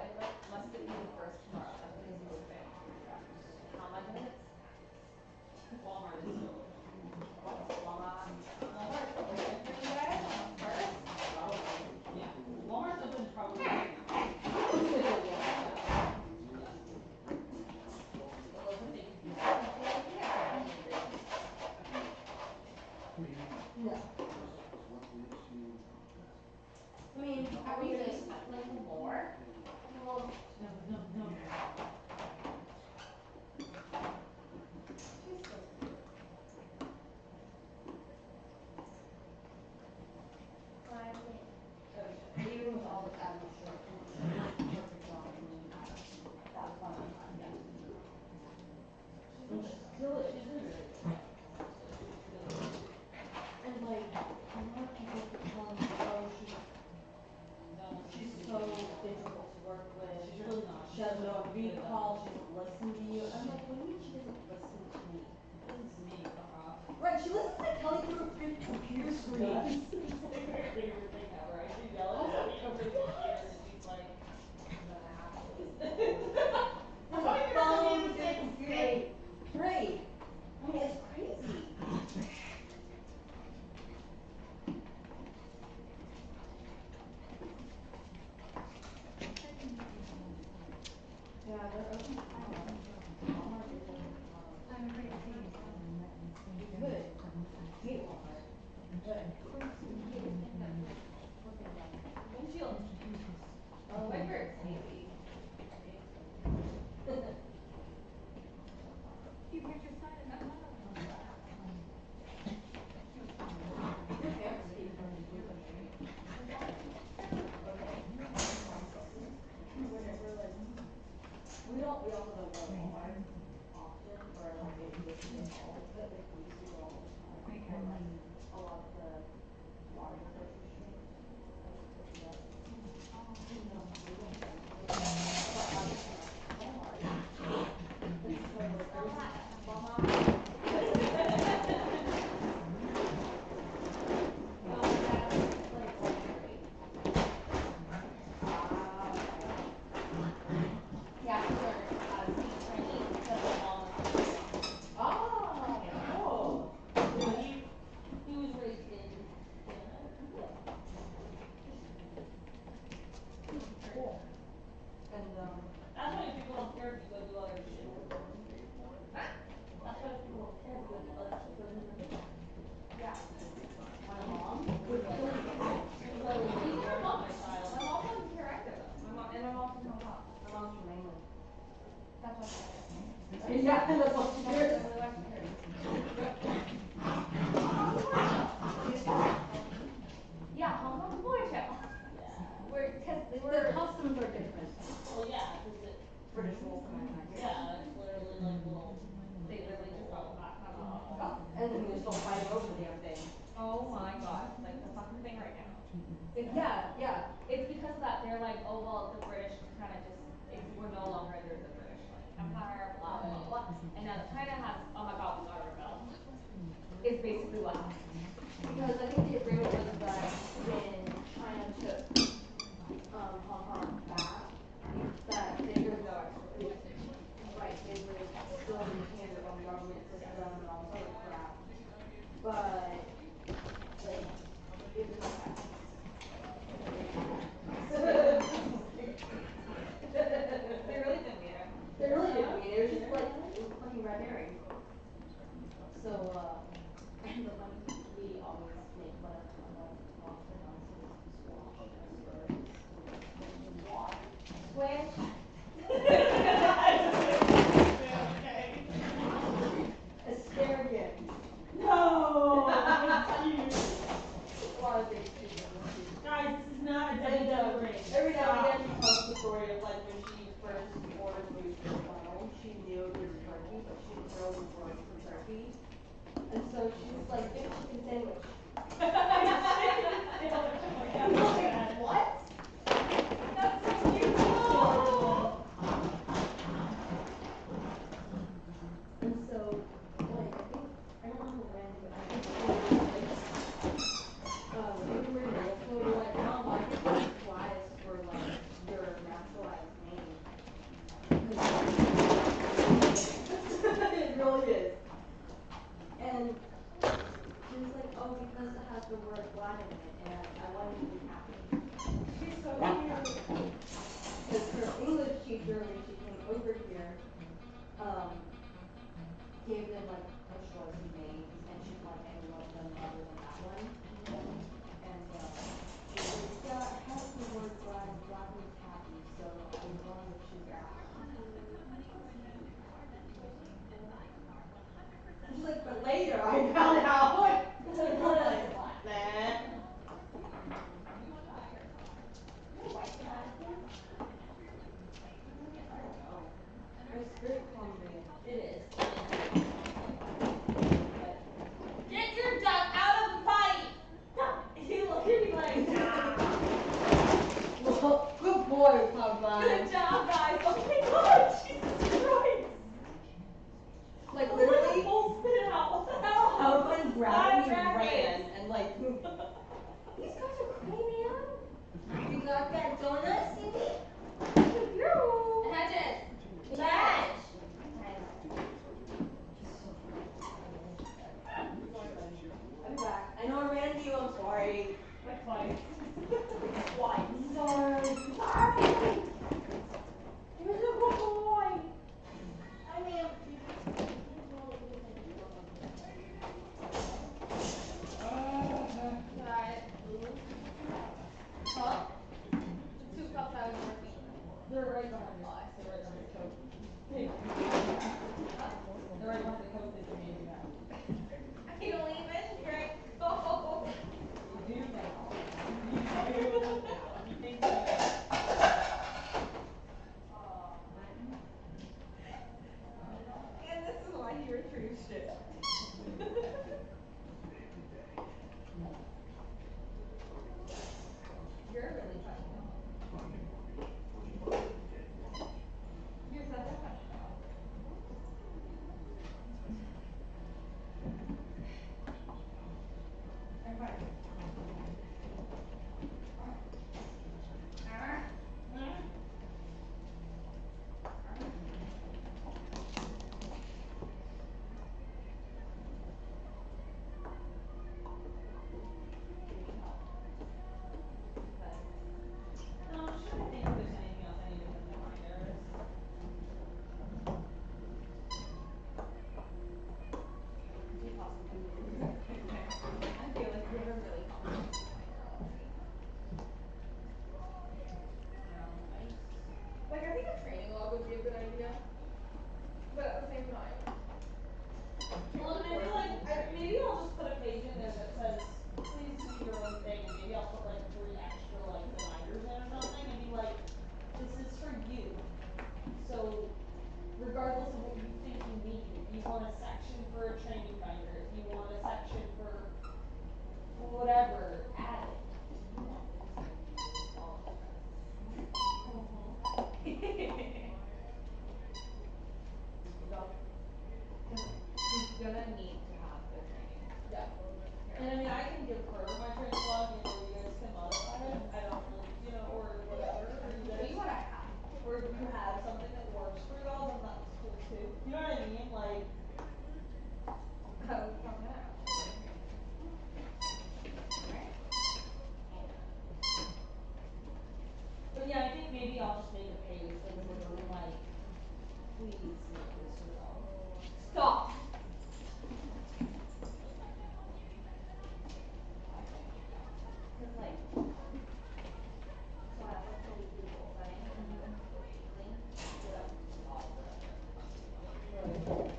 S8: must it be the first tomorrow? That's because he was there. How am I gonna get Walmart is still open. What? Walmart open for you guys on the first? Yeah. Walmart's open probably.
S3: No. I mean,
S8: Are we gonna spend like more?
S3: well,
S8: No.
S3: even with all the administration, perfect job, I mean, that was fun.
S4: Still, she's really good.
S3: And like, a lot of people tell me, oh, she's so difficult to work with.
S4: She's really not.
S3: She has no recall, she doesn't listen to you. I'm like, what do you mean she doesn't listen to me?
S4: Listen to me, fuck off.
S3: Right, she listens to Kelly through a freaking computer screen.
S4: It's like my favorite thing ever. I should yell at me over the computer and she's like, I'm gonna have to listen.
S3: Her phone, the computer. Right. I mean, it's crazy. Yeah, they're open tomorrow. Walmart is open tomorrow.
S6: I'm afraid to see you.
S3: You could. I hate Walmart. But
S8: Windshield.
S3: oh,
S8: Wipers, maybe.
S6: You heard your son in that one.
S3: your parents speak from the blue country. Okay. We're like, we also don't go to Walmart often, or like if we get all of it, like we used to go all the time. Or like a lot of the larger grocery stores. Like, no, we don't go. But Walmart. It's so Walmart. No, that's like luxury.
S8: Yeah, he learned how to speak Chinese because my mom was Chinese.
S3: Oh, cool.
S8: Yeah, he was raised in Canada.
S3: Cool. And
S8: That's why if people don't care if you go do other shit. Huh? That's why if people don't care if you go do other shit.
S3: yeah, my mom would kill me.
S8: Even my mom, my mom doesn't care either though. My mom's from Hong Kong.
S3: My mom's from England.
S8: That's why she cares.
S3: Yeah, that's what she
S8: That's
S3: did.
S8: really why she cares. Yeah, Hong Kong's a boy town. Because they
S3: The
S8: were.
S3: customs are different.
S8: Well, yeah, because it.
S3: British rules for my time.
S8: Yeah, it's literally like little. They literally just don't have a.
S3: And then they're still fighting over the damn thing.
S8: Oh my god, like the fucking thing right now.
S3: Yeah.
S8: It's because of that. They're like, oh well, the British kind of just. We're no longer under the British like empire, blah blah blah blah. And now that China has, oh my god, we gotta rebel. Is basically what happened.
S3: Because I think the agreement was that when China took Hong Kong back, that they would
S8: No extra.
S3: right, they would still be handed on the government system and all this other crap. But like it was okay.
S8: They really didn't mean it.
S3: They really didn't mean it. It was just like it was fucking red herring. So and the funny we always make fun of lobster nonsense, squash, asparagus. Squish. Asparagus.
S4: No! That's cute.
S3: A lot of things too.
S4: Guys, this is not a
S3: And
S4: delivery.
S3: every now and again she tells the story of like when she first ordered food for McDonald's, she knew it was turkey, but she didn't know the word for turkey. And so she was like, "Big chicken sandwich." I was like, what?
S8: That's so cute.
S3: And having it, and I wanted to be happy.
S2: She's so cute.
S3: Because her English teacher, when she came over here, gave them like a choice of names, and she liked any one of them other than that one. And she said, yeah, it has the word glad, and glad means happy, so I was wrong to choose that one. She's like, but later I found out. I'm like, nah. Her spirit calms me.
S8: It is. Get your duck out of the potty! He looked at me like,
S3: Well, good boy, Papa.
S8: good job, guys. Oh my god, Jesus Christ.
S3: Like
S8: Oh,
S3: literally,
S8: full spit out. What the hell?
S3: Husband grabbed me and
S8: Drag
S3: ran,
S8: race.
S3: and like, these guys are crazy, man. You got that donut, Cindy?
S1: Hedges.
S3: Dad. I'll be back. I know I ran into you. I'm sorry.
S2: Like twice.
S3: Why? Sorry. Sorry. You're so good boy. I mean,
S1: Guys. Huh? The 2 cups I was working.
S2: They're right behind you. They're right behind the coat. Hey. They're right behind the coat that you made me have.
S1: I don't even drink Coke.
S2: You do now. You do now. You think you know.
S1: And this is why he retrieves shit. You're really funny dog. You're such a funny dog. I'm fine.
S2: No, I'm just trying to think if there's anything else I need to put in the binders.
S1: Do you possibly I feel like you have a really complicated binder already. Like, I think a training log would be a good idea. But at the same time,
S2: Well, and I feel like maybe I'll just put a page in there that says, please do your own thing, and maybe I'll put like 3 extra like reminders in or something, and be like, this is for you. So, regardless of what you think you need, if you want a section for a training binder, if you want a section for whatever, add it.
S1: he's gonna need to have the training.
S2: Yeah. And I mean, I can give her my training log, you know, you guys can modify it. I don't really, you know, or whatever. Or you
S1: Show
S2: guys,
S1: you what I have.
S2: or if you have something that works for y'all, then that's cool too. You know what I mean? Like,
S1: Oh, from that.
S2: but yeah, I think maybe I'll just make a page that's literally like, please make this your own.
S1: Stop. Cause like, so I have like a weekly goal setting and then I go weekly.
S2: Yeah.
S1: All for it.
S2: Right.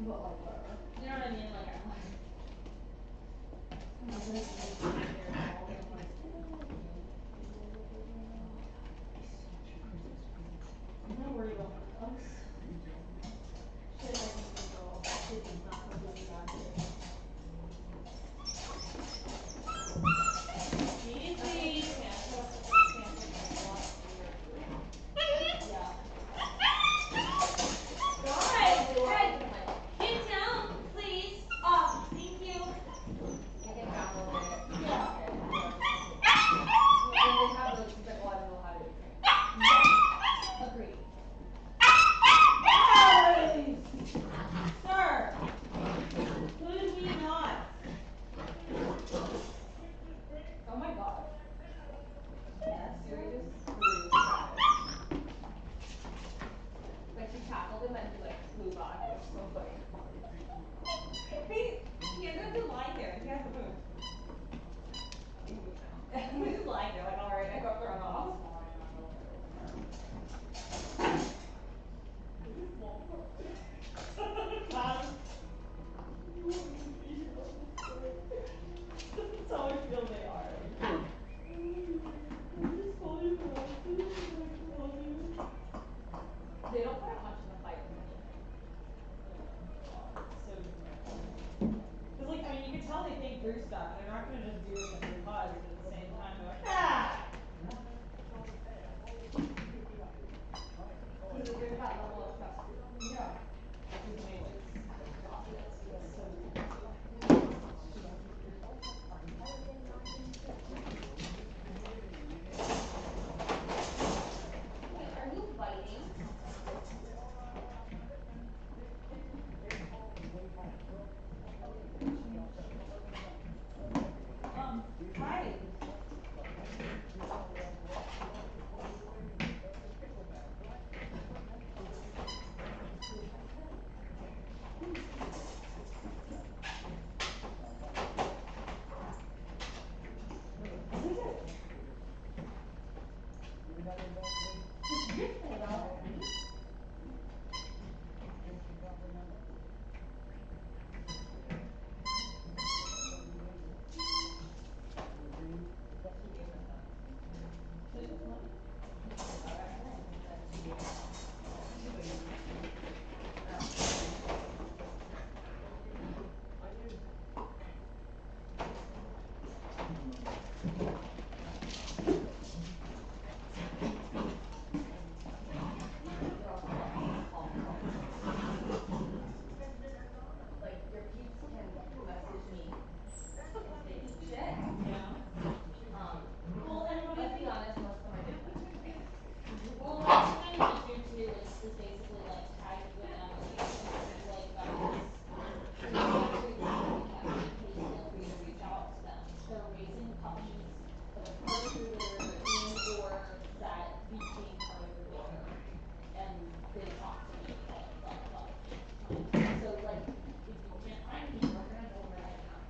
S4: But like whatever.
S8: You know what I mean? Like I'm like.
S4: I'm not worried about my dogs. Shit, I think the girl kitchen's not completely accurate.
S8: Easy. Yeah. Guys, get down, please. Thank you.
S3: You can down a little bit.
S8: Yeah.
S3: Okay. When they have those, she's like, oh, I don't know how to do training.
S8: Agreed.
S4: Sir, could we not?
S3: Oh my god.
S8: Yes.
S3: Siri just really Travis. Like she tackled him and he like flew back. It was so funny.
S8: He has to lie there. He has to move. He moves now. He's just lying there, like, alright, I got thrown off.
S4: That's how I feel they are.
S3: They don't put up much of a fight with anything.
S4: So different. Cause like, I mean, you can tell they think through stuff. They're not gonna just do it just because, but at the same time, they're like, ah!
S3: Because there's that level of trust.
S4: Yeah. Which is amazing. That's so
S3: Wait, are you biting?
S4: Hi.
S3: Like your peeps can message me if they need shit.
S4: Yeah.
S8: Well, and what
S3: Let's
S8: do
S3: be
S8: you think?
S3: honest, most of them I didn't message me.
S8: Well, what I think I need to do too is basically like tag you and Emily and be like, guys, we actually listen to Kevin, please feel free to reach out to them. They're raising puppies that are part of your litter and or that became part of your litter. And they talk to me like blah blah blah. So like if you can't find me, we're gonna know where I am.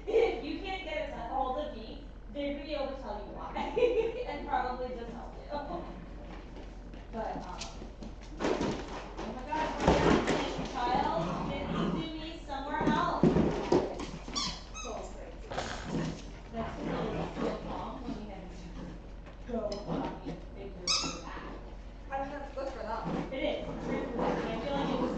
S8: If you can't get a hold of me, they're gonna be able to tell you why. And probably just help you. But oh my god, we're dancing, child. It needs to be somewhere else.
S3: So crazy.
S4: That's because I was so calm when we had to go copy and figure it out.
S3: I mean, that's good for them.
S4: It is. It's great for them. And I feel like it was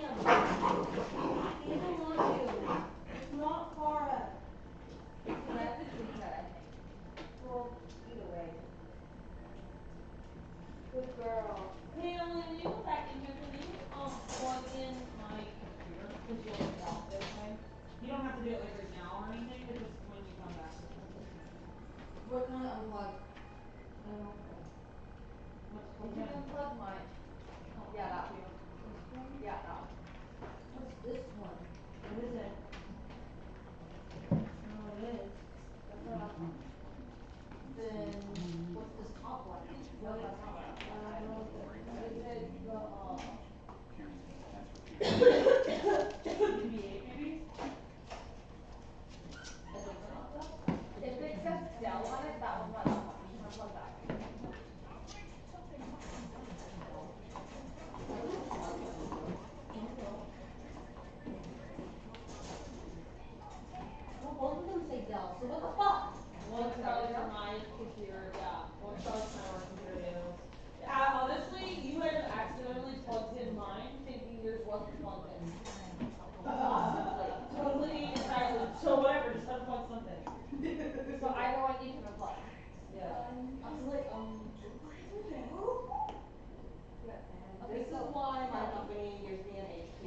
S3: him. He doesn't want to. It's not far up.
S8: That's a tree cut, I think.
S3: Well, either way. Good girl.
S8: Hey, Emily, when you come back in here, can you plug in my computer? Cause you'll be off this way. You don't have to do it like right now or anything, but just when you come back.
S3: What kind of unplug?
S8: What's
S3: Did
S8: plugged
S3: you
S8: in?
S3: unplug mine?
S8: Oh,
S3: Yeah, that
S8: thank
S3: one.
S8: you.
S3: This one?
S8: Yeah, that one.
S3: What's this one? What is it? No, it is. That's not a phone. Then what's this top one?
S8: No, that's not what I'm
S3: I don't know what that is.
S8: Is it the UVA maybe?
S3: I think so.
S8: If it says Dell on it, that was my laptop. You can unplug that one.
S3: Well, both of them say Dell, so what the fuck?
S8: One's probably for my computer, yeah. One's probably for my work computer, the other one's. Honestly, you might have accidentally plugged in mine thinking yours wasn't plugged in. Possibly. Totally, entirely. So whatever, just unplug something.
S2: So either one you can unplug.
S8: Yeah.
S3: I was like, what the hell?
S2: Yeah.
S8: This is why my company gives me an HP.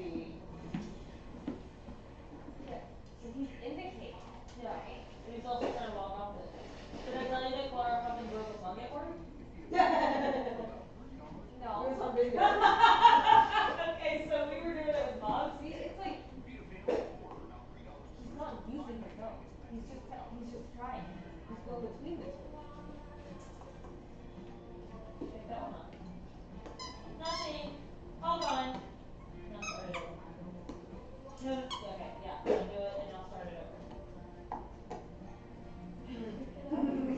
S2: Okay. So he's indicating.
S8: Yeah. And he's also trying to walk off it. Did I tell you that Clara fucking broke a bungee cord?
S2: No.
S8: It was on video. Okay, so we were doing it with Bob's.
S2: See, it's like he's not using his nose. He's just trying. He's going between the two.
S8: Pick that one up. Nothing. All gone. Now start it over. No, okay, yeah. Undo it and I'll start it over.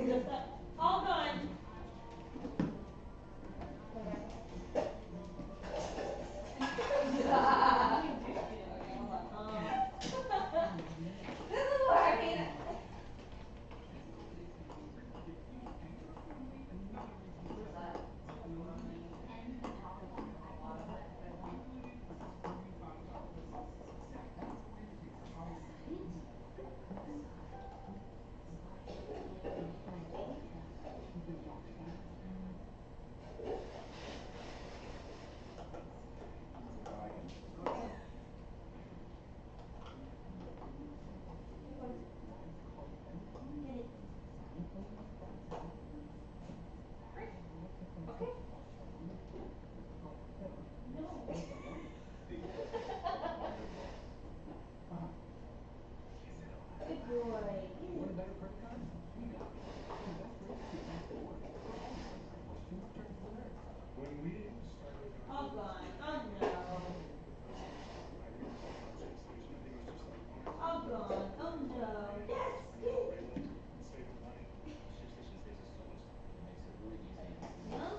S8: Just that. All gone. Okay, hold on.
S2: This is what I mean.
S3: What's that?
S2: Okay.
S3: Good boy.
S8: All gone. Oh no. All gone. Oh no. Yes. Huh?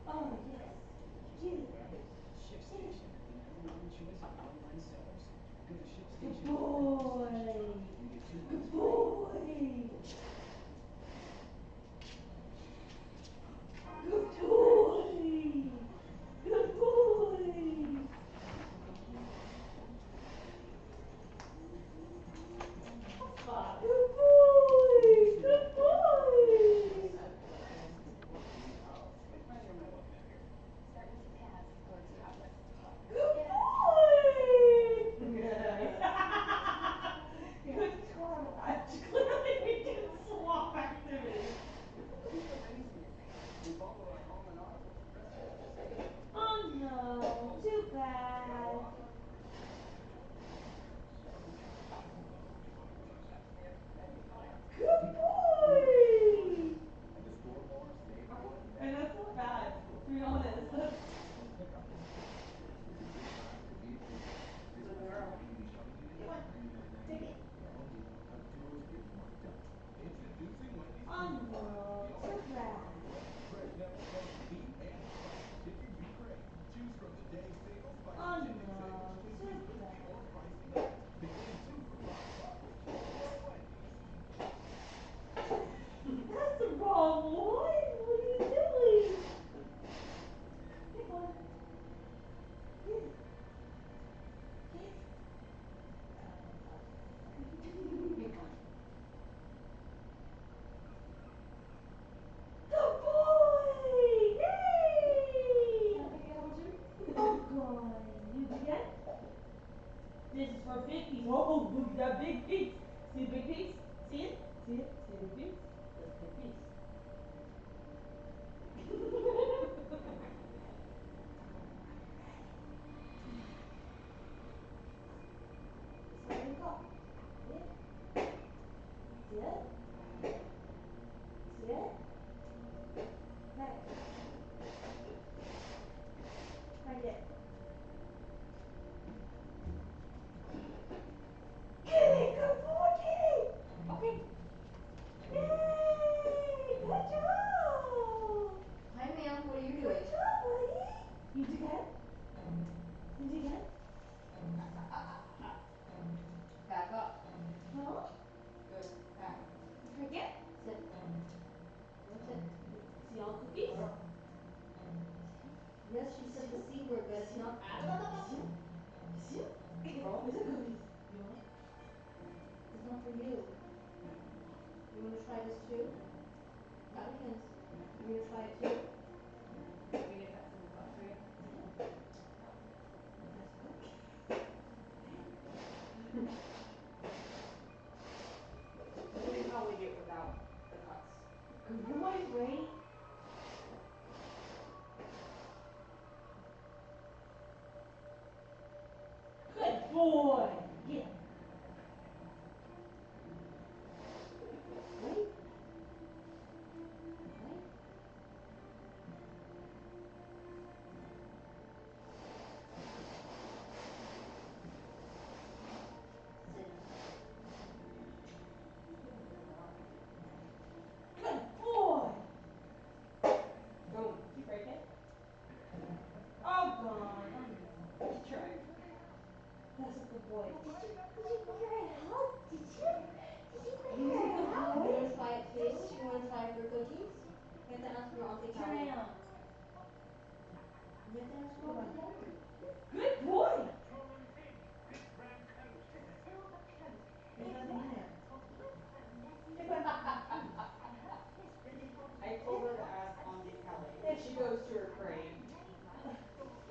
S8: Oh yes.
S3: Good boy. Good boy. Good boy. Good boy.
S8: Bob.
S3: Good boy. Good boy. Good boy.
S8: Good Cora.
S1: Yes, she said the C word, but it's not.
S3: Bro, is it cookies? You want?
S1: It's not for you. You want to try this too? Got a hint. You want to try it too?
S8: Want me to cut some up for you? We can probably do it without the cuts.
S3: Good boy, right? Good boy. Yeah. Wait. Wait.
S1: Sit down.
S3: Good boy.
S8: Boom. Did you break it?
S3: Oh, God.
S8: Good try.
S3: That's a good boy.
S5: Did you give her a hug? Did you? Did you give
S1: You
S5: her a hug?
S1: want to try it too? You want to try for cookies? You have to ask your Auntie
S3: Turn
S1: Callie.
S3: around.
S1: You have to ask your Auntie Callie.
S3: Good boy.
S7: Tall and thin, big brown coat.
S5: Silver coat.
S3: There's nothing in there.
S5: Messy
S3: Good boy.
S5: and her history
S8: I told her to ask Auntie Kelly if she goes to her crate.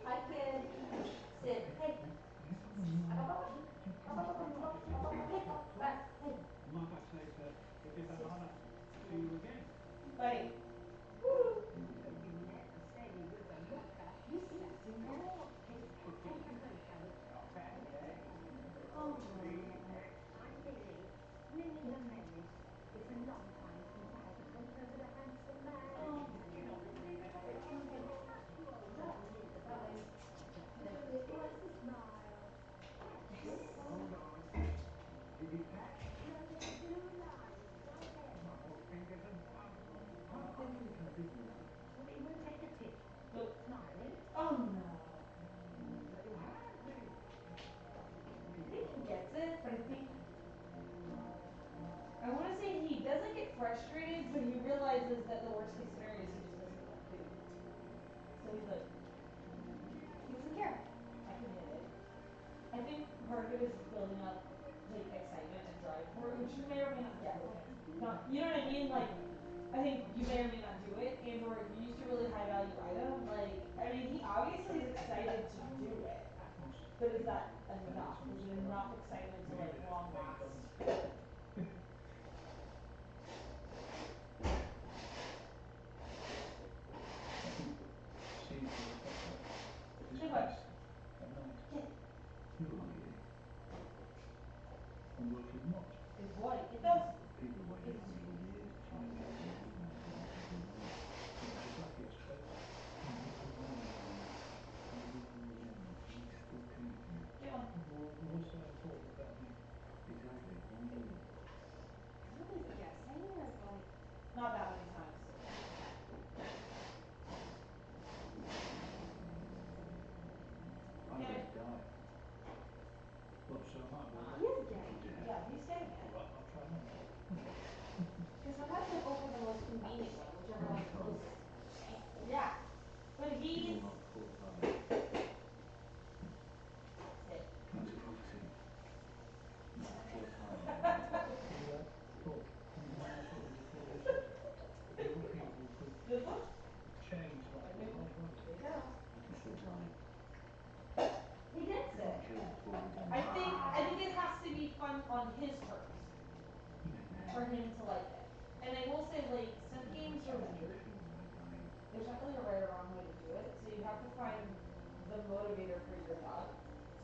S1: Hi, kid. Sit. Hey. Hey.
S7: Might I say to it is an honour to see you again.
S8: Buddy.
S5: You never say with a looker. You see, silver coat.
S7: Not bad, eh?
S3: Oh,
S5: I'm Lily, Lily the maid. It's a long time since I had to hunt over the handsome man.
S3: oh.
S5: You know, it's been a few weeks. You old Elizabeth.
S1: That way.
S5: What's the smile?
S7: Oh, nice. Did he pack?
S5: No, there's two lines right there.
S7: Oh, fingers and thumbs.
S5: Well, it won't take a tick.
S3: Nope.
S5: Smiling.
S3: Oh, no.
S7: Let him have me.
S3: I think he gets it, but I think I want to say he doesn't get frustrated, but he realizes that the worst case scenario is he just doesn't get food. So he's like,
S1: He doesn't care.
S3: I can hit it. I think part of it is building up like excitement and drive for it, which you may or may not get with him. Not, you know what I mean? Like, I think you may or may not do it, and or if you used a really high value item, like, I mean, he obviously is excited to do it, but is that enough? Is it enough excitement to like long last? Good boy. Get it.
S7: I'm working what?
S3: Good boy. Get those.
S7: People waited for me all years to try and get me. Just like it's crazy.
S3: Get one.
S7: What's so important about me? Exactly.
S3: What is it guessing or like not that many times?
S7: I'm
S3: Get
S7: going
S3: it.
S7: to die. Well, so am I.
S3: He is getting it. Yeah, he's getting it.
S7: Right, I'll try not to.
S3: Because sometimes he'll go for the most convenient one, whichever one's closest. Yeah. But he's
S7: People not caught by
S3: it.
S7: that's a prophecy. Not caught by But young people could
S3: This one?
S7: change like
S3: There you
S7: oh,
S3: go.
S7: it's still time.
S3: He gets
S7: Got
S3: it.
S7: killed before we done
S3: I think it has to be fun on his terms for him to like it. And I will say like scent games are weird. There's not really a right or wrong way to do it. So you have to find the motivator for your dog.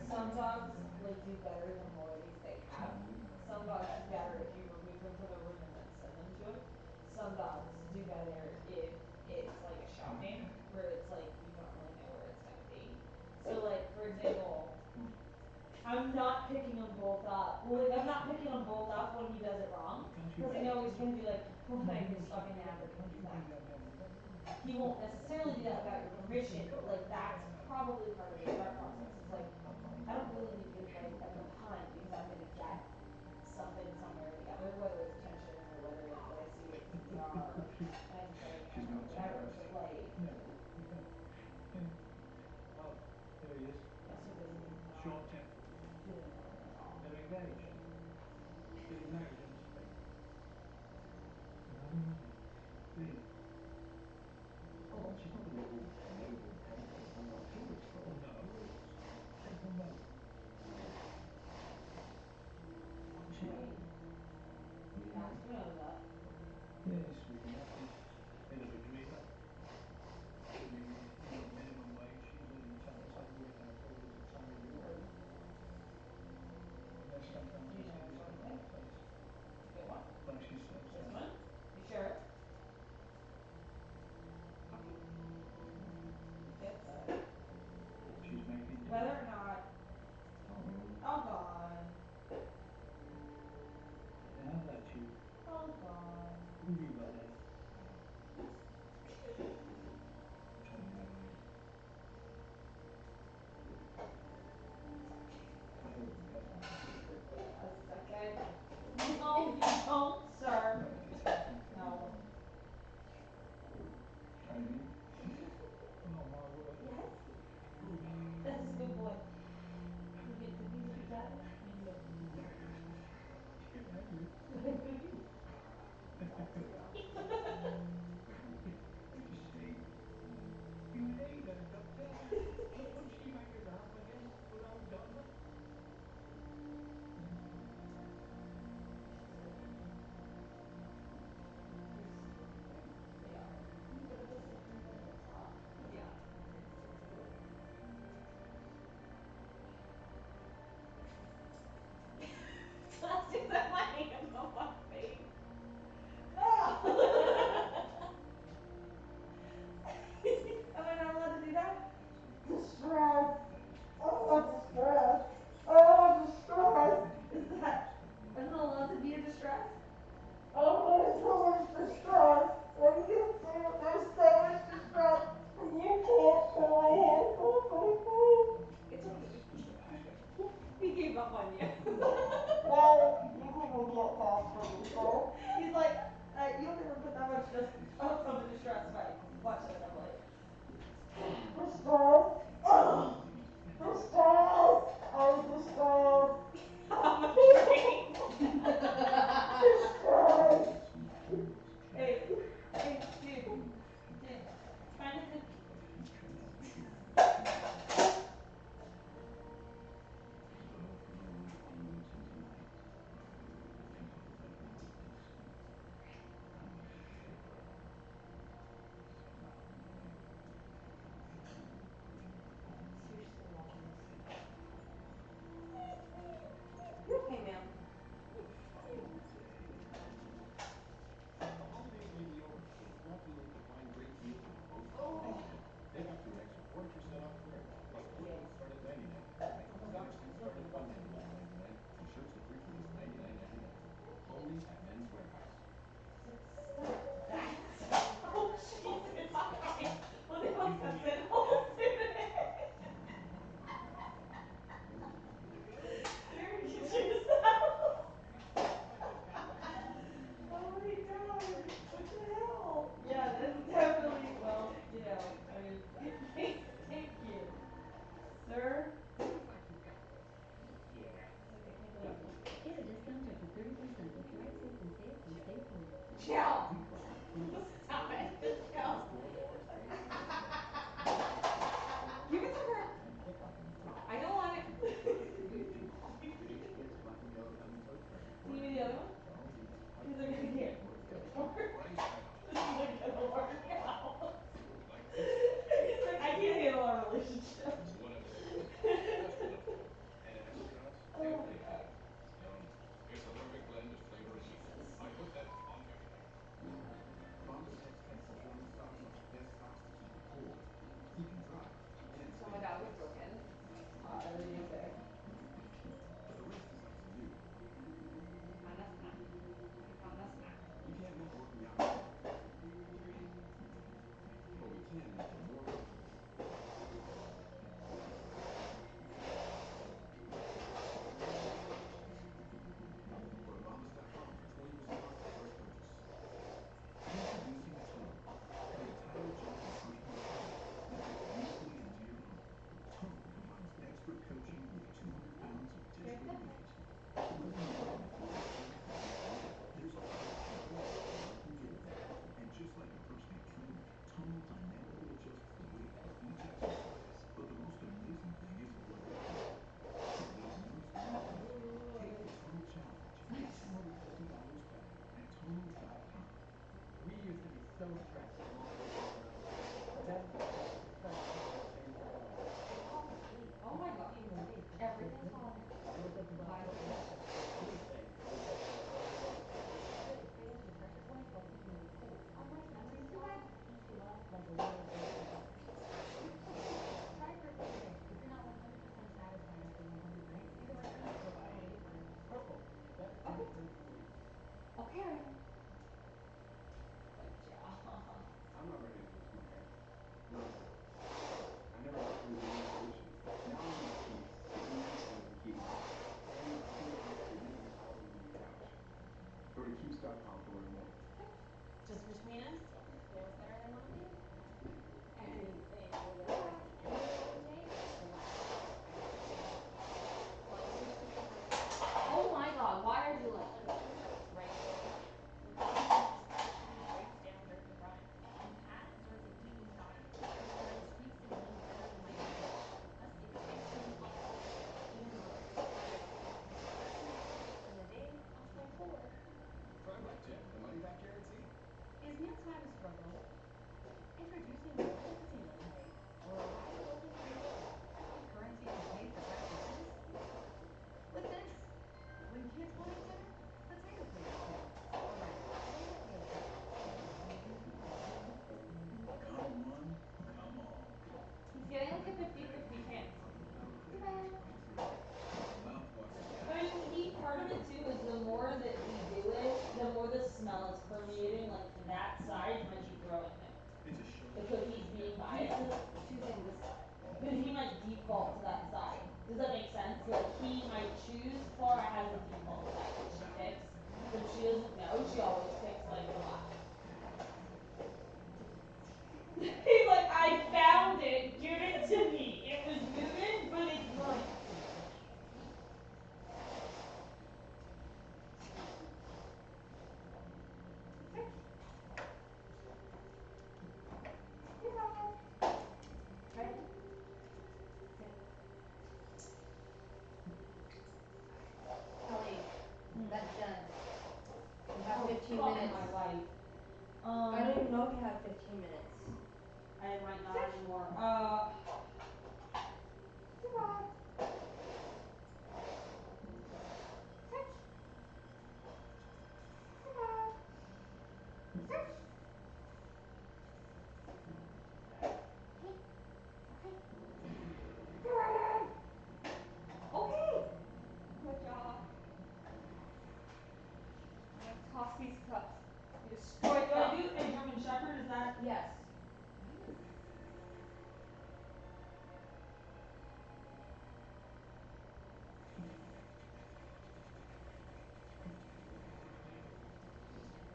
S3: Some dogs like do better the more of these they have. Some dogs do better if you remove them from the room and then send them to him. Some dogs do better if it's like a shout game where it's like you don't really know where it's gonna be. So like for example, I'm not picking them both up. Well, like I'm not picking them both up when he does it wrong. Because I know he's gonna be like, oh my, this fucking African is back. He won't necessarily do that without your permission, but like that's probably part of the start process. It's like, I don't really need to get right every time because I'm gonna get something somewhere or the other, whether it's attention or whether it's that I see a CPR and I can tell you whatever. But like
S7: end up dead. Look what she banged her up against, good old Donna.
S2: They are. But at the same time, like, it's hot. Yeah. It's cool.
S8: Plastic's at my hands on my face.
S2: Am I not allowed to do that?
S4: more.
S2: Okay. Good job. I'm gonna toss these cups. You destroyed
S4: Do I
S2: cups.
S4: do a German Shepherd? Is that?
S1: Yes.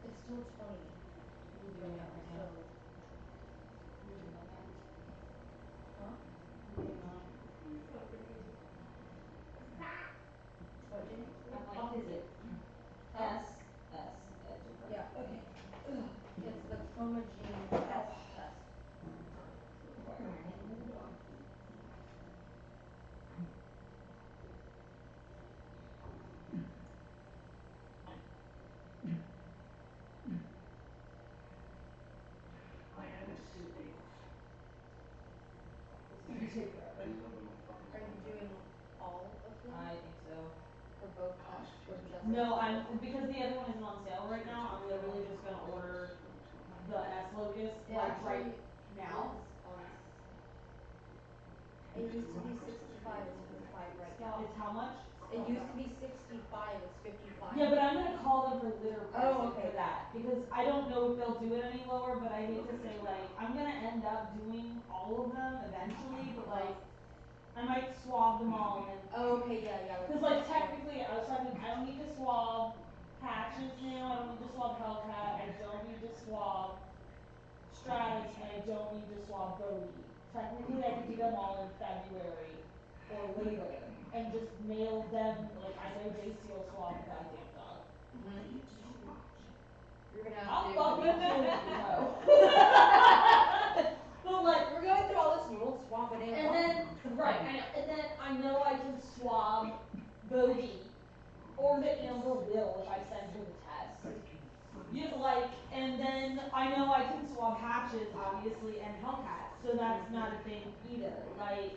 S1: It's still 20.
S4: We're doing that right now.
S1: So,
S4: We're doing that now.
S1: huh?
S4: We're doing that.
S1: What, Jenny?
S4: I'm like, what is it? S edge of
S1: Yeah, okay. It's the Chroma Gene S test.
S7: I had a sniff.
S4: This is gonna take forever.
S1: Are you doing all of them?
S4: I think so.
S1: For both tests? Or just
S4: No,
S1: the
S4: I'm
S1: one?
S4: because the other one isn't on sale right now. I'm literally just gonna order the S Locust
S1: It
S4: like
S1: actually
S4: right now.
S1: is on. It used to be 65, it's 55 right now.
S4: It's how much?
S1: It used to be 65, it's 55.
S4: Yeah, but I'm gonna call them for litter pricing
S1: okay.
S4: for that because I don't know if they'll do it any lower. But I hate to say like I'm gonna end up doing all of them eventually, but like I might swab them all and then.
S1: Oh, okay, yeah.
S4: Because like technically, I was talking. I don't need to swab patches now. I don't need to swab Hellcat. I don't need to swab Stratus, and I don't need to swab Bogey. Technically, I could do them all in February or later, and just mail them. Like I know JC will swab the goddamn dog.
S1: You're gonna have
S4: I'll
S1: to.
S4: fucking kill you, no. But like,
S1: We're going through all this and you won't swap it in.
S4: and then right, I know, and then I know I can swab Bogey, or the Amber will if I send her the test. You like, and then I know I can swab hatches, obviously, and Hellcat, so that's not a thing either. Like,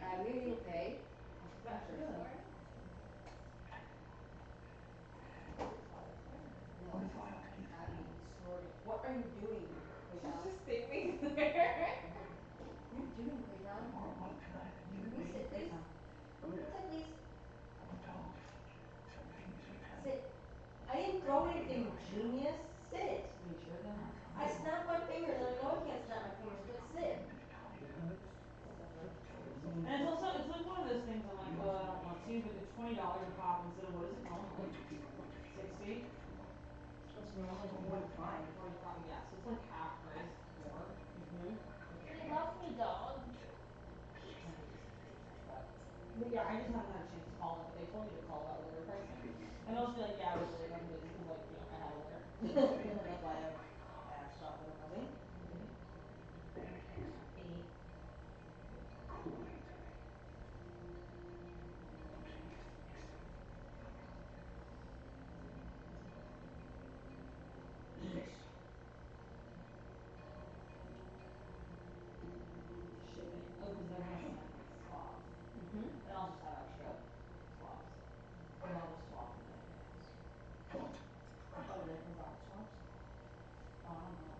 S1: Abby, are you okay?
S4: that's good.
S1: No. Abby snorting. What are you doing,
S2: She's
S1: Quaytown?
S2: just standing there.
S1: What are you doing, Quaytown? Can we sit, please? Sit, please. Sit. I didn't throw anything, genius. Sit.
S4: Are you sure then?
S1: I snapped my fingers and I know I can't snap my fingers, but sit.
S4: And it's also, it's like one of those things I'm like, oh, I don't want to, but it's $20 a pop instead of what is it normally? 60?
S1: It's normally 45.
S4: 45, yeah, so it's like half price more.
S8: They love me, dog.
S4: But yeah, I just haven't had a chance to call them, but they told me to call about litter pricing. And I'll just be like, yeah, I was really fucking busy because like, you know, I had a litter. That's why I asked about litter pricing. Shipping. Oh, because they're gonna send swabs. And I'll just have extra swabs. Or I'll just swab them in advance. Oh, they forgot swabs? Oh, I don't know.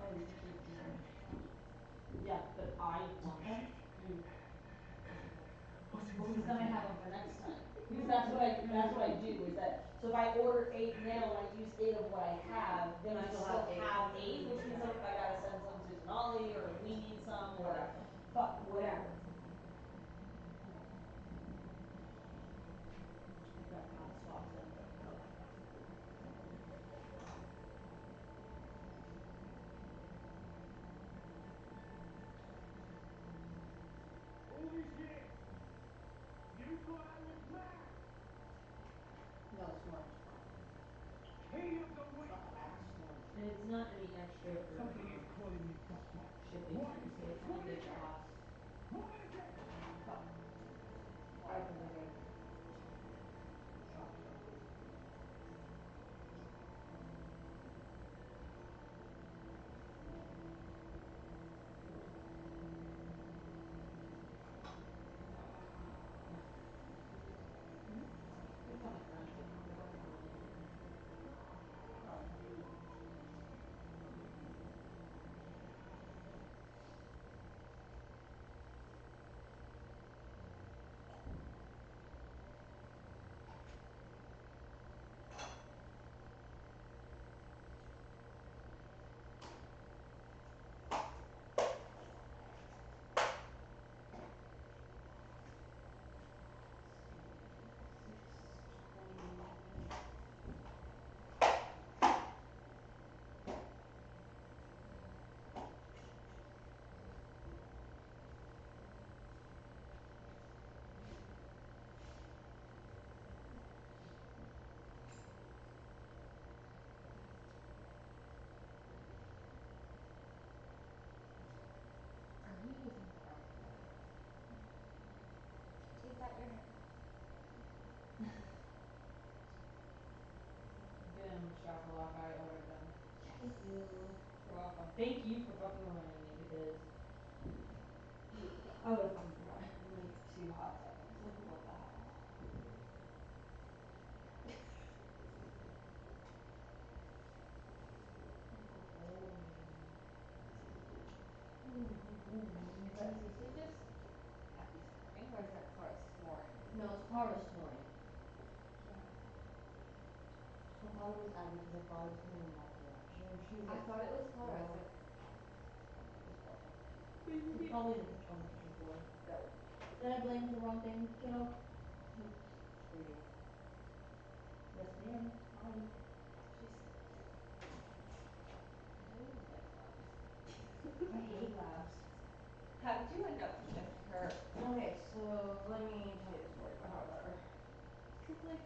S4: Oh, you usually do them. Yeah, but I want them. Well, because then I have them for next time. Because that's what I do is that, so if I order 8 now and I use 8 of what I have, then I still have 8, which means like if I gotta send some to Denali or if we need some or whatever. I've got half swabs in, but no Hellcat.
S7: Holy shit! You thought I was mad!
S1: No, the snoring is fine.
S7: King of the week!
S4: And it's not any extra for
S7: Something is calling me Papa.
S4: shipping too, so it's not a big cost.
S1: Alright, for the day.
S4: not fun. Thank you for fucking reminding me because I would have fucking forgot. Like 2 hot seconds. Like what the hell?
S3: Is that Cece just happy snoring, or is that Clara snoring?
S1: No, it's Clara's snoring.
S3: I thought it was Abby because I thought I was putting a mouth around. She was
S1: I
S3: like,
S1: thought it was Clara. I was
S3: "Whoa."
S1: like,
S3: It's Clara. It's probably on the kitchen floor. Did I blame the wrong thing, kiddo? Screw you. Yes, ma'am. Hi. I hate labs.
S2: How did you end up with her?
S3: Okay, so let me tell you the story about how I got her. Cause like,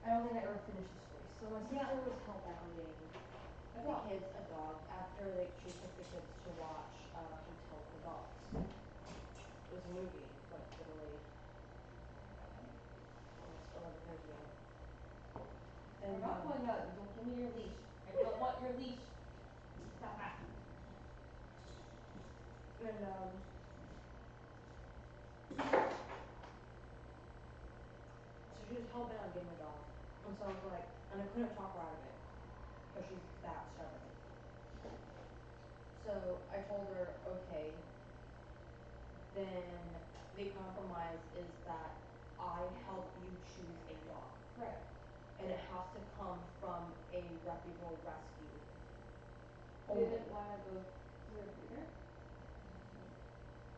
S3: I don't think I ever finished the story. So my sister was hellbounding the kids a dog after like she took the kids to watch Hotel for Dogs. It was a movie, like literally almost 11 years ago. And
S2: We're not going out. You don't give me your leash. I don't want your leash. Stop that.
S3: and so she was hellbent on getting the dog. And so I was like, and I couldn't talk her out of it because she's that stubborn. So I told her, okay, then the compromise is that I help you choose a dog.
S2: Right.
S3: And it has to come from a reputable rescue.
S2: They
S3: Only.
S2: didn't want to go through a breeder?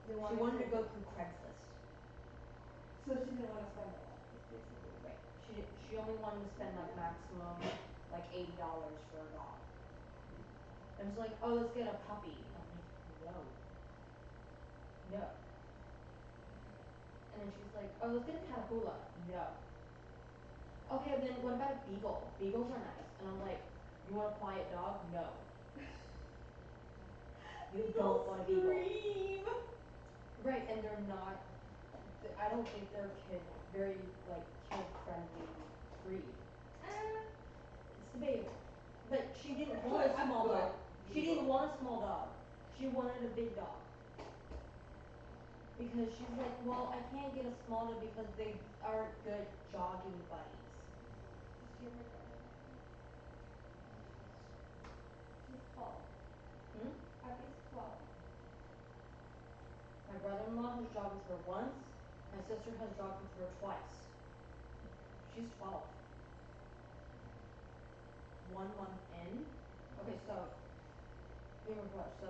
S2: They
S3: She wanted to go through Craigslist.
S2: So she didn't want to spend a lot, is basically.
S3: Right. She only wanted to spend like maximum like $80 for a dog. And it's like, oh, let's get a puppy. I'm like, no. No. And then she's like, oh, let's get a Catahoula. No. Okay, then what about a beagle? Beagles are nice. And I'm like, you want a quiet dog? No. You don't want a beagle.
S2: Scream.
S3: Right, and they're not, I don't think they're very like kid friendly breed. It's debatable. But she didn't want a small dog. She didn't want a small dog. She wanted a big dog. Because she's like, well, I can't get a small dog because they aren't good jogging buddies.
S2: She's 12.
S3: Hmm?
S2: Abby's 12.
S3: My brother-in-law has jogged with her once. My sister has jogged with her twice. She's 12. 1 month in. Okay, so let me report. So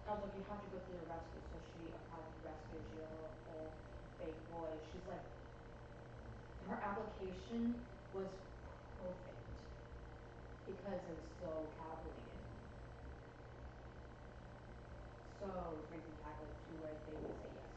S3: I was like, you have to go through the rescue. So she applied for rescue. She got her whole fake voice. She's like, her application was perfect because it was so calculated. So freaking calculated to where they would say yes.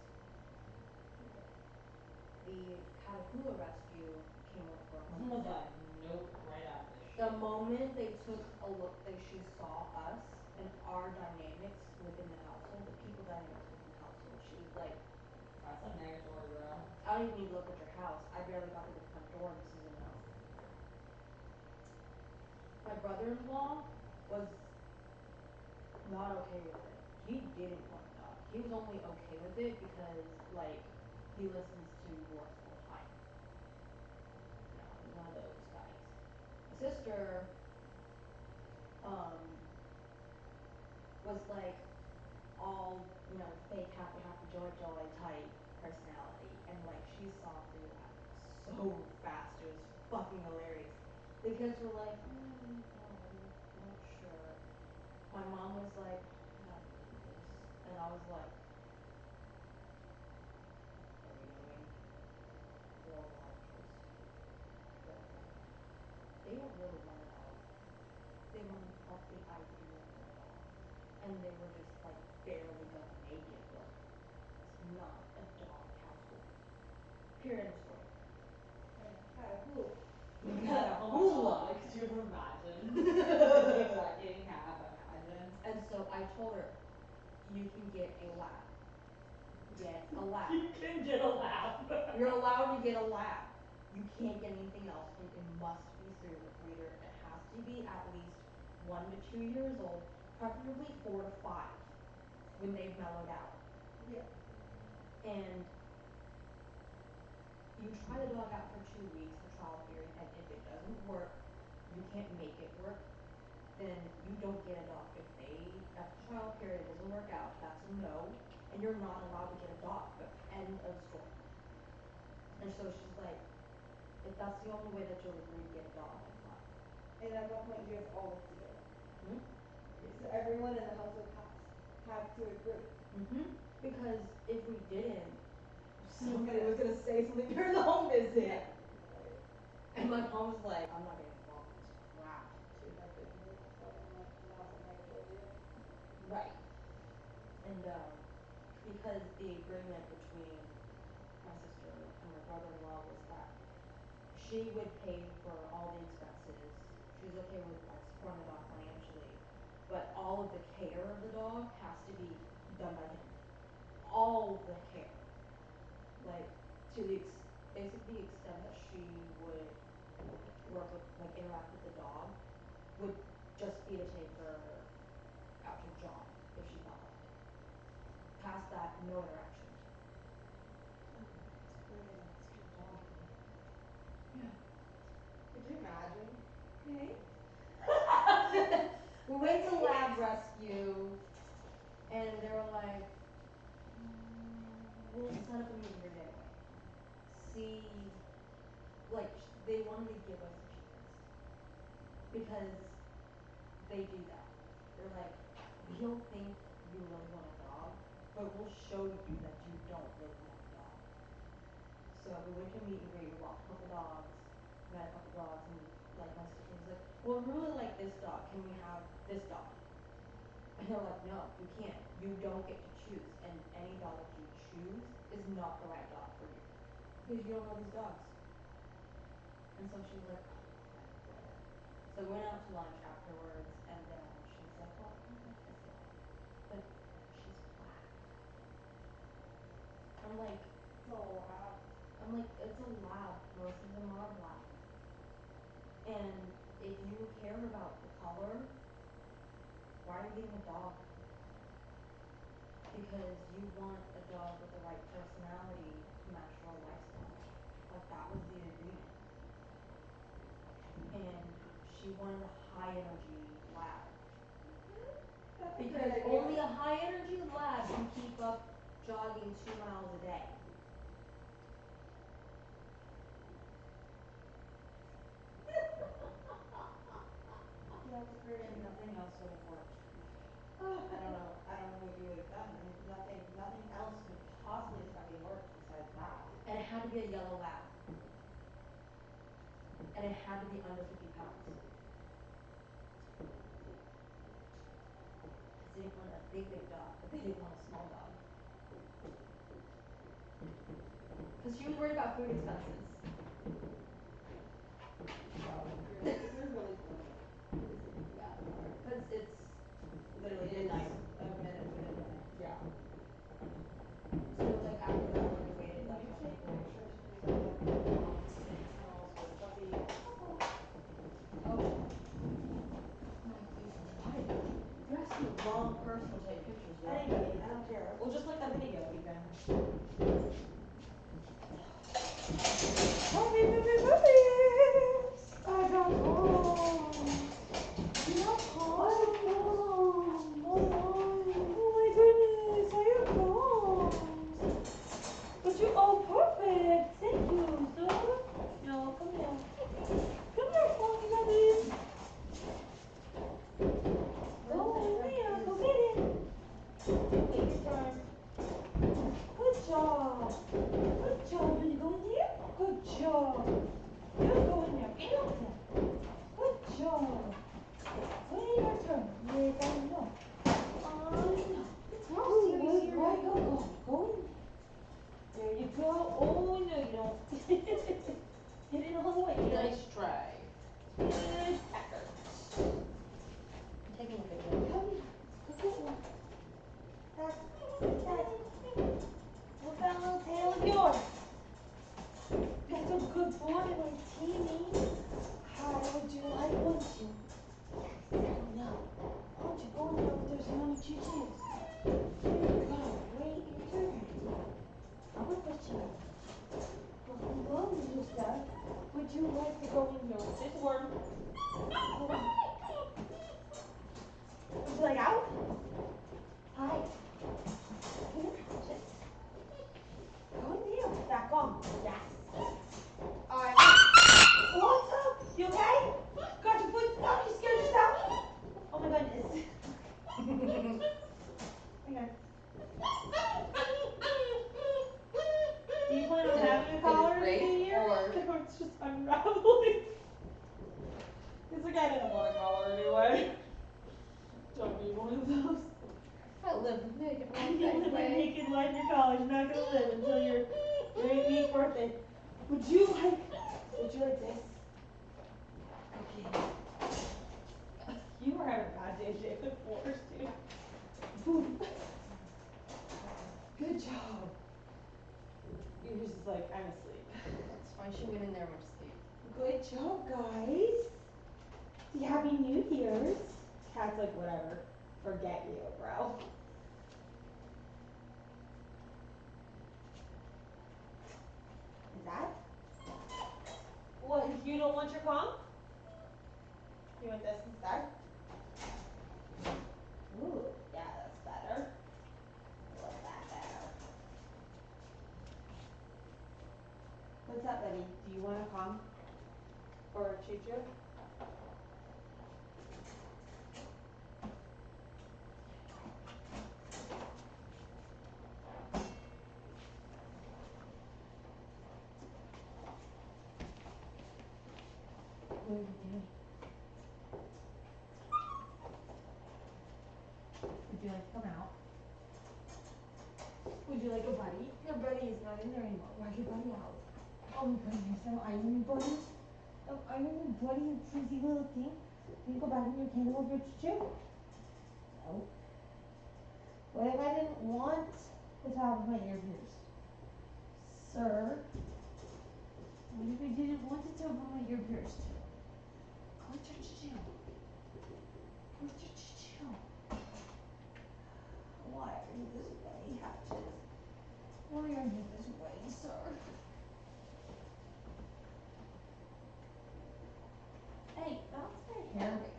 S3: The Catahoula rescue came over for a
S4: Mom
S3: month.
S4: was like, nope, right out of this shit.
S3: The moment they took a look, she saw us and our dynamics within the household, the people dynamics within the household, she was like,
S4: That's a negatory, bro.
S3: I don't even need to look at your house. I barely got to the front door. This is enough. My brother-in-law was not okay with it. He didn't want a dog. He was only okay with it because, like, he listens to yours all the time. No, he's one of those guys. My sister, was like all, fake happy joy type personality, and like she saw through that so fast. It was fucking hilarious. The kids were like, I'm not sure. My mom was like, I don't believe this, and I was like, what are we doing? Horrible life choice. Horrible. They don't really want a dog. They wanted like the idea of a dog, and they were just like barely gonna make it work. It's not a dog household. Period of story.
S2: Catahoula.
S3: Catahoula.
S4: Could you imagine? Could you fucking half imagine?
S3: And so I told her, you can get a lab. Get a lab.
S4: You can get a laugh.
S3: You're allowed to get a lab. You can't get anything else, and it must be through a breeder. It has to be at least 1 to 2 years old preferably 4 to 5 when they've mellowed out.
S2: Yeah.
S3: And you try the dog out for 2 weeks for trial period, and if it doesn't work, you can't make it work, then you don't get a dog. If they, after trial period, it doesn't work out, that's a no, and you're not allowed to get a dog, but end of story. And so she's like, if that's the only way that you'll agree to get a dog, then fine.
S2: And at what point do you guys all live together?
S3: Hmm?
S2: So everyone in the household has to agree.
S3: Because if we didn't, somebody was gonna say something during the home visit. And my mom was like, I'm not getting involved in this crap.
S2: She's like, this is not something I told you.
S3: Right. And because the agreement between my sister and my brother-in-law was that she would pay for all the expenses. She was okay with like supporting the dog financially, but all of the care of the dog has to be done by him. All the care. Like to the basically the extent that she would work with, like interact with the dog, would just be to take her out to jog if she felt like it. Past that, no interaction.
S2: Could you imagine?
S3: Okay. We went to lab rescue, and they were like, we'll set up a meet and greet anyway. See, like, they wanted to give us achievements. Because they do that. They're like, we don't think you really want a dog, but we'll show you that you don't really want a dog. So we went to a meet and greet, we walked a couple dogs, met a couple dogs, and like my sister was like, well, we really like this dog, can we have this dog? And they're like, no, you can't. You don't get to choose, and any dog that you choose is not the right dog for you. Because you don't know these dogs. And so she was like, oh, okay, whatever. So we went out to lunch afterwards, and she was like, well, I like this dog, but she's black. I'm like,
S2: It's a lab.
S3: it's a lab. Most of them are black. And if you care about the color, why are you getting a dog? Because you want a dog with the right personality to match your lifestyle. Like, that was the agreement. And she wanted a high energy lab.
S2: That's a
S3: Because
S2: good idea.
S3: only a high energy lab can keep up jogging 2 miles a day.
S2: Yeah, that's a great
S3: And
S2: idea.
S3: nothing else would have worked. I don't know what you would have done. I mean, nothing else could possibly have fucking worked besides that. And it had to be a yellow lab. And it had to be under 50 pounds. Because they didn't want a big dog, but they didn't want a small dog. Because she was worried about food expenses.
S2: This is really cool.
S3: Yeah. Because it's literally midnight. A minute to midnight.
S2: Yeah.
S3: So it was like after that when we waited
S2: Can
S3: like
S2: you
S3: a
S2: take
S3: whole.
S2: pictures, please, of like the dogs and kennels with puppies?
S3: Oh. You're asking the wrong person to take pictures of.
S2: Anybody, I don't care.
S3: Well, just like that video even.
S5: Puppy, puppy, puppies! I got home. You got home. Oh my goodness, are you home? But you all perfect. Thank you, sir. No, come here. Come here, funky puppies. Go here, go get it. Take your turn. Good job. Good job. You go in here? Good job. You go in there. Get up there. Good job. Wait your turn. Wait you want to choo-choo? There you go, wait your turn. I'm gonna put you in. Hello, little star. Would you like to go in here with this worm? Would you like out? Hi. Here, just go in there. Back on. Yes. Alright. What's up? You okay? Got your foot stuck? You scared yourself? Oh my goodness. Hang on. Do you plan on having a collar in a year? Or it's just unraveling. It's like I didn't want a collar anyway. Don't need one of those.
S1: I live naked
S5: You live a naked life in your college. You're not gonna live until your 18th birthday. Would you like this? Okay. You were having a bad day today with force, dude. Boom. Good job. Yours is like, I'm asleep.
S1: That's fine, she went in there and went to sleep.
S5: Good job, guys. See, Happy New Year's. Cat's like, whatever. Forget you, bro. Is that? What, you don't want your comb? You want this instead? Ooh, yeah, that's better. I love that better. What's up, Betty? Do you want a comb? Or a choo-choo? What are you doing? Would you like to come out? Would you like a buddy? Your buddy is not in there anymore. Why's your buddy out? Oh my goodness, am I your buddy? Am I your buddy, you crazy little thing? Can you go back in your kennel with your choo-choo? No. What if I didn't want the top of my ear pierced? Sir? What if I didn't want the top of my ear pierced? Go with your choo-choo. Go with your choo-choo. Why are you this way, Hatches? Why are you this way, sir? Hey, that's my hair band.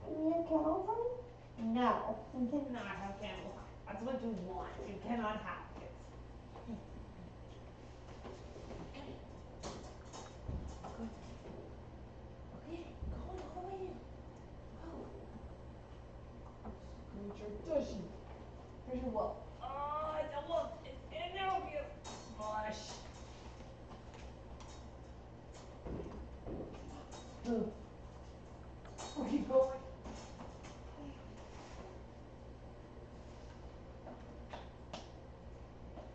S5: You need a camel time? No, you cannot have camel time. That's what you want. You cannot have it. Okay, go on all the way in. Go. Good tradition. Here's your wolf. Oh, it's a wolf. It's in there with you. Smush. Where are you going?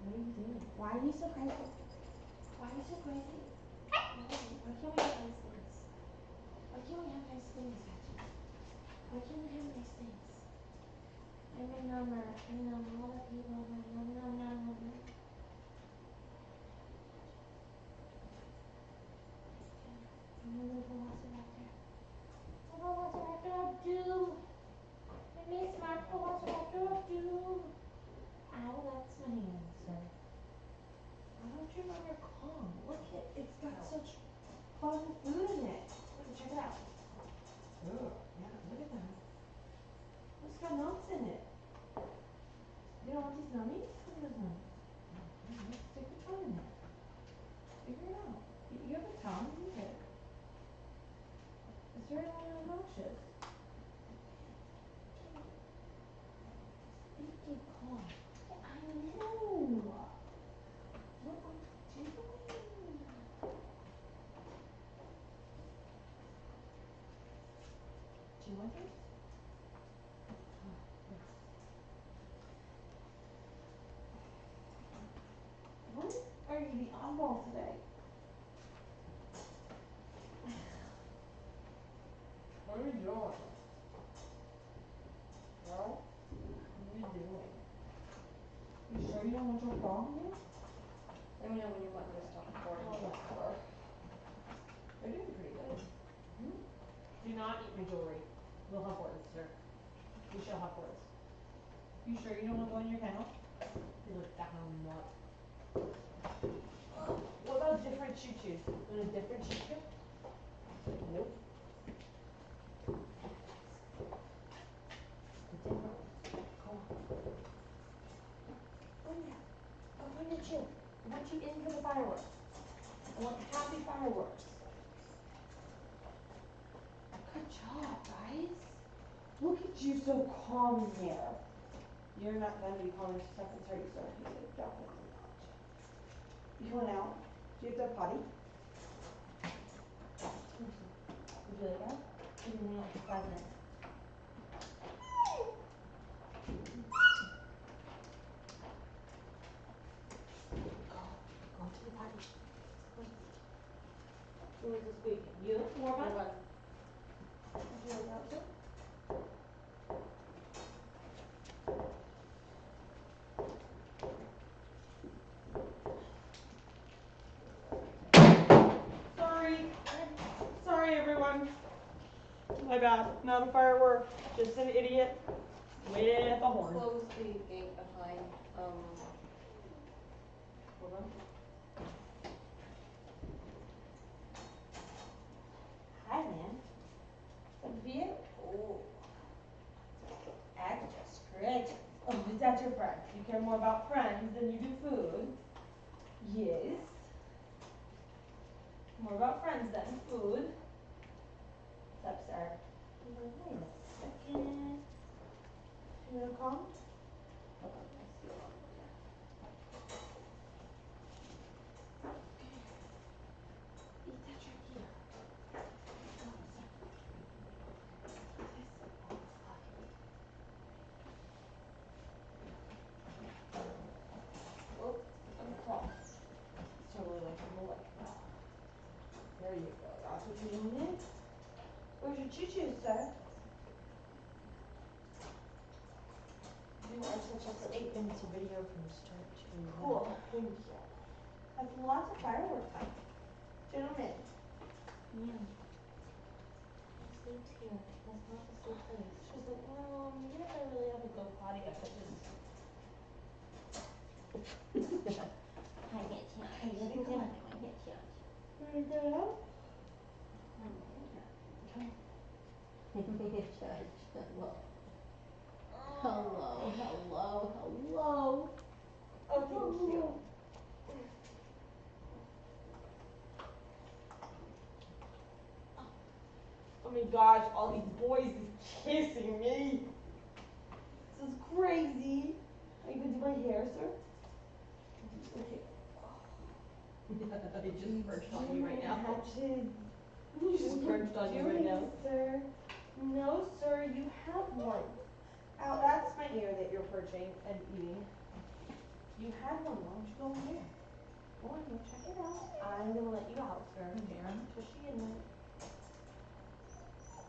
S5: What are you doing? Why are you so crazy? Why are you so crazy? Why can't we have nice things? Why can't we have nice things, Hatchet? Why can't we have nice things? I'm a number. I know all the people. No. I'm a little velociraptor. A velociraptor of doom. I'm a smart velociraptor of doom. Ow, that's my hand, sir. Why don't you run your comb? Look at it's got such fun food in it. Look, check it out. Oh, yeah, look at that. It's got nuts in it. You don't want these nummies? Look at those nummies. Stick your tongue in there. Figure it out. You have a tongue, use it. It's very obnoxious. Stinky comb. I know. What are you doing? Do you want this? Oh, yes. When are you the oddball today? What are you doing? Well, what are you doing? You sure you don't want your dog here?
S1: Let me know when you want this done.
S4: not eat my jewelry. We'll have words, sir. We shall have words. You sure you don't want to go in your kennel? He's like, definitely not. What about different choo-choos? Want a different choo-choo? Nope. A different one. Come on. Oh yeah. Go find the choo. I want you in for the fireworks. I want happy fireworks. Good job, guys. Look at you so calm in here. You're not going to be calm in 2 seconds, are you, sir? He said, definitely not. You going out? Do you have to potty? Would you like that? You're going out for 5 minutes. Go to the potty. Who is this speaking? You? Morvan? Would you like that, sir? Sorry. Sorry, everyone. My bad. Not a firework. Just an idiot with a horn.
S1: Close the gate behind,
S4: Hold on. Hi, man. Sophia? Oh. Extra stretch. Oh, is that your friend? You care more about friends than you do food? Yes. More about friends than food. What's up, sir? Wait a second. You gonna come? Hold on, let's see what I'm looking at. Eat that trachea. Oh, I'm cross. It's totally like a boy. There you go. That's what you wanted. Where's your choo-choo, sir? You are such a 8 minutes of video from start to cool. Thank you. That's lots of fireworks time. Gentlemen. Yeah. Sleeps here. That's not the sleep place. She's like, well, even if I really have to go potty, I could just. Hi, get you. Hey, let me come on. I get you. Wanna go out? Come.
S1: hello, hello, hello.
S4: Oh, thank you. Oh my gosh, all these boys is kissing me. This is crazy. Are you gonna do my hair, sir? Okay. I just perched on you right now. Patches. You just perched on you right now. Sir. No, sir, you have one. Ow, that's my ear that you're perching and eating. You had one. Why don't you go in there? Go on, go check it out. I'm gonna let you out, sir. Darren. Tushy in there.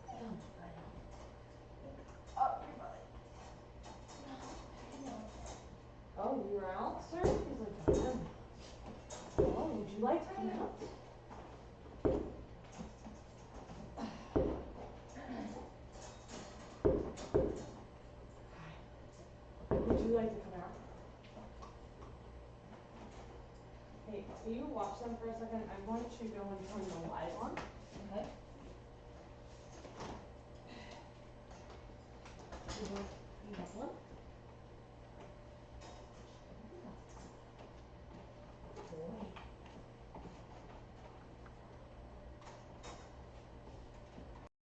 S4: Oh, my God. Up your butt. Oh, you're out, sir? He's like, damn. Oh, would you like to come out? Would you like to come out? Hey, will you watch them for a second? I'm going to go and turn the light on. Okay.